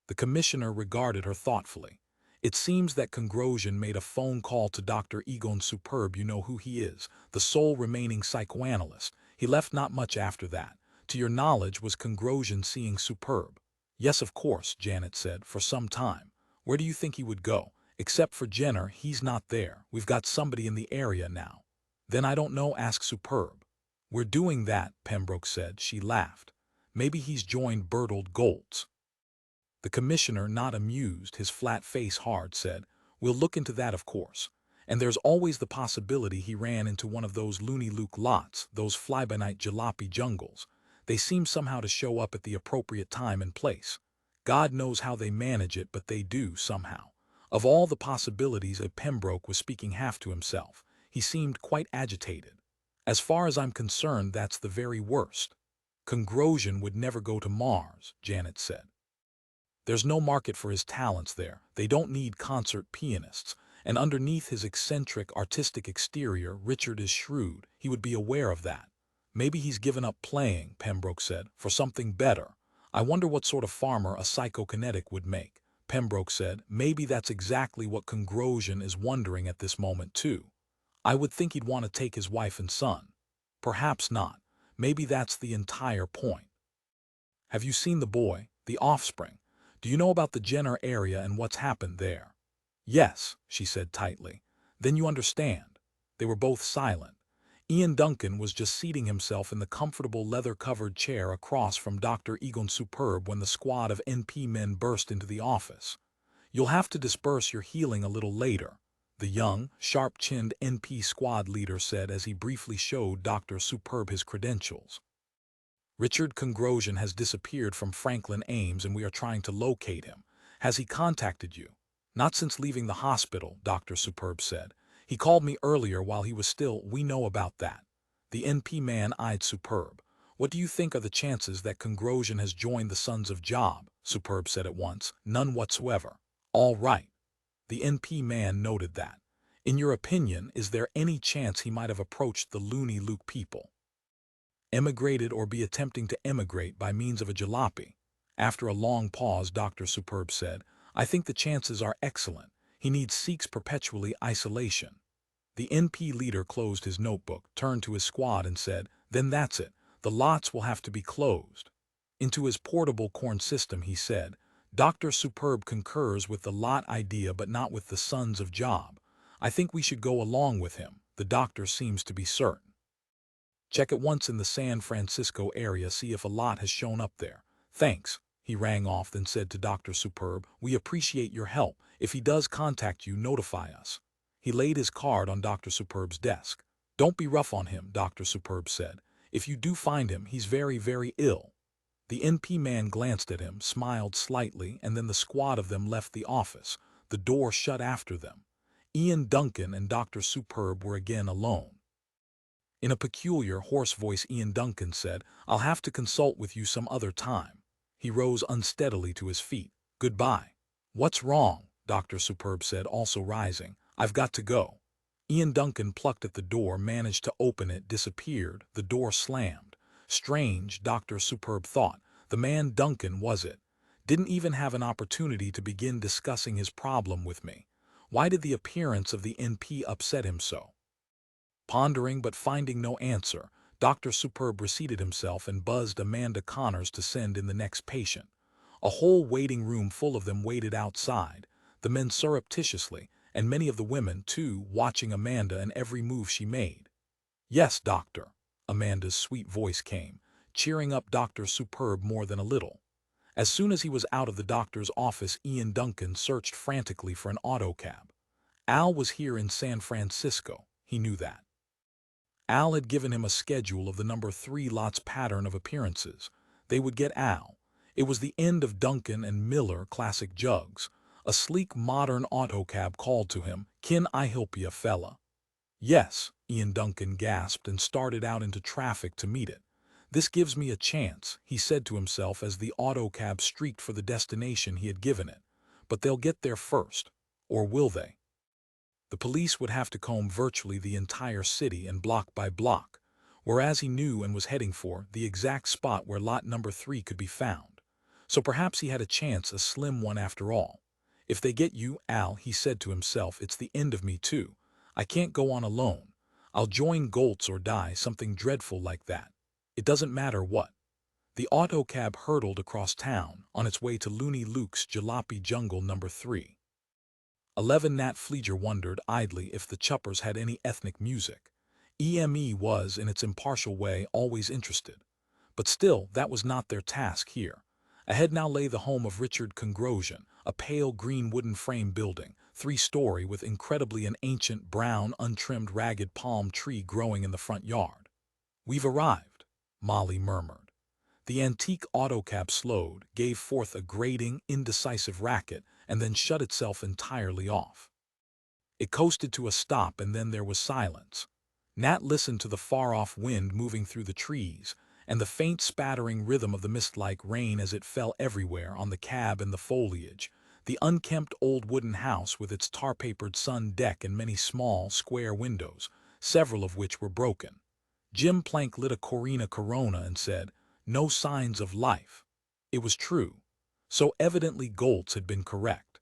The commissioner regarded her thoughtfully. It seems that Congrosian made a phone call to Dr. Egon Superb. You know who he is, the sole remaining psychoanalyst. He left not much after that. To your knowledge, was Congrosian seeing Superb? Yes, of course, Janet said, for some time. Where do you think he would go? Except for Jenner, he's not there. We've got somebody in the area now. Then I don't know, asked Superb. We're doing that, Pembroke said. She laughed. Maybe he's joined Bertold Goltz. The commissioner, not amused, his flat face hard, said, We'll look into that, of course. And there's always the possibility he ran into one of those Looney Luke lots, those fly-by-night jalopy jungles. They seem somehow to show up at the appropriate time and place. God knows how they manage it, but they do somehow. Of all the possibilities, Pembroke was speaking half to himself. He seemed quite agitated. As far as I'm concerned, that's the very worst. Congrosian would never go to Mars, Janet said. There's no market for his talents there. They don't need concert pianists. And underneath his eccentric, artistic exterior, Richard is shrewd. He would be aware of that. Maybe he's given up playing, Pembroke said, for something better. I wonder what sort of farmer a psychokinetic would make. Pembroke said, maybe that's exactly what Congrosian is wondering at this moment too. I would think he'd want to take his wife and son. Perhaps not. Maybe that's the entire point. Have you seen the boy, the offspring? Do you know about the Jenner area and what's happened there? Yes, she said tightly. Then you understand. They were both silent. Ian Duncan was just seating himself in the comfortable leather-covered chair across from Dr. Egon Superb when the squad of NP men burst into the office. You'll have to disperse your healing a little later, the young, sharp-chinned NP squad leader said as he briefly showed Dr. Superb his credentials. Richard Congrosian has disappeared from Franklin Ames and we are trying to locate him. Has he contacted you? Not since leaving the hospital, Dr. Superb said. He called me earlier while he was still. We know about that. The NP man eyed Superb. What do you think are the chances that Congrosian has joined the Sons of Job? Superb said at once. None whatsoever. All right. The NP man noted that. In your opinion, is there any chance he might have approached the Looney Luke people? emigrated or be attempting to emigrate by means of a jalopy. After a long pause, Dr. Superb said, I think the chances are excellent. He seeks perpetually isolation. The NP leader closed his notebook, turned to his squad and said, then that's it. The lots will have to be closed. Into his portable corn system, he said, Dr. Superb concurs with the lot idea but not with the sons of Job. I think we should go along with him. The doctor seems to be certain. Check at once in the San Francisco area, see if a lot has shown up there. Thanks. He rang off, then said to Dr. Superb, we appreciate your help. If he does contact you, notify us. He laid his card on Dr. Superb's desk. Don't be rough on him, Dr. Superb said. If you do find him, he's very, very ill. The NP man glanced at him, smiled slightly, and then the squad of them left the office. The door shut after them. Ian Duncan and Dr. Superb were again alone. In a peculiar, hoarse voice, Ian Duncan said, I'll have to consult with you some other time. He rose unsteadily to his feet. Goodbye. What's wrong? Dr. Superb said, also rising. I've got to go. Ian Duncan plucked at the door, managed to open it, disappeared. The door slammed. Strange, Dr. Superb thought. The man Duncan, was it? Didn't even have an opportunity to begin discussing his problem with me. Why did the appearance of the NP upset him so? Pondering but finding no answer, Dr. Superb reseated himself and buzzed Amanda Connors to send in the next patient. A whole waiting room full of them waited outside, the men surreptitiously, and many of the women, too, watching Amanda and every move she made. Yes, doctor, Amanda's sweet voice came, cheering up Dr. Superb more than a little. As soon as he was out of the doctor's office, Ian Duncan searched frantically for an autocab. Al was here in San Francisco, he knew that. Al had given him a schedule of the number 3 lot's pattern of appearances. They would get Al. It was the end of Duncan and Miller classic jugs. A sleek modern autocab called to him, Can I help ya, fella? Yes, Ian Duncan gasped and started out into traffic to meet it. This gives me a chance, he said to himself as the autocab streaked for the destination he had given it. But they'll get there first. Or will they? The police would have to comb virtually the entire city and block by block, whereas he knew and was heading for the exact spot where lot number 3 could be found. So perhaps he had a chance, a slim one after all. If they get you, Al, he said to himself, it's the end of me too. I can't go on alone. I'll join Goltz or die, something dreadful like that. It doesn't matter what. The autocab hurtled across town, on its way to Looney Luke's Jalopy Jungle number 3. 11 Nat Fleeger wondered idly if the Chuppers had any ethnic music. EME was, in its impartial way, always interested. But still, that was not their task here. Ahead now lay the home of Richard Congrosian, a pale green wooden frame building, 3-story with incredibly an ancient brown untrimmed ragged palm tree growing in the front yard. We've arrived, Molly murmured. The antique autocab slowed, gave forth a grating, indecisive racket, and then shut itself entirely off. It coasted to a stop, and then there was silence. Nat listened to the far-off wind moving through the trees, and the faint spattering rhythm of the mist-like rain as it fell everywhere on the cab and the foliage, the unkempt old wooden house with its tar-papered sun deck and many small, square windows, several of which were broken. Jim Plank lit a Corona and said, No signs of life. It was true. So evidently Goltz had been correct.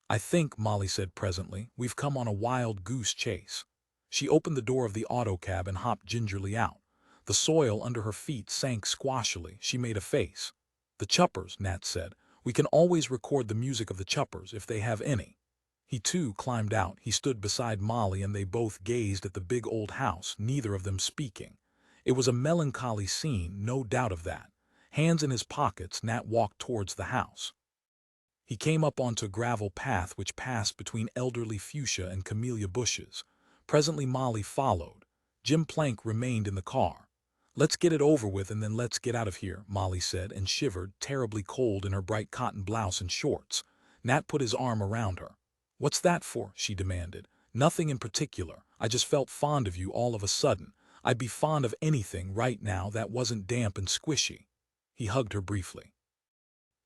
I think, Molly said presently, we've come on a wild goose chase. She opened the door of the autocab and hopped gingerly out. The soil under her feet sank squashily. She made a face. The Chuppers, Nat said. We can always record the music of the Chuppers if they have any. He too climbed out. He stood beside Molly and they both gazed at the big old house, neither of them speaking. It was a melancholy scene, no doubt of that. Hands in his pockets, Nat walked towards the house. He came up onto a gravel path which passed between elderly fuchsia and camellia bushes. Presently Molly followed. Jim Plank remained in the car. Let's get it over with and then let's get out of here, Molly said, and shivered, terribly cold in her bright cotton blouse and shorts. Nat put his arm around her. What's that for? She demanded. Nothing in particular. I just felt fond of you all of a sudden. I'd be fond of anything right now that wasn't damp and squishy. He hugged her briefly.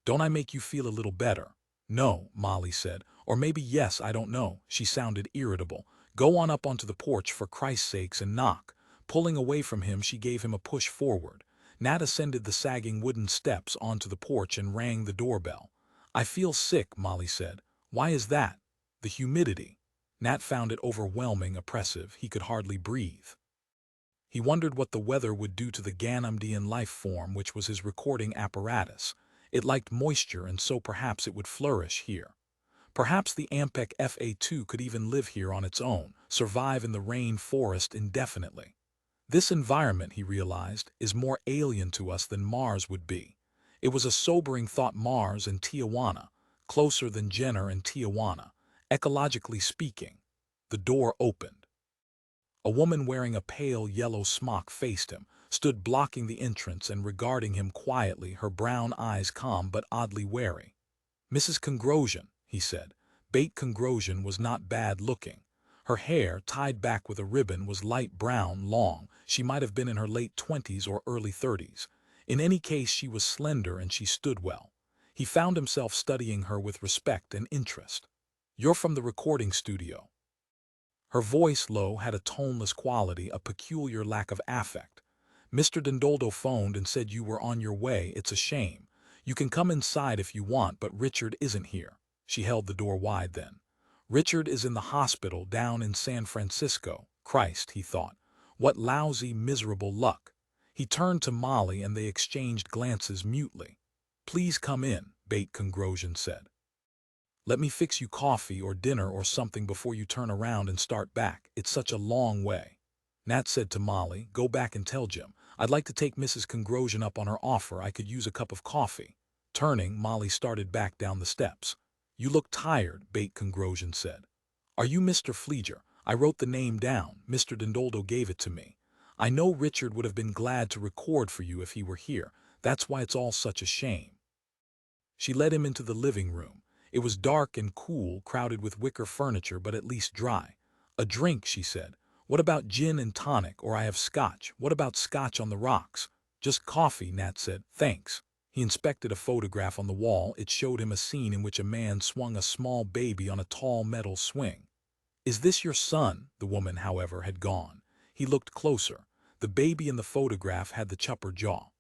Don't I make you feel a little better? No, Molly said. Or maybe yes, I don't know. She sounded irritable. Go on up onto the porch for Christ's sakes and knock. Pulling away from him, she gave him a push forward. Nat ascended the sagging wooden steps onto the porch and rang the doorbell. "I feel sick," Molly said. "Why is that?" "The humidity." Nat found it overwhelming, oppressive. He could hardly breathe. He wondered what the weather would do to the Ganymedian life form, which was his recording apparatus. It liked moisture, and so perhaps it would flourish here. Perhaps the Ampec FA2 could even live here on its own, survive in the rain forest indefinitely. This environment, he realized, is more alien to us than Mars would be. It was a sobering thought. Mars and Tijuana, closer than Jenner and Tijuana, ecologically speaking. The door opened. A woman wearing a pale yellow smock faced him, stood blocking the entrance and regarding him quietly, her brown eyes calm but oddly wary. "Mrs. Congrosian," he said. Bate Congrosian was not bad looking. Her hair, tied back with a ribbon, was light brown, long. She might have been in her late 20s or early 30s. In any case, she was slender and she stood well. He found himself studying her with respect and interest. "You're from the recording studio." Her voice, low, had a toneless quality, a peculiar lack of affect. "Mr. Dindoldo phoned and said you were on your way. It's a shame. You can come inside if you want, but Richard isn't here." She held the door wide then. "Richard is in the hospital down in San Francisco." Christ, he thought. What lousy, miserable luck. He turned to Molly and they exchanged glances mutely. "Please come in," Bate Congrosian said. "Let me fix you coffee or dinner or something before you turn around and start back. It's such a long way." Nat said to Molly, "Go back and tell Jim. I'd like to take Mrs. Congrosian up on her offer. I could use a cup of coffee." Turning, Molly started back down the steps. "You look tired," Bate Congrosian said. "Are you Mr. Fleeger? I wrote the name down. Mr. Dindoldo gave it to me. I know Richard would have been glad to record for you if he were here. That's why it's all such a shame." She led him into the living room. It was dark and cool, crowded with wicker furniture, but at least dry. "A drink," she said. "What about gin and tonic, or I have scotch? What about scotch on the rocks?" "Just coffee," Nat said. "Thanks." He inspected a photograph on the wall. It showed him a scene in which a man swung a small baby on a tall metal swing. "Is this your son?" The woman, however, had gone. He looked closer. The baby in the photograph had the chupper jaw.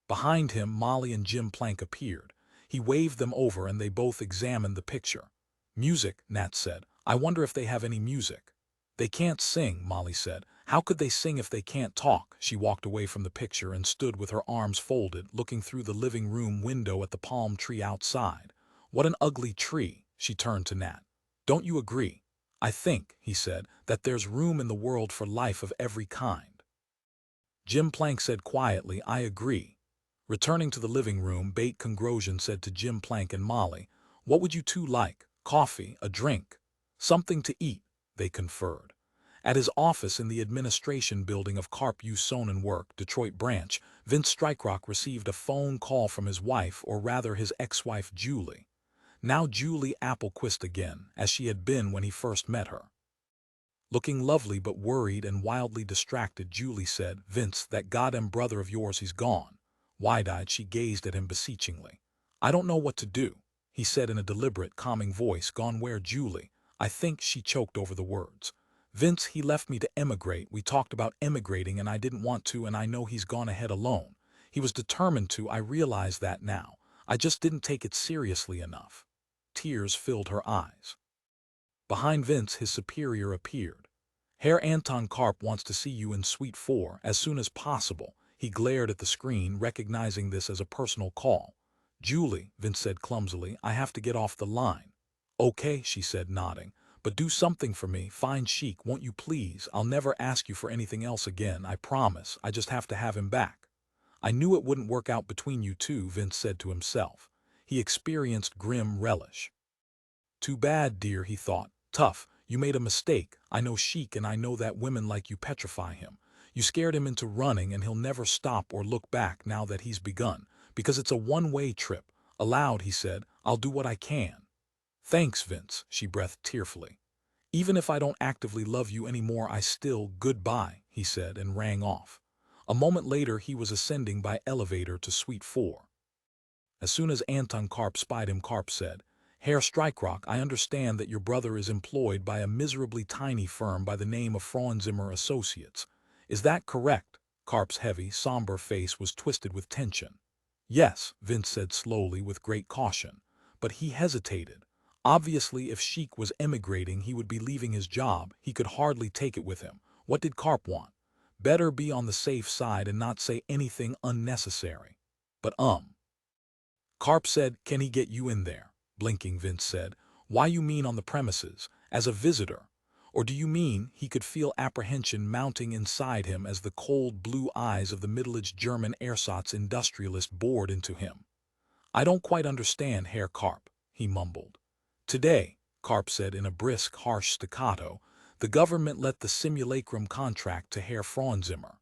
Behind him, Molly and Jim Plank appeared. He waved them over and they both examined the picture. "Music," Nat said. "I wonder if they have any music." "They can't sing," Molly said. "How could they sing if they can't talk?" She walked away from the picture and stood with her arms folded, looking through the living room window at the palm tree outside. "What an ugly tree." She turned to Nat. "Don't you agree?" "I think," he said, "that there's room in the world for life of every kind." Jim Plank said quietly, "I agree." Returning to the living room, Bate Congrosian said to Jim Plank and Molly, "What would you two like? Coffee, a drink?" "Something to eat," they conferred. At his office in the administration building of Karp U. Sonnenwerk, Detroit branch, Vince Strikerock received a phone call from his wife, or rather his ex-wife Julie. Now Julie Applequist again, as she had been when he first met her. Looking lovely but worried and wildly distracted, Julie said, "Vince, that goddamn brother of yours, he's gone." Wide-eyed, she gazed at him beseechingly. "I don't know what to do," he said in a deliberate, calming voice. "Gone where, Julie?" I think she choked over the words. "Vince, he left me to emigrate. We talked about emigrating and I didn't want to, and I know he's gone ahead alone. He was determined to. I realize that now. I just didn't take it seriously enough." Tears filled her eyes. Behind Vince, his superior appeared. "Herr Anton Karp wants to see you in Suite 4 as soon as possible." He glared at the screen, recognizing this as a personal call. "Julie," Vince said clumsily, "I have to get off the line." "Okay," she said, nodding. "But do something for me. Find Sheik, won't you please? I'll never ask you for anything else again, I promise. I just have to have him back." "I knew it wouldn't work out between you two," Vince said to himself. He experienced grim relish. "Too bad, dear," he thought. "Tough. You made a mistake. I know Sheik and I know that women like you petrify him. You scared him into running and he'll never stop or look back now that he's begun. Because it's a one-way trip." Aloud, he said, "I'll do what I can." "Thanks, Vince," she breathed tearfully. "Even if I don't actively love you anymore, I still—" "Goodbye," he said and rang off. A moment later he was ascending by elevator to Suite 4. As soon as Anton Karp spied him, Karp said, "Herr Strikerock, I understand that your brother is employed by a miserably tiny firm by the name of Frauenzimmer Associates. Is that correct? Karp's heavy, somber face was twisted with tension. Yes, Vince said slowly with great caution. But he hesitated. Obviously, if Sheik was emigrating, he would be leaving his job. He could hardly take it with him. What did Karp want? Better be on the safe side and not say anything unnecessary. But Karp said, can he get you in there? Blinking, Vince said. Why you mean on the premises? As a visitor? Or do you mean he could feel apprehension mounting inside him as the cold blue eyes of the middle-aged German ersatz industrialist bored into him? I don't quite understand, Herr Karp, he mumbled. Today, Karp said in a brisk, harsh staccato, the government let the simulacrum contract to Herr Frauenzimmer.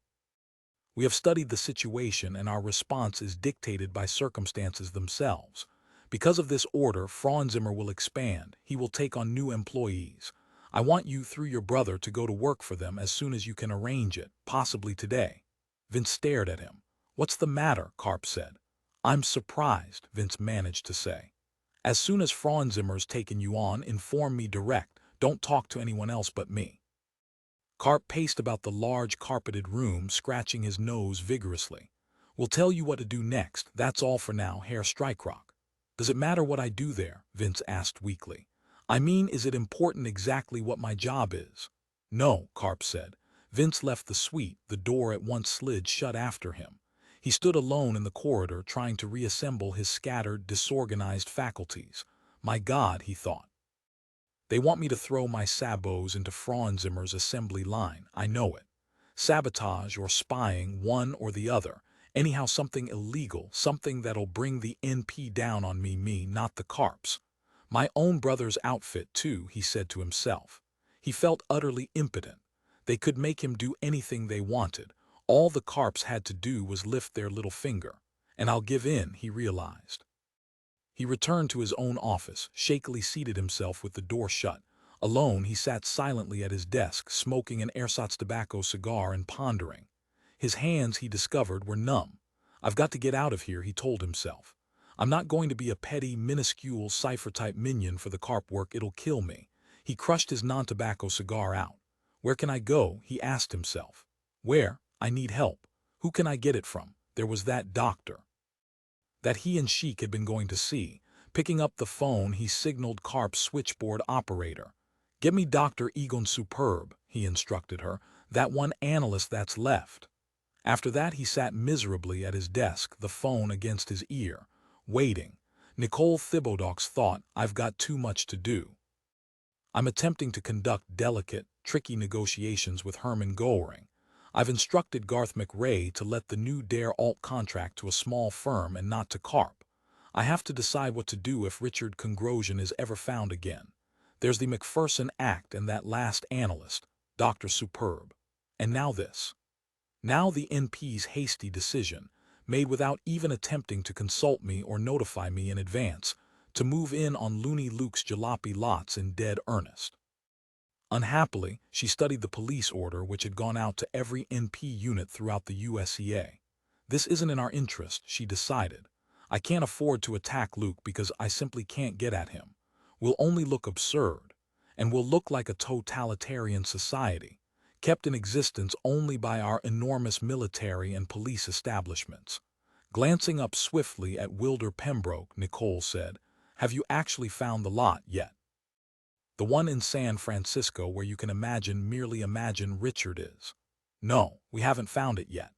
We have studied the situation and our response is dictated by circumstances themselves. Because of this order, Frauenzimmer will expand. He will take on new employees. I want you, through your brother, to go to work for them as soon as you can arrange it, possibly today. Vince stared at him. What's the matter? Karp said. I'm surprised, Vince managed to say. As soon as Frauenzimmer's taken you on, inform me direct. Don't talk to anyone else but me. Karp paced about the large carpeted room, scratching his nose vigorously. We'll tell you what to do next. That's all for now, Herr Streikrock. Does it matter what I do there? Vince asked weakly. I mean, is it important exactly what my job is? No, Karp said. Vince left the suite, the door at once slid shut after him. He stood alone in the corridor, trying to reassemble his scattered, disorganized faculties. My God, he thought. They want me to throw my sabots into Frauenzimmer's assembly line. I know it. Sabotage or spying, one or the other. Anyhow, something illegal, something that'll bring the NP down on me, not the Karps. My own brother's outfit, too, he said to himself. He felt utterly impotent. They could make him do anything they wanted. All the Karps had to do was lift their little finger. And I'll give in, he realized. He returned to his own office, shakily seated himself with the door shut. Alone, he sat silently at his desk, smoking an ersatz tobacco cigar and pondering. His hands, he discovered, were numb. I've got to get out of here, he told himself. I'm not going to be a petty, minuscule, cipher-type minion for the Karp work. It'll kill me. He crushed his non-tobacco cigar out. Where can I go? He asked himself. Where? I need help. Who can I get it from? There was that doctor that he and Sheik had been going to see. Picking up the phone, he signaled Karp's switchboard operator. Get me Dr. Egon Superb, he instructed her, that one analyst that's left. After that, he sat miserably at his desk, the phone against his ear, waiting. Nicole Thibodeaux thought, I've got too much to do. I'm attempting to conduct delicate, tricky negotiations with Hermann Goering. I've instructed Garth McRae to let the new Dare Alt contract to a small firm and not to Karp. I have to decide what to do if Richard Congrosian is ever found again. There's the McPherson Act and that last analyst, Dr. Superb. And now this. Now the NP's hasty decision, made without even attempting to consult me or notify me in advance, to move in on Looney Luke's jalopy lots in dead earnest. Unhappily, she studied the police order which had gone out to every NP unit throughout the USEA. This isn't in our interest, she decided. I can't afford to attack Luke because I simply can't get at him. We'll only look absurd, and we'll look like a totalitarian society, kept in existence only by our enormous military and police establishments. Glancing up swiftly at Wilder Pembroke, Nicole said, Have you actually found the lot yet? The one in San Francisco where you can merely imagine Richard is. No, we haven't found it yet.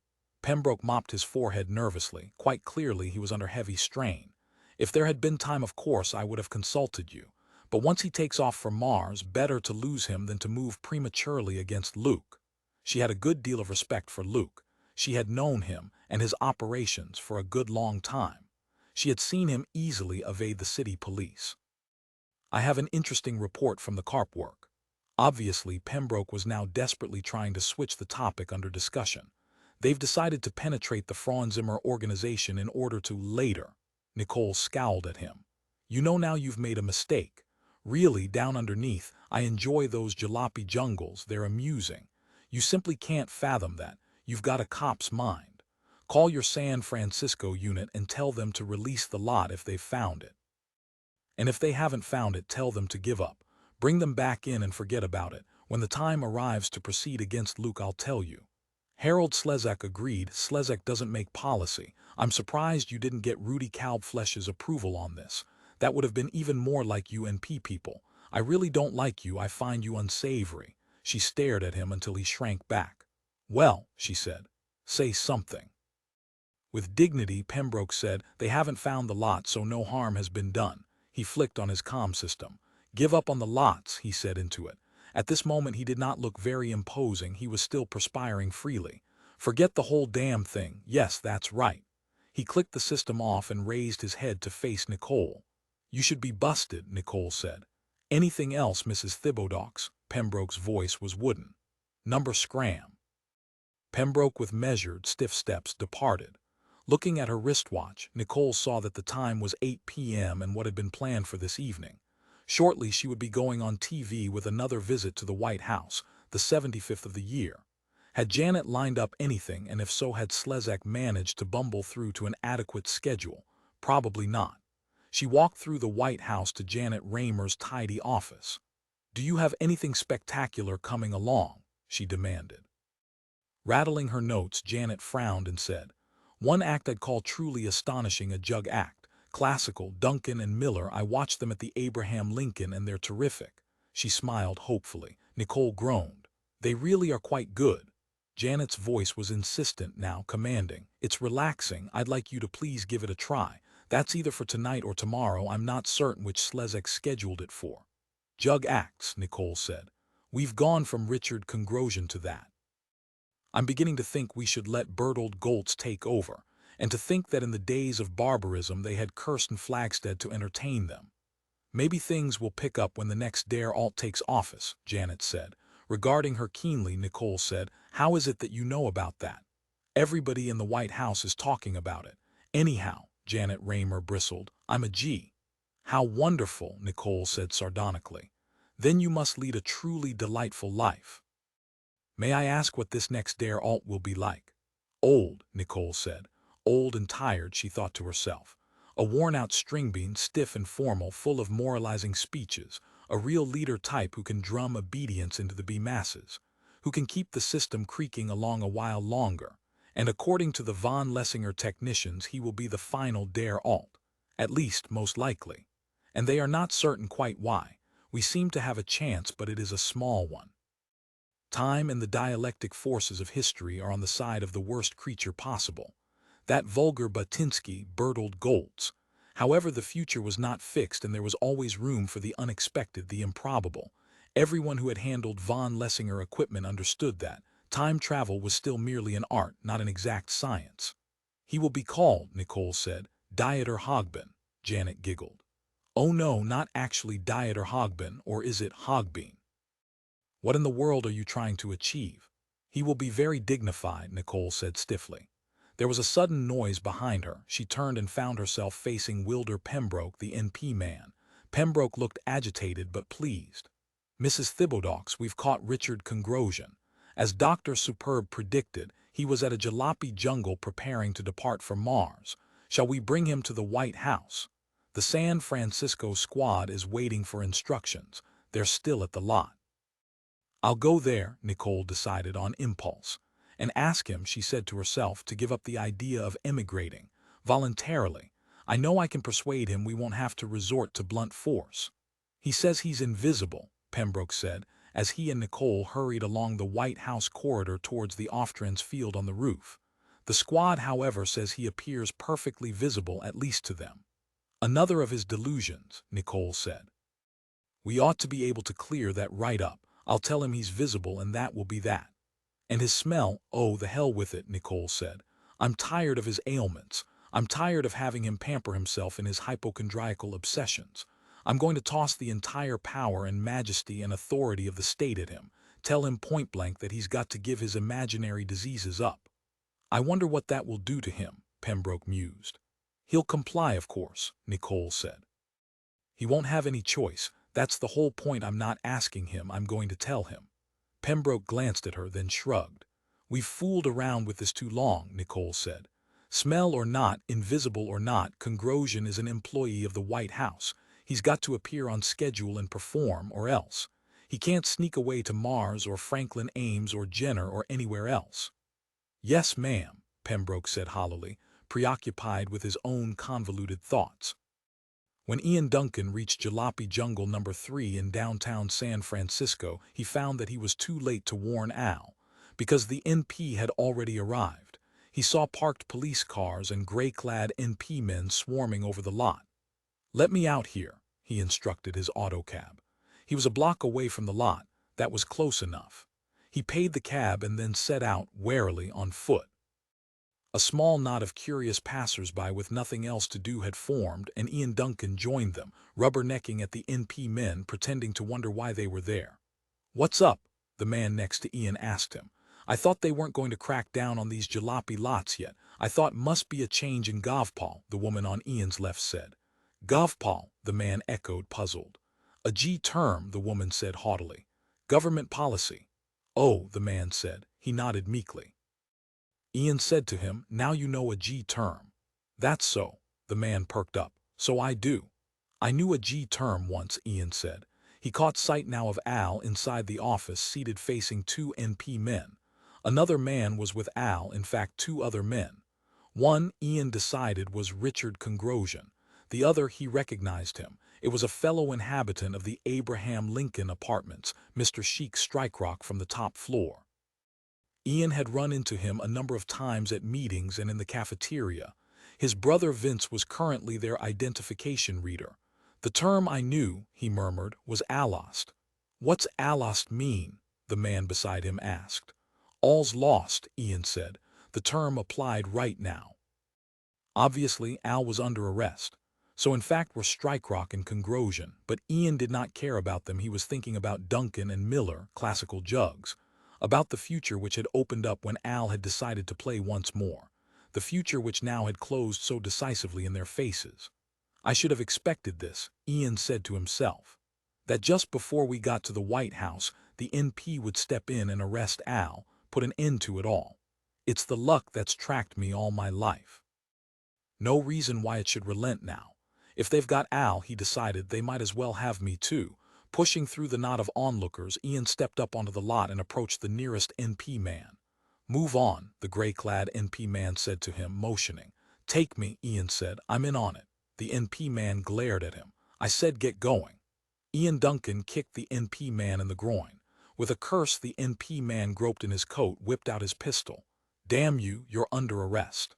Pembroke mopped his forehead nervously. Quite clearly he was under heavy strain. If there had been time, of course, I would have consulted you. But once he takes off for Mars, better to lose him than to move prematurely against Luke. She had a good deal of respect for Luke. She had known him and his operations for a good long time. She had seen him easily evade the city police. I have an interesting report from the Karp work. Obviously, Pembroke was now desperately trying to switch the topic under discussion. They've decided to penetrate the Frauenzimmer organization in order to later. Nicole scowled at him. You know now you've made a mistake. Really, down underneath, I enjoy those jalopy jungles. They're amusing. You simply can't fathom that. You've got a cop's mind. Call your San Francisco unit and tell them to release the lot if they've found it. And if they haven't found it, tell them to give up. Bring them back in and forget about it. When the time arrives to proceed against Luke, I'll tell you. Harold Slezak agreed. Slezak doesn't make policy. I'm surprised you didn't get Rudy Kalbflesh's approval on this. That would have been even more like UNP people. I really don't like you. I find you unsavory. She stared at him until he shrank back. Well, she said, say something. With dignity, Pembroke said, they haven't found the lot, so no harm has been done. He flicked on his comm system. Give up on the lots, he said into it. At this moment he did not look very imposing. He was still perspiring freely. Forget the whole damn thing. Yes, that's right. He clicked the system off and raised his head to face Nicole. You should be busted, Nicole said. Anything else, Mrs. Thibodeaux? Pembroke's voice was wooden. Number scram. Pembroke with measured, stiff steps departed. Looking at her wristwatch, Nicole saw that the time was 8 p.m. and what had been planned for this evening. Shortly she would be going on TV with another visit to the White House, the 75th of the year. Had Janet lined up anything, and if so had Slezak managed to bumble through to an adequate schedule? Probably not. She walked through the White House to Janet Raymer's tidy office. Do you have anything spectacular coming along? She demanded. Rattling her notes, Janet frowned and said, one act I'd call truly astonishing, a jug act. Classical, Duncan and Miller, I watched them at the Abraham Lincoln and they're terrific. She smiled hopefully. Nicole groaned. They really are quite good. Janet's voice was insistent now, commanding. It's relaxing. I'd like you to please give it a try. That's either for tonight or tomorrow. I'm not certain which Slezak scheduled it for. Jug acts, Nicole said. We've gone from Richard Congrosian to that. I'm beginning to think we should let Bertold Goltz take over, and to think that in the days of barbarism they had Kirsten Flagstead to entertain them. Maybe things will pick up when the next Der Alte takes office, Janet said. Regarding her keenly, Nicole said, how is it that you know about that? Everybody in the White House is talking about it. Anyhow, Janet Raymer bristled, I'm a G. How wonderful, Nicole said sardonically. Then you must lead a truly delightful life. May I ask what this next Der Alte will be like? Old, Nicole said. Old and tired, she thought to herself. A worn-out string bean, stiff and formal, full of moralizing speeches. A real leader type who can drum obedience into the masses. Who can keep the system creaking along a while longer. And according to the von Lessinger technicians, he will be the final Der Alte. At least, most likely. And they are not certain quite why. We seem to have a chance, but it is a small one. Time and the dialectic forces of history are on the side of the worst creature possible. That vulgar Batinsky, Bertold Goltz. However, the future was not fixed and there was always room for the unexpected, the improbable. Everyone who had handled von Lessinger equipment understood that. Time travel was still merely an art, not an exact science. He will be called, Nicole said, Dieter Hogben. Janet giggled. Oh no, not actually Dieter Hogben, or is it Hogbean? What in the world are you trying to achieve? He will be very dignified, Nicole said stiffly. There was a sudden noise behind her. She turned and found herself facing Wilder Pembroke, the NP man. Pembroke looked agitated but pleased. Mrs. Thibodeaux, we've caught Richard Congrosian. As Dr. Superb predicted, he was at a jalopy jungle preparing to depart for Mars. Shall we bring him to the White House? The San Francisco squad is waiting for instructions. They're still at the lot. I'll go there, Nicole decided on impulse. And ask him, she said to herself, to give up the idea of emigrating. Voluntarily. I know I can persuade him we won't have to resort to blunt force. He says he's invisible, Pembroke said, as he and Nicole hurried along the White House corridor towards the off-trans field on the roof. The squad, however, says he appears perfectly visible, at least to them. Another of his delusions, Nicole said. We ought to be able to clear that right up. I'll tell him he's visible and that will be that. And his smell, oh, the hell with it, Nicole said. I'm tired of his ailments. I'm tired of having him pamper himself in his hypochondriacal obsessions. I'm going to toss the entire power and majesty and authority of the state at him. Tell him point blank that he's got to give his imaginary diseases up. I wonder what that will do to him, Pembroke mused. He'll comply, of course, Nicole said. He won't have any choice. That's the whole point. I'm not asking him, I'm going to tell him. Pembroke glanced at her, then shrugged. We've fooled around with this too long, Nicole said. Smell or not, invisible or not, Congrosian is an employee of the White House. He's got to appear on schedule and perform, or else. He can't sneak away to Mars or Franklin Ames or Jenner or anywhere else. Yes, ma'am, Pembroke said hollowly, preoccupied with his own convoluted thoughts. When Ian Duncan reached Jalopy Jungle number 3 in downtown San Francisco, he found that he was too late to warn Al, because the NP had already arrived. He saw parked police cars and gray-clad NP men swarming over the lot. "Let me out here," he instructed his autocab. He was a block away from the lot. That was close enough. He paid the cab and then set out, warily, on foot. A small knot of curious passers-by with nothing else to do had formed, and Ian Duncan joined them, rubbernecking at the NP men, pretending to wonder why they were there. "What's up?" the man next to Ian asked him. "I thought they weren't going to crack down on these jalopy lots yet. I thought must be a change in Govpal," the woman on Ian's left said. "Govpal," the man echoed, puzzled. "A G term," the woman said haughtily. "Government policy." "Oh," the man said. He nodded meekly. Ian said to him, "Now you know a G term." "That's so." The man perked up. "So I do." "I knew a G term once," Ian said. He caught sight now of Al inside the office, seated facing two NP men. Another man was with Al, in fact 2 other men. One, Ian decided, was Richard Congrosian. The other, he recognized him. It was a fellow inhabitant of the Abraham Lincoln Apartments, Mr. Sheik Strikerock from the top floor. Ian had run into him a number of times at meetings and in the cafeteria. His brother Vince was currently their identification reader. "The term I knew," he murmured, "was allost." "What's allost mean?" the man beside him asked. "All's lost," Ian said. "The term applied right now." Obviously, Al was under arrest. So in fact were Strikerock and Congrosian, but Ian did not care about them. He was thinking about Duncan and Miller, classical jugs. About the future which had opened up when Al had decided to play once more. The future which now had closed so decisively in their faces. "I should have expected this," Ian said to himself. That just before we got to the White House, the NP would step in and arrest Al, put an end to it all. It's the luck that's tracked me all my life. No reason why it should relent now. If they've got Al, he decided, they might as well have me too. Pushing through the knot of onlookers, Ian stepped up onto the lot and approached the nearest NP man. "Move on," the gray-clad NP man said to him, motioning. "Take me," Ian said. "I'm in on it." The NP man glared at him. "I said get going." Ian Duncan kicked the NP man in the groin. With a curse, the NP man groped in his coat, whipped out his pistol. "Damn you, you're under arrest."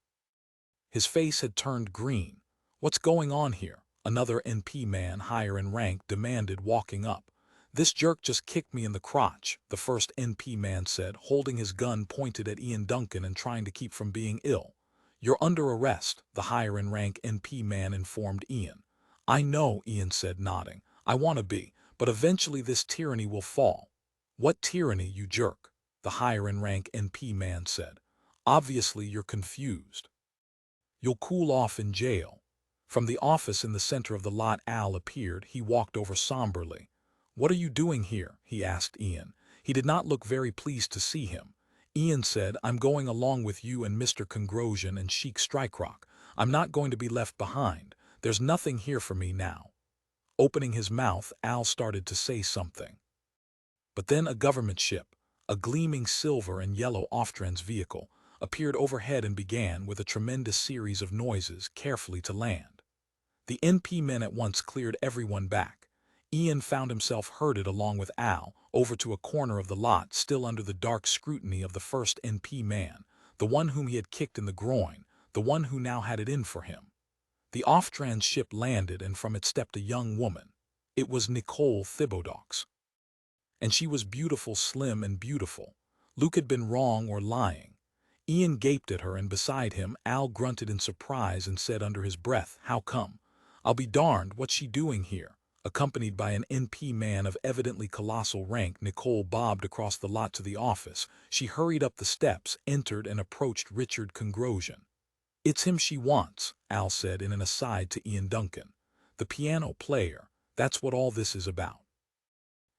His face had turned green. "What's going on here?" another NP man, higher in rank, demanded, walking up. "This jerk just kicked me in the crotch," the first NP man said, holding his gun pointed at Ian Duncan and trying to keep from being ill. "You're under arrest," the higher in rank NP man informed Ian. "I know," Ian said, nodding. "I want to be, but eventually this tyranny will fall." "What tyranny, you jerk?" the higher in rank NP man said. "Obviously you're confused. You'll cool off in jail." From the office in the center of the lot, Al appeared. He walked over somberly. "What are you doing here?" he asked Ian. He did not look very pleased to see him. Ian said, "I'm going along with you and Mr. Congrosian and Sheik Strikerock. I'm not going to be left behind. There's nothing here for me now." Opening his mouth, Al started to say something. But then a government ship, a gleaming silver and yellow off-trans vehicle, appeared overhead and began, with a tremendous series of noises, carefully to land. The NP men at once cleared everyone back. Ian found himself herded along with Al over to a corner of the lot, still under the dark scrutiny of the first NP man, the one whom he had kicked in the groin, the one who now had it in for him. The off-trans ship landed, and from it stepped a young woman. It was Nicole Thibodeaux. And she was beautiful, slim and beautiful. Luke had been wrong or lying. Ian gaped at her, and beside him, Al grunted in surprise and said under his breath, "How come?" "I'll be darned, what's she doing here?" Accompanied by an NP man of evidently colossal rank, Nicole bobbed across the lot to the office. She hurried up the steps, entered, and approached Richard Congrosian. "It's him she wants," Al said in an aside to Ian Duncan. "The piano player. That's what all this is about."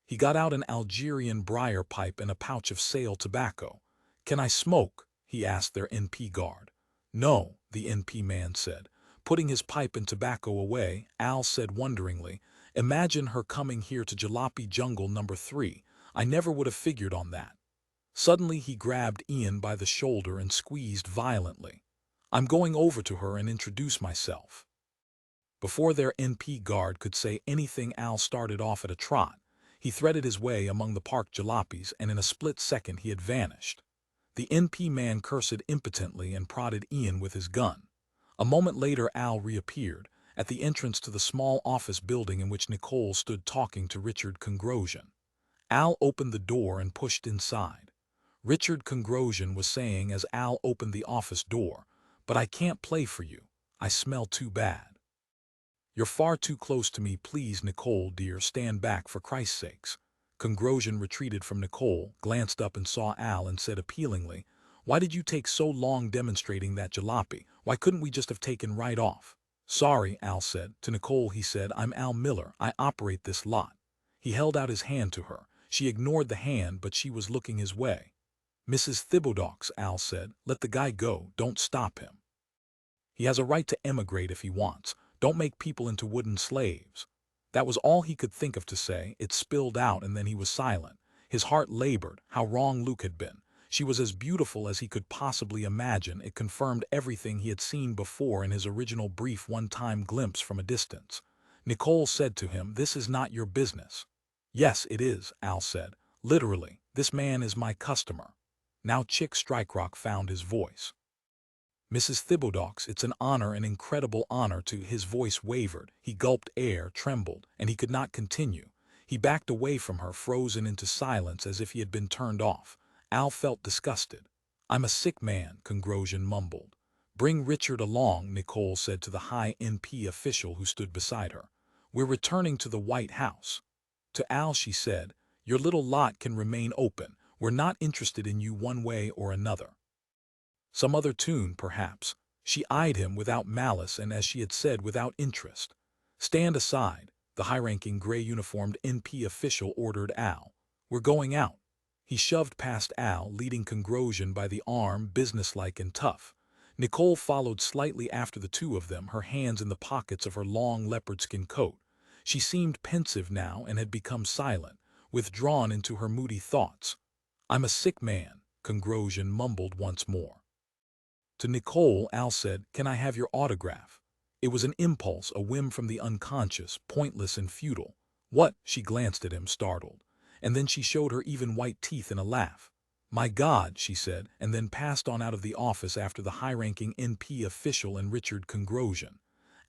He got out an Algerian briar pipe and a pouch of sale tobacco. "Can I smoke?" he asked their NP guard. "No," the NP man said. Putting his pipe and tobacco away, Al said wonderingly, "Imagine her coming here to Jalopy Jungle number 3. I never would have figured on that." Suddenly he grabbed Ian by the shoulder and squeezed violently. "I'm going over to her and introduce myself." Before their NP guard could say anything, Al started off at a trot. He threaded his way among the parked jalopies, and in a split second he had vanished. The NP man cursed impotently and prodded Ian with his gun. A moment later Al reappeared, at the entrance to the small office building in which Nicole stood talking to Richard Congrosian. Al opened the door and pushed inside. Richard Congrosian was saying as Al opened the office door, "But I can't play for you. I smell too bad." "You're far too close to me, please, Nicole dear, stand back for Christ's sakes." Congrosian retreated from Nicole, glanced up and saw Al and said appealingly, "Why did you take so long demonstrating that jalopy? Why couldn't we just have taken right off?" "Sorry," Al said. To Nicole he said, "I'm Al Miller. I operate this lot." He held out his hand to her. She ignored the hand, but she was looking his way. "Mrs. Thibodeaux," Al said, "let the guy go. Don't stop him. He has a right to emigrate if he wants. Don't make people into wooden slaves." That was all he could think of to say. It spilled out and then he was silent. His heart labored. How wrong Luke had been. She was as beautiful as he could possibly imagine. It confirmed everything he had seen before in his original brief one-time glimpse from a distance. Nicole said to him, "This is not your business." "Yes, it is," Al said. "Literally, this man is my customer." Now Chick Strikerock found his voice. "Mrs. Thibodeaux, it's an honor, an incredible honor to—" His voice wavered, he gulped air, trembled, and he could not continue. He backed away from her, frozen into silence as if he had been turned off. Al felt disgusted. "I'm a sick man," Congrosian mumbled. "Bring Richard along," Nicole said to the high NP official who stood beside her. "We're returning to the White House." To Al she said, "Your little lot can remain open. We're not interested in you one way or another. Some other tune, perhaps." She eyed him without malice and, as she had said, without interest. "Stand aside," the high-ranking gray-uniformed NP official ordered Al. "We're going out." He shoved past Al, leading Congrosian by the arm, businesslike and tough. Nicole followed slightly after the two of them, her hands in the pockets of her long leopard-skin coat. She seemed pensive now and had become silent, withdrawn into her moody thoughts. "I'm a sick man," Congrosian mumbled once more. To Nicole, Al said, "Can I have your autograph?" It was an impulse, a whim from the unconscious, pointless and futile. "What?" She glanced at him, startled. And then she showed her even white teeth in a laugh. "My God," she said, and then passed on out of the office after the high-ranking NP official and Richard Congrosian.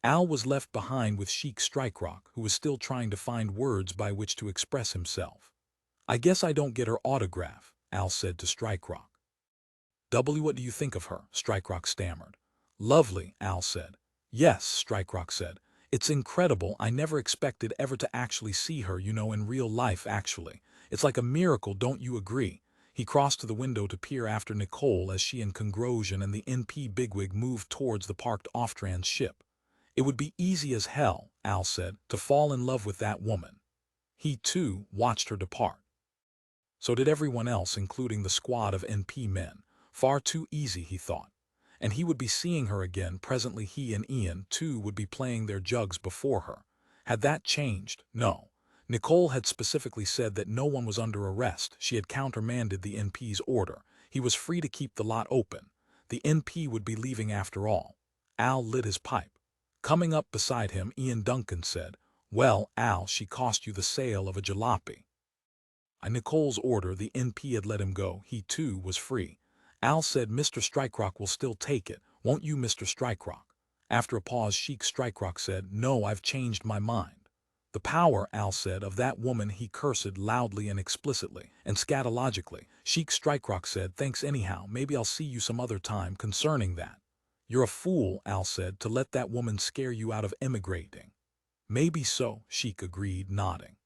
Al was left behind with Sheik Strikerock, who was still trying to find words by which to express himself. "I guess I don't get her autograph," Al said to Strikerock. "What do you think of her?" Strikerock stammered. "Lovely," Al said. "Yes," Strikerock said. "It's incredible. I never expected ever to actually see her, you know, in real life actually. It's like a miracle, don't you agree?" He crossed to the window to peer after Nicole as she and Congrosian and the NP bigwig moved towards the parked off-trans ship. "It would be easy as hell," Al said, "to fall in love with that woman." He, too, watched her depart. So did everyone else, including the squad of NP men. Far too easy, he thought. And he would be seeing her again. Presently he and Ian, too, would be playing their jugs before her. Had that changed? No. Nicole had specifically said that no one was under arrest. She had countermanded the NP's order. He was free to keep the lot open. The NP would be leaving after all. Al lit his pipe. Coming up beside him, Ian Duncan said, "Well, Al, she cost you the sale of a jalopy." By Nicole's order, the NP had let him go. He, too, was free. Al said, "Mr. Strikerock will still take it, won't you, Mr. Strikerock?" After a pause, Sheik Strikerock said, "No, I've changed my mind." "The power," Al said, "of that woman," he cursed loudly and explicitly and scatologically. Sheik Strikerock said, "Thanks anyhow, maybe I'll see you some other time concerning that." "You're a fool," Al said, "to let that woman scare you out of emigrating." "Maybe so," Sheik agreed, nodding.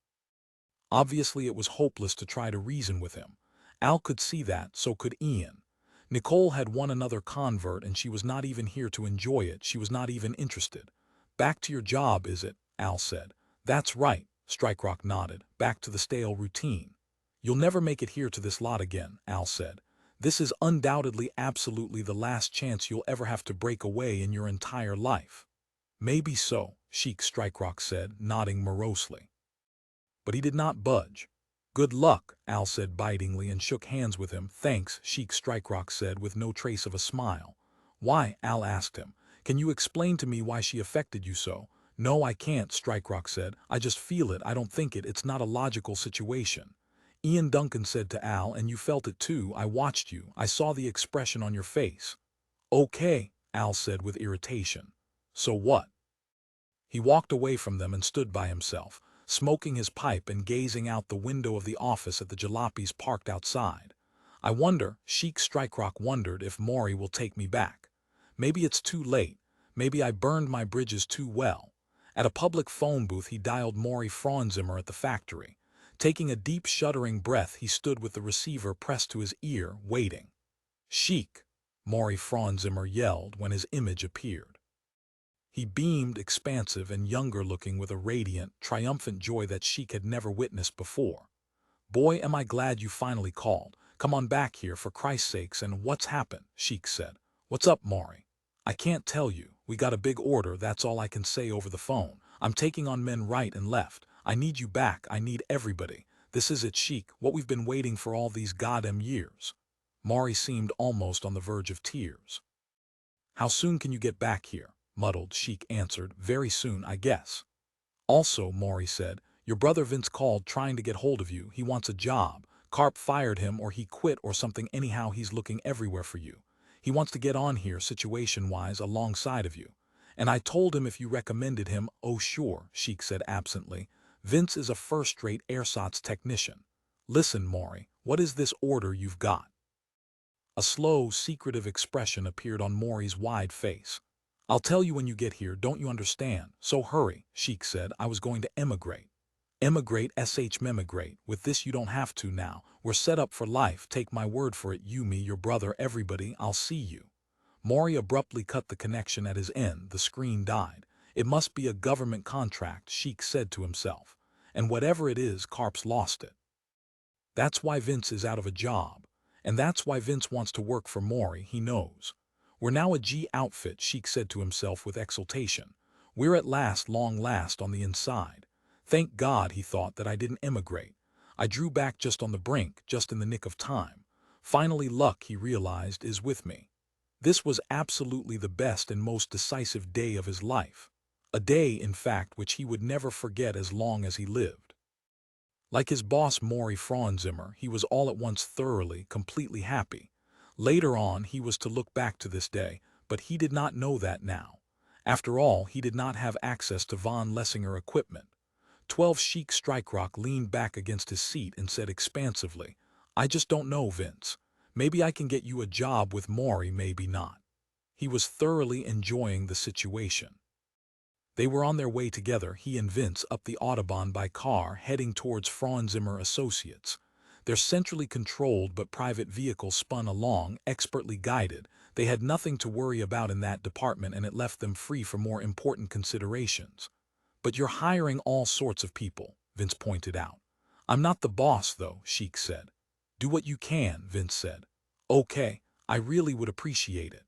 Obviously it was hopeless to try to reason with him. Al could see that, so could Ian. Nicole had won another convert and she was not even here to enjoy it. She was not even interested. "Back to your job, is it?" Al said. "That's right," Strikerock nodded. "Back to the stale routine." "You'll never make it here to this lot again," Al said. "This is undoubtedly absolutely the last chance you'll ever have to break away in your entire life." "Maybe so," Sheik Strikerock said, nodding morosely. But he did not budge. Good luck, Al said bitingly and shook hands with him. Thanks, Sheik Strikerock said with no trace of a smile. Why? Al asked him. Can you explain to me why she affected you so? No, I can't, Strikerock said. I just feel it, I don't think it, it's not a logical situation. Ian Duncan said to Al, and you felt it too, I watched you, I saw the expression on your face. Okay, Al said with irritation. So what? He walked away from them and stood by himself, smoking his pipe and gazing out the window of the office at the jalopies parked outside. I wonder, Sheik Strikerock wondered, if Maury will take me back. Maybe it's too late. Maybe I burned my bridges too well. At a public phone booth he dialed Maury Franzimmer at the factory. Taking a deep shuddering breath he stood with the receiver pressed to his ear, waiting. Sheik, Maury Franzimmer yelled when his image appeared. He beamed, expansive and younger-looking with a radiant, triumphant joy that Sheik had never witnessed before. Boy, am I glad you finally called. Come on back here, for Christ's sakes, and what's happened? Sheik said. What's up, Maury? I can't tell you. We got a big order, that's all I can say over the phone. I'm taking on men right and left. I need you back, I need everybody. This is it, Sheik, what we've been waiting for all these goddamn years. Maury seemed almost on the verge of tears. How soon can you get back here? Muddled, Sheik answered. Very soon, I guess. Also, Maury said, your brother Vince called trying to get hold of you. He wants a job. Carp fired him or he quit or something. Anyhow, he's looking everywhere for you. He wants to get on here situation-wise alongside of you. And I told him if you recommended him. Oh sure, Sheik said absently. Vince is a first-rate ersatz technician. Listen, Maury, what is this order you've got? A slow, secretive expression appeared on Maury's wide face. I'll tell you when you get here, don't you understand? So hurry, Sheik said. I was going to emigrate. Emigrate, memigrate. With this you don't have to now. We're set up for life, take my word for it, you, me, your brother, everybody, I'll see you. Maury abruptly cut the connection at his end. The screen died. It must be a government contract, Sheik said to himself. And whatever it is, Carp's lost it. That's why Vince is out of a job. And that's why Vince wants to work for Maury, he knows. We're now a G outfit, Sheik said to himself with exultation. We're at last, long last, on the inside. Thank God, he thought, that I didn't emigrate. I drew back just on the brink, just in the nick of time. Finally luck, he realized, is with me. This was absolutely the best and most decisive day of his life. A day, in fact, which he would never forget as long as he lived. Like his boss Maury Franzimmer, he was all at once thoroughly, completely happy. Later on he was to look back to this day, but he did not know that now. After all, he did not have access to von Lessinger equipment. 12 Sheik Strikerock leaned back against his seat and said expansively, I just don't know, Vince. Maybe I can get you a job with Maury, maybe not. He was thoroughly enjoying the situation. They were on their way together, he and Vince, up the Autobahn by car, heading towards Franzimmer Associates. Their centrally controlled but private vehicle spun along, expertly guided. They had nothing to worry about in that department, and it left them free for more important considerations. But you're hiring all sorts of people, Vince pointed out. I'm not the boss, though, Sheik said. Do what you can, Vince said. Okay, I really would appreciate it.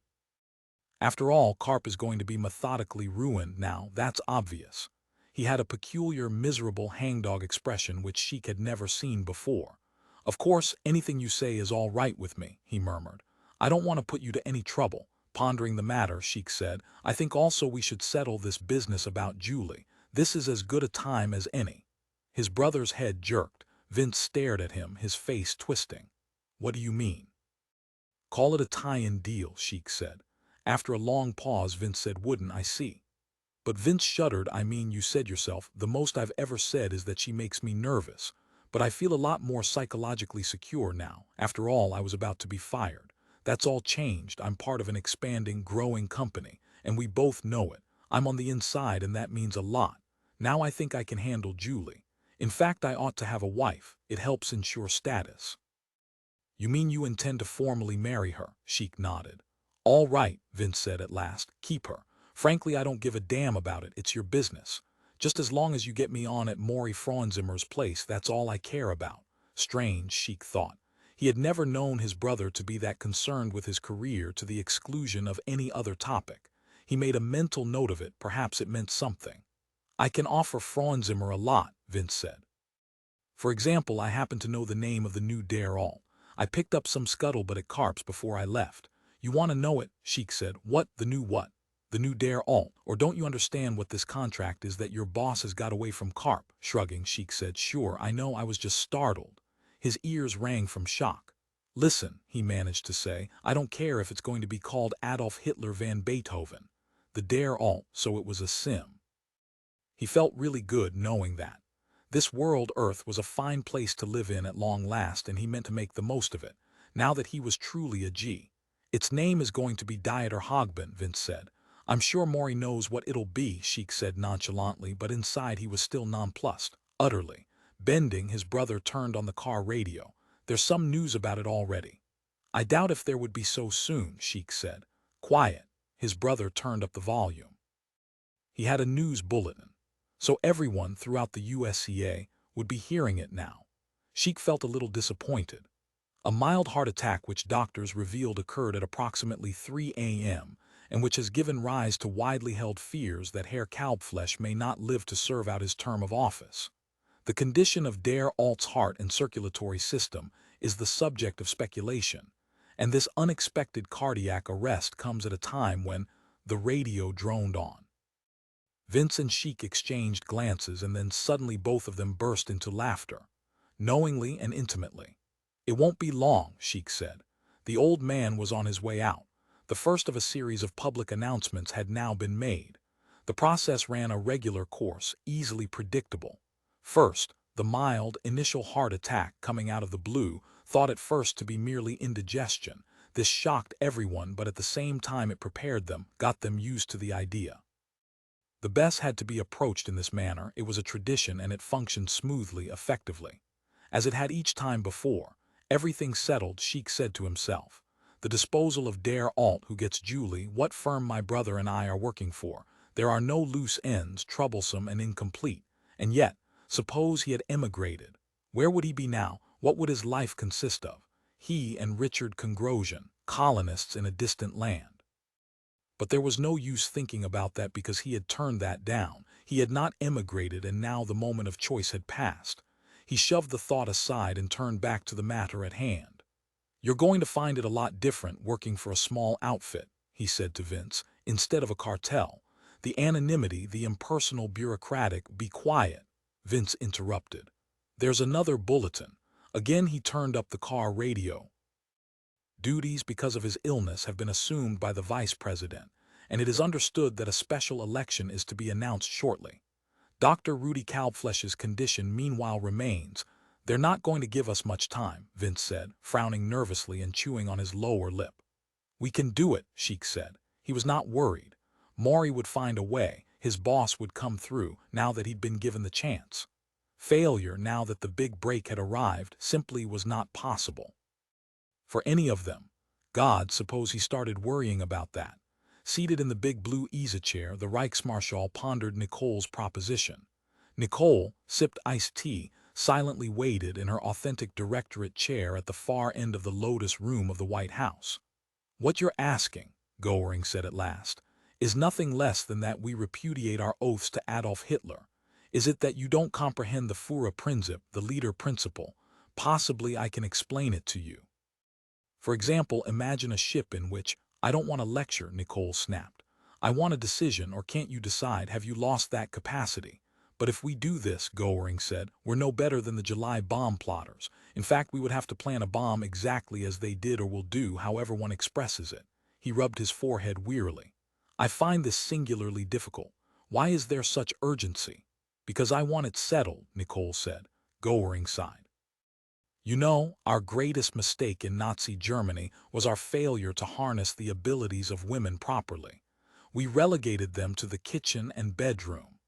After all, Carp is going to be methodically ruined now, that's obvious. He had a peculiar, miserable hangdog expression which Sheik had never seen before. Of course, anything you say is all right with me, he murmured. I don't want to put you to any trouble. Pondering the matter, Sheik said, I think also we should settle this business about Julie. This is as good a time as any. His brother's head jerked. Vince stared at him, his face twisting. What do you mean? Call it a tie-in deal, Sheik said. After a long pause, Vince said, wouldn't I see? But Vince shuddered. I mean, you said yourself, the most I've ever said is that she makes me nervous. But I feel a lot more psychologically secure now. After all, I was about to be fired. That's all changed. I'm part of an expanding, growing company, and we both know it. I'm on the inside, and that means a lot. Now I think I can handle Julie. In fact, I ought to have a wife. It helps ensure status. You mean you intend to formally marry her? Sheik nodded. All right, Vince said at last. Keep her. Frankly, I don't give a damn about it. It's your business. Just as long as you get me on at Maury Franzimmer's place, that's all I care about. Strange, Sheik thought. He had never known his brother to be that concerned with his career to the exclusion of any other topic. He made a mental note of it. Perhaps it meant something. I can offer Franzimmer a lot, Vince said. For example, I happen to know the name of the new Dare Alt. I picked up some scuttlebutt at Carp's before I left. You want to know it? Sheik said. What? The new what? The new Dare Alt. Or don't you understand what this contract is that your boss has got away from Carp? Shrugging, Sheik said. Sure, I know. I was just startled. His ears rang from shock. Listen, he managed to say, I don't care if it's going to be called Adolf Hitler van Beethoven. The Dare Alt, so it was a sim. He felt really good knowing that. This world Earth was a fine place to live in at long last, and he meant to make the most of it, now that he was truly a G. Its name is going to be Dieter Hogbin, Vince said. I'm sure Maury knows what it'll be, Sheik said nonchalantly, but inside he was still nonplussed, utterly. Bending, his brother turned on the car radio. There's some news about it already. I doubt if there would be so soon, Sheik said. Quiet. His brother turned up the volume. He had a news bulletin. So everyone throughout the USCA would be hearing it now. Sheik felt a little disappointed. A mild heart attack which doctors revealed occurred at approximately 3 a.m. and which has given rise to widely held fears that Herr Kalbfleisch may not live to serve out his term of office. The condition of Dare Alt's heart and circulatory system is the subject of speculation, and this unexpected cardiac arrest comes at a time when the radio droned on. Vince and Sheik exchanged glances, and then suddenly both of them burst into laughter, knowingly and intimately. It won't be long, Sheik said. The old man was on his way out. The first of a series of public announcements had now been made. The process ran a regular course, easily predictable. First, the mild, initial heart attack coming out of the blue, thought at first to be merely indigestion. This shocked everyone, but at the same time it prepared them, got them used to the idea. The best had to be approached in this manner. It was a tradition, and it functioned smoothly, effectively. As it had each time before, everything settled, Sheik said to himself. The disposal of Dare Alt, who gets Julie, what firm my brother and I are working for. There are no loose ends, troublesome and incomplete. And yet, suppose he had emigrated. Where would he be now? What would his life consist of? He and Richard Congrosian, colonists in a distant land. But there was no use thinking about that because he had turned that down. He had not emigrated, and now the moment of choice had passed. He shoved the thought aside and turned back to the matter at hand. You're going to find it a lot different working for a small outfit, he said to Vince, instead of a cartel. The anonymity, the impersonal bureaucratic, be quiet, Vince interrupted. There's another bulletin. Again he turned up the car radio. Duties because of his illness have been assumed by the vice president, and it is understood that a special election is to be announced shortly. Dr. Rudy Kalbfleisch's condition meanwhile remains. They're not going to give us much time, Vince said, frowning nervously and chewing on his lower lip. We can do it, Sheik said. He was not worried. Maury would find a way. His boss would come through, now that he'd been given the chance. Failure, now that the big break had arrived, simply was not possible. For any of them. God, suppose he started worrying about that. Seated in the big blue easy-chair, the Reichsmarschall pondered Nicole's proposition. Nicole sipped iced tea, silently waited in her authentic directorate chair at the far end of the Lotus Room of the White House. What you're asking, Goering said at last, is nothing less than that we repudiate our oaths to Adolf Hitler. Is it that you don't comprehend the Führerprinzip, the leader principle? Possibly I can explain it to you. For example, imagine a ship in which, I don't want to lecture, Nicole snapped. I want a decision, or can't you decide? Have you lost that capacity? But if we do this, Goering said, we're no better than the July bomb plotters. In fact, we would have to plan a bomb exactly as they did, or will do, however one expresses it. He rubbed his forehead wearily. I find this singularly difficult. Why is there such urgency? Because I want it settled, Nicole said. Goering sighed. You know, our greatest mistake in Nazi Germany was our failure to harness the abilities of women properly. We relegated them to the kitchen and bedroom.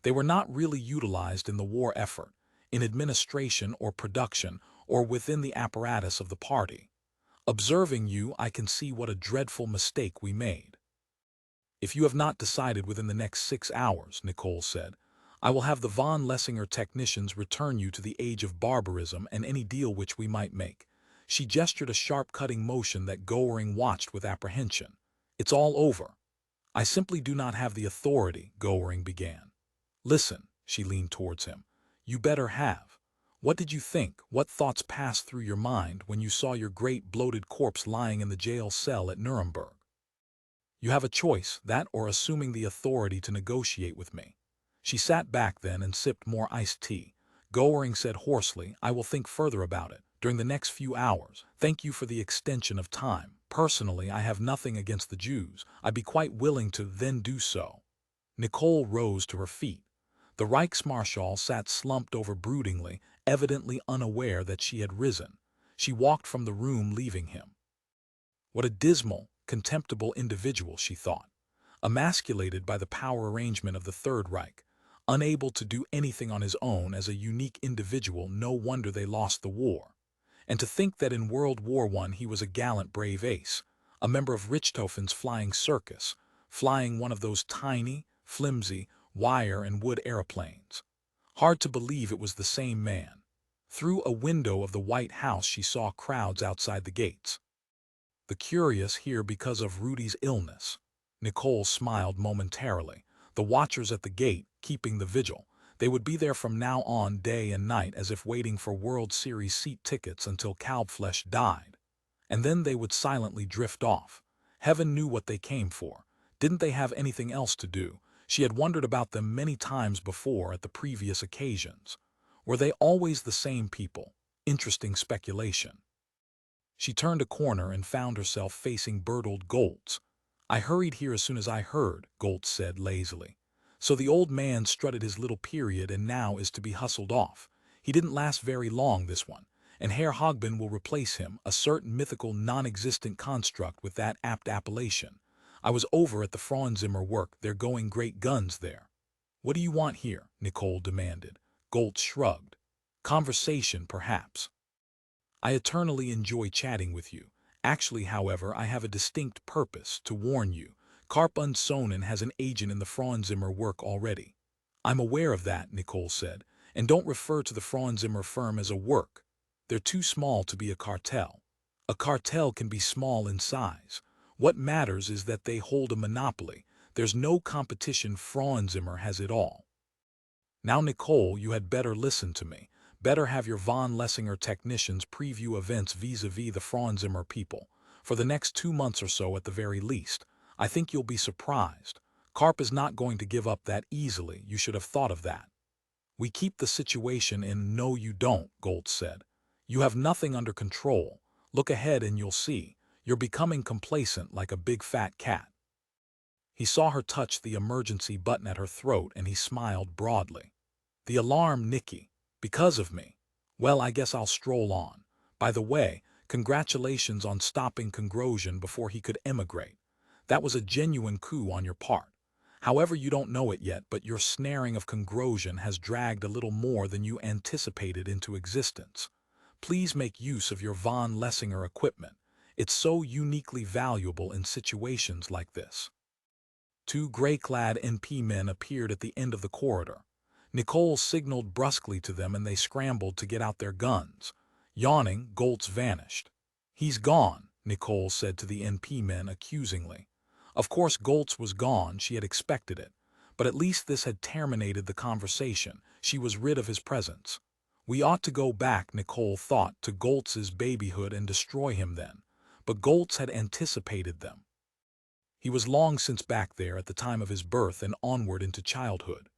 They were not really utilized in the war effort, in administration or production, or within the apparatus of the party. Observing you, I can see what a dreadful mistake we made. If you have not decided within the next 6 hours, Nicole said, I will have the von Lessinger technicians return you to the age of barbarism and any deal which we might make. She gestured a sharp cutting motion that Goering watched with apprehension. It's all over. I simply do not have the authority, Goering began. Listen, she leaned towards him. You better have. What did you think? What thoughts passed through your mind when you saw your great bloated corpse lying in the jail cell at Nuremberg? You have a choice, that or assuming the authority to negotiate with me. She sat back then and sipped more iced tea. Goering said hoarsely, I will think further about it during the next few hours. Thank you for the extension of time. Personally, I have nothing against the Jews. I'd be quite willing to then do so. Nicole rose to her feet. The Reichsmarschall sat slumped over broodingly, evidently unaware that she had risen. She walked from the room, leaving him. What a dismal, contemptible individual, she thought. Emasculated by the power arrangement of the Third Reich, unable to do anything on his own as a unique individual, no wonder they lost the war. And to think that in World War I he was a gallant brave ace, a member of Richthofen's flying circus, flying one of those tiny, flimsy, wire and wood aeroplanes. Hard to believe it was the same man. Through a window of the White House she saw crowds outside the gates. The curious here because of Rudy's illness. Nicole smiled momentarily. The watchers at the gate, keeping the vigil. They would be there from now on day and night as if waiting for World Series seat tickets until Kalbfleisch died. And then they would silently drift off. Heaven knew what they came for. Didn't they have anything else to do? She had wondered about them many times before at the previous occasions. Were they always the same people? Interesting speculation. She turned a corner and found herself facing Bertold Goltz. I hurried here as soon as I heard, Goltz said lazily. So the old man strutted his little period and now is to be hustled off. He didn't last very long, this one, and Herr Hogben will replace him, a certain mythical non-existent construct with that apt appellation. I was over at the Frauenzimmer work, they're going great guns there. What do you want here? Nicole demanded. Goltz shrugged. Conversation, perhaps. I eternally enjoy chatting with you. Actually, however, I have a distinct purpose, to warn you. Karp und Sohnen has an agent in the Frauenzimmer work already. I'm aware of that, Nicole said, and don't refer to the Frauenzimmer firm as a work. They're too small to be a cartel. A cartel can be small in size. What matters is that they hold a monopoly. There's no competition. Frauenzimmer has it all. Now, Nicole, you had better listen to me. Better have your von Lessinger technicians preview events vis-a-vis the Frauenzimmer people. For the next 2 months or so at the very least. I think you'll be surprised. Karp is not going to give up that easily. You should have thought of that. We keep the situation in. No, you don't, Goltz said. You have nothing under control. Look ahead and you'll see. You're becoming complacent like a big fat cat. He saw her touch the emergency button at her throat and he smiled broadly. The alarm, Nicky. Because of me. Well, I guess I'll stroll on. By the way, congratulations on stopping Kongrosian before he could emigrate. That was a genuine coup on your part. However, you don't know it yet, but your snaring of Kongrosian has dragged a little more than you anticipated into existence. Please make use of your von Lessinger equipment. It's so uniquely valuable in situations like this. 2 gray-clad NP men appeared at the end of the corridor. Nicole signaled brusquely to them and they scrambled to get out their guns. Yawning, Goltz vanished. He's gone, Nicole said to the NP men accusingly. Of course Goltz was gone, she had expected it. But at least this had terminated the conversation. She was rid of his presence. We ought to go back, Nicole thought, to Goltz's babyhood and destroy him then. But Goltz had anticipated them. He was long since back there at the time of his birth and onward into childhood.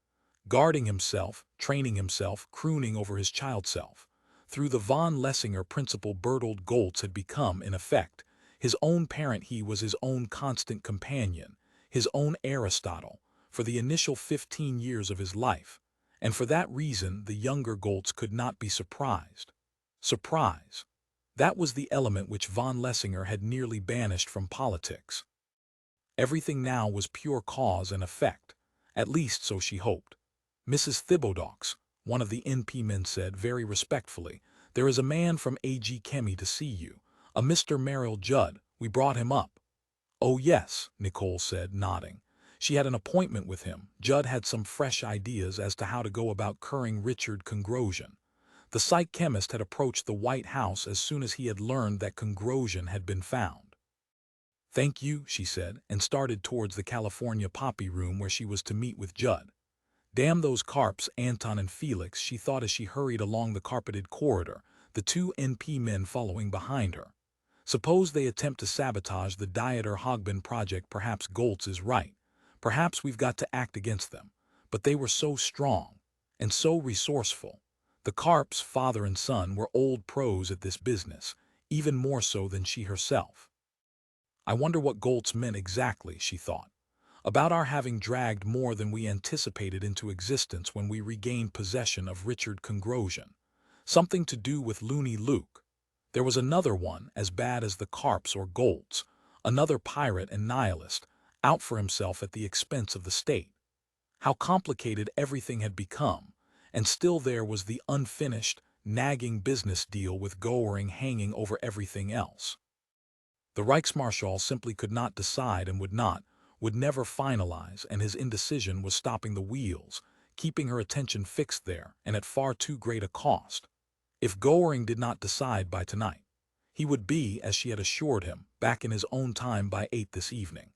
Guarding himself, training himself, crooning over his child self. Through the von Lessinger principle, Bertold Goltz had become, in effect, his own parent. He was his own constant companion, his own Aristotle, for the initial 15 years of his life, and for that reason the younger Goltz could not be surprised. Surprise. That was the element which von Lessinger had nearly banished from politics. Everything now was pure cause and effect, at least so she hoped. Mrs. Thibodeaux, one of the NP men said very respectfully, there is a man from AG Chemie to see you, a Mr. Merrill Judd. We brought him up. Oh yes, Nicole said, nodding. She had an appointment with him. Judd had some fresh ideas as to how to go about curing Richard Kongrosian. The psych chemist had approached the White House as soon as he had learned that Kongrosian had been found. Thank you, she said, and started towards the California Poppy room where she was to meet with Judd. Damn those carps, Anton and Felix, she thought as she hurried along the carpeted corridor, the two NP men following behind her. Suppose they attempt to sabotage the Dieter Hogbin project. Perhaps Goltz is right. Perhaps we've got to act against them. But they were so strong and so resourceful. The Carps, father and son, were old pros at this business, even more so than she herself. I wonder what Goltz meant exactly, she thought. About our having dragged more than we anticipated into existence when we regained possession of Richard Congrosian. Something to do with Looney Luke. There was another one as bad as the Carps or Goltz, another pirate and nihilist, out for himself at the expense of the state. How complicated everything had become, and still there was the unfinished, nagging business deal with Goering hanging over everything else. The Reichsmarschall simply could not decide and would never finalize, and his indecision was stopping the wheels, keeping her attention fixed there, and at far too great a cost. If Goering did not decide by tonight, he would be, as she had assured him, back in his own time by 8 this evening,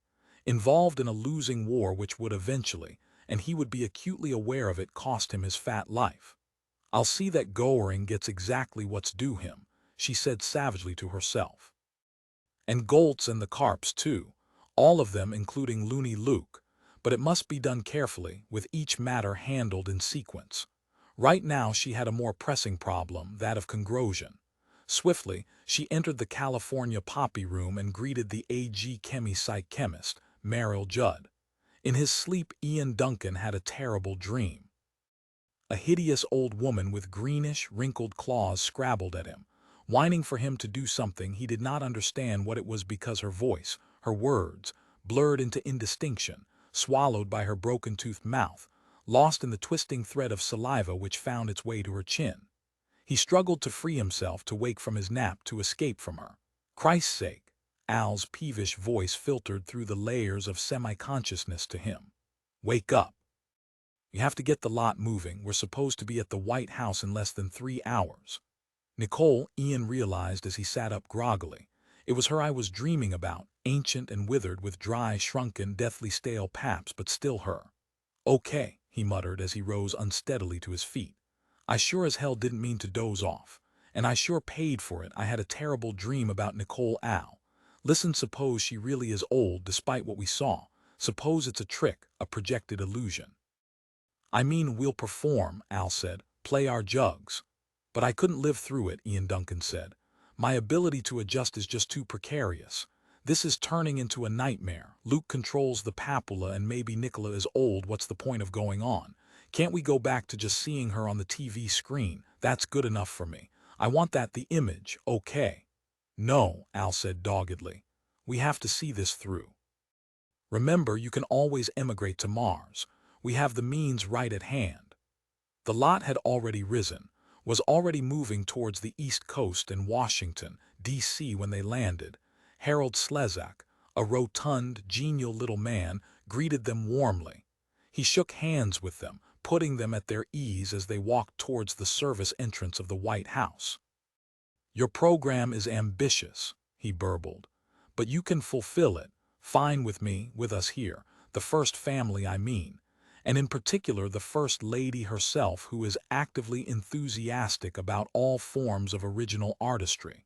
involved in a losing war which would eventually, and he would be acutely aware of it, cost him his fat life. I'll see that Goering gets exactly what's due him, she said savagely to herself. And Goltz and the Carps too, all of them including Looney Luke, but it must be done carefully, with each matter handled in sequence. Right now she had a more pressing problem, that of Congrosian. Swiftly, she entered the California Poppy room and greeted the A.G. Chemi psych chemist, Merrill Judd. In his sleep Ian Duncan had a terrible dream. A hideous old woman with greenish, wrinkled claws scrabbled at him, whining for him to do something he did not understand what it was, because her voice, her words, blurred into indistinction, swallowed by her broken-toothed mouth, lost in the twisting thread of saliva which found its way to her chin. He struggled to free himself, to wake from his nap, to escape from her. Christ's sake, Al's peevish voice filtered through the layers of semi-consciousness to him. Wake up. You have to get the lot moving. We're supposed to be at the White House in less than 3 hours. Nicole, Ian realized as he sat up groggily. It was her I was dreaming about, ancient and withered with dry, shrunken, deathly stale paps, but still her. Okay, he muttered as he rose unsteadily to his feet. I sure as hell didn't mean to doze off. And I sure paid for it. I had a terrible dream about Nicole. Al. Listen, suppose she really is old despite what we saw. Suppose it's a trick, a projected illusion. I mean, we'll perform, Al said, play our jugs. But I couldn't live through it, Ian Duncan said. My ability to adjust is just too precarious. This is turning into a nightmare. Luke controls the papilla and maybe Nicola is old. What's the point of going on? Can't we go back to just seeing her on the TV screen? That's good enough for me. I want that, the image, okay. No, Al said doggedly. We have to see this through. Remember, you can always emigrate to Mars. We have the means right at hand. The lot had already risen, was already moving towards the East Coast and Washington, D.C. when they landed. Harold Slezak, a rotund, genial little man, greeted them warmly. He shook hands with them, putting them at their ease as they walked towards the service entrance of the White House. Your program is ambitious, he burbled, but you can fulfill it. Fine with me, with us here, the first family I mean, and in particular the First Lady herself, who is actively enthusiastic about all forms of original artistry.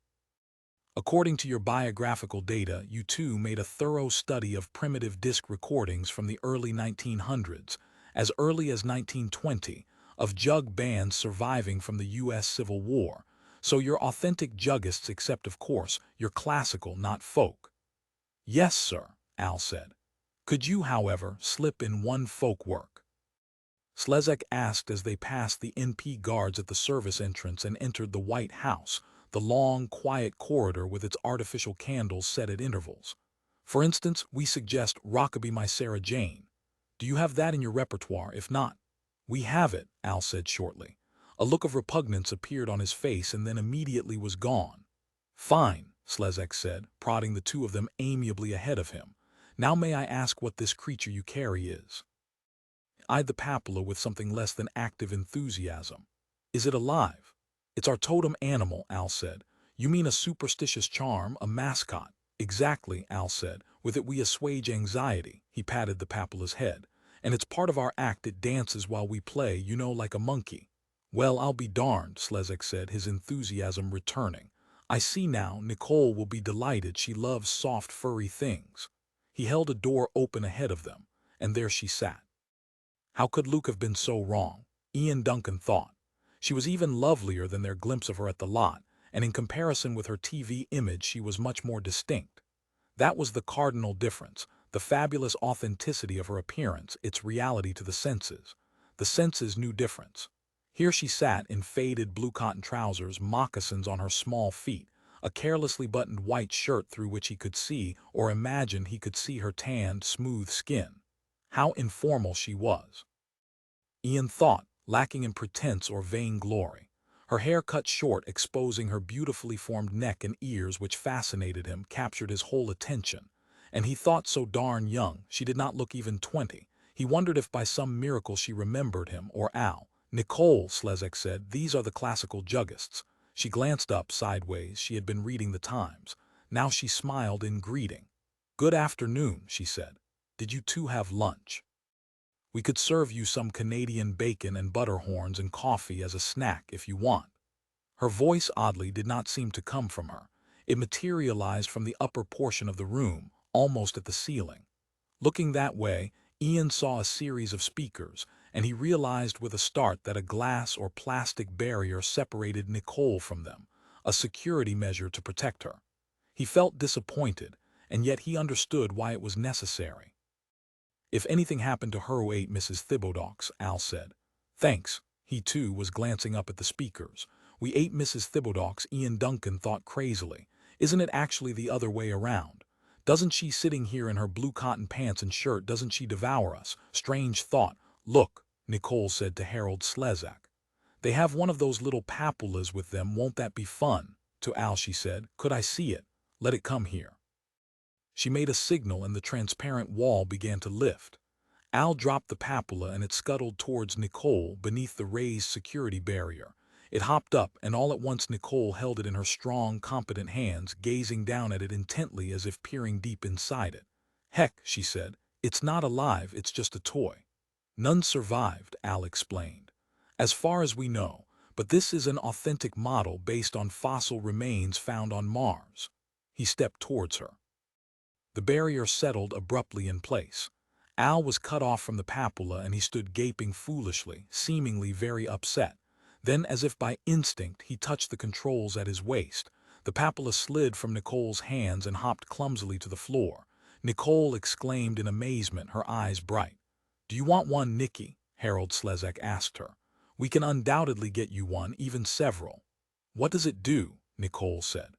According to your biographical data, you too made a thorough study of primitive disc recordings from the early 1900s, as early as 1920, of jug bands surviving from the U.S. Civil War, so you're authentic juggists, except of course you're classical, not folk. Yes, sir, Al said. Could you, however, slip in one folk work? Slezak asked as they passed the NP guards at the service entrance and entered the White House, the long, quiet corridor with its artificial candles set at intervals. For instance, we suggest Rockabye My Sarah Jane. Do you have that in your repertoire? If not, we have it, Al said shortly. A look of repugnance appeared on his face and then immediately was gone. Fine, Slezak said, prodding the two of them amiably ahead of him. Now may I ask what this creature you carry is? Eyed the papilla with something less than active enthusiasm. Is it alive? It's our totem animal, Al said. You mean a superstitious charm, a mascot? Exactly, Al said. With it we assuage anxiety. He patted the papilla's head. and it's part of our act. It dances while we play, you know, like a monkey." "Well, I'll be darned," Slezak said, his enthusiasm returning. "I see now, Nicole will be delighted. She loves soft, furry things." He held a door open ahead of them, and there she sat. How could Luke have been so wrong? Ian Duncan thought. She was even lovelier than their glimpse of her at the lot, and in comparison with her TV image she was much more distinct. That was the cardinal difference, the fabulous authenticity of her appearance, its reality to the senses. The senses knew difference. Here she sat in faded blue cotton trousers, moccasins on her small feet, a carelessly buttoned white shirt through which he could see, or imagined he could see, her tanned, smooth skin. How informal she was, Ian thought, lacking in pretense or vainglory. Her hair cut short, exposing her beautifully formed neck and ears, which fascinated him, captured his whole attention. And he thought so darn young, she did not look even 20. He wondered if by some miracle she remembered him, or Al. "Nicole," Slezak said, "these are the classical juggists." She glanced up sideways. She had been reading the Times. Now she smiled in greeting. "Good afternoon," she said. "Did you two have lunch? We could serve you some Canadian bacon and butter horns and coffee as a snack if you want." Her voice, oddly, did not seem to come from her. It materialized from the upper portion of the room, almost at the ceiling. Looking that way, Ian saw a series of speakers, and he realized with a start that a glass or plastic barrier separated Nicole from them, a security measure to protect her. He felt disappointed, and yet he understood why it was necessary. "If anything happened to her," ate Mrs. Thibodeaux, Al said. "Thanks." He too was glancing up at the speakers. "We ate Mrs. Thibodeaux," Ian Duncan thought crazily. "Isn't it actually the other way around? Doesn't she, sitting here in her blue cotton pants and shirt, doesn't she devour us?" Strange thought. "Look," Nicole said to Harold Slezak. "They have one of those little papulas with them. Won't that be fun?" To Al she said, "Could I see it? Let it come here." She made a signal and the transparent wall began to lift. Al dropped the papula and it scuttled towards Nicole beneath the raised security barrier. It hopped up, and all at once Nicole held it in her strong, competent hands, gazing down at it intently as if peering deep inside it. "Heck," she said, "it's not alive, it's just a toy." "None survived," Al explained, "as far as we know, but this is an authentic model based on fossil remains found on Mars." He stepped towards her. The barrier settled abruptly in place. Al was cut off from the papula and he stood gaping foolishly, seemingly very upset. Then, as if by instinct, he touched the controls at his waist. The papula slid from Nicole's hands and hopped clumsily to the floor. Nicole exclaimed in amazement, her eyes bright. "Do you want one, Nikki?" Harold Slezak asked her. "We can undoubtedly get you one, even several." "What does it do?" Nicole said.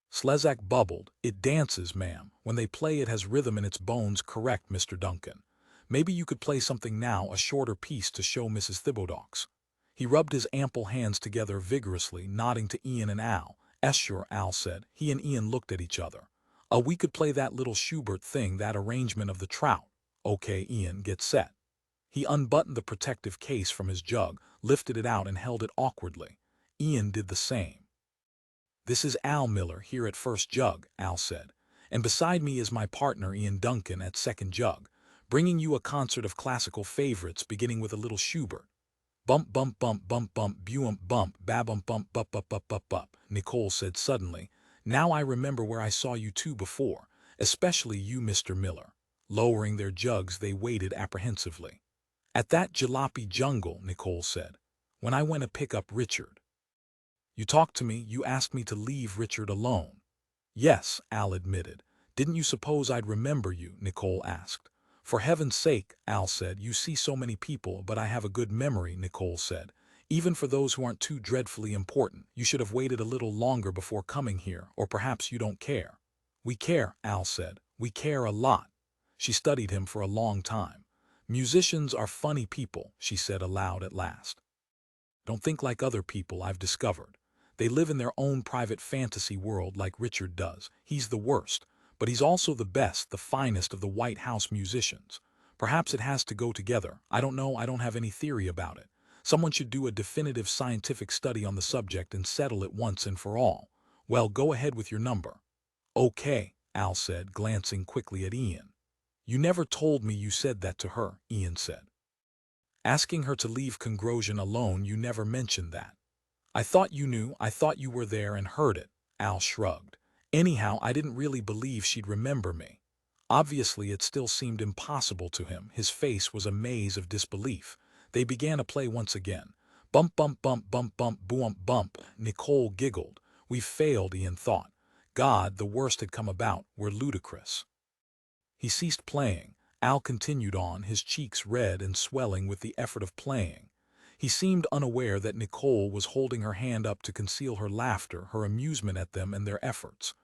Slezak bubbled. "It dances, ma'am. When they play it has rhythm in its bones." "Correct, Mr. Duncan. Maybe you could play something now, a shorter piece to show Mrs. Thibodeaux." He rubbed his ample hands together vigorously, nodding to Ian and Al. "Sure," Al said. He and Ian looked at each other. We could play that little Schubert thing, that arrangement of the Trout." "Okay, Ian, get set." He unbuttoned the protective case from his jug, lifted it out and held it awkwardly. Ian did the same. "This is Al Miller here at first jug," Al said. "And beside me is my partner Ian Duncan at second jug, bringing you a concert of classical favorites beginning with a little Schubert." "Bump, bump, bump, bump, bump, bump, bump, babum, bump, bup, bup, bup, bup, bup," Nicole said suddenly. "Now I remember where I saw you two before, especially you, Mr. Miller." Lowering their jugs, they waited apprehensively. "At that jalopy jungle," Nicole said, "when I went to pick up Richard. You talked to me, you asked me to leave Richard alone." "Yes," Al admitted. "Didn't you suppose I'd remember you?" Nicole asked. "For heaven's sake," Al said, "you see so many people." "But I have a good memory," Nicole said. "Even for those who aren't too dreadfully important. You should have waited a little longer before coming here, or perhaps you don't care." "We care," Al said. "We care a lot." She studied him for a long time. "Musicians are funny people," she said aloud at last. "Don't think like other people, I've discovered. They live in their own private fantasy world like Richard does. He's the worst, but he's also the best, the finest of the White House musicians. Perhaps it has to go together. I don't know, I don't have any theory about it. Someone should do a definitive scientific study on the subject and settle it once and for all." "Well, go ahead with your number." "Okay," Al said, glancing quickly at Ian. You never told me you said that to her, Ian said. Asking her to leave Congrosian alone, you never mentioned that. I thought you knew, I thought you were there and heard it, Al shrugged. Anyhow, I didn't really believe she'd remember me. Obviously, it still seemed impossible to him. His face was a maze of disbelief. They began to play once again. Bump, bump, bump, bump, bump, boom, bump. Nicole giggled. We failed, Ian thought. God, the worst had come about. We're ludicrous. He ceased playing. Al continued on, his cheeks red and swelling with the effort of playing. He seemed unaware that Nicole was holding her hand up to conceal her laughter, her amusement at them and their efforts.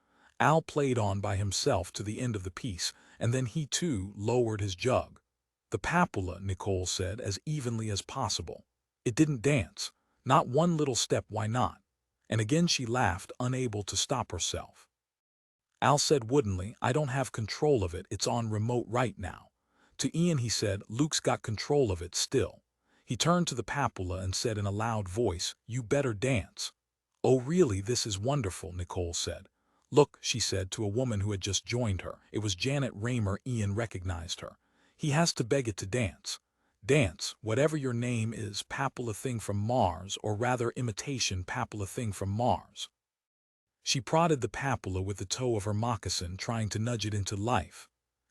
Al played on by himself to the end of the piece, and then he too lowered his jug. The papula, Nicole said, as evenly as possible. It didn't dance. Not one little step, why not? And again she laughed, unable to stop herself. Al said woodenly, I don't have control of it, it's on remote right now. To Ian he said, Luke's got control of it still. He turned to the papula and said in a loud voice, you better dance. Oh really, this is wonderful, Nicole said. Look, she said to a woman who had just joined her. It was Janet Raymer. Ian recognized her. He has to beg it to dance. Dance, whatever your name is, papula thing from Mars, or rather imitation papula thing from Mars. She prodded the papula with the toe of her moccasin, trying to nudge it into life.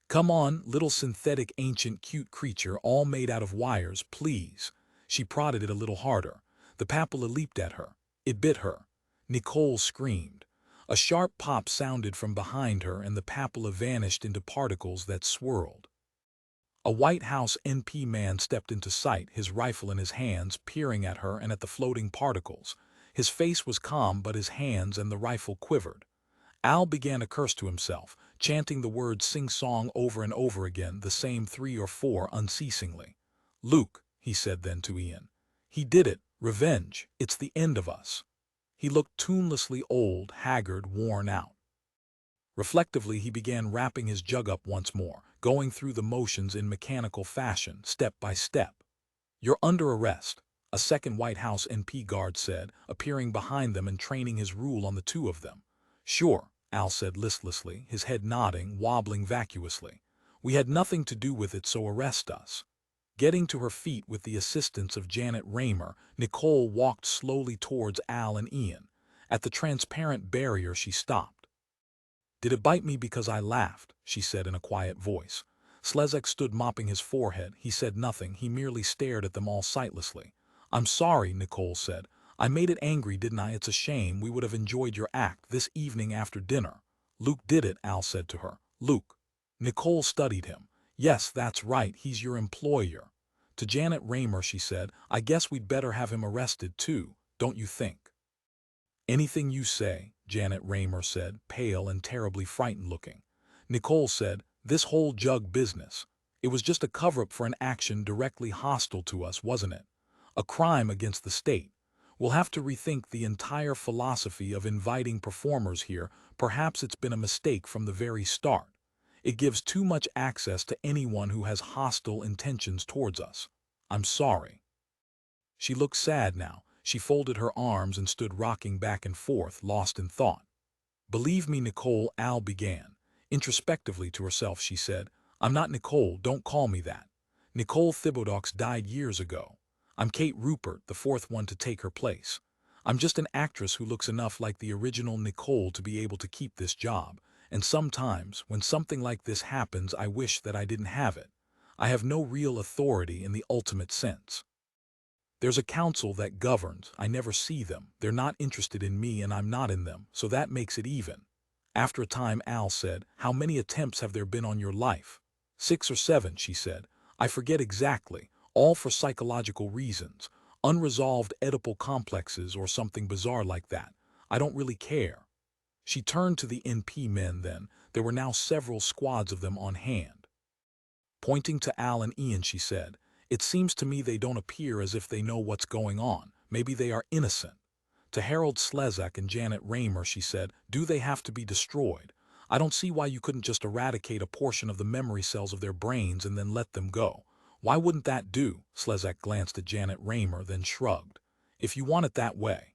Come on, little synthetic ancient cute creature all made out of wires, please. She prodded it a little harder. The papula leaped at her. It bit her. Nicole screamed. A sharp pop sounded from behind her and the papula vanished into particles that swirled. A White House NP man stepped into sight, his rifle in his hands, peering at her and at the floating particles. His face was calm, but his hands and the rifle quivered. Al began to curse to himself, chanting the word sing-song over and over again, the same 3 or 4 unceasingly. Luke, he said then to Ian. He did it. Revenge. It's the end of us. He looked tunelessly old, haggard, worn out. Reflectively, he began wrapping his jug up once more, going through the motions in mechanical fashion, step by step. You're under arrest, a second White House NP guard said, appearing behind them and training his rule on the 2 of them. Sure, Al said listlessly, his head nodding, wobbling vacuously. We had nothing to do with it, so arrest us. Getting to her feet with the assistance of Janet Raymer, Nicole walked slowly towards Al and Ian. At the transparent barrier she stopped. Did it bite me because I laughed? She said in a quiet voice. Slezak stood mopping his forehead. He said nothing, he merely stared at them all sightlessly. I'm sorry, Nicole said. I made it angry, didn't I? It's a shame. We would have enjoyed your act this evening after dinner. Luke did it, Al said to her. Luke. Nicole studied him. Yes, that's right, he's your employer. To Janet Raymer she said, I guess we'd better have him arrested too, don't you think? Anything you say, Janet Raymer said, pale and terribly frightened looking. Nicole said, this whole jug business. It was just a cover-up for an action directly hostile to us, wasn't it? A crime against the state. We'll have to rethink the entire philosophy of inviting performers here. Perhaps it's been a mistake from the very start. It gives too much access to anyone who has hostile intentions towards us. I'm sorry. She looked sad now. She folded her arms and stood rocking back and forth, lost in thought. Believe me, Nicole, Al began. Introspectively to herself she said, I'm not Nicole, don't call me that. Nicole Thibodeaux died years ago. I'm Kate Rupert, the 4th one to take her place. I'm just an actress who looks enough like the original Nicole to be able to keep this job. And sometimes, when something like this happens, I wish that I didn't have it. I have no real authority in the ultimate sense. There's a council that governs. I never see them. They're not interested in me and I'm not in them, so that makes it even. After a time, Al said, how many attempts have there been on your life? 6 or 7, she said. I forget exactly, all for psychological reasons, unresolved Oedipal complexes or something bizarre like that. I don't really care. She turned to the NP men then. There were now several squads of them on hand. Pointing to Al and Ian, she said, it seems to me they don't appear as if they know what's going on. Maybe they are innocent. To Harold Slezak and Janet Raymer, she said, do they have to be destroyed? I don't see why you couldn't just eradicate a portion of the memory cells of their brains and then let them go. Why wouldn't that do? Slezak glanced at Janet Raymer, then shrugged. If you want it that way.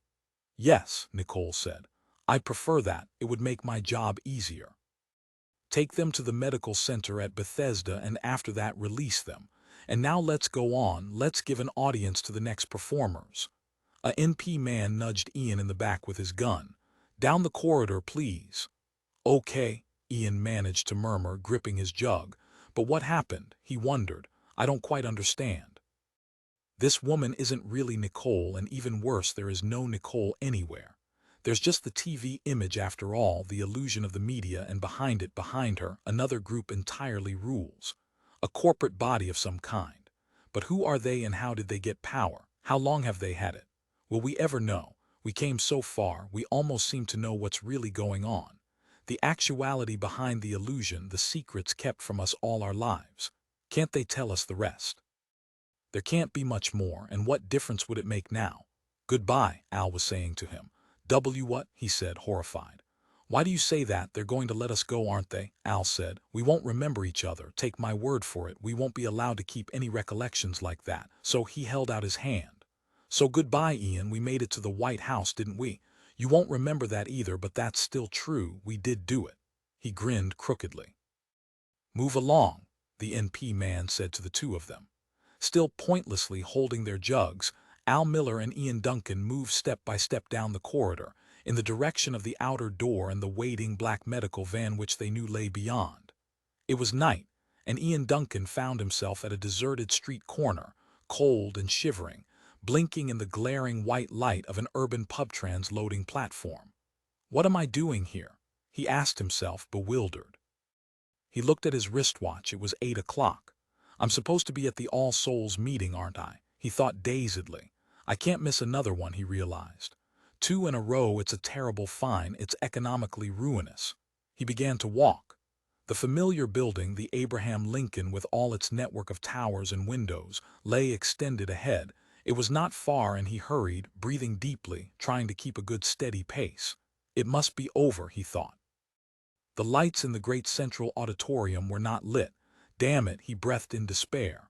Yes, Nicole said. I prefer that. It would make my job easier. Take them to the medical center at Bethesda and after that release them. And now let's go on, let's give an audience to the next performers. A NP man nudged Ian in the back with his gun. Down the corridor, please. Okay, Ian managed to murmur, gripping his jug. But what happened? He wondered. I don't quite understand. This woman isn't really Nicole, and even worse, there is no Nicole anywhere. There's just the TV image after all, the illusion of the media, and behind it, behind her, another group entirely rules. A corporate body of some kind. But who are they and how did they get power? How long have they had it? Will we ever know? We came so far, we almost seem to know what's really going on. The actuality behind the illusion, the secrets kept from us all our lives. Can't they tell us the rest? There can't be much more, and what difference would it make now? Goodbye, Al was saying to him. What? He said, horrified. Why do you say that? They're going to let us go, aren't they? Al said. We won't remember each other. Take my word for it. We won't be allowed to keep any recollections like that. So he held out his hand. So goodbye, Ian. We made it to the White House, didn't we? You won't remember that either, but that's still true. We did do it. He grinned crookedly. Move along, the NP man said to the two of them. Still pointlessly holding their jugs, Al Miller and Ian Duncan moved step by step down the corridor, in the direction of the outer door and the waiting black medical van which they knew lay beyond. It was night, and Ian Duncan found himself at a deserted street corner, cold and shivering, blinking in the glaring white light of an urban pub transloading platform. What am I doing here? He asked himself, bewildered. He looked at his wristwatch. It was 8 o'clock. I'm supposed to be at the All Souls meeting, aren't I? He thought dazedly. I can't miss another one, he realized. 2 in a row, it's a terrible fine, it's economically ruinous. He began to walk. The familiar building, the Abraham Lincoln with all its network of towers and windows, lay extended ahead. It was not far and he hurried, breathing deeply, trying to keep a good steady pace. It must be over, he thought. The lights in the great central auditorium were not lit. Damn it, he breathed in despair.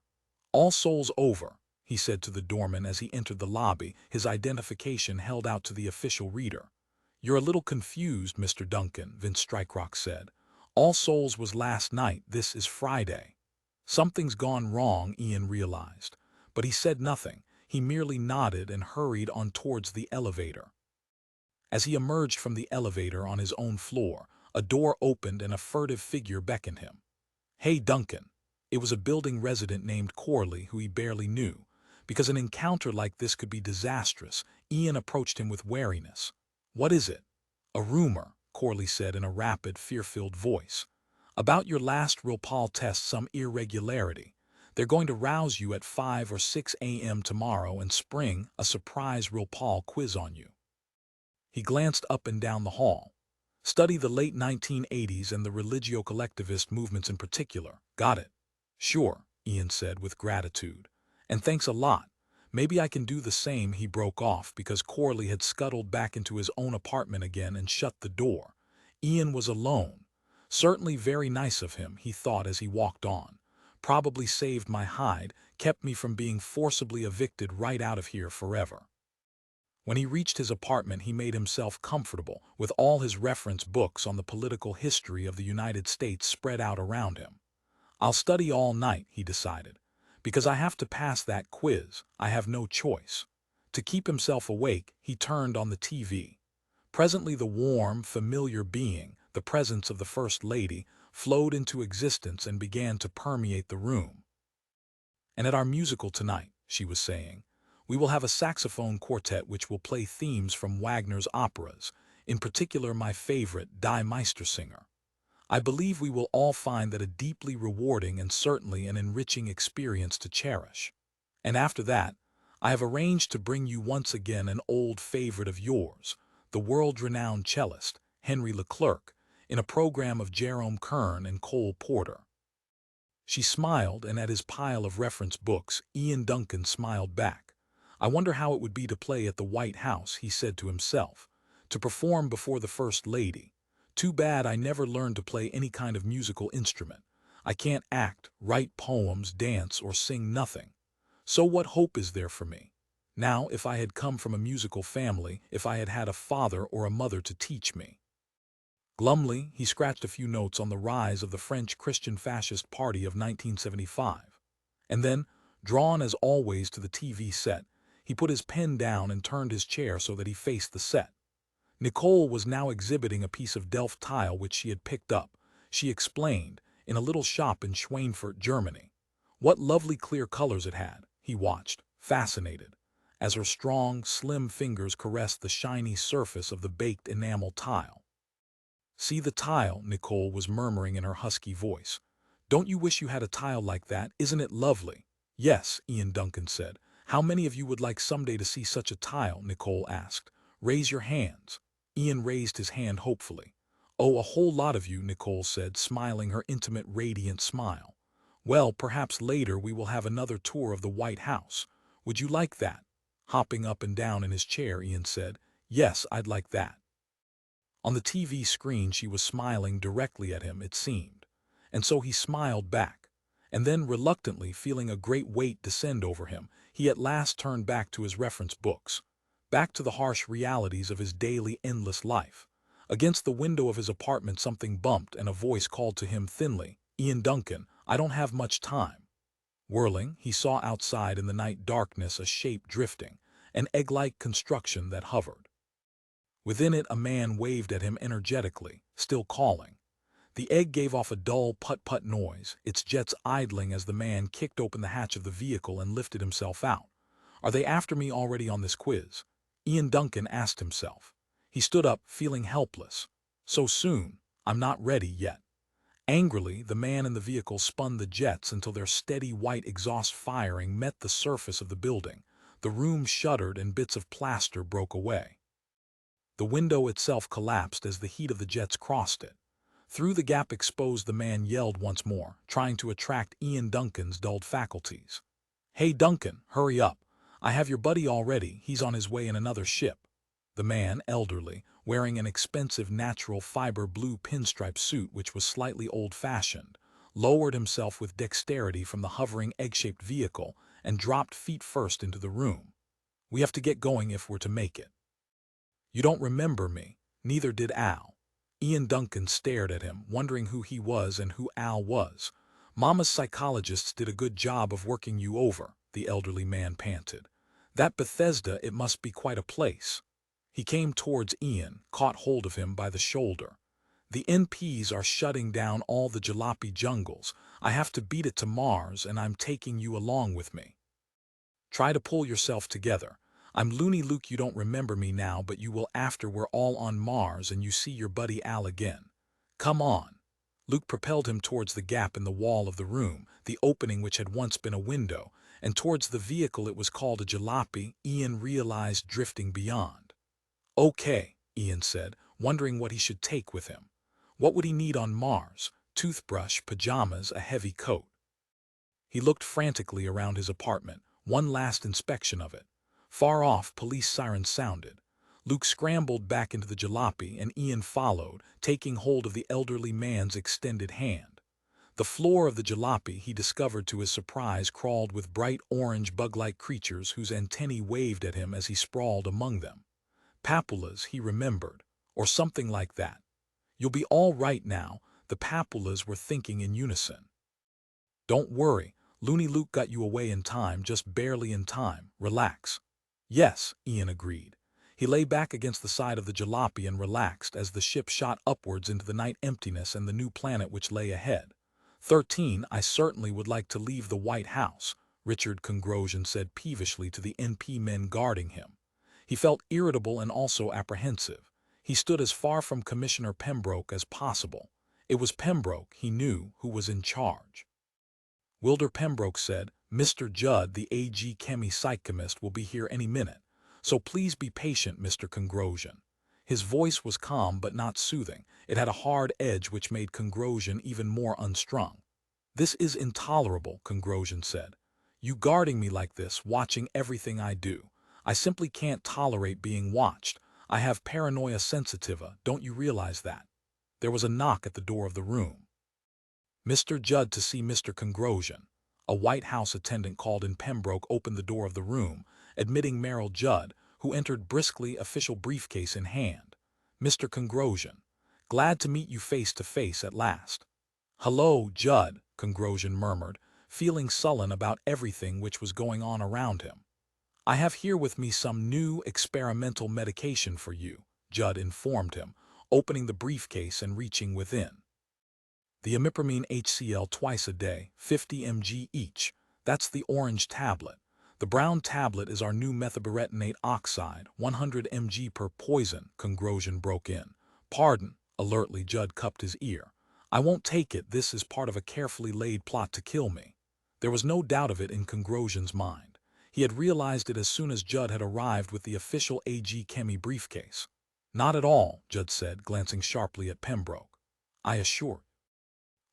All Souls over, he said to the doorman as he entered the lobby, his identification held out to the official reader. You're a little confused, Mr. Duncan, Vince Strikerock said. All Souls was last night, this is Friday. Something's gone wrong, Ian realized. But he said nothing, he merely nodded and hurried on towards the elevator. As he emerged from the elevator on his own floor, a door opened and a furtive figure beckoned him. Hey, Duncan. It was a building resident named Corley who he barely knew. Because an encounter like this could be disastrous, Ian approached him with wariness. What is it? A rumor, Corley said in a rapid, fear-filled voice. About your last RuPaul test, some irregularity. They're going to rouse you at 5 or 6 a.m. tomorrow and spring a surprise RuPaul quiz on you. He glanced up and down the hall. Study the late 1980s and the religio-collectivist movements in particular. Got it. Sure, Ian said with gratitude. And thanks a lot. Maybe I can do the same, he broke off because Corley had scuttled back into his own apartment again and shut the door. Ian was alone. Certainly very nice of him, he thought as he walked on. Probably saved my hide, kept me from being forcibly evicted right out of here forever. When he reached his apartment, he made himself comfortable, with all his reference books on the political history of the United States spread out around him. I'll study all night, he decided. Because I have to pass that quiz, I have no choice. To keep himself awake, he turned on the TV. Presently the warm, familiar being, the presence of the First Lady, flowed into existence and began to permeate the room. And at our musical tonight, she was saying, we will have a saxophone quartet which will play themes from Wagner's operas, in particular my favorite, Die Meistersinger. I believe we will all find that a deeply rewarding and certainly an enriching experience to cherish. And after that, I have arranged to bring you once again an old favorite of yours, the world-renowned cellist, Henry Leclerc, in a program of Jerome Kern and Cole Porter. She smiled, and at his pile of reference books, Ian Duncan smiled back. I wonder how it would be to play at the White House, he said to himself, to perform before the First Lady. Too bad I never learned to play any kind of musical instrument. I can't act, write poems, dance, or sing nothing. So what hope is there for me? Now, if I had come from a musical family, if I had had a father or a mother to teach me. Glumly, he scratched a few notes on the rise of the French Christian Fascist Party of 1975. And then, drawn as always to the TV set, he put his pen down and turned his chair so that he faced the set. Nicole was now exhibiting a piece of Delft tile which she had picked up, she explained, in a little shop in Schweinfurt, Germany. What lovely clear colors it had, he watched, fascinated, as her strong, slim fingers caressed the shiny surface of the baked enamel tile. See the tile, Nicole was murmuring in her husky voice. Don't you wish you had a tile like that? Isn't it lovely? Yes, Ian Duncan said. How many of you would like someday to see such a tile? Nicole asked. Raise your hands. Ian raised his hand hopefully. Oh, a whole lot of you, Nicole said, smiling her intimate, radiant smile. Well, perhaps later we will have another tour of the White House. Would you like that? Hopping up and down in his chair, Ian said. Yes, I'd like that. On the TV screen she was smiling directly at him, it seemed. And so he smiled back. And then, reluctantly, feeling a great weight descend over him, he at last turned back to his reference books. Back to the harsh realities of his daily, endless life. Against the window of his apartment something bumped and a voice called to him thinly, Ian Duncan, I don't have much time. Whirling, he saw outside in the night darkness a shape drifting, an egg-like construction that hovered. Within it a man waved at him energetically, still calling. The egg gave off a dull put-put noise, its jets idling as the man kicked open the hatch of the vehicle and lifted himself out. Are they after me already on this quiz? Ian Duncan asked himself. He stood up, feeling helpless. So soon? I'm not ready yet. Angrily, the man in the vehicle spun the jets until their steady white exhaust firing met the surface of the building. The room shuddered and bits of plaster broke away. The window itself collapsed as the heat of the jets crossed it. Through the gap exposed the man yelled once more, trying to attract Ian Duncan's dulled faculties. Hey Duncan, hurry up. I have your buddy already, he's on his way in another ship. The man, elderly, wearing an expensive natural fiber blue pinstripe suit which was slightly old-fashioned, lowered himself with dexterity from the hovering egg-shaped vehicle and dropped feet first into the room. We have to get going if we're to make it. You don't remember me, neither did Al. Ian Duncan stared at him, wondering who he was and who Al was. Mama's psychologists did a good job of working you over, the elderly man panted. That Bethesda, it must be quite a place. He came towards Ian, caught hold of him by the shoulder. The NPs are shutting down all the jalopy jungles. I have to beat it to Mars, and I'm taking you along with me. Try to pull yourself together. I'm Looney Luke, you don't remember me now, but you will after we're all on Mars and you see your buddy Al again. Come on. Luke propelled him towards the gap in the wall of the room, the opening which had once been a window, and towards the vehicle it was called a jalopy, Ian realized drifting beyond. Okay, Ian said, wondering what he should take with him. What would he need on Mars? Toothbrush, pajamas, a heavy coat. He looked frantically around his apartment, one last inspection of it. Far off, police sirens sounded. Luke scrambled back into the jalopy and Ian followed, taking hold of the elderly man's extended hand. The floor of the jalopy, he discovered to his surprise, crawled with bright orange bug-like creatures whose antennae waved at him as he sprawled among them. Papulas, he remembered, or something like that. You'll be all right now, the papulas were thinking in unison. Don't worry, Looney Luke got you away in time, just barely in time. Relax. Yes, Ian agreed. He lay back against the side of the jalopy and relaxed as the ship shot upwards into the night emptiness and the new planet which lay ahead. 13. I certainly would like to leave the White House, Richard Congrosian said peevishly to the NP men guarding him. He felt irritable and also apprehensive. He stood as far from Commissioner Pembroke as possible. It was Pembroke, he knew, who was in charge. Wilder Pembroke said, Mr. Judd, the AG chemi-psychemist, will be here any minute, so please be patient, Mr. Congrosian. His voice was calm but not soothing. It had a hard edge which made Congrosian even more unstrung. This is intolerable, Congrosian said. You guarding me like this, watching everything I do. I simply can't tolerate being watched. I have paranoia sensitiva, don't you realize that? There was a knock at the door of the room. Mr. Judd to see Mr. Congrosian. A White House attendant called in. Pembroke opened the door of the room, admitting Merrill Judd, who entered briskly, official briefcase in hand. Mr. Congrosian. Glad to meet you face to face at last. Hello, Judd, Congrosian murmured, feeling sullen about everything which was going on around him. I have here with me some new experimental medication for you, Judd informed him, opening the briefcase and reaching within. The imipramine HCl twice a day, 50 mg each. That's the orange tablet. The brown tablet is our new methylburetinate oxide, 100 mg per poison, Congrosian broke in. Pardon, alertly Judd cupped his ear. I won't take it, this is part of a carefully laid plot to kill me. There was no doubt of it in Congrosian's mind. He had realized it as soon as Judd had arrived with the official AG Chemi briefcase. Not at all, Judd said, glancing sharply at Pembroke. I assure you.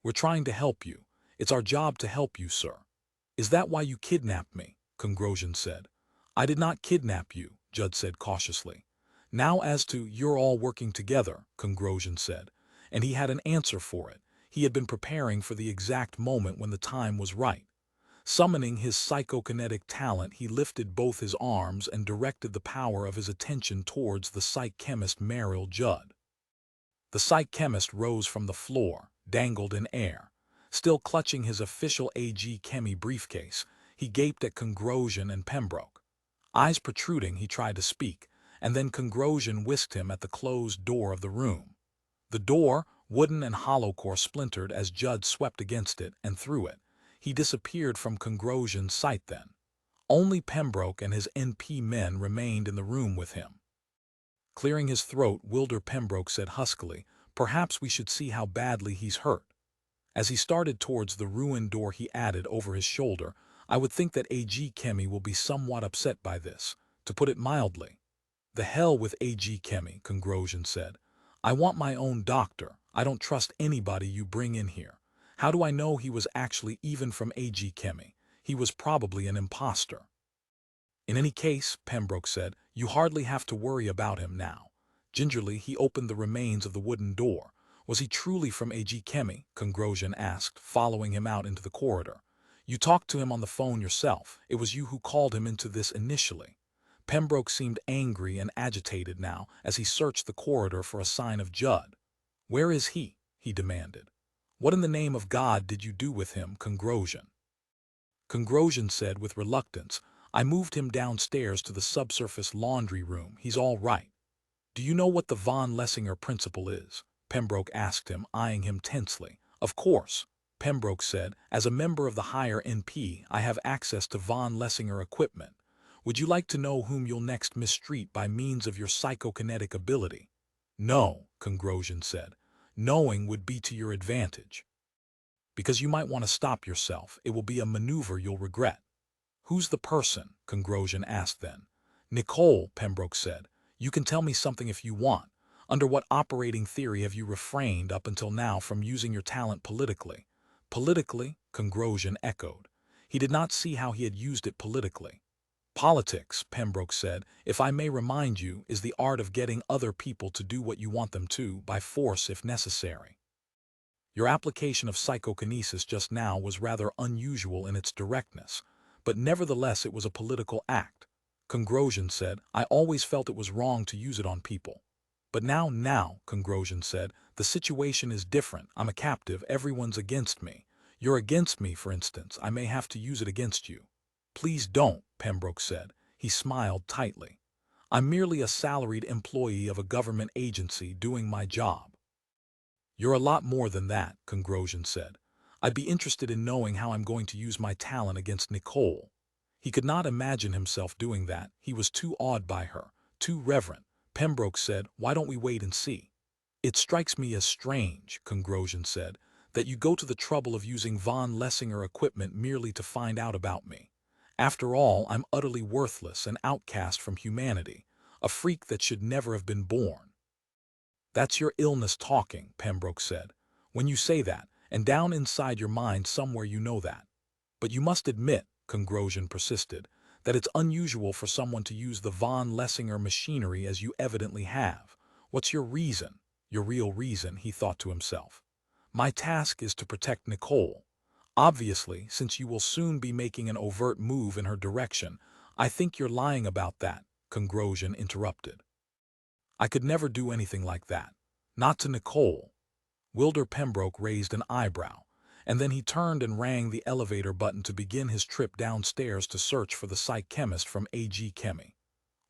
We're trying to help you. It's our job to help you, sir. Is that why you kidnapped me? Congrosian said. I did not kidnap you, Judd said cautiously. Now as to you're all working together, Congrosian said, and he had an answer for it. He had been preparing for the exact moment when the time was right. Summoning his psychokinetic talent, he lifted both his arms and directed the power of his attention towards the psych chemist Merrill Judd. The psych chemist rose from the floor, dangled in air. Still clutching his official AG Chemi briefcase, he gaped at Congrosian and Pembroke. Eyes protruding, he tried to speak, and then Congrosian whisked him at the closed door of the room. The door, wooden and hollow core, splintered as Judd swept against it and through it. He disappeared from Congrosian's sight then. Only Pembroke and his NP men remained in the room with him. Clearing his throat, Wilder Pembroke said huskily, "Perhaps we should see how badly he's hurt." As he started towards the ruined door, he added over his shoulder, "I would think that AG Chemi will be somewhat upset by this, to put it mildly." "The hell with AG Chemi," Congrosian said. "I want my own doctor. I don't trust anybody you bring in here. How do I know he was actually even from AG Chemi? He was probably an imposter." "In any case," Pembroke said, "you hardly have to worry about him now." Gingerly, he opened the remains of the wooden door. "Was he truly from AG Chemi?" Congrosian asked, following him out into the corridor. "You talked to him on the phone yourself. It was you who called him into this initially." Pembroke seemed angry and agitated now as he searched the corridor for a sign of Judd. "Where is he?" he demanded. "What in the name of God did you do with him, Congrosian?" Congrosian said with reluctance, "I moved him downstairs to the subsurface laundry room. He's all right." "Do you know what the von Lessinger principle is?" Pembroke asked him, eyeing him tensely. "Of course," Pembroke said. "As a member of the higher NP, I have access to von Lessinger equipment. Would you like to know whom you'll next mistreat by means of your psychokinetic ability?" "No," Congrosian said. "Knowing would be to your advantage. Because you might want to stop yourself. It will be a maneuver you'll regret." "Who's the person?" Congrosian asked then. "Nicole," Pembroke said. "You can tell me something if you want. Under what operating theory have you refrained up until now from using your talent politically?" "Politically?" Congrosian echoed. He did not see how he had used it politically. "Politics," Pembroke said, "if I may remind you, is the art of getting other people to do what you want them to, by force if necessary. Your application of psychokinesis just now was rather unusual in its directness, but nevertheless it was a political act." Congrosian said, "I always felt it was wrong to use it on people. But now, Congrosian said, "the situation is different. I'm a captive, everyone's against me. You're against me, for instance. I may have to use it against you." "Please don't," Pembroke said. He smiled tightly. "I'm merely a salaried employee of a government agency doing my job." "You're a lot more than that," Congrosian said. "I'd be interested in knowing how I'm going to use my talent against Nicole." He could not imagine himself doing that. He was too awed by her, too reverent. Pembroke said, "Why don't we wait and see?" "It strikes me as strange," Congrosian said, "that you go to the trouble of using von Lessinger equipment merely to find out about me. After all, I'm utterly worthless, an outcast from humanity, a freak that should never have been born." "That's your illness talking," Pembroke said. "When you say that, and down inside your mind somewhere you know that. But you must admit," Congrosian persisted, "that it's unusual for someone to use the von Lessinger machinery as you evidently have. What's your reason? Your real reason," he thought to himself. "My task is to protect Nicole. Obviously, since you will soon be making an overt move in her direction, I think you're lying about that," Congrosian interrupted. "I could never do anything like that." Not to Nicole. Wilder Pembroke raised an eyebrow, and then he turned and rang the elevator button to begin his trip downstairs to search for the psych chemist from AG Chemi.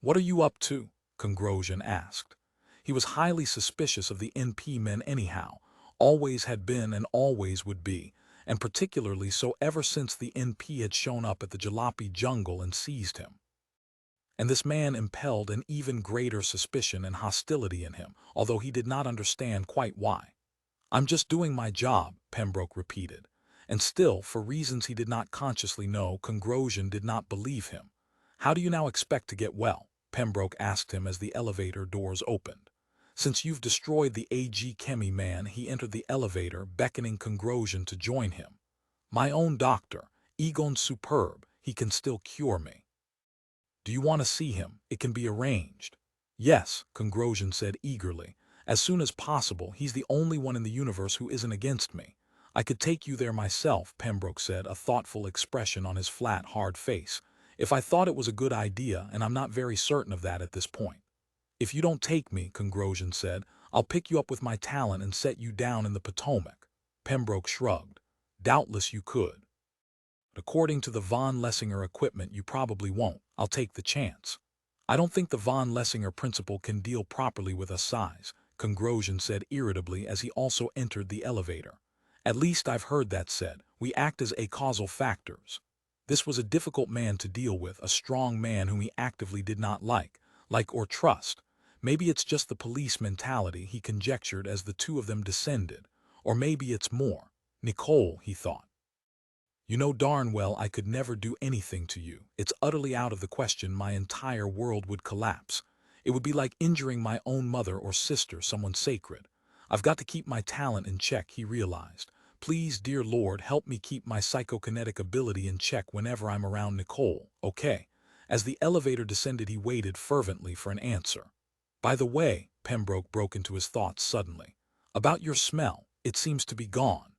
"What are you up to?" Congrosian asked. He was highly suspicious of the NP men anyhow, always had been and always would be, and particularly so ever since the NP had shown up at the Jalopy jungle and seized him. And this man impelled an even greater suspicion and hostility in him, although he did not understand quite why. "I'm just doing my job," Pembroke repeated, and still, for reasons he did not consciously know, Congrosian did not believe him. "How do you now expect to get well?" Pembroke asked him as the elevator doors opened. "Since you've destroyed the AG Chemi man," he entered the elevator, beckoning Congrosian to join him. "My own doctor, Egon's superb, he can still cure me." "Do you want to see him? It can be arranged." "Yes," Congrosian said eagerly. "As soon as possible. He's the only one in the universe who isn't against me." "I could take you there myself," Pembroke said, a thoughtful expression on his flat, hard face, "if I thought it was a good idea, and I'm not very certain of that at this point." "If you don't take me," Congrosian said, "I'll pick you up with my talent and set you down in the Potomac." Pembroke shrugged. "Doubtless you could. According to the von Lessinger equipment, you probably won't. I'll take the chance." "I don't think the von Lessinger principle can deal properly with us size," Congrosian said irritably as he also entered the elevator. "At least I've heard that said. We act as acausal factors." This was a difficult man to deal with, a strong man whom he actively did not like or trust. Maybe it's just the police mentality, he conjectured as the two of them descended. Or maybe it's more. "Nicole," he thought. "You know darn well I could never do anything to you. It's utterly out of the question. My entire world would collapse. It would be like injuring my own mother or sister, someone sacred. I've got to keep my talent in check," he realized. "Please, dear Lord, help me keep my psychokinetic ability in check whenever I'm around Nicole, okay?" As the elevator descended, he waited fervently for an answer. "By the way," Pembroke broke into his thoughts suddenly, "about your smell, it seems to be gone."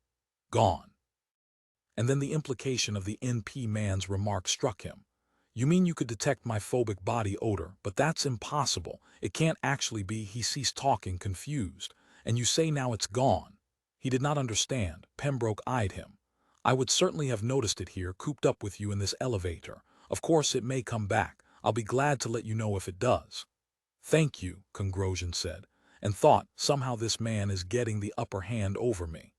"Gone?" And then the implication of the NP man's remark struck him. "You mean you could detect my phobic body odor, but that's impossible. It can't actually be." He ceased talking, confused. "And you say now it's gone?" He did not understand. Pembroke eyed him. "I would certainly have noticed it here, cooped up with you in this elevator. Of course it may come back. I'll be glad to let you know if it does." "Thank you," Congrosian said, and thought, somehow this man is getting the upper hand over me.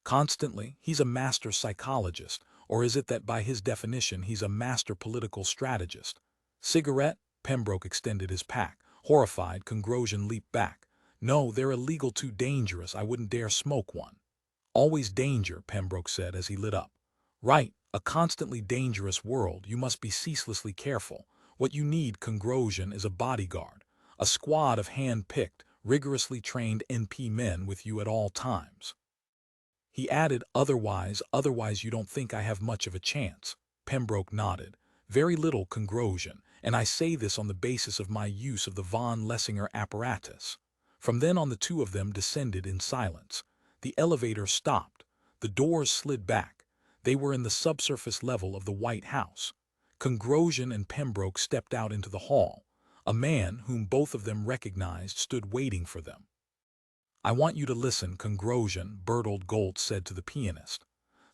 Constantly, he's a master psychologist, or is it that by his definition he's a master political strategist? "Cigarette?" Pembroke extended his pack. Horrified, Congrosian leaped back. "No, they're illegal, too dangerous. I wouldn't dare smoke one." "Always danger," Pembroke said as he lit up. "Right, a constantly dangerous world. You must be ceaselessly careful. What you need, Congrosian, is a bodyguard. A squad of hand-picked, rigorously trained NP men with you at all times." He added, otherwise you don't think I have much of a chance." Pembroke nodded. "Very little, Congrosian, and I say this on the basis of my use of the von Lessinger apparatus." From then on the two of them descended in silence. The elevator stopped. The doors slid back. They were in the subsurface level of the White House. Congrosian and Pembroke stepped out into the hall. A man, whom both of them recognized, stood waiting for them. "I want you to listen, Congrosian," Bertold Goltz said to the pianist.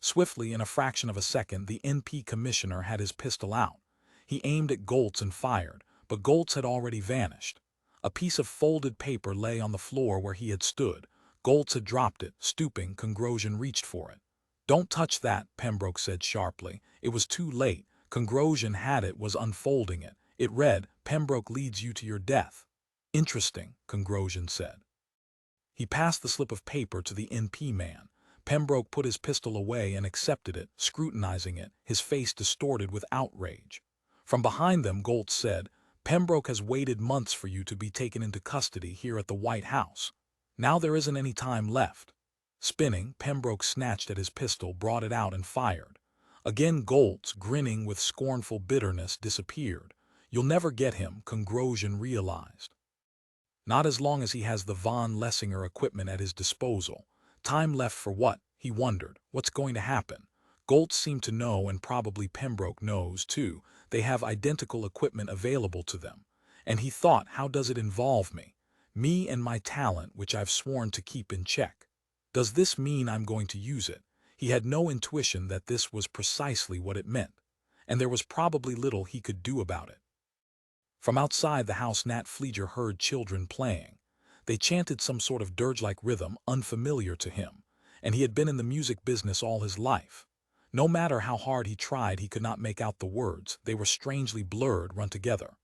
Swiftly, in a fraction of a second, the NP commissioner had his pistol out. He aimed at Goltz and fired, but Goltz had already vanished. A piece of folded paper lay on the floor where he had stood. Goltz had dropped it. Stooping, Congrosian reached for it. "Don't touch that," Pembroke said sharply. It was too late. Congrosian had it, was unfolding it. It read, "Pembroke leads you to your death." "Interesting," Congrosian said. He passed the slip of paper to the NP man. Pembroke put his pistol away and accepted it, scrutinizing it, his face distorted with outrage. From behind them, Goltz said, "Pembroke has waited months for you to be taken into custody here at the White House. Now there isn't any time left." Spinning, Pembroke snatched at his pistol, brought it out and fired. Again Goltz, grinning with scornful bitterness, disappeared. "You'll never get him," Congrosian realized. Not as long as he has the von Lessinger equipment at his disposal. Time left for what? He wondered. What's going to happen? Goltz seemed to know, and probably Pembroke knows too. They have identical equipment available to them. And he thought, how does it involve me? Me and my talent, which I've sworn to keep in check. Does this mean I'm going to use it? He had no intuition that this was precisely what it meant, and there was probably little he could do about it. From outside the house Nat Fleeger heard children playing. They chanted some sort of dirge-like rhythm unfamiliar to him, and he had been in the music business all his life. No matter how hard he tried, he could not make out the words. They were strangely blurred, run together.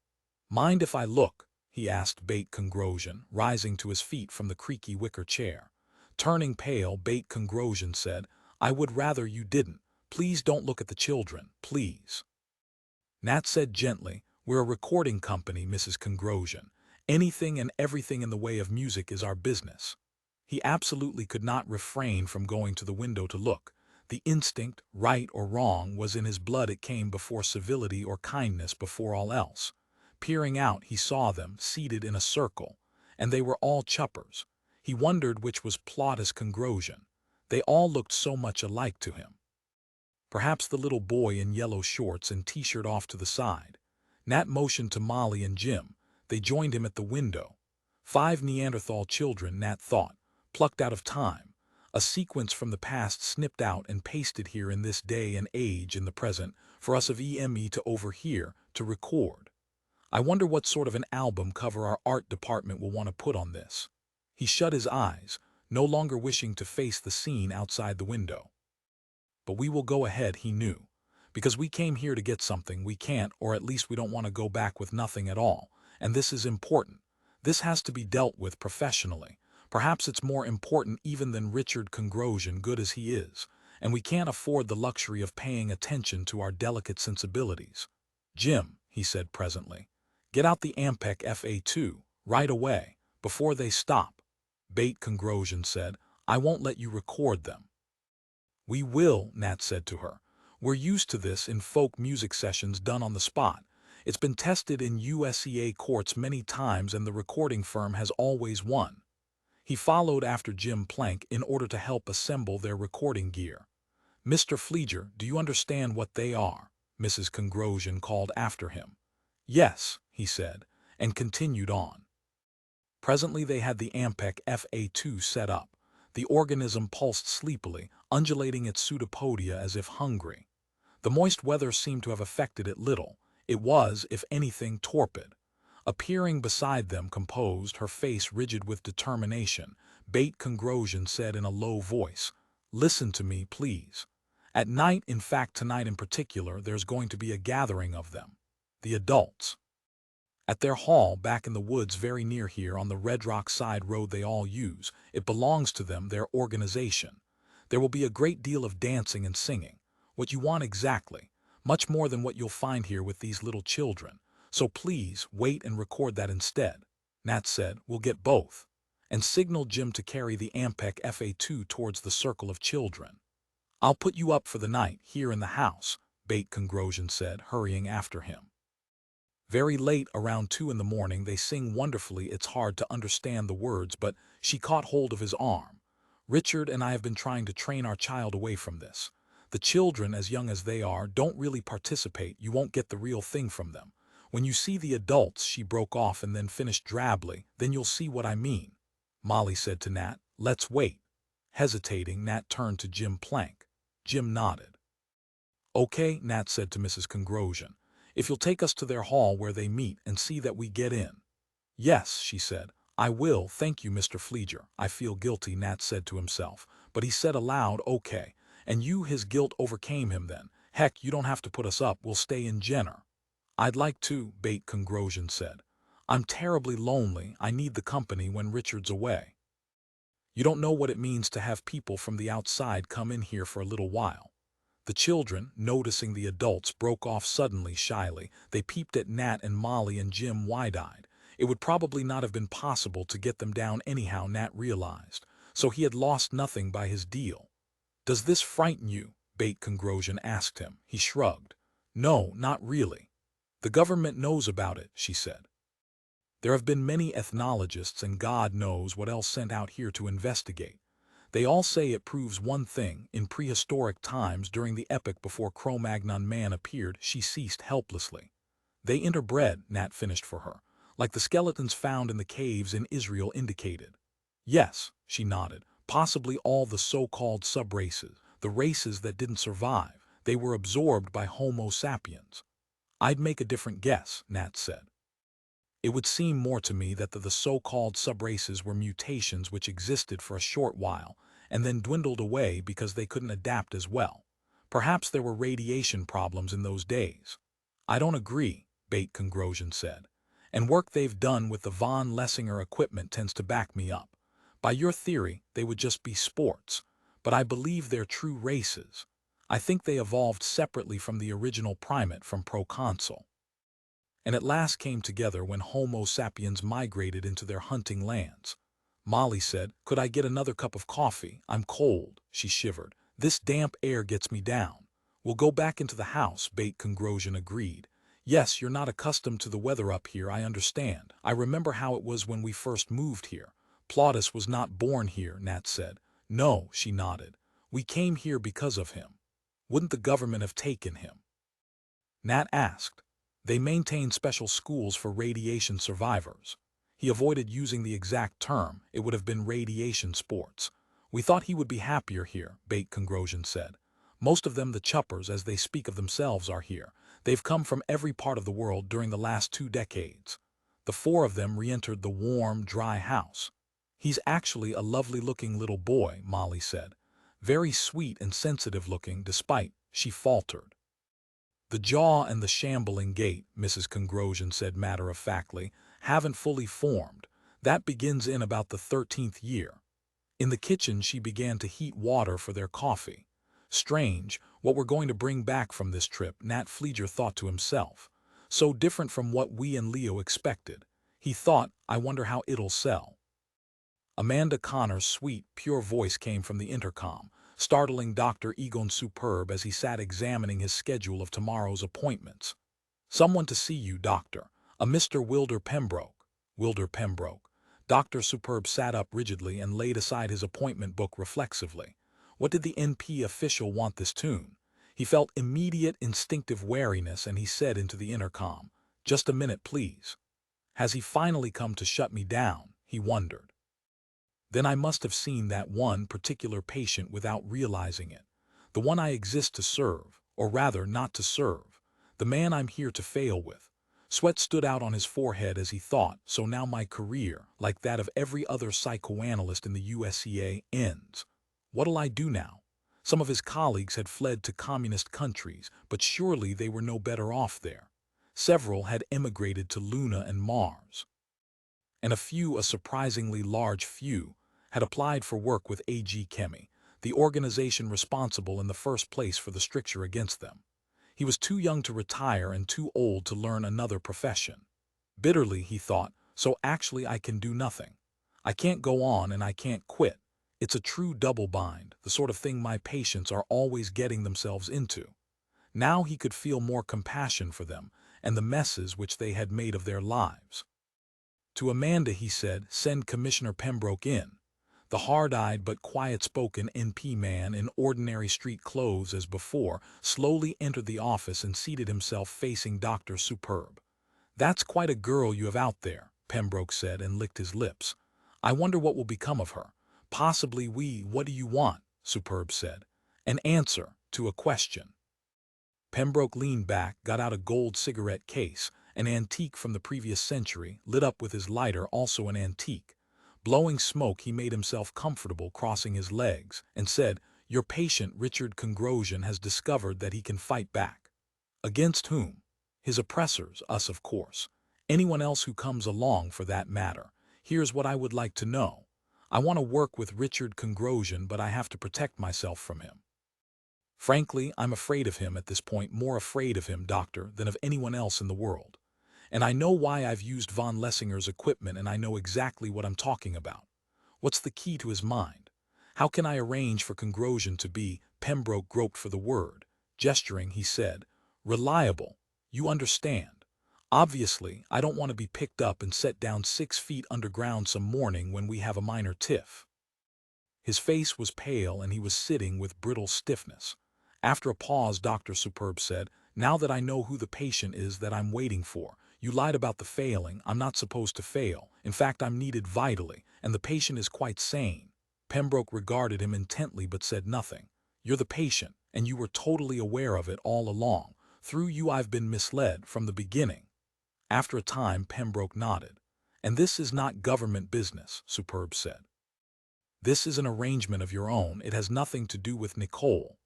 "Mind if I look?" he asked Bate Congrosian, rising to his feet from the creaky wicker chair. Turning pale, Bate Congrosian said, "I would rather you didn't. Please don't look at the children, please." Nat said gently, "We're a recording company, Mrs. Congrosian. Anything and everything in the way of music is our business." He absolutely could not refrain from going to the window to look. The instinct, right or wrong, was in his blood. It came before civility or kindness before all else. Peering out, he saw them, seated in a circle, and they were all chuppers. He wondered which was Plautus Congrosian. They all looked so much alike to him. Perhaps the little boy in yellow shorts and t-shirt off to the side. Nat motioned to Molly and Jim. They joined him at the window. 5 Neanderthal children, Nat thought, plucked out of time. A sequence from the past snipped out and pasted here in this day and age in the present, for us of EME to overhear, to record. I wonder what sort of an album cover our art department will want to put on this. He shut his eyes, no longer wishing to face the scene outside the window. But we will go ahead, he knew. Because we came here to get something, we can't, or at least we don't want to go back with nothing at all. And this is important. This has to be dealt with professionally. Perhaps it's more important even than Richard Congrosian, good as he is. And we can't afford the luxury of paying attention to our delicate sensibilities. "Jim," he said presently, "get out the Ampec FA2, right away, before they stop." Bate Congrosian said, "I won't let you record them." "We will," Nat said to her. "We're used to this in folk music sessions done on the spot. It's been tested in USEA courts many times and the recording firm has always won." He followed after Jim Plank in order to help assemble their recording gear. "Mr. Fleeger, do you understand what they are?" Mrs. Congrosian called after him. "Yes," he said, and continued on. Presently they had the Ampec FA2 set up. The organism pulsed sleepily, undulating its pseudopodia as if hungry. The moist weather seemed to have affected it little. It was, if anything, torpid. Appearing beside them, composed, her face rigid with determination, Bate Congrosian said in a low voice, "Listen to me, please. At night, in fact tonight in particular, there's going to be a gathering of them. The adults. At their hall back in the woods very near here on the Red Rock side road they all use. It belongs to them, their organization. There will be a great deal of dancing and singing. What you want exactly. Much more than what you'll find here with these little children. So please, wait and record that instead." Nat said, "We'll get both." And signaled Jim to carry the Ampec FA2 towards the circle of children. "I'll put you up for the night, here in the house," Bate Congrosian said, hurrying after him. Very late, around 2 in the morning, they sing wonderfully. It's hard to understand the words, but she caught hold of his arm. "Richard and I have been trying to train our child away from this. The children, as young as they are, don't really participate. You won't get the real thing from them. When you see the adults," she broke off and then finished drably, "then you'll see what I mean." Molly said to Nat, "Let's wait." Hesitating, Nat turned to Jim Plank. Jim nodded. "Okay," Nat said to Mrs. Congrosian. "If you'll take us to their hall where they meet and see that we get in." "Yes," she said. "I will, thank you, Mr. Fleeger. I feel guilty," Nat said to himself, but he said aloud, "Okay. And you," his guilt overcame him then. "Heck, you don't have to put us up, we'll stay in Jenner." "I'd like to," Bate Congrosian said. "I'm terribly lonely. I need the company when Richard's away. You don't know what it means to have people from the outside come in here for a little while." The children, noticing the adults, broke off suddenly, shyly. They peeped at Nat and Molly and Jim wide-eyed. It would probably not have been possible to get them down anyhow, Nat realized, so he had lost nothing by his deal. "Does this frighten you?" Bate Congrosian asked him. He shrugged. "No, not really." "The government knows about it," she said. "There have been many ethnologists and God knows what else sent out here to investigate. They all say it proves one thing. In prehistoric times, during the epoch before Cro-Magnon man appeared," she ceased helplessly. "They interbred," Nat finished for her. like the skeletons found in the caves in Israel indicated. Yes, she nodded, possibly all the so-called sub-races, the races that didn't survive, they were absorbed by Homo sapiens. I'd make a different guess, Nat said. It would seem more to me that the so-called sub-races were mutations which existed for a short while and then dwindled away because they couldn't adapt as well. Perhaps there were radiation problems in those days. I don't agree, Bate Congrosian said. And work they've done with the von Lessinger equipment tends to back me up. By your theory, they would just be sports, but I believe they're true races. I think they evolved separately from the original primate from proconsul, and at last came together when Homo sapiens migrated into their hunting lands. Molly said, "Could I get another cup of coffee? I'm cold." She shivered. "This damp air gets me down." "We'll go back into the house," Bate Congrosian agreed. "Yes, you're not accustomed to the weather up here, I understand. I remember how it was when we first moved here." "Plautus was not born here," Nat said. "No," she nodded. "We came here because of him." "Wouldn't the government have taken him?" Nat asked. "They maintain special schools for radiation survivors." He avoided using the exact term, it would have been radiation sports. "We thought he would be happier here," Bate Congrosian said. "Most of them, the chuppers as they speak of themselves, are here. They've come from every part of the world during the last 2 decades. The 4 of them re-entered the warm, dry house." "He's actually a lovely-looking little boy," Molly said. "Very sweet and sensitive-looking, despite," she faltered. "The jaw and the shambling gait," Mrs. Congrosian said matter-of-factly, "haven't fully formed. That begins in about the 13th year." In the kitchen she began to heat water for their coffee. "Strange, what we're going to bring back from this trip," Nat Fleeger thought to himself. "So different from what we and Leo expected." He thought, "I wonder how it'll sell." Amanda Connor's sweet, pure voice came from the intercom, startling Dr. Egon Superb as he sat examining his schedule of tomorrow's appointments. "Someone to see you, doctor. A Mr. Wilder Pembroke." Wilder Pembroke. Dr. Superb sat up rigidly and laid aside his appointment book reflexively. What did the NP official want this tune? He felt immediate instinctive wariness and he said into the intercom, "Just a minute, please." Has he finally come to shut me down? He wondered. Then I must have seen that one particular patient without realizing it. The one I exist to serve, or rather not to serve. The man I'm here to fail with. Sweat stood out on his forehead as he thought, so now my career, like that of every other psychoanalyst in the USCA, ends. What'll I do now? Some of his colleagues had fled to communist countries, but surely they were no better off there. Several had emigrated to Luna and Mars. And a few, a surprisingly large few, had applied for work with AG Chemi, the organization responsible in the first place for the stricture against them. He was too young to retire and too old to learn another profession. Bitterly, he thought, so actually I can do nothing. I can't go on and I can't quit. It's a true double bind, the sort of thing my patients are always getting themselves into. Now he could feel more compassion for them and the messes which they had made of their lives. To Amanda he said, "Send Commissioner Pembroke in." The hard-eyed but quiet-spoken NP man in ordinary street clothes as before slowly entered the office and seated himself facing Dr. Superb. "That's quite a girl you have out there," Pembroke said and licked his lips. "I wonder what will become of her. Possibly what do you want?" Superb said. "An answer to a question." Pembroke leaned back, got out a gold cigarette case, an antique from the previous century, lit up with his lighter, also an antique. Blowing smoke, he made himself comfortable crossing his legs, and said, "Your patient, Richard Congrosian, has discovered that he can fight back." "Against whom?" "His oppressors, us of course. Anyone else who comes along, for that matter. Here's what I would like to know. I want to work with Richard Congrosian, but I have to protect myself from him. Frankly, I'm afraid of him at this point, more afraid of him, doctor, than of anyone else in the world. And I know why I've used von Lessinger's equipment, and I know exactly what I'm talking about. What's the key to his mind? How can I arrange for Congrosian to be," Pembroke groped for the word. Gesturing, he said, "reliable. You understand. Obviously, I don't want to be picked up and set down 6 feet underground some morning when we have a minor tiff." His face was pale and he was sitting with brittle stiffness. After a pause, Dr. Superb said, "Now that I know who the patient is that I'm waiting for, You lied about the failing. I'm not supposed to fail. In fact, I'm needed vitally, and the patient is quite sane. Pembroke regarded him intently but said nothing. You're the patient, and you were totally aware of it all along. Through you I've been misled from the beginning. After a time, Pembroke nodded. And this is not government business, Superb said. This is an arrangement of your own. It has nothing to do with Nicole.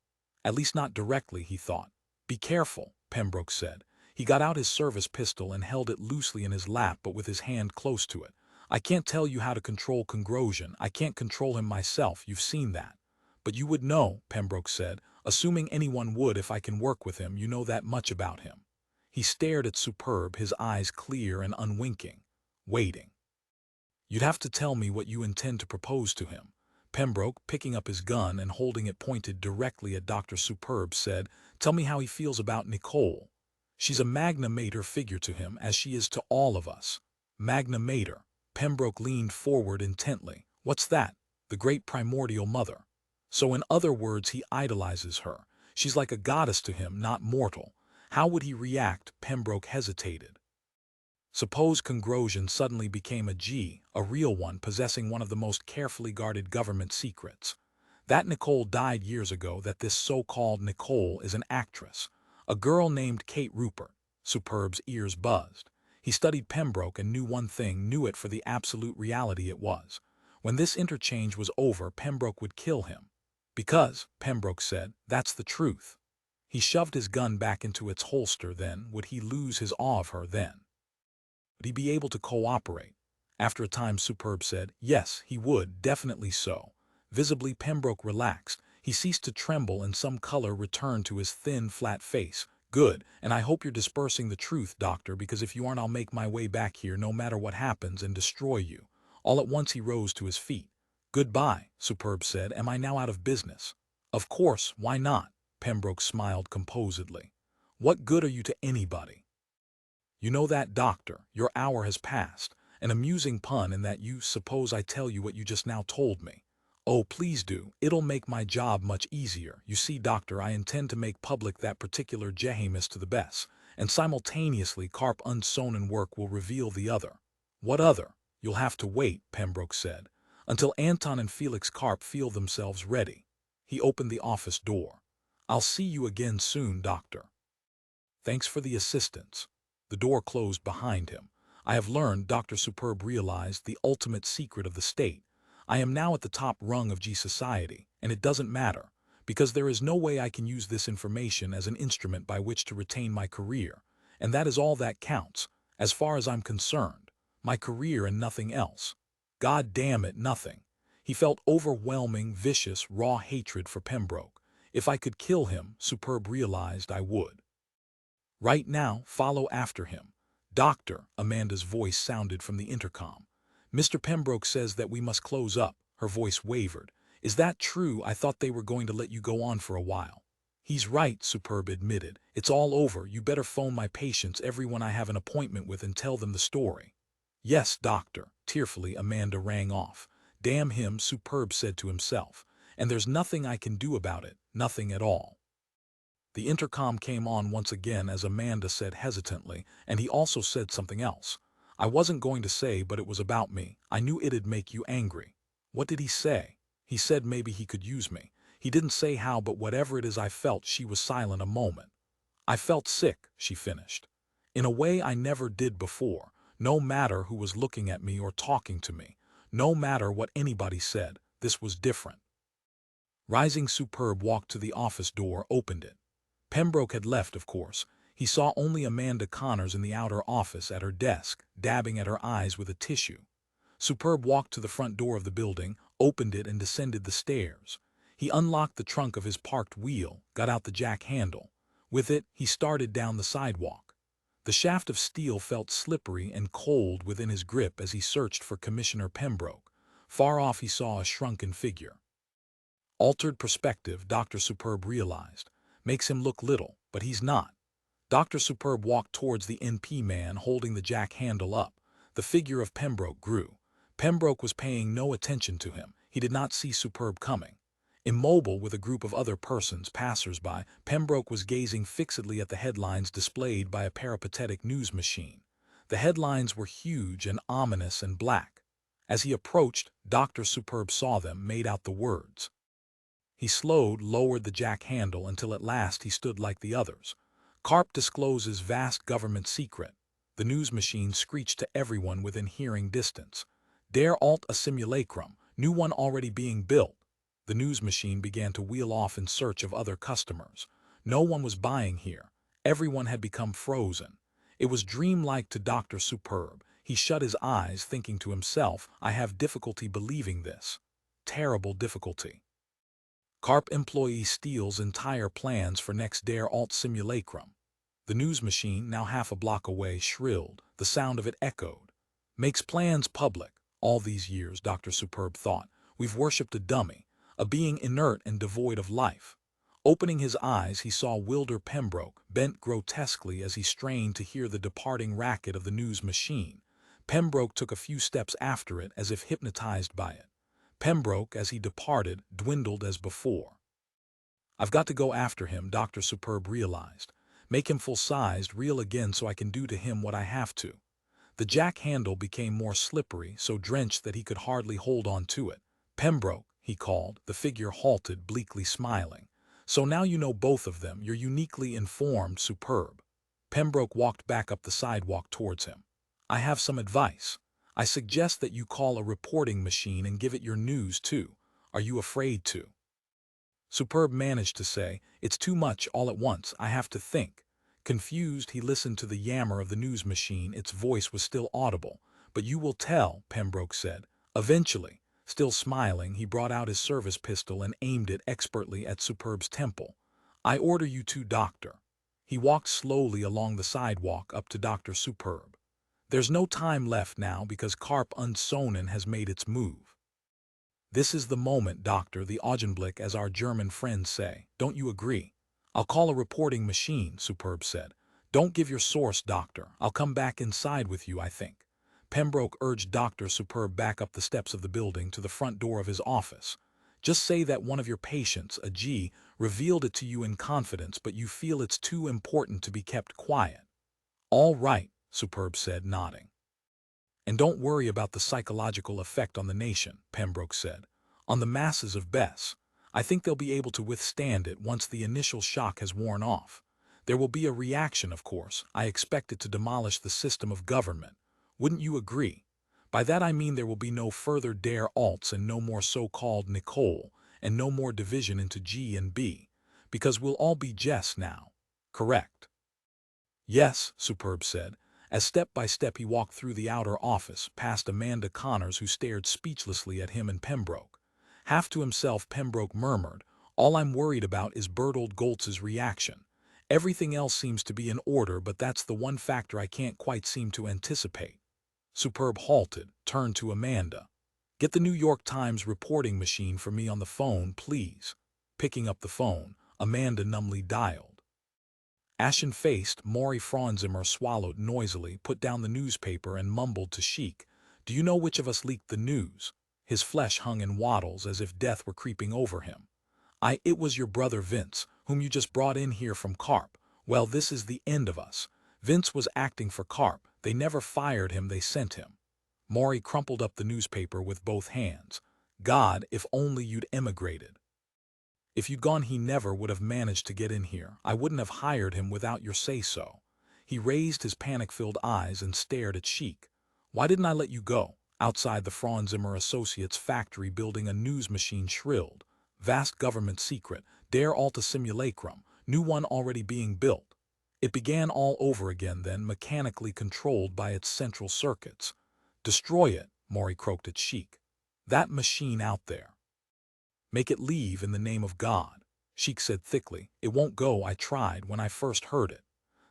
At least not directly, he thought. Be careful, Pembroke said. He got out his service pistol and held it loosely in his lap but with his hand close to it. I can't tell you how to control Congrosian. I can't control him myself, you've seen that. But you would know, Pembroke said, assuming anyone would if I can work with him, you know that much about him. He stared at Superb, his eyes clear and unwinking, waiting. You'd have to tell me what you intend to propose to him. Pembroke, picking up his gun and holding it pointed directly at Dr. Superb, said, Tell me how he feels about Nicole. She's a magna mater figure to him, as she is to all of us. Magna mater. Pembroke leaned forward intently. What's that? The great primordial mother. So in other words, he idolizes her. She's like a goddess to him, not mortal. How would he react? Pembroke hesitated. Suppose Congrosian suddenly became a real one possessing one of the most carefully guarded government secrets. That Nicole died years ago, that this so-called Nicole is an actress. A girl named Kate Rupert. Superb's ears buzzed. He studied Pembroke and knew one thing, knew it for the absolute reality it was. When this interchange was over, Pembroke would kill him. Because, Pembroke said, that's the truth. He shoved his gun back into its holster. Then, would he lose his awe of her then? Would he be able to cooperate? After a time, Superb said, yes, he would, definitely so. Visibly, Pembroke relaxed. He ceased to tremble and some color returned to his thin, flat face. Good, and I hope you're dispersing the truth, Doctor, because if you aren't, I'll make my way back here no matter what happens and destroy you. All at once he rose to his feet. Goodbye, Superb said. Am I now out of business? Of course, why not? Pembroke smiled composedly. What good are you to anybody? You know that, Doctor, your hour has passed. An amusing pun in that you suppose I tell you what you just now told me. Oh, please do. It'll make my job much easier. You see, Doctor, I intend to make public that particular Jehamus to the best, and simultaneously Carp Unsonen work will reveal the other. What other? You'll have to wait, Pembroke said, until Anton and Felix Carp feel themselves ready. He opened the office door. I'll see you again soon, Doctor. Thanks for the assistance. The door closed behind him. I have learned, Dr. Superb realized, the ultimate secret of the state. I am now at the top rung of G society, and it doesn't matter, because there is no way I can use this information as an instrument by which to retain my career, and that is all that counts, as far as I'm concerned. My career and nothing else. God damn it, nothing. He felt overwhelming, vicious, raw hatred for Pembroke. If I could kill him, Superb realized I would. Right now, follow after him. Doctor, Amanda's voice sounded from the intercom. Mr. Pembroke says that we must close up. Her voice wavered. Is that true? I thought they were going to let you go on for a while. He's right, Superb admitted. It's all over. You better phone my patients, everyone I have an appointment with, and tell them the story. Yes, Doctor. Tearfully, Amanda rang off. Damn him, Superb said to himself. And there's nothing I can do about it. Nothing at all. The intercom came on once again as Amanda said hesitantly, and he also said something else. I wasn't going to say, but it was about me. I knew it'd make you angry. What did he say? He said maybe he could use me. He didn't say how, but whatever it is I felt. She was silent a moment. I felt sick, she finished. In a way I never did before, no matter who was looking at me or talking to me. No matter what anybody said, this was different. Rising, Superb walked to the office door, opened it. Pembroke had left, of course. He saw only Amanda Connors in the outer office at her desk, dabbing at her eyes with a tissue. Superb walked to the front door of the building, opened it and descended the stairs. He unlocked the trunk of his parked wheel, got out the jack handle. With it, he started down the sidewalk. The shaft of steel felt slippery and cold within his grip as he searched for Commissioner Pembroke. Far off he saw a shrunken figure. Altered perspective, Dr. Superb realized. Makes him look little, but he's not. Dr. Superb walked towards the NP man holding the jack handle up. The figure of Pembroke grew. Pembroke was paying no attention to him. He did not see Superb coming. Immobile with a group of other persons, passers-by, Pembroke was gazing fixedly at the headlines displayed by a peripatetic news machine. The headlines were huge and ominous and black. As he approached, Dr. Superb saw them, made out the words. He slowed, lowered the jack handle until at last he stood like the others. Carp discloses vast government secret. The news machine screeched to everyone within hearing distance. Dare Alt a simulacrum, new one already being built. The news machine began to wheel off in search of other customers. No one was buying here. Everyone had become frozen. It was dreamlike to Dr. Superb. He shut his eyes, thinking to himself, I have difficulty believing this. Terrible difficulty. Carp employee steals entire plans for next Dare Alt simulacrum. The news machine, now half a block away, shrilled. The sound of it echoed. Makes plans public. All these years, Dr. Superb thought, we've worshipped a dummy, a being inert and devoid of life. Opening his eyes, he saw Wilder Pembroke, bent grotesquely as he strained to hear the departing racket of the news machine. Pembroke took a few steps after it as if hypnotized by it. Pembroke, as he departed, dwindled as before. I've got to go after him, Dr. Superb realized. Make him full-sized, real again so I can do to him what I have to. The jack handle became more slippery, so drenched that he could hardly hold on to it. Pembroke, he called. The figure halted, bleakly smiling. So now you know both of them. You're uniquely informed, Superb. Pembroke walked back up the sidewalk towards him. I have some advice. I suggest that you call a reporting machine and give it your news, too. Are you afraid to? Superb managed to say, it's too much all at once. I have to think. Confused, he listened to the yammer of the news machine. Its voice was still audible. But you will tell, Pembroke said. Eventually. Still smiling, he brought out his service pistol and aimed it expertly at Superb's temple. I order you to, Doctor. He walked slowly along the sidewalk up to Dr. Superb. There's no time left now because Carp Unsonen has made its move. This is the moment, Doctor, the Augenblick, as our German friends say. Don't you agree? I'll call a reporting machine, Superb said. Don't give your source, Doctor. I'll come back inside with you, I think. Pembroke urged Dr. Superb back up the steps of the building to the front door of his office. Just say that one of your patients, a G, revealed it to you in confidence, but you feel it's too important to be kept quiet. All right, Superb said, nodding. And don't worry about the psychological effect on the nation, Pembroke said. On the masses of Bess. I think they'll be able to withstand it once the initial shock has worn off. There will be a reaction, of course. I expect it to demolish the system of government. Wouldn't you agree? By that I mean there will be no further Dare Alts and no more so-called Nicole, and no more division into G and B, because we'll all be Jess now. Correct? Yes, Superb said, as step by step he walked through the outer office, past Amanda Connors, who stared speechlessly at him and Pembroke. Half to himself, Pembroke murmured, all I'm worried about is Bertold Goltz's reaction. Everything else seems to be in order, but that's the one factor I can't quite seem to anticipate. Superb halted, turned to Amanda. Get the New York Times reporting machine for me on the phone, please. Picking up the phone, Amanda numbly dialed. Ashen-faced, Maury Franzimmer swallowed noisily, put down the newspaper and mumbled to Sheik, do you know which of us leaked the news? His flesh hung in wattles as if death were creeping over him. It was your brother Vince, whom you just brought in here from Carp. Well, this is the end of us. Vince was acting for Carp. They never fired him, they sent him. Maury crumpled up the newspaper with both hands. God, if only you'd emigrated. If you'd gone, he never would have managed to get in here. I wouldn't have hired him without your say-so. He raised his panic-filled eyes and stared at Sheik. Why didn't I let you go? Outside the Franzimmer Associates factory building, a news machine shrilled. Vast government secret. Dare Alte simulacrum. New one already being built. It began all over again then, mechanically controlled by its central circuits. Destroy it, Maury croaked at Sheik. That machine out there. Make it leave in the name of God. Sheik said thickly, it won't go. I tried when I first heard it.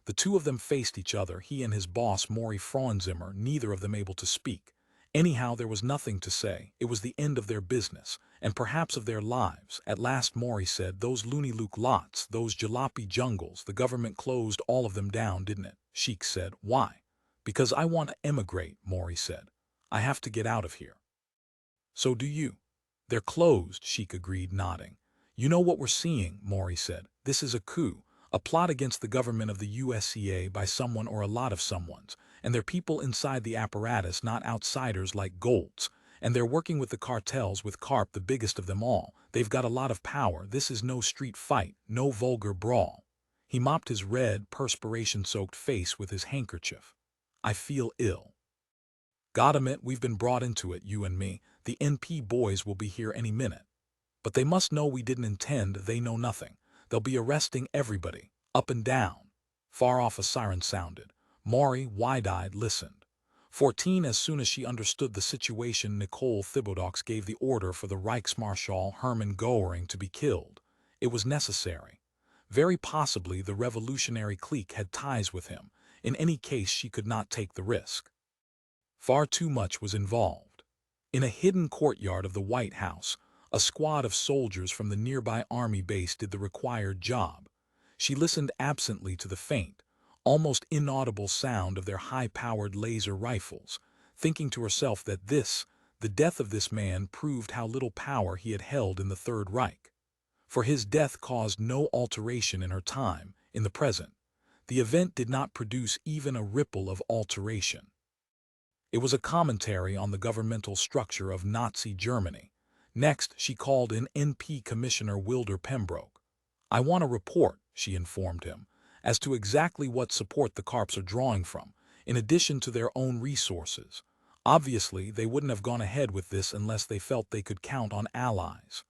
The two of them faced each other, he and his boss Maury Franzimmer, neither of them able to speak. Anyhow, there was nothing to say. It was the end of their business, and perhaps of their lives. At last Maury said, those Looney Luke lots, those jalopy jungles, the government closed all of them down, didn't it? Sheik said, why? Because I want to emigrate, Maury said. I have to get out of here. So do you. They're closed, Sheik agreed, nodding. You know what we're seeing, Maury said. This is a coup, a plot against the government of the USCA by someone or a lot of someones, and they're people inside the apparatus, not outsiders like Golds. And they're working with the cartels, with Karp the biggest of them all. They've got a lot of power. This is no street fight, no vulgar brawl. He mopped his red, perspiration-soaked face with his handkerchief. I feel ill. God admit we've been brought into it, you and me. The NP boys will be here any minute. But they must know we didn't intend. They know nothing. They'll be arresting everybody, up and down. Far off a siren sounded. Maury, wide-eyed, listened. 14 As soon as she understood the situation, Nicole Thibodeaux gave the order for the Reichsmarschall Hermann Göring to be killed. It was necessary. Very possibly the revolutionary clique had ties with him. In any case, she could not take the risk. Far too much was involved. In a hidden courtyard of the White House, a squad of soldiers from the nearby army base did the required job. She listened absently to the faint, almost inaudible sound of their high-powered laser rifles, thinking to herself that the death of this man, proved how little power he had held in the Third Reich. For his death caused no alteration in her time, in the present. The event did not produce even a ripple of alteration. It was a commentary on the governmental structure of Nazi Germany. Next, she called in NP Commissioner Wilder Pembroke. I want a report, she informed him, as to exactly what support the Karps are drawing from, in addition to their own resources. Obviously, they wouldn't have gone ahead with this unless they felt they could count on allies.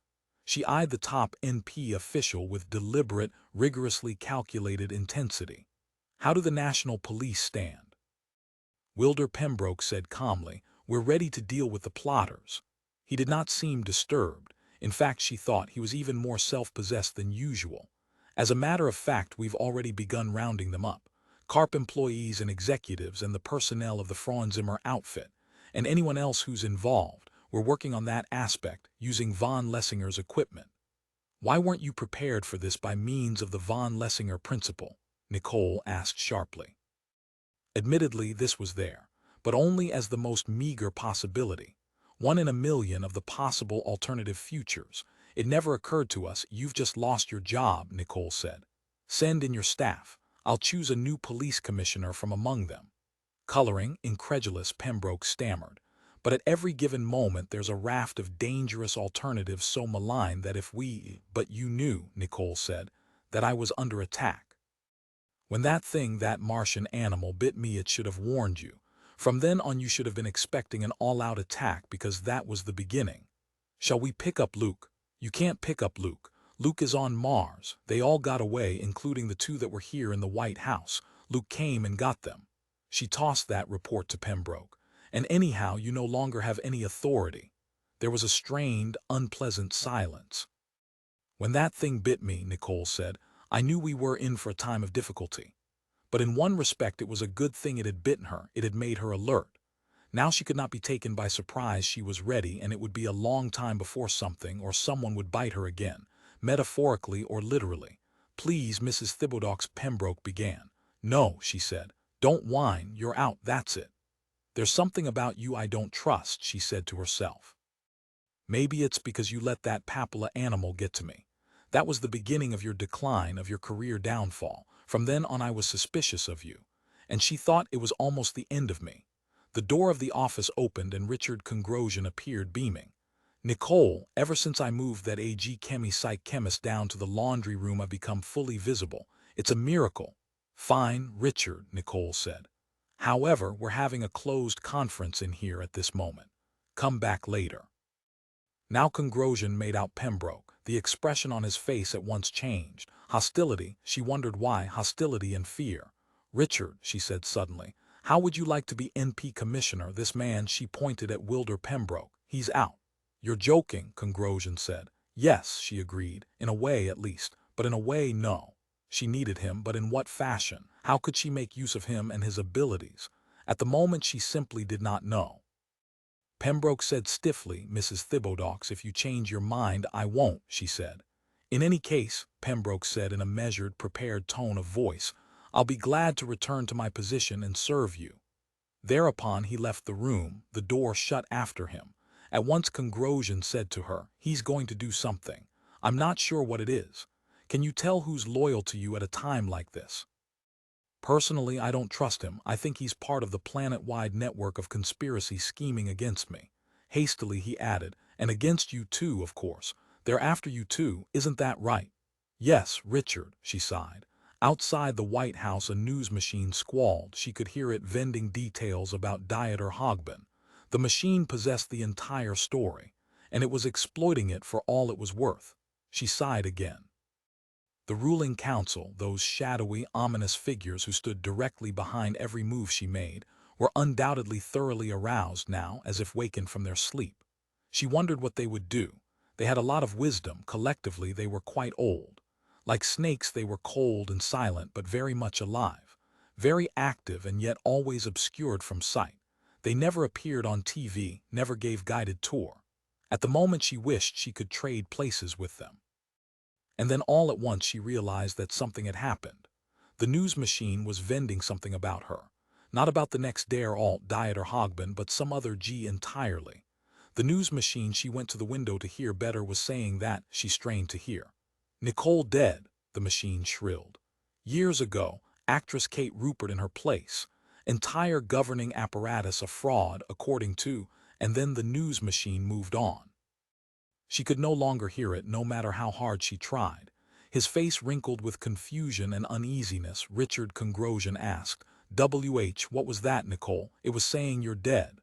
She eyed the top NP official with deliberate, rigorously calculated intensity. How do the National Police stand? Wilder Pembroke said calmly, we're ready to deal with the plotters. He did not seem disturbed. In fact, she thought he was even more self-possessed than usual. As a matter of fact, we've already begun rounding them up. Karp employees and executives and the personnel of the Frauenzimmer outfit, and anyone else who's involved. We're working on that aspect, using von Lessinger's equipment. Why weren't you prepared for this by means of the von Lessinger principle? Nicole asked sharply. Admittedly, this was there, but only as the most meager possibility. 1 in a million of the possible alternative futures. It never occurred to us. You've just lost your job, Nicole said. Send in your staff. I'll choose a new police commissioner from among them. Coloring, incredulous, Pembroke stammered. But at every given moment there's a raft of dangerous alternatives so malign that if we— But you knew, Nicole said, that I was under attack. When that thing, that Martian animal, bit me, it should have warned you. From then on you should have been expecting an all-out attack because that was the beginning. Shall we pick up Luke? You can't pick up Luke. Luke is on Mars. They all got away, including the 2 that were here in the White House. Luke came and got them. She tossed that report to Pembroke. And anyhow, you no longer have any authority. There was a strained, unpleasant silence. When that thing bit me, Nicole said, I knew we were in for a time of difficulty. But in one respect it was a good thing it had bitten her. It had made her alert. Now she could not be taken by surprise. She was ready, and it would be a long time before something or someone would bite her again, metaphorically or literally. Please, Mrs. Thibodeaux, Pembroke began. No, she said. Don't whine. You're out. That's it. There's something about you I don't trust, she said to herself. Maybe it's because you let that papilla animal get to me. That was the beginning of your decline, of your career downfall. From then on I was suspicious of you. And she thought it was almost the end of me. The door of the office opened and Richard Congrosian appeared beaming. Nicole, ever since I moved that AG Chemi Psych chemist down to the laundry room I've become fully visible. It's a miracle. Fine, Richard, Nicole said. However, we're having a closed conference in here at this moment. Come back later. Now Congrosian made out Pembroke. The expression on his face at once changed. Hostility, she wondered why, hostility and fear. Richard, she said suddenly, how would you like to be NP commissioner? This man, she pointed at Wilder Pembroke. He's out. You're joking, Congrosian said. Yes, she agreed, in a way at least, but in a way no. She needed him, but in what fashion? How could she make use of him and his abilities? At the moment she simply did not know. Pembroke said stiffly, Mrs. Thibodeaux, if you change your mind, I won't, she said. In any case, Pembroke said in a measured, prepared tone of voice, I'll be glad to return to my position and serve you. Thereupon he left the room, the door shut after him. At once Congrosian said to her, he's going to do something. I'm not sure what it is. Can you tell who's loyal to you at a time like this? Personally, I don't trust him. I think he's part of the planet-wide network of conspiracy scheming against me. Hastily he added, and against you too, of course. They're after you too, isn't that right? Yes, Richard, she sighed. Outside the White House a news machine squalled. She could hear it vending details about Dieter Hogben. The machine possessed the entire story, and it was exploiting it for all it was worth. She sighed again. The ruling council, those shadowy, ominous figures who stood directly behind every move she made, were undoubtedly thoroughly aroused now, as if wakened from their sleep. She wondered what they would do. They had a lot of wisdom. Collectively, they were quite old. Like snakes, they were cold and silent, but very much alive. Very active and yet always obscured from sight. They never appeared on TV, never gave guided tour. At the moment she wished she could trade places with them. And then all at once she realized that something had happened. The news machine was vending something about her. Not about the next der Alte Dieter Hogben, but some other G entirely. The news machine she went to the window to hear better was saying that she strained to hear. Nicole dead, the machine shrilled. Years ago, actress Kate Rupert in her place. Entire governing apparatus a fraud, according to, and then the news machine moved on. She could no longer hear it, no matter how hard she tried. His face wrinkled with confusion and uneasiness. Richard Congrosian asked, what was that, Nicole? It was saying you're dead.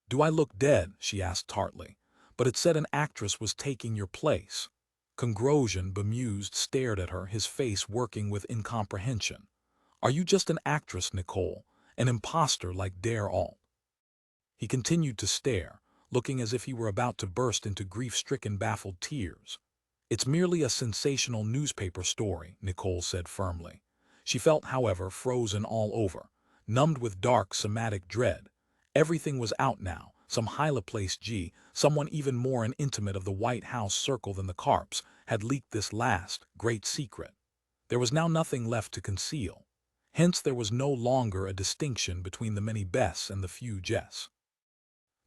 Do I look dead? She asked tartly. But it said an actress was taking your place. Congrosian, bemused, stared at her, his face working with incomprehension. Are you just an actress, Nicole? An imposter like Der Alte? He continued to stare, looking as if he were about to burst into grief-stricken, baffled tears. It's merely a sensational newspaper story, Nicole said firmly. She felt, however, frozen all over, numbed with dark, somatic dread. Everything was out now. Some highly-placed G, someone even more an intimate of the White House circle than the Carps, had leaked this last, great secret. There was now nothing left to conceal. Hence there was no longer a distinction between the many Bess and the few Jess.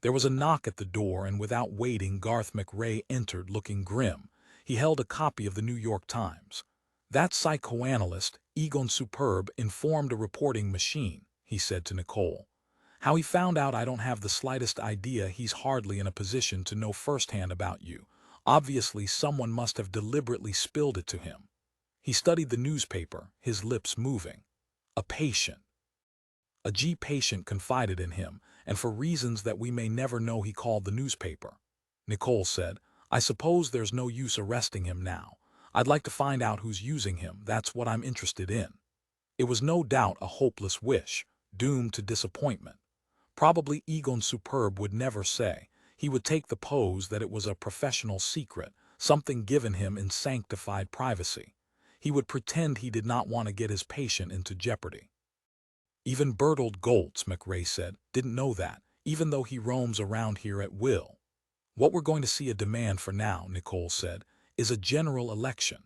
There was a knock at the door, and without waiting, Garth McRae entered, looking grim. He held a copy of the New York Times. That psychoanalyst, Egon Superb, informed a reporting machine, he said to Nicole. How he found out I don't have the slightest idea. He's hardly in a position to know firsthand about you. Obviously someone must have deliberately spilled it to him. He studied the newspaper, his lips moving. A patient. A G patient confided in him, and for reasons that we may never know he called the newspaper. Nicole said, I suppose there's no use arresting him now. I'd like to find out who's using him. That's what I'm interested in. It was no doubt a hopeless wish, doomed to disappointment. Probably Egon Superb would never say. He would take the pose that it was a professional secret, something given him in sanctified privacy. He would pretend he did not want to get his patient into jeopardy. Even Bertold Goltz, McRae said, didn't know that, even though he roams around here at will. What we're going to see a demand for now, Nicole said, is a general election.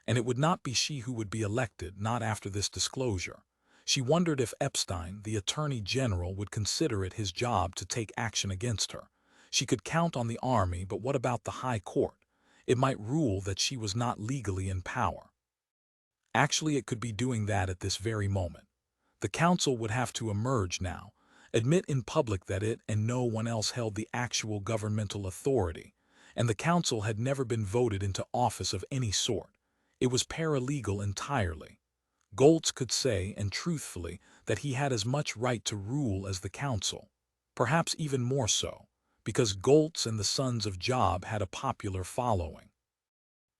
And it would not be she who would be elected, not after this disclosure. She wondered if Epstein, the Attorney General, would consider it his job to take action against her. She could count on the army, but what about the High Court? It might rule that she was not legally in power. Actually, it could be doing that at this very moment. The council would have to emerge now, admit in public that it and no one else held the actual governmental authority, and the council had never been voted into office of any sort. It was paralegal entirely. Goltz could say, and truthfully, that he had as much right to rule as the council, perhaps even more so, because Goltz and the Sons of Job had a popular following.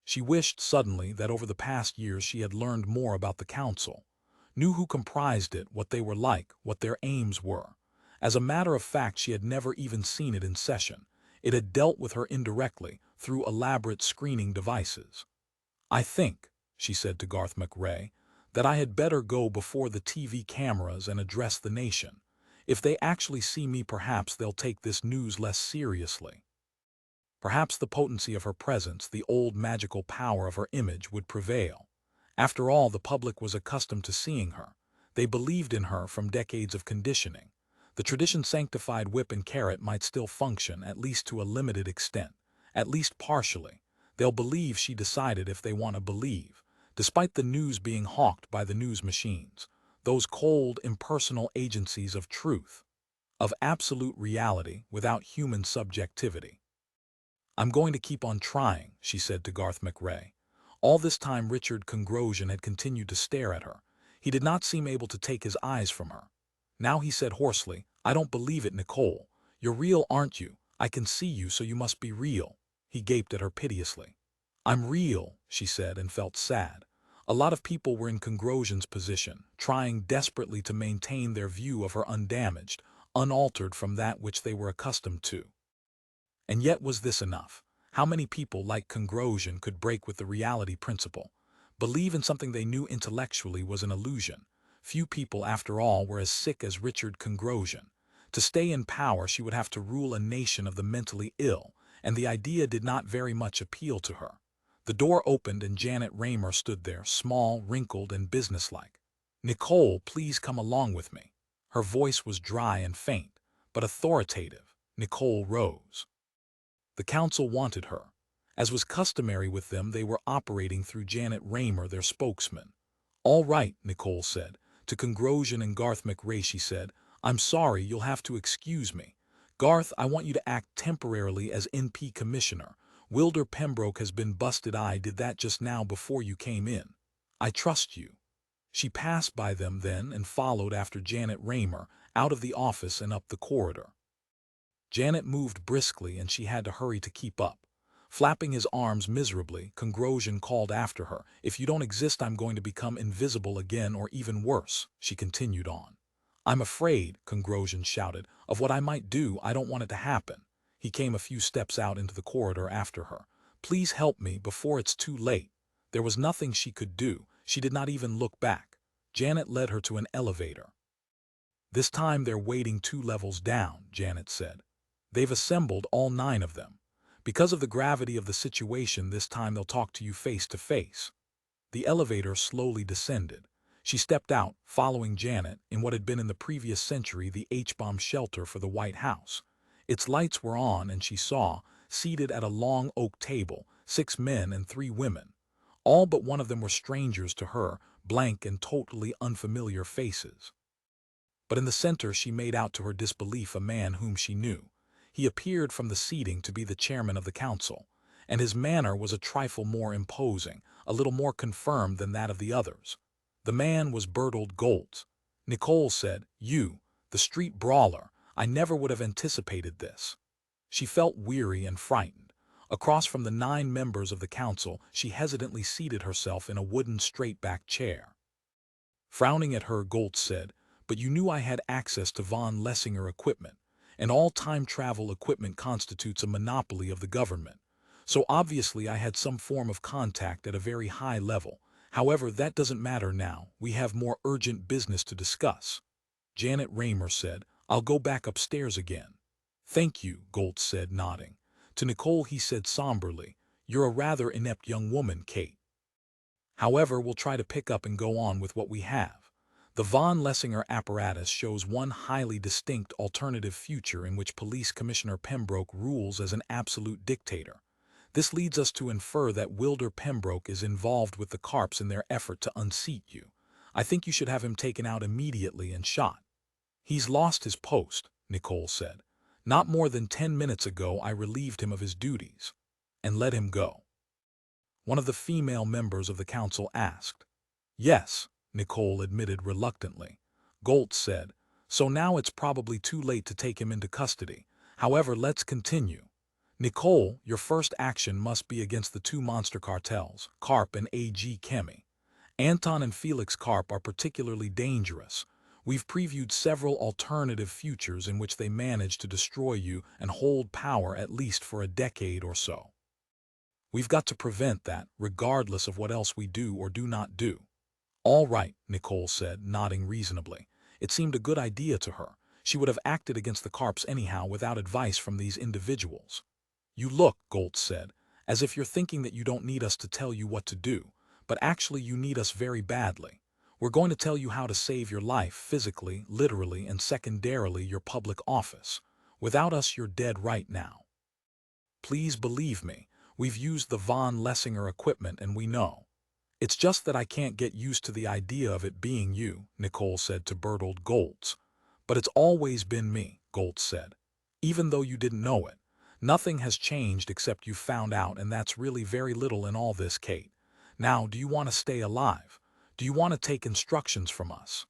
She wished suddenly that over the past years she had learned more about the council, knew who comprised it, what they were like, what their aims were. As a matter of fact, she had never even seen it in session. It had dealt with her indirectly, through elaborate screening devices. I think, she said to Garth McRae, that I had better go before the TV cameras and address the nation. If they actually see me, perhaps they'll take this news less seriously. Perhaps the potency of her presence, the old magical power of her image, would prevail. After all, the public was accustomed to seeing her. They believed in her from decades of conditioning. The tradition-sanctified whip and carrot might still function, at least to a limited extent, at least partially. They'll believe she decided if they want to believe, despite the news being hawked by the news machines. those cold, impersonal agencies of truth, of absolute reality without human subjectivity. "I'm going to keep on trying," she said to Garth McRae. All this time Richard Congrosian had continued to stare at her. He did not seem able to take his eyes from her. Now he said hoarsely, "I don't believe it, Nicole. You're real, aren't you? I can see you, so you must be real." He gaped at her piteously. "I'm real," she said, and felt sad. A lot of people were in Congrosian's position, trying desperately to maintain their view of her undamaged, unaltered from that which they were accustomed to. And yet was this enough? How many people like Congrosian could break with the reality principle, believe in something they knew intellectually was an illusion? Few people, after all, were as sick as Richard Congrosian. To stay in power, she would have to rule a nation of the mentally ill, and the idea did not very much appeal to her. The door opened and Janet Raymer stood there, small, wrinkled, and businesslike. "Nicole, please come along with me." Her voice was dry and faint, but authoritative. Nicole rose. The council wanted her. As was customary with them, they were operating through Janet Raymer, their spokesman. "All right," Nicole said. To Congrosian and Garth McRae she said, "I'm sorry, you'll have to excuse me. Garth, I want you to act temporarily as NP Commissioner. Wilder Pembroke has been busted. I did that just now before you came in. I trust you." She passed by them then and followed after Janet Raymer, out of the office and up the corridor. Janet moved briskly and she had to hurry to keep up. Flapping his arms miserably, Congrosian called after her, "If you don't exist, I'm going to become invisible again, or even worse." She continued on. "I'm afraid," Congrosian shouted, "of what I might do. I don't want it to happen." He came a few steps out into the corridor after her. "Please help me before it's too late." There was nothing she could do. She did not even look back. Janet led her to an elevator. "This time they're waiting 2 levels down," Janet said. "They've assembled, all 9 of them. Because of the gravity of the situation, this time they'll talk to you face to face." The elevator slowly descended. She stepped out, following Janet, in what had been in the previous century the H-bomb shelter for the White House. Its lights were on and she saw, seated at a long oak table, 6 men and 3 women. All but one of them were strangers to her, blank and totally unfamiliar faces. But in the center she made out to her disbelief a man whom she knew. He appeared from the seating to be the chairman of the council, and his manner was a trifle more imposing, a little more confirmed than that of the others. The man was Bertold Goltz. Nicole said, "You, the street brawler, I never would have anticipated this." She felt weary and frightened. Across from the 9 members of the council, she hesitantly seated herself in a wooden straight-back chair. Frowning at her, Goltz said, "But you knew I had access to von Lessinger equipment, and all time travel equipment constitutes a monopoly of the government. So obviously I had some form of contact at a very high level. However, that doesn't matter now. We have more urgent business to discuss." Janet Raymer said, "I'll go back upstairs again." "Thank you," Goltz said, nodding. To Nicole he said somberly, "You're a rather inept young woman, Kate. However, we'll try to pick up and go on with what we have. The von Lessinger apparatus shows one highly distinct alternative future in which Police Commissioner Pembroke rules as an absolute dictator. This leads us to infer that Wilder Pembroke is involved with the Carps in their effort to unseat you. I think you should have him taken out immediately and shot." "He's lost his post," Nicole said. "Not more than 10 minutes ago I relieved him of his duties." "And let him go?" one of the female members of the council asked. "Yes," Nicole admitted reluctantly. Goltz said, "So now it's probably too late to take him into custody. However, let's continue. Nicole, your first action must be against the 2 monster cartels, Karp and AG Chemi. Anton and Felix Karp are particularly dangerous. We've previewed several alternative futures in which they manage to destroy you and hold power at least for a decade or so. We've got to prevent that, regardless of what else we do or do not do." "All right," Nicole said, nodding reasonably. It seemed a good idea to her. She would have acted against the Carps anyhow without advice from these individuals. "You look," Goltz said, "as if you're thinking that you don't need us to tell you what to do, but actually you need us very badly. We're going to tell you how to save your life physically, literally, and secondarily your public office. Without us you're dead right now. Please believe me, we've used the von Lessinger equipment and we know." It's just that I can't get used to the idea of it being you, Nicole said to Bertold Goltz. But it's always been me, Goltz said. Even though you didn't know it. Nothing has changed except you found out, and that's really very little in all this, Kate. Now, do you want to stay alive? Do you want to take instructions from us?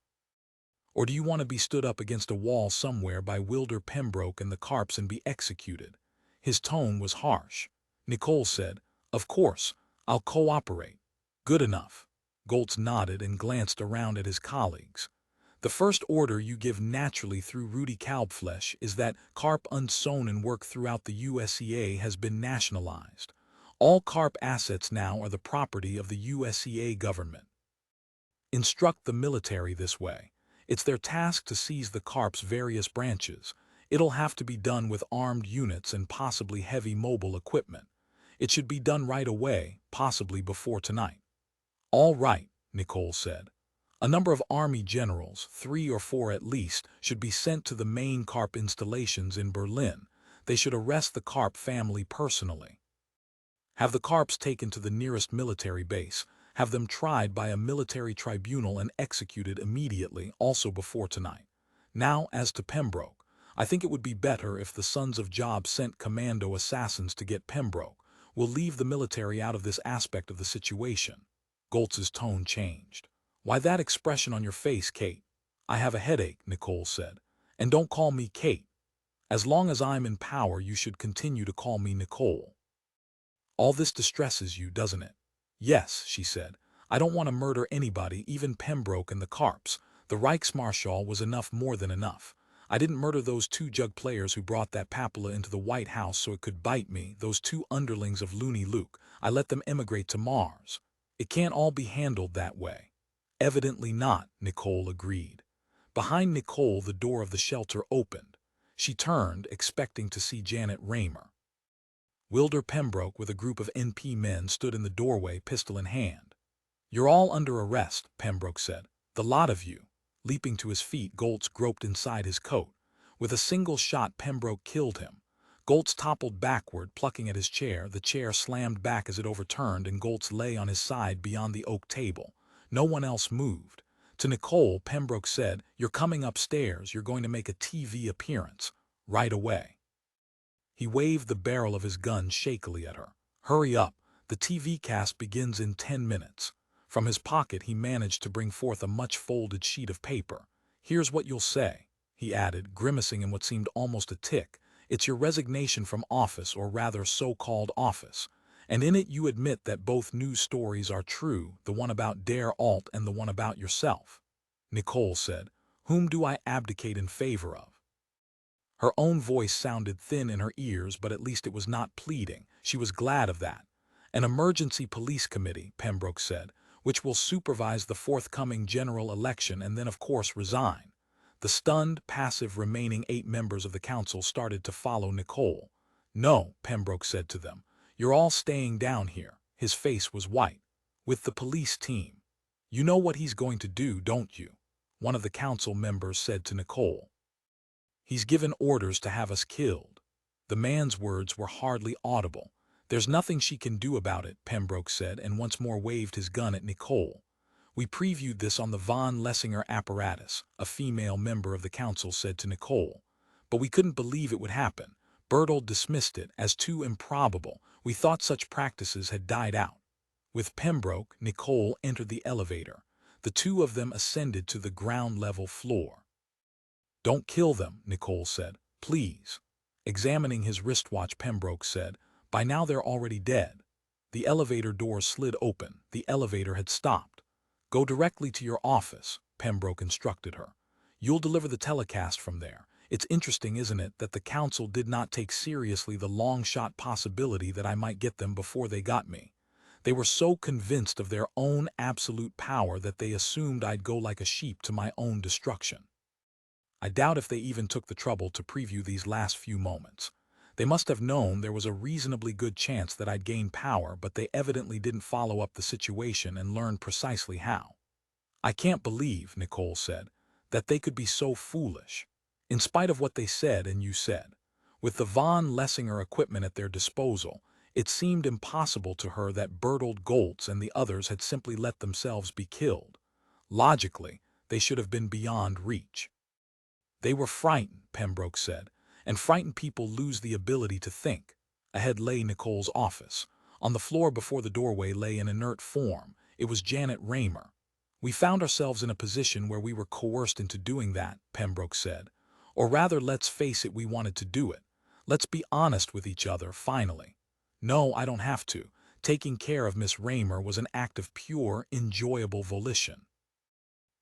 Or do you want to be stood up against a wall somewhere by Wilder Pembroke and the Carps and be executed? His tone was harsh. Nicole said, "Of course, I'll cooperate." "Good enough." Goltz nodded and glanced around at his colleagues. "The first order you give naturally through Rudy Kalbflesh is that Carp Unsonen work throughout the USEA has been nationalized. All Carp assets now are the property of the USEA government. Instruct the military this way. It's their task to seize the Carp's various branches. It'll have to be done with armed units and possibly heavy mobile equipment. It should be done right away, possibly before tonight." "All right," Nicole said. "A number of army generals, 3 or 4 at least, should be sent to the main Carp installations in Berlin. They should arrest the Carp family personally. Have the Carps taken to the nearest military base. Have them tried by a military tribunal and executed immediately, also before tonight. Now, as to Pembroke, I think it would be better if the Sons of Job sent commando assassins to get Pembroke. We'll leave the military out of this aspect of the situation." Goltz's tone changed. "Why that expression on your face, Kate?" "I have a headache," Nicole said. "And don't call me Kate. As long as I'm in power, you should continue to call me Nicole. All this distresses you, doesn't it?" "Yes," she said. "I don't want to murder anybody, even Pembroke and the Carps. The Reichsmarschall was enough, more than enough. I didn't murder those 2 jug players who brought that papilla into the White House so it could bite me, those 2 underlings of Looney Luke. I let them emigrate to Mars. It can't all be handled that way." "Evidently not," Nicole agreed. Behind Nicole, the door of the shelter opened. She turned, expecting to see Janet Raymer. Wilder Pembroke with a group of NP men stood in the doorway, pistol in hand. "You're all under arrest," Pembroke said. "The lot of you." Leaping to his feet, Goltz groped inside his coat. With a single shot, Pembroke killed him. Goltz toppled backward, plucking at his chair. The chair slammed back as it overturned, and Goltz lay on his side beyond the oak table. No one else moved. To Nicole, Pembroke said, "You're coming upstairs. You're going to make a TV appearance. Right away." He waved the barrel of his gun shakily at her. "Hurry up. The TV cast begins in 10 minutes. From his pocket he managed to bring forth a much-folded sheet of paper. "Here's what you'll say," he added, grimacing in what seemed almost a tic. "It's your resignation from office, or rather so-called office. And in it you admit that both news stories are true, the one about Der Alte and the one about yourself." Nicole said, "Whom do I abdicate in favor of?" Her own voice sounded thin in her ears, but at least it was not pleading. She was glad of that. "An emergency police committee," Pembroke said, "which will supervise the forthcoming general election and then of course resign." The stunned, passive remaining 8 members of the council started to follow Nicole. "No," Pembroke said to them. "You're all staying down here." His face was white. "With the police team." "You know what he's going to do, don't you?" one of the council members said to Nicole. "He's given orders to have us killed." The man's words were hardly audible. "There's nothing she can do about it," Pembroke said, and once more waved his gun at Nicole. "We previewed this on the von Lessinger apparatus," a female member of the council said to Nicole. "But we couldn't believe it would happen. Bertold dismissed it as too improbable. We thought such practices had died out." With Pembroke, Nicole entered the elevator. The 2 of them ascended to the ground-level floor. "Don't kill them," Nicole said. "Please." Examining his wristwatch, Pembroke said, "By now they're already dead." The elevator door slid open. The elevator had stopped. "Go directly to your office," Pembroke instructed her. "You'll deliver the telecast from there. It's interesting, isn't it, that the council did not take seriously the long-shot possibility that I might get them before they got me. They were so convinced of their own absolute power that they assumed I'd go like a sheep to my own destruction. I doubt if they even took the trouble to preview these last few moments. They must have known there was a reasonably good chance that I'd gain power, but they evidently didn't follow up the situation and learn precisely how." "I can't believe," Nicole said, "that they could be so foolish. In spite of what they said and you said. With the von Lessinger equipment at their disposal, It seemed impossible to her that Bertold Goltz and the others had simply let themselves be killed. Logically, they should have been beyond reach. They were frightened, Pembroke said, and frightened people lose the ability to think. Ahead lay Nicole's office. On the floor before the doorway lay an inert form. It was Janet Raymer. We found ourselves in a position where we were coerced into doing that, Pembroke said. Or rather, let's face it, we wanted to do it. Let's be honest with each other, finally. No, I don't have to. Taking care of Miss Raymer was an act of pure, enjoyable volition.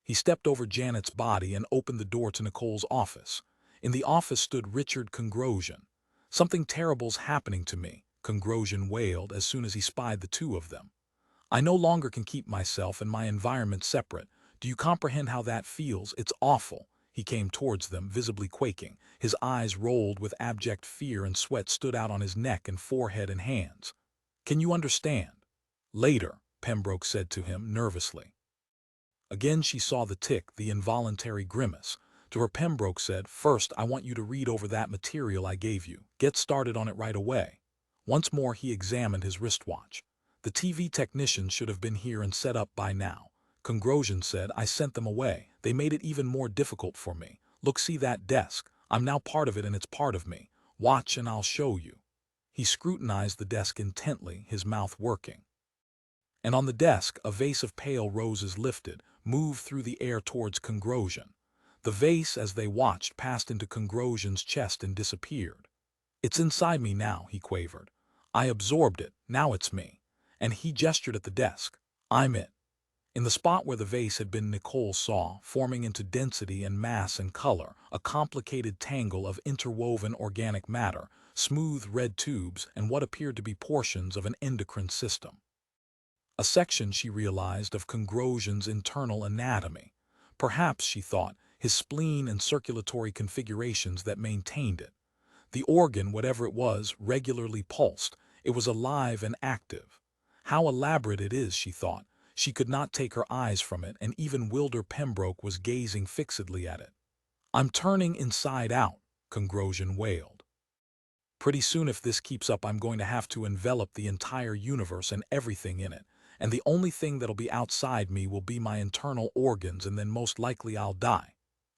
He stepped over Janet's body and opened the door to Nicole's office. In the office stood Richard Congrosian. Something terrible's happening to me, Congrosian wailed as soon as he spied the two of them. I no longer can keep myself and my environment separate. Do you comprehend how that feels? It's awful. He came towards them, visibly quaking. His eyes rolled with abject fear and sweat stood out on his neck and forehead and hands. Can you understand? Later, Pembroke said to him nervously. Again she saw the tic, the involuntary grimace. To her Pembroke said, "First, I want you to read over that material I gave you. Get started on it right away." Once more he examined his wristwatch. The TV technicians should have been here and set up by now. Congrosian said, "I sent them away. They made it even more difficult for me. Look, see that desk? I'm now part of it and it's part of me. Watch and I'll show you." He scrutinized the desk intently, his mouth working. And on the desk, a vase of pale roses lifted, moved through the air towards Congrosian. The vase, as they watched, passed into Congrosian's chest and disappeared. "It's inside me now," he quavered. "I absorbed it. Now it's me." And he gestured at the desk. "I'm it." In the spot where the vase had been, Nicole saw, forming into density and mass and color, a complicated tangle of interwoven organic matter, smooth red tubes, and what appeared to be portions of an endocrine system. A section, she realized, of Congrosian's internal anatomy. Perhaps, she thought, his spleen and circulatory configurations that maintained it. The organ, whatever it was, regularly pulsed. It was alive and active. How elaborate it is, she thought. She could not take her eyes from it, and even Wilder Pembroke was gazing fixedly at it. "I'm turning inside out," Congrosian wailed. "Pretty soon, if this keeps up, I'm going to have to envelop the entire universe and everything in it. And the only thing that'll be outside me will be my internal organs, and then most likely I'll die."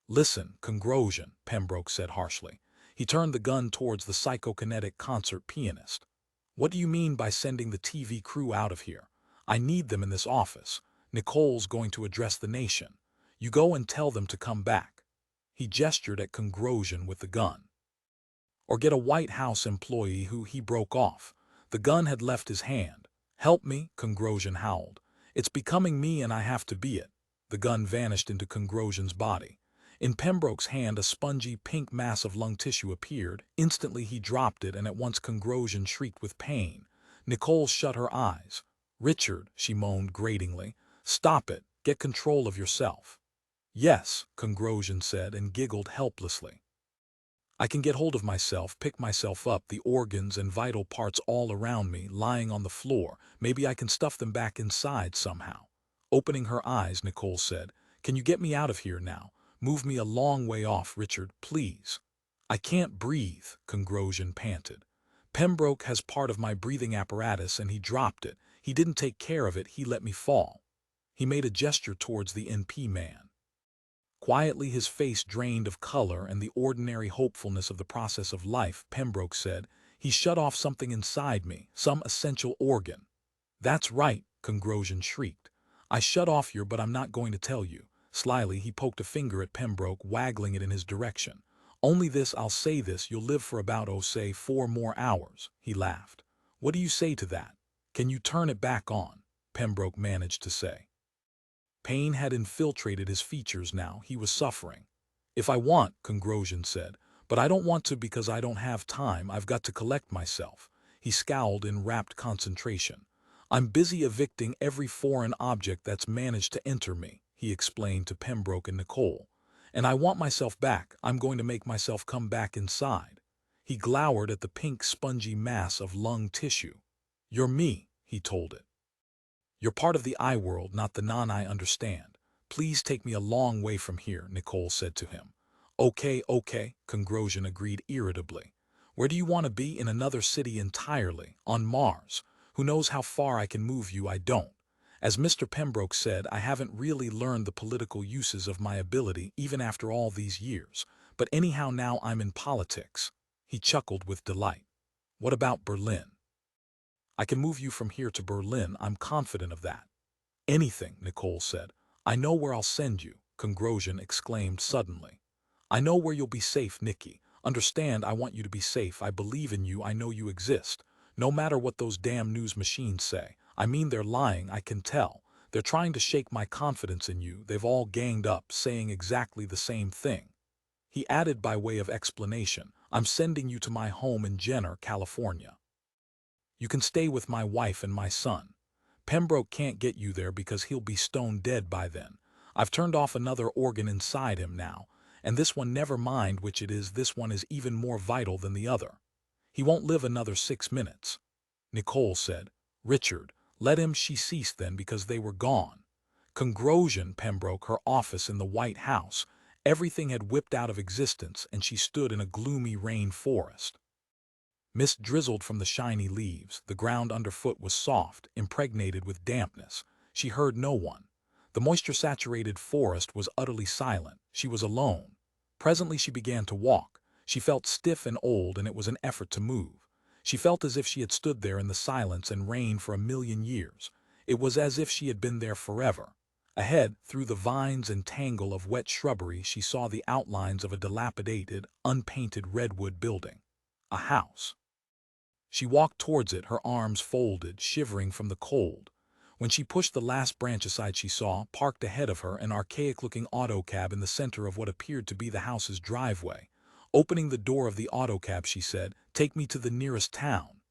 "Listen, Congrosian," Pembroke said harshly. He turned the gun towards the psychokinetic concert pianist. "What do you mean by sending the TV crew out of here? I need them in this office. Nicole's going to address the nation. You go and tell them to come back." He gestured at Congrosian with the gun. "Or get a White House employee who," he broke off. The gun had left his hand. "Help me," Congrosian howled. "It's becoming me and I have to be it." The gun vanished into Congrosian's body. In Pembroke's hand, a spongy pink mass of lung tissue appeared. Instantly he dropped it, and at once Congrosian shrieked with pain. Nicole shut her eyes. "Richard," she moaned gratingly, "stop it. Get control of yourself." "Yes," Congrosian said, and giggled helplessly. "I can get hold of myself, pick myself up, the organs and vital parts all around me, lying on the floor. Maybe I can stuff them back inside somehow." Opening her eyes, Nicole said, "Can you get me out of here now? Move me a long way off, Richard, please." "I can't breathe," Congrosian panted. "Pembroke has part of my breathing apparatus and he dropped it. He didn't take care of it, he let me fall." He made a gesture towards the NP man. Quietly, his face drained of color and the ordinary hopefulness of the process of life, Pembroke said, "He shut off something inside me, some essential organ." "That's right," Congrosian shrieked. "I shut off your, but I'm not going to tell you." Slyly, he poked a finger at Pembroke, waggling it in his direction. "Only this, I'll say this, you'll live for about, oh, say, 4 more hours." He laughed. "What do you say to that? Can you turn it back on?" Pembroke managed to say. Pain had infiltrated his features now. He was suffering. "If I want," Congrosian said, "but I don't want to because I don't have time. I've got to collect myself." He scowled in rapt concentration. "I'm busy evicting every foreign object that's managed to enter me," he explained to Pembroke and Nicole. "And I want myself back. I'm going to make myself come back inside." He glowered at the pink spongy mass of lung tissue. "You're me," he told it. "You're part of the I world, not the non-I understand. Please take me a long way from here," Nicole said to him. "Okay, okay," Congrosian agreed irritably. Where do you want to be? In another city entirely, on Mars. Who knows how far I can move you? I don't. As Mr. Pembroke said, I haven't really learned the political uses of my ability even after all these years. But anyhow, now I'm in politics. He chuckled with delight. What about Berlin? I can move you from here to Berlin, I'm confident of that. Anything, Nicole said. I know where I'll send you, Congrosian exclaimed suddenly. I know where you'll be safe, Nikki. Understand, I want you to be safe. I believe in you. I know you exist. No matter what those damn news machines say. I mean, they're lying, I can tell. They're trying to shake my confidence in you. They've all ganged up, saying exactly the same thing. He added by way of explanation, I'm sending you to my home in Jenner, California. You can stay with my wife and my son. Pembroke can't get you there because he'll be stone dead by then. I've turned off another organ inside him now, and this one, never mind which it is, this one is even more vital than the other. He won't live another 6 minutes. Nicole said, Richard, let him. She ceased then because they were gone. Congrosian, Pembroke, her office in the White House, everything had whipped out of existence, and she stood in a gloomy rain forest. Mist drizzled from the shiny leaves. The ground underfoot was soft, impregnated with dampness. She heard no one. The moisture-saturated forest was utterly silent. She was alone. Presently she began to walk. She felt stiff and old, and it was an effort to move. She felt as if she had stood there in the silence and rain for 1,000,000 years. It was as if she had been there forever. Ahead, through the vines and tangle of wet shrubbery, she saw the outlines of a dilapidated, unpainted redwood building. A house. She walked towards it, her arms folded, shivering from the cold. When she pushed the last branch aside, she saw, parked ahead of her, an archaic-looking autocab in the center of what appeared to be the house's driveway. Opening the door of the autocab, she said, "Take me to the nearest town."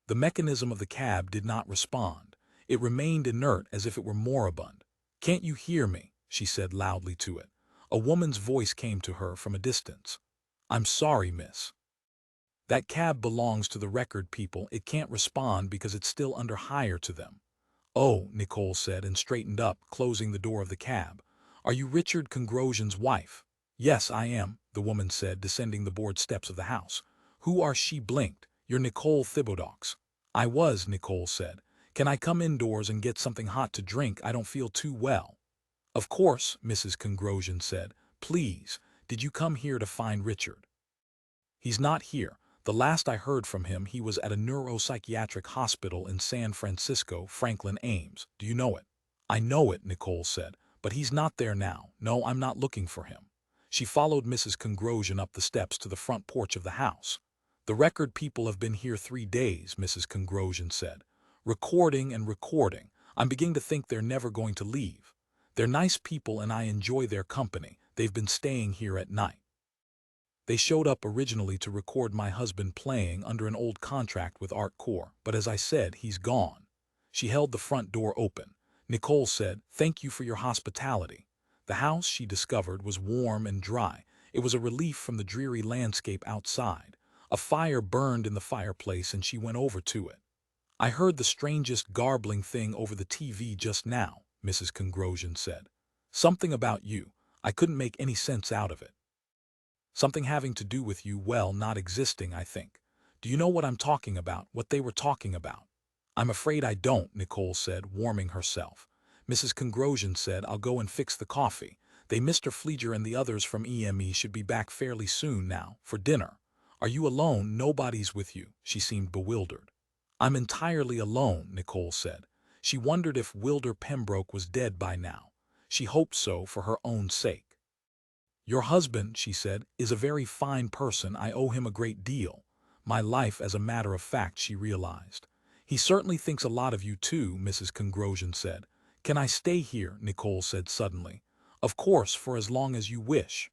The mechanism of the cab did not respond. It remained inert as if it were moribund. "Can't you hear me?" she said loudly to it. A woman's voice came to her from a distance. "I'm sorry, miss. That cab belongs to the record people. It can't respond because it's still under hire to them." "Oh," Nicole said, and straightened up, closing the door of the cab. "Are you Richard Congrosian's wife?" "Yes, I am," the woman said, descending the board steps of the house. "Who are?" She blinked. "You're Nicole Thibodeaux." "I was," Nicole said. "Can I come indoors and get something hot to drink? I don't feel too well." "Of course," Mrs. Congrosian said. "Please, did you come here to find Richard?" "He's not here. The last I heard from him, he was at a neuropsychiatric hospital in San Francisco, Franklin Ames. Do you know it?" "I know it," Nicole said, "but he's not there now. No, I'm not looking for him." She followed Mrs. Congrosian up the steps to the front porch of the house. "The record people have been here 3 days," Mrs. Congrosian said. "Recording and recording. I'm beginning to think they're never going to leave. They're nice people and I enjoy their company. They've been staying here at night. They showed up originally to record my husband playing under an old contract with Art Corps, but as I said, he's gone." She held the front door open. Nicole said, "Thank you for your hospitality." The house, she discovered, was warm and dry. It was a relief from the dreary landscape outside. A fire burned in the fireplace, and she went over to it. "I heard the strangest garbling thing over the TV just now," Mrs. Congrosian said. "Something about you. I couldn't make any sense out of it. Something having to do with you, well, not existing, I think. Do you know what I'm talking about, what they were talking about?" "I'm afraid I don't," Nicole said, warming herself. Mrs. Congrosian said, "I'll go and fix the coffee. Mr. Fleeger and the others from EME should be back fairly soon now, for dinner. Are you alone? Nobody's with you?" She seemed bewildered. "I'm entirely alone," Nicole said. She wondered if Wilder Pembroke was dead by now. She hoped so for her own sake. "Your husband," she said, "is a very fine person. I owe him a great deal. My life, as a matter of fact," she realized. "He certainly thinks a lot of you too," Mrs. Congrosian said. "Can I stay here?" Nicole said suddenly. "Of course, for as long as you wish."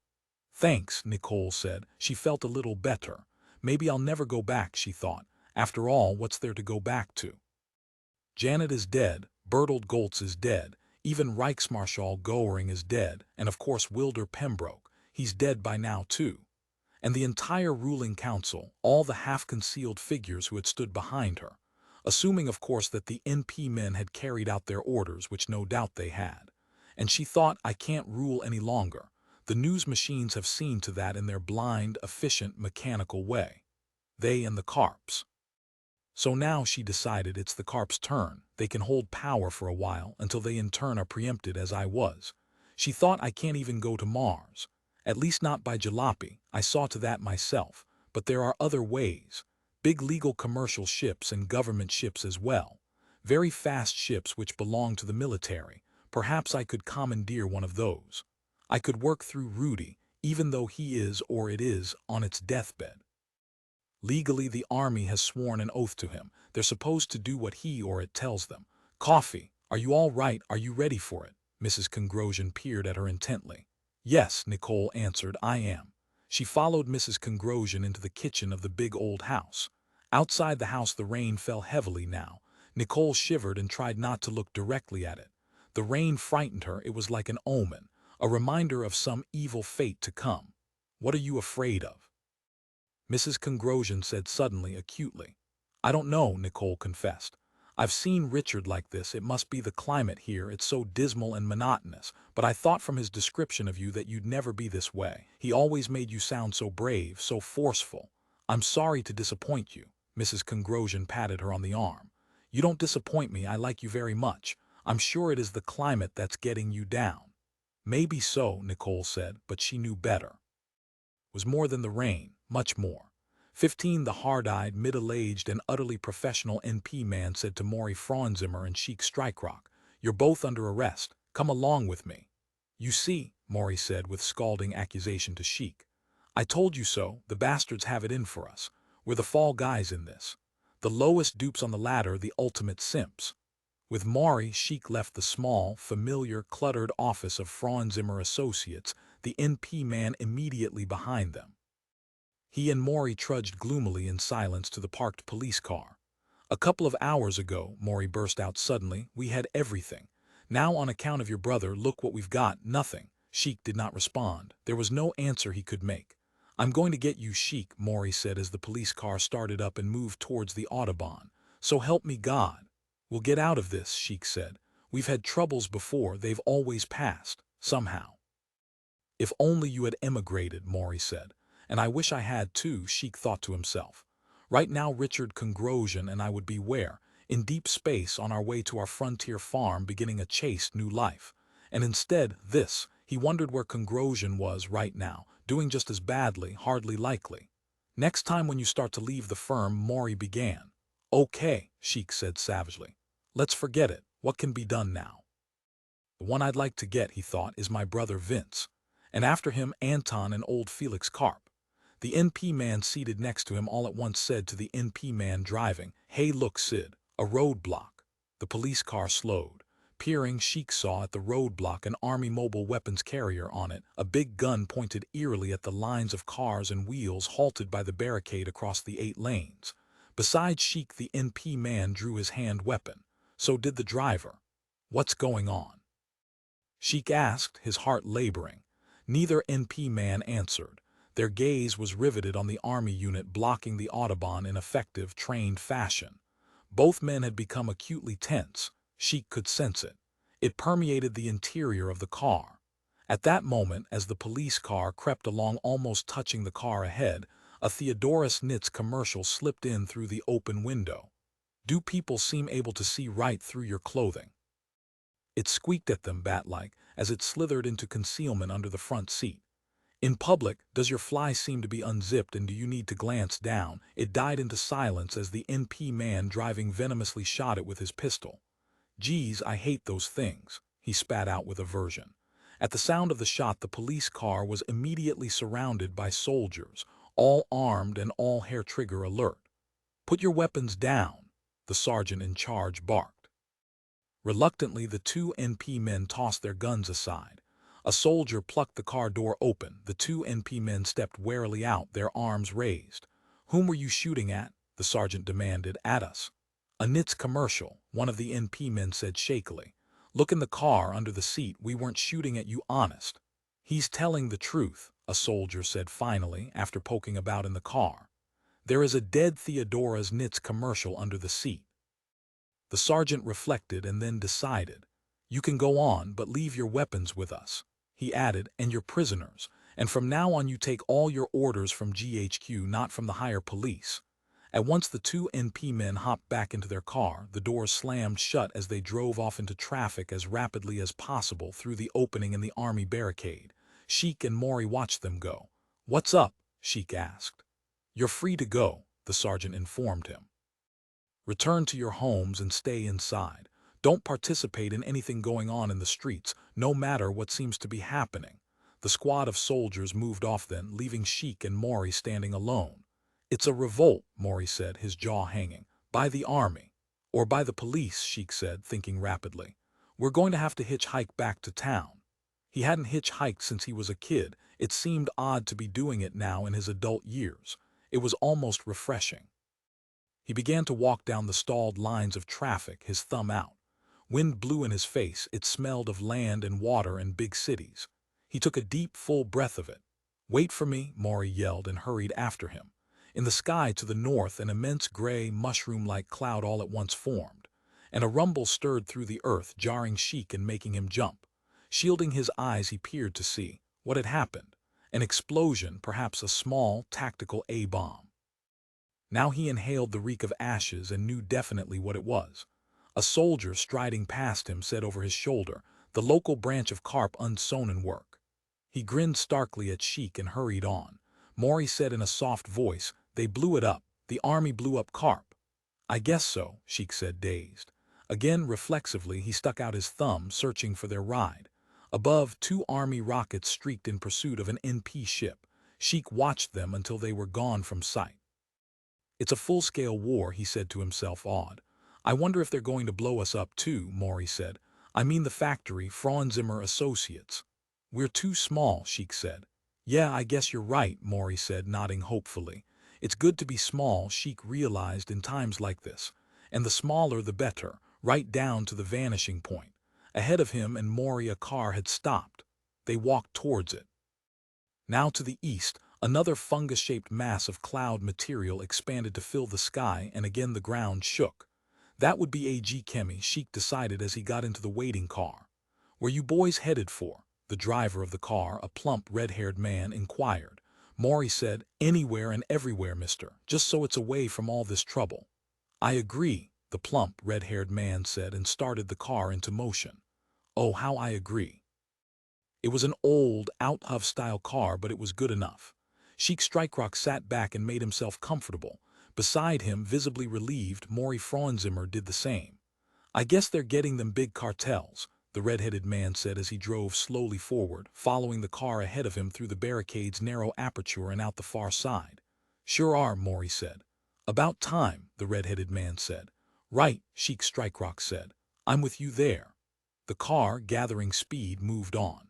"Thanks," Nicole said. She felt a little better. Maybe I'll never go back, she thought. After all, what's there to go back to? Janet is dead, Bertold Goltz is dead, even Reichsmarschall Goering is dead, and of course Wilder Pembroke, he's dead by now too. And the entire ruling council, all the half-concealed figures who had stood behind her. Assuming, of course, that the NP men had carried out their orders, which no doubt they had. And she thought, I can't rule any longer. The news machines have seen to that in their blind, efficient, mechanical way. they and the carps. So now she decided it's the carp's turn. They can hold power for a while until they in turn are preempted as I was. She thought I can't even go to Mars. At least not by jalopy, I saw to that myself. But there are other ways. Big legal commercial ships and government ships as well. Very fast ships which belong to the military. Perhaps I could commandeer one of those. I could work through Rudy, even though he is or it is on its deathbed. Legally, the army has sworn an oath to him. They're supposed to do what he or it tells them. Coffee, are you all right? Are you ready for it? Mrs. Congrosian peered at her intently. Yes, Nicole answered, I am. She followed Mrs. Congrosian into the kitchen of the big old house. Outside the house the rain fell heavily now. Nicole shivered and tried not to look directly at it. The rain frightened her. It was like an omen, a reminder of some evil fate to come. What are you afraid of? Mrs. Congrosian said suddenly, acutely. I don't know, Nicole confessed. I've seen Richard like this. It must be the climate here. It's so dismal and monotonous. But I thought from his description of you that you'd never be this way. He always made you sound so brave, so forceful. I'm sorry to disappoint you. Mrs. Congrosian patted her on the arm. You don't disappoint me. I like you very much. I'm sure it is the climate that's getting you down. Maybe so, Nicole said, but she knew better. It was more than the rain, much more. 15, the hard-eyed, middle-aged, and utterly professional NP man said to Maury Franzimmer and Sheik Strikerock, You're both under arrest. Come along with me. You see, Maury said with scalding accusation to Sheik. I told you so. The bastards have it in for us. We're the fall guys in this. The lowest dupes on the ladder, the ultimate simps. With Maury, Sheik left the small, familiar, cluttered office of Franzimmer Associates, the NP man immediately behind them. He and Maury trudged gloomily in silence to the parked police car. A couple of hours ago, Maury burst out suddenly, we had everything. Now on account of your brother, look what we've got, nothing. Sheik did not respond. There was no answer he could make. I'm going to get you, Sheik, Maury said as the police car started up and moved towards the Autobahn. So help me God. We'll get out of this, Sheik said. We've had troubles before, they've always passed, somehow. If only you had emigrated, Maury said. And I wish I had too, Sheik thought to himself. Right now Richard Congrosian and I would be where? In deep space on our way to our frontier farm beginning a chaste new life. And instead, this, he wondered where Congrosian was right now, doing just as badly, hardly likely. Next time when you start to leave the firm, Maury began. Okay, Sheik said savagely. Let's forget it. What can be done now? The one I'd like to get, he thought, is my brother Vince. And after him, Anton and old Felix Karp. The NP man seated next to him all at once said to the NP man driving, Hey look Sid, a roadblock. The police car slowed. Peering, Sheik saw at the roadblock an army mobile weapons carrier on it, a big gun pointed eerily at the lines of cars and wheels halted by the barricade across the 8 lanes. Beside Sheik the NP man drew his hand weapon. So did the driver. What's going on? Sheik asked, his heart laboring. Neither NP man answered. Their gaze was riveted on the army unit blocking the Autobahn in effective, trained fashion. Both men had become acutely tense. Sheik could sense it. It permeated the interior of the car. At that moment, as the police car crept along almost touching the car ahead, a Theodorus Nitz commercial slipped in through the open window. Do people seem able to see right through your clothing? It squeaked at them bat-like as it slithered into concealment under the front seat. In public, does your fly seem to be unzipped and do you need to glance down? It died into silence as the NP man driving venomously shot it with his pistol. Geez, I hate those things, he spat out with aversion. At the sound of the shot, the police car was immediately surrounded by soldiers, all armed and all hair-trigger alert. Put your weapons down, the sergeant in charge barked. Reluctantly, the 2 NP men tossed their guns aside. A soldier plucked the car door open. The 2 NP men stepped warily out, their arms raised. Whom were you shooting at? The sergeant demanded. At us. A Nitz commercial, one of the NP men said shakily. Look in the car under the seat. We weren't shooting at you, honest. He's telling the truth, a soldier said finally after poking about in the car. There is a dead Theodora's Nitz commercial under the seat. The sergeant reflected and then decided. You can go on, but leave your weapons with us. He added, and your prisoners, and from now on you take all your orders from GHQ, not from the higher police. At once the two NP men hopped back into their car, the doors slammed shut as they drove off into traffic as rapidly as possible through the opening in the army barricade. Sheik and Maury watched them go. "What's up?" Sheik asked. "You're free to go," the sergeant informed him. "Return to your homes and stay inside. Don't participate in anything going on in the streets, no matter what seems to be happening." The squad of soldiers moved off then, leaving Sheik and Maury standing alone. "It's a revolt," Maury said, his jaw hanging. "By the army." "Or by the police," Sheik said, thinking rapidly. "We're going to have to hitchhike back to town." He hadn't hitchhiked since he was a kid. It seemed odd to be doing it now in his adult years. It was almost refreshing. He began to walk down the stalled lines of traffic, his thumb out. Wind blew in his face. It smelled of land and water and big cities. He took a deep, full breath of it. "Wait for me," Maury yelled and hurried after him. In the sky to the north, an immense gray, mushroom-like cloud all at once formed, and a rumble stirred through the earth, jarring Sheik and making him jump. Shielding his eyes, he peered to see what had happened. An explosion, perhaps a small, tactical A-bomb. Now he inhaled the reek of ashes and knew definitely what it was. A soldier striding past him said over his shoulder, "The local branch of Karp unsonen work." He grinned starkly at Sheik and hurried on. Maury said in a soft voice, "They blew it up. The army blew up Karp." "I guess so," Sheik said, dazed. Again, reflexively, he stuck out his thumb, searching for their ride. Above, two army rockets streaked in pursuit of an NP ship. Sheik watched them until they were gone from sight. "It's a full-scale war," he said to himself, awed. "I wonder if they're going to blow us up too," Maury said. "I mean the factory, Frauenzimmer Associates." "We're too small," Sheik said. "Yeah, I guess you're right," Maury said, nodding hopefully. "It's good to be small," Sheik realized, in times like this. And the smaller the better, right down to the vanishing point. Ahead of him and Maury a car had stopped. They walked towards it. Now to the east, another fungus-shaped mass of cloud material expanded to fill the sky, and again the ground shook. That would be AG Chemi, Sheik decided as he got into the waiting car. "Where you boys headed for?" the driver of the car, a plump, red-haired man, inquired. Maury said, "Anywhere and everywhere, mister, just so it's away from all this trouble." "I agree," the plump, red-haired man said, and started the car into motion. "Oh, how I agree." It was an old, out-of-style car, but it was good enough. Sheik Streikrock sat back and made himself comfortable. Beside him, visibly relieved, Maury Frauenzimmer did the same. "I guess they're getting them big cartels," the red-headed man said as he drove slowly forward, following the car ahead of him through the barricade's narrow aperture and out the far side. "Sure are," Maury said. "About time," the red-headed man said. "Right," Sheik Streikrock said. "I'm with you there." The car, gathering speed, moved on.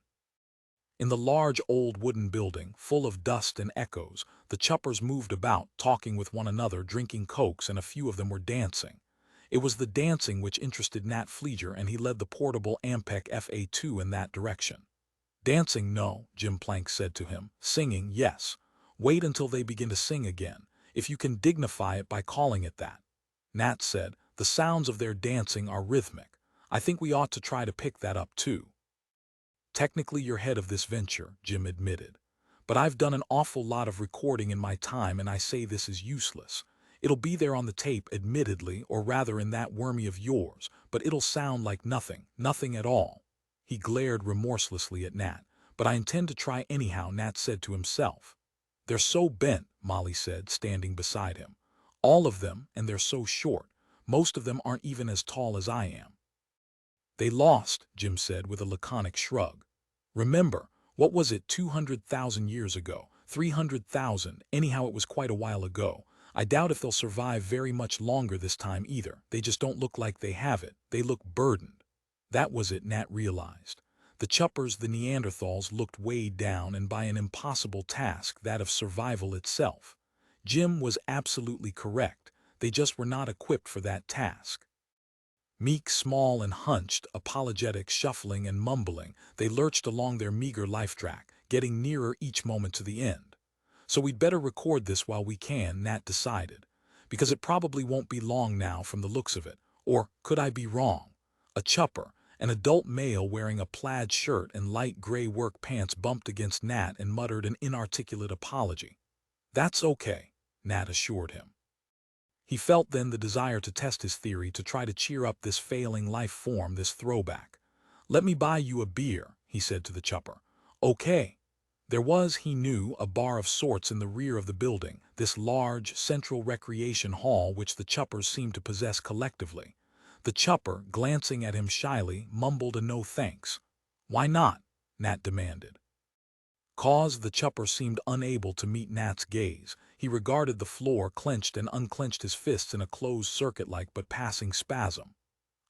In the large old wooden building, full of dust and echoes, the chuppers moved about, talking with one another, drinking cokes, and a few of them were dancing. It was the dancing which interested Nat Fleeger, and he led the portable Ampec FA2 in that direction. "Dancing, no," Jim Plank said to him. "Singing, yes. Wait until they begin to sing again, if you can dignify it by calling it that." Nat said, "The sounds of their dancing are rhythmic. I think we ought to try to pick that up too." "Technically you're head of this venture," Jim admitted. "But I've done an awful lot of recording in my time, and I say this is useless. It'll be there on the tape, admittedly, or rather in that wormy of yours, but it'll sound like nothing, nothing at all." He glared remorselessly at Nat. "But I intend to try anyhow," Nat said to himself. "They're so bent," Molly said, standing beside him. "All of them, and they're so short. Most of them aren't even as tall as I am." "They lost," Jim said with a laconic shrug. "Remember, what was it, 200,000 years ago? 300,000, anyhow it was quite a while ago. I doubt if they'll survive very much longer this time either. They just don't look like they have it. They look burdened." That was it, Nat realized. The chuppers, the Neanderthals, looked weighed down, and by an impossible task, that of survival itself. Jim was absolutely correct. They just were not equipped for that task. Meek, small, and hunched, apologetic, shuffling and mumbling, they lurched along their meager life track, getting nearer each moment to the end. "So we'd better record this while we can," Nat decided. "Because it probably won't be long now from the looks of it. Or could I be wrong?" A chupper, an adult male wearing a plaid shirt and light gray work pants, bumped against Nat and muttered an inarticulate apology. "That's okay," Nat assured him. He felt then the desire to test his theory, to try to cheer up this failing life form, this throwback. "Let me buy you a beer," he said to the chopper. "Okay." There was, he knew, a bar of sorts in the rear of the building, this large, central recreation hall which the choppers seemed to possess collectively. The chopper, glancing at him shyly, mumbled a no thanks. "Why not?" Nat demanded. "'Cause," the chopper seemed unable to meet Nat's gaze. He regarded the floor, clenched and unclenched his fists in a closed circuit-like but passing spasm.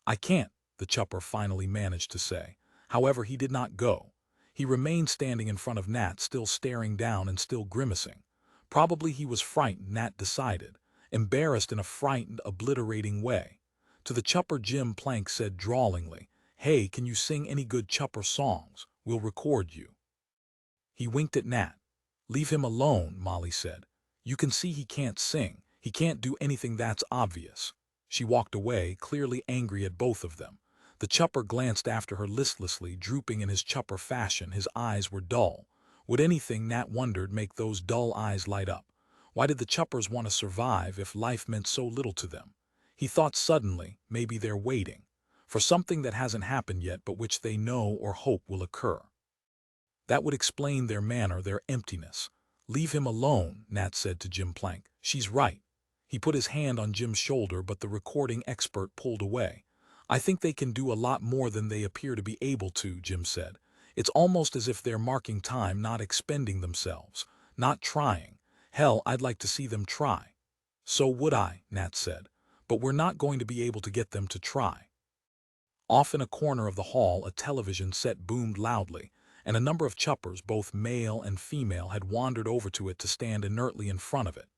"I can't," the chopper finally managed to say. However, he did not go. He remained standing in front of Nat, still staring down and still grimacing. Probably he was frightened, Nat decided. Embarrassed in a frightened, obliterating way. To the chopper, Jim Plank said drawlingly, "Hey, can you sing any good chopper songs? We'll record you." He winked at Nat. "Leave him alone," Molly said. "You can see he can't sing. He can't do anything that's obvious." She walked away, clearly angry at both of them. The chopper glanced after her listlessly, drooping in his chopper fashion. His eyes were dull. Would anything, Nat wondered, make those dull eyes light up? Why did the choppers want to survive if life meant so little to them? He thought suddenly, maybe they're waiting for something that hasn't happened yet but which they know or hope will occur. That would explain their manner, their emptiness. "Leave him alone," Nat said to Jim Plank. "She's right." He put his hand on Jim's shoulder, but the recording expert pulled away. "I think they can do a lot more than they appear to be able to," Jim said. "It's almost as if they're marking time, not expending themselves, not trying. Hell, I'd like to see them try." "So would I," Nat said. "But we're not going to be able to get them to try." Off in a corner of the hall, a television set boomed loudly, and a number of choppers, both male and female, had wandered over to it to stand inertly in front of it.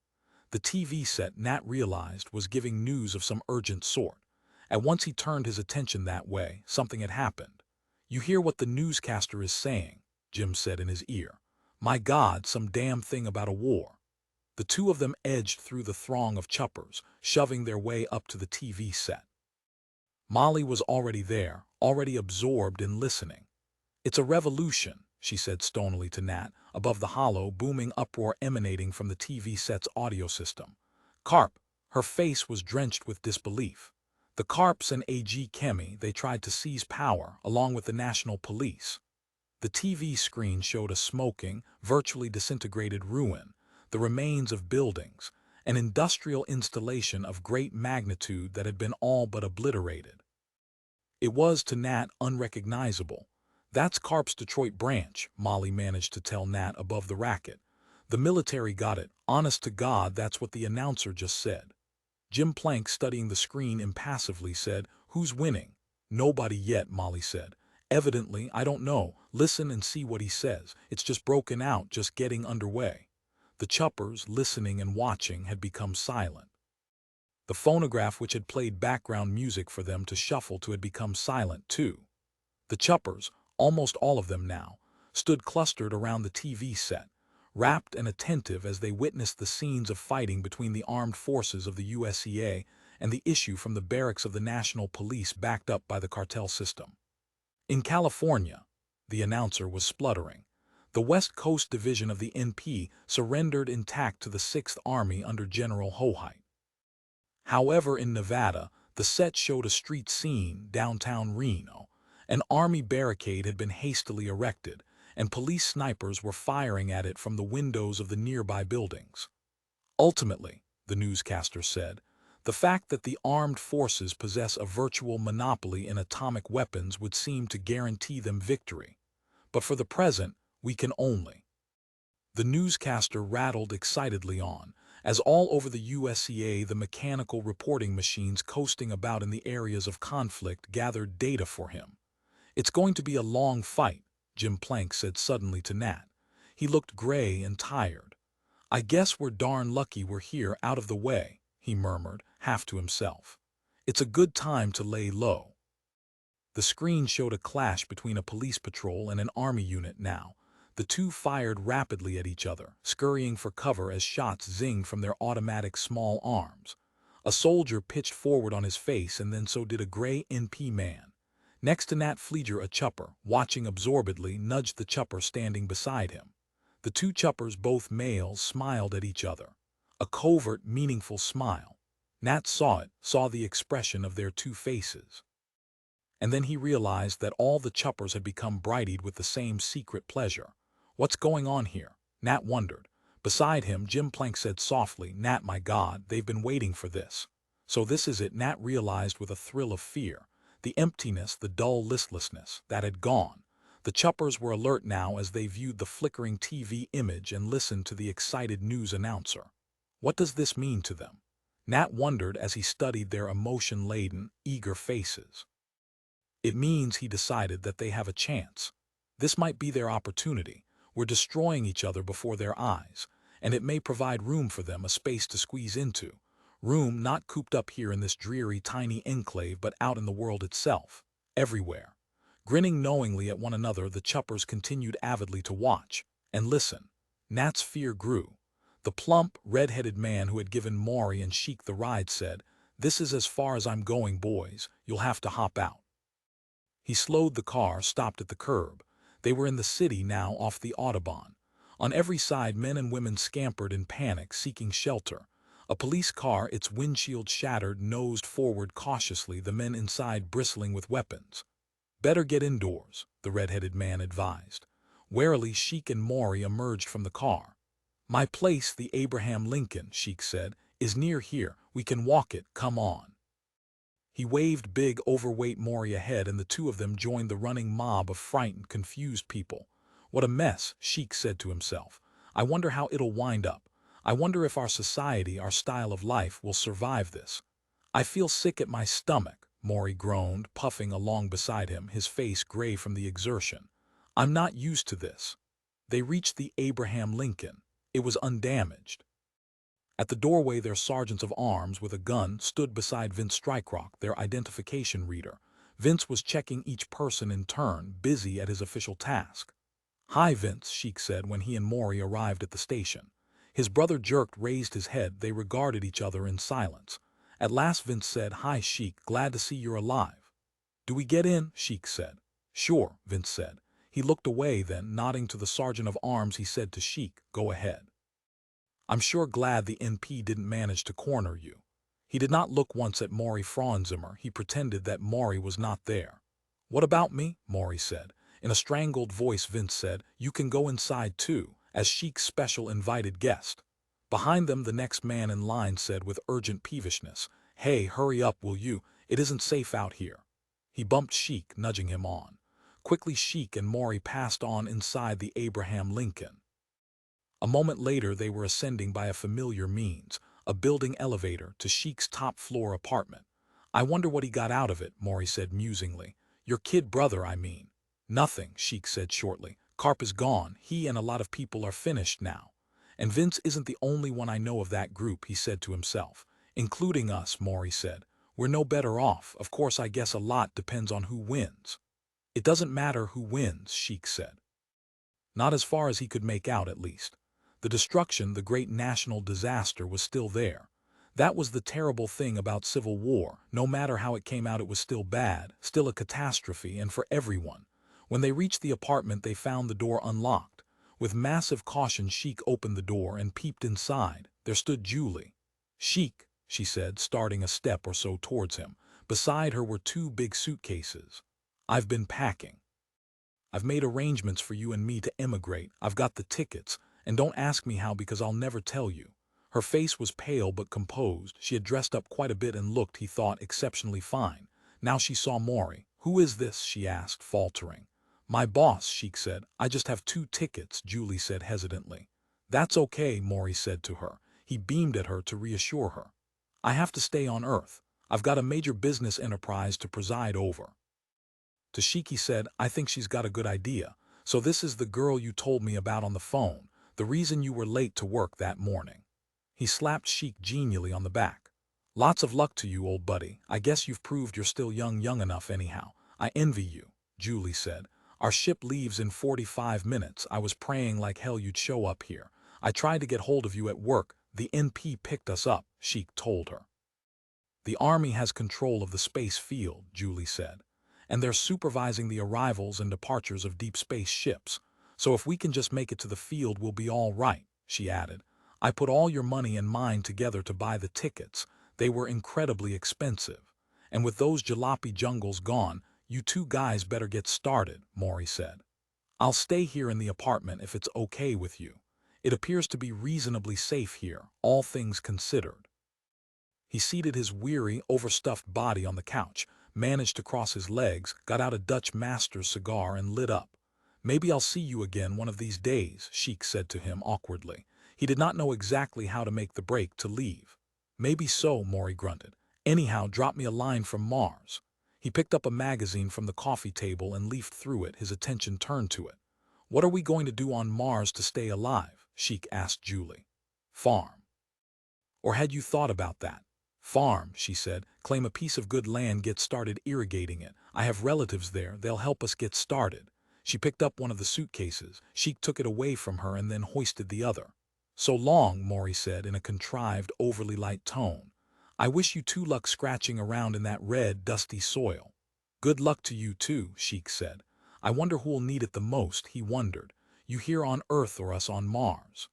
The TV set, Nat realized, was giving news of some urgent sort. At once he turned his attention that way. Something had happened. "You hear what the newscaster is saying?" Jim said in his ear. "My God, some damn thing about a war." The two of them edged through the throng of choppers, shoving their way up to the TV set. Molly was already there, already absorbed in listening. "It's a revolution," she said stonily to Nat, above the hollow, booming uproar emanating from the TV set's audio system. "Carp." Her face was drenched with disbelief. "The Carps and AG Chemi, they tried to seize power, along with the National Police." The TV screen showed a smoking, virtually disintegrated ruin, the remains of buildings, an industrial installation of great magnitude that had been all but obliterated. It was, to Nat, unrecognizable. "That's Carp's Detroit branch," Molly managed to tell Nat above the racket. "The military got it. Honest to God, that's what the announcer just said." Jim Plank, studying the screen impassively, said, "Who's winning?" "Nobody yet," Molly said. "Evidently, I don't know. Listen and see what he says. It's just broken out, just getting underway." The choppers, listening and watching, had become silent. The phonograph which had played background music for them to shuffle to had become silent too. The choppers, almost all of them now, stood clustered around the TV set, rapt and attentive as they witnessed the scenes of fighting between the armed forces of the USEA and the issue from the barracks of the National Police backed up by the cartel system. "In California," the announcer was spluttering, "the West Coast Division of the NP surrendered intact to the 6th Army under General Hoheit. However, in Nevada, the set showed a street scene, downtown Reno. An army barricade had been hastily erected, and police snipers were firing at it from the windows of the nearby buildings. Ultimately," the newscaster said, "the fact that the armed forces possess a virtual monopoly in atomic weapons would seem to guarantee them victory. But for the present, we can only—" The newscaster rattled excitedly on, as all over the USEA the mechanical reporting machines coasting about in the areas of conflict gathered data for him. "It's going to be a long fight," Jim Plank said suddenly to Nat. He looked gray and tired. "I guess we're darn lucky we're here out of the way," he murmured, half to himself. "It's a good time to lay low." The screen showed a clash between a police patrol and an army unit now. The two fired rapidly at each other, scurrying for cover as shots zinged from their automatic small arms. A soldier pitched forward on his face, and then so did a gray NP man. Next to Nat Fleeger, a chopper, watching absorbedly, nudged the chopper standing beside him. The two choppers, both males, smiled at each other. A covert, meaningful smile. Nat saw it, saw the expression of their two faces. And then he realized that all the chuppers had become brighted with the same secret pleasure. What's going on here? Nat wondered. Beside him, Jim Plank said softly, Nat, my God, they've been waiting for this. So this is it, Nat realized with a thrill of fear. The emptiness, the dull listlessness, that had gone. The chuppers were alert now as they viewed the flickering TV image and listened to the excited news announcer. What does this mean to them? Nat wondered as he studied their emotion-laden, eager faces. It means, he decided, that they have a chance. This might be their opportunity. We're destroying each other before their eyes, and it may provide room for them, a space to squeeze into. Room not cooped up here in this dreary, tiny enclave, but out in the world itself. Everywhere. Grinning knowingly at one another, the chuppers continued avidly to watch and listen. Nat's fear grew. The plump, red-headed man who had given Maury and Sheik the ride said, "This is as far as I'm going, boys. You'll have to hop out." He slowed the car, stopped at the curb. They were in the city now, off the Autobahn. On every side, men and women scampered in panic, seeking shelter. A police car, its windshield shattered, nosed forward cautiously, the men inside bristling with weapons. "Better get indoors," the red-headed man advised. Warily, Sheik and Maury emerged from the car. "My place, the Abraham Lincoln," Sheik said, "is near here. We can walk it, come on." He waved big, overweight Maury ahead, and the two of them joined the running mob of frightened, confused people. "What a mess," Sheik said to himself. "I wonder how it'll wind up. I wonder if our society, our style of life, will survive this." "I feel sick at my stomach," Maury groaned, puffing along beside him, his face gray from the exertion. "I'm not used to this." They reached the Abraham Lincoln. It was undamaged. At the doorway, their sergeants of arms with a gun stood beside Vince Strikerock, their identification reader. Vince was checking each person in turn, busy at his official task. "Hi, Vince," Sheik said when he and Maury arrived at the station. His brother jerked, raised his head. They regarded each other in silence. At last Vince said, "Hi, Sheik, glad to see you're alive." "Do we get in?" Sheik said. "Sure," Vince said. He looked away, then, nodding to the sergeant of arms, he said to Sheik, "Go ahead. I'm sure glad the NP didn't manage to corner you." He did not look once at Maury Franzimmer. He pretended that Maury was not there. "What about me?" Maury said. In a strangled voice, Vince said, "You can go inside too," as Sheik's special invited guest. Behind them, the next man in line said with urgent peevishness, "Hey, hurry up, will you? It isn't safe out here." He bumped Sheik, nudging him on. Quickly, Sheik and Maury passed on inside the Abraham Lincoln. A moment later, they were ascending by a familiar means, a building elevator, to Sheik's top-floor apartment. "I wonder what he got out of it," Maury said musingly. "Your kid brother, I mean." "Nothing," Sheik said shortly. "Carp is gone. He and a lot of people are finished now. And Vince isn't the only one I know of that group," he said to himself. "Including us," Maury said. "We're no better off. Of course, I guess a lot depends on who wins." "It doesn't matter who wins," Sheik said. Not as far as he could make out, at least. The destruction, the great national disaster, was still there. That was the terrible thing about civil war. No matter how it came out, it was still bad, still a catastrophe, and for everyone. When they reached the apartment, they found the door unlocked. With massive caution, Sheik opened the door and peeped inside. There stood Julie. "Sheik," she said, starting a step or so towards him. Beside her were two big suitcases. "I've been packing. I've made arrangements for you and me to emigrate. I've got the tickets. And don't ask me how, because I'll never tell you." Her face was pale but composed. She had dressed up quite a bit and looked, he thought, exceptionally fine. Now she saw Maury. "Who is this?" she asked, faltering. "My boss," Sheik said. "I just have 2 tickets," Julie said hesitantly. "That's okay," Maury said to her. He beamed at her to reassure her. "I have to stay on Earth. I've got a major business enterprise to preside over." To Sheik he said, "I think she's got a good idea. So this is the girl you told me about on the phone. The reason you were late to work that morning." He slapped Sheik genially on the back. "Lots of luck to you, old buddy. I guess you've proved you're still young enough anyhow. I envy you," Julie said. "Our ship leaves in 45 minutes. I was praying like hell you'd show up here. I tried to get hold of you at work. The NP picked us up," Sheik told her. "The Army has control of the space field," Julie said. "And they're supervising the arrivals and departures of deep space ships. So if we can just make it to the field, we'll be all right," she added. "I put all your money and mine together to buy the tickets. They were incredibly expensive. And with those jalopy jungles gone, you two guys better get started, Maury said. I'll stay here in the apartment if it's okay with you. It appears to be reasonably safe here, all things considered. He seated his weary, overstuffed body on the couch, managed to cross his legs, got out a Dutch master's cigar and lit up. Maybe I'll see you again one of these days, Sheik said to him awkwardly. He did not know exactly how to make the break to leave. Maybe so, Maury grunted. Anyhow, drop me a line from Mars. He picked up a magazine from the coffee table and leafed through it, his attention turned to it. What are we going to do on Mars to stay alive? Sheik asked Julie. Farm. Or had you thought about that? Farm, she said. Claim a piece of good land, get started irrigating it. I have relatives there, they'll help us get started. She picked up one of the suitcases. Sheik took it away from her and then hoisted the other. So long, Maury said in a contrived, overly light tone. I wish you two luck scratching around in that red, dusty soil. Good luck to you too, Sheik said. I wonder who'll need it the most, he wondered. You here on Earth or us on Mars?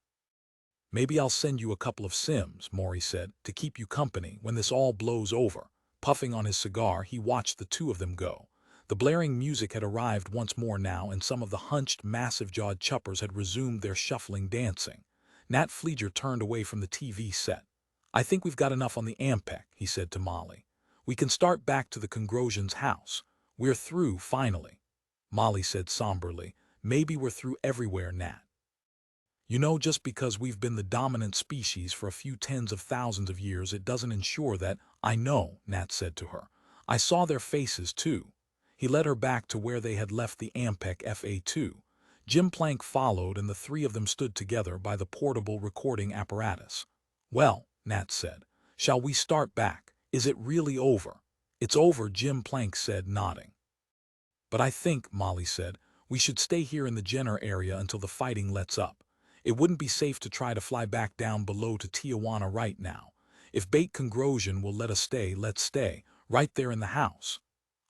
Maybe I'll send you a couple of Sims, Maury said, to keep you company when this all blows over. Puffing on his cigar, he watched the two of them go. The blaring music had arrived once more now, and some of the hunched, massive-jawed chuppers had resumed their shuffling dancing. Nat Fleeger turned away from the TV set. I think we've got enough on the Ampec, he said to Molly. We can start back to the Congrosian's house. We're through, finally. Molly said somberly. Maybe we're through everywhere, Nat. You know, just because we've been the dominant species for a few tens of thousands of years, it doesn't ensure that. I know, Nat said to her. I saw their faces, too. He led her back to where they had left the Ampec FA-2. Jim Plank followed, and the three of them stood together by the portable recording apparatus. Well, Nat said, shall we start back? Is it really over? It's over, Jim Plank said, nodding. But I think, Molly said, we should stay here in the Jenner area until the fighting lets up. It wouldn't be safe to try to fly back down below to Tijuana right now. If Bait Congrosian will let us stay, let's stay, right there in the house.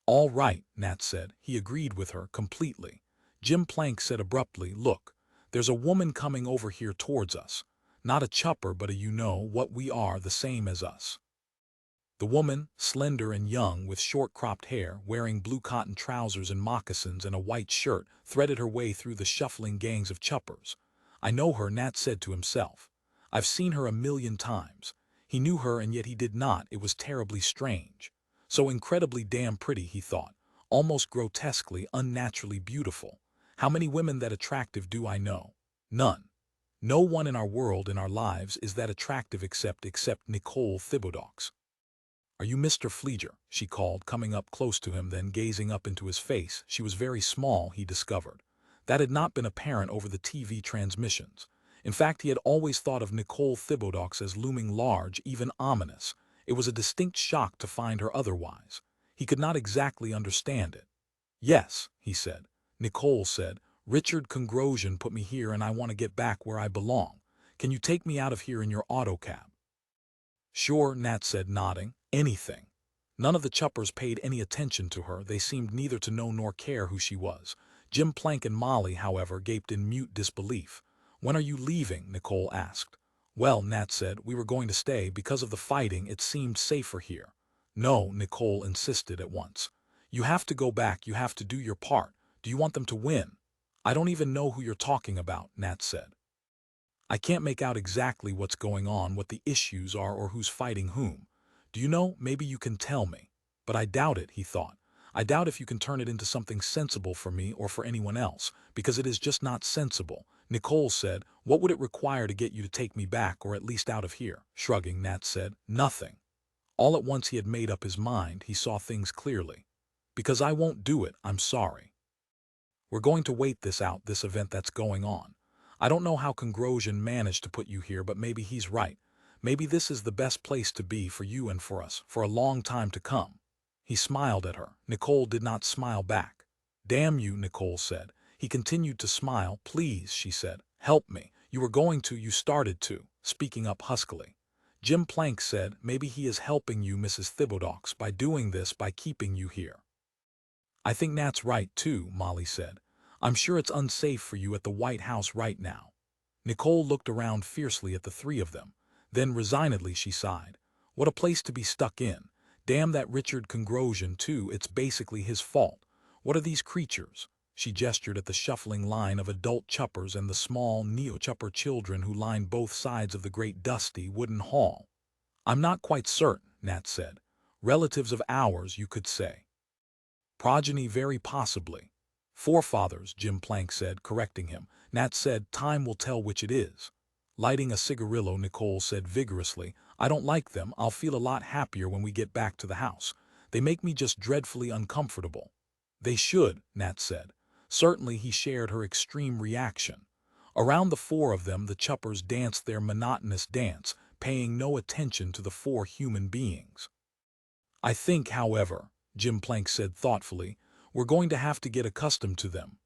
All right, Nat said. He agreed with her completely. Jim Plank said abruptly, look, there's a woman coming over here towards us. Not a chupper, but a you-know-what we are, the same as us. The woman, slender and young, with short-cropped hair, wearing blue cotton trousers and moccasins and a white shirt, threaded her way through the shuffling gangs of chuppers. I know her, Nat said to himself. I've seen her 1,000,000 times. He knew her, and yet he did not. It was terribly strange. So incredibly damn pretty, he thought. Almost grotesquely, unnaturally beautiful. How many women that attractive do I know? None. No one in our world, in our lives, is that attractive except Nicole Thibodeaux. Are you Mr. Fleeger? She called, coming up close to him, then gazing up into his face. She was very small, he discovered. That had not been apparent over the TV transmissions. In fact, he had always thought of Nicole Thibodeaux as looming large, even ominous. It was a distinct shock to find her otherwise. He could not exactly understand it. Yes, he said. Nicole said, Richard Congrosian put me here and I want to get back where I belong. Can you take me out of here in your autocab? Sure, Nat said, nodding. Anything. None of the chuppers paid any attention to her. They seemed neither to know nor care who she was. Jim Plank and Molly, however, gaped in mute disbelief. When are you leaving? Nicole asked. Well, Nat said, we were going to stay. Because of the fighting, it seemed safer here. No, Nicole insisted at once. You have to go back. You have to do your part. Do you want them to win? I don't even know who you're talking about, Nat said. I can't make out exactly what's going on, what the issues are, or who's fighting whom. Do you know, maybe you can tell me. But I doubt it, he thought. I doubt if you can turn it into something sensible for me or for anyone else, because it is just not sensible. Nicole said, what would it require to get you to take me back, or at least out of here? Shrugging, Nat said, nothing. All at once he had made up his mind. He saw things clearly. Because I won't do it, I'm sorry. We're going to wait this out, this event that's going on. I don't know how Congrosian managed to put you here, but maybe he's right. Maybe this is the best place to be for you and for us, for a long time to come. He smiled at her. Nicole did not smile back. Damn you, Nicole said. He continued to smile. Please, she said. Help me. You were going to, you started to. Speaking up huskily. Jim Plank said, maybe he is helping you, Mrs. Thibodeaux, by doing this, by keeping you here. I think Nat's right, too, Molly said. I'm sure it's unsafe for you at the White House right now. Nicole looked around fiercely at the three of them. Then resignedly she sighed. What a place to be stuck in. Damn that Richard Congrosian, too, it's basically his fault. What are these creatures? She gestured at the shuffling line of adult chuppers and the small neo-chupper children who lined both sides of the great dusty wooden hall. I'm not quite certain, Nat said. Relatives of ours, you could say. Progeny, very possibly. Forefathers, Jim Plank said, correcting him. Nat said, time will tell which it is. Lighting a cigarillo, Nicole said vigorously, I don't like them. I'll feel a lot happier when we get back to the house. They make me just dreadfully uncomfortable. They should, Nat said. Certainly he shared her extreme reaction. Around the four of them, the chuppers danced their monotonous dance, paying no attention to the four human beings. I think, however, Jim Plank said thoughtfully, we're going to have to get accustomed to them.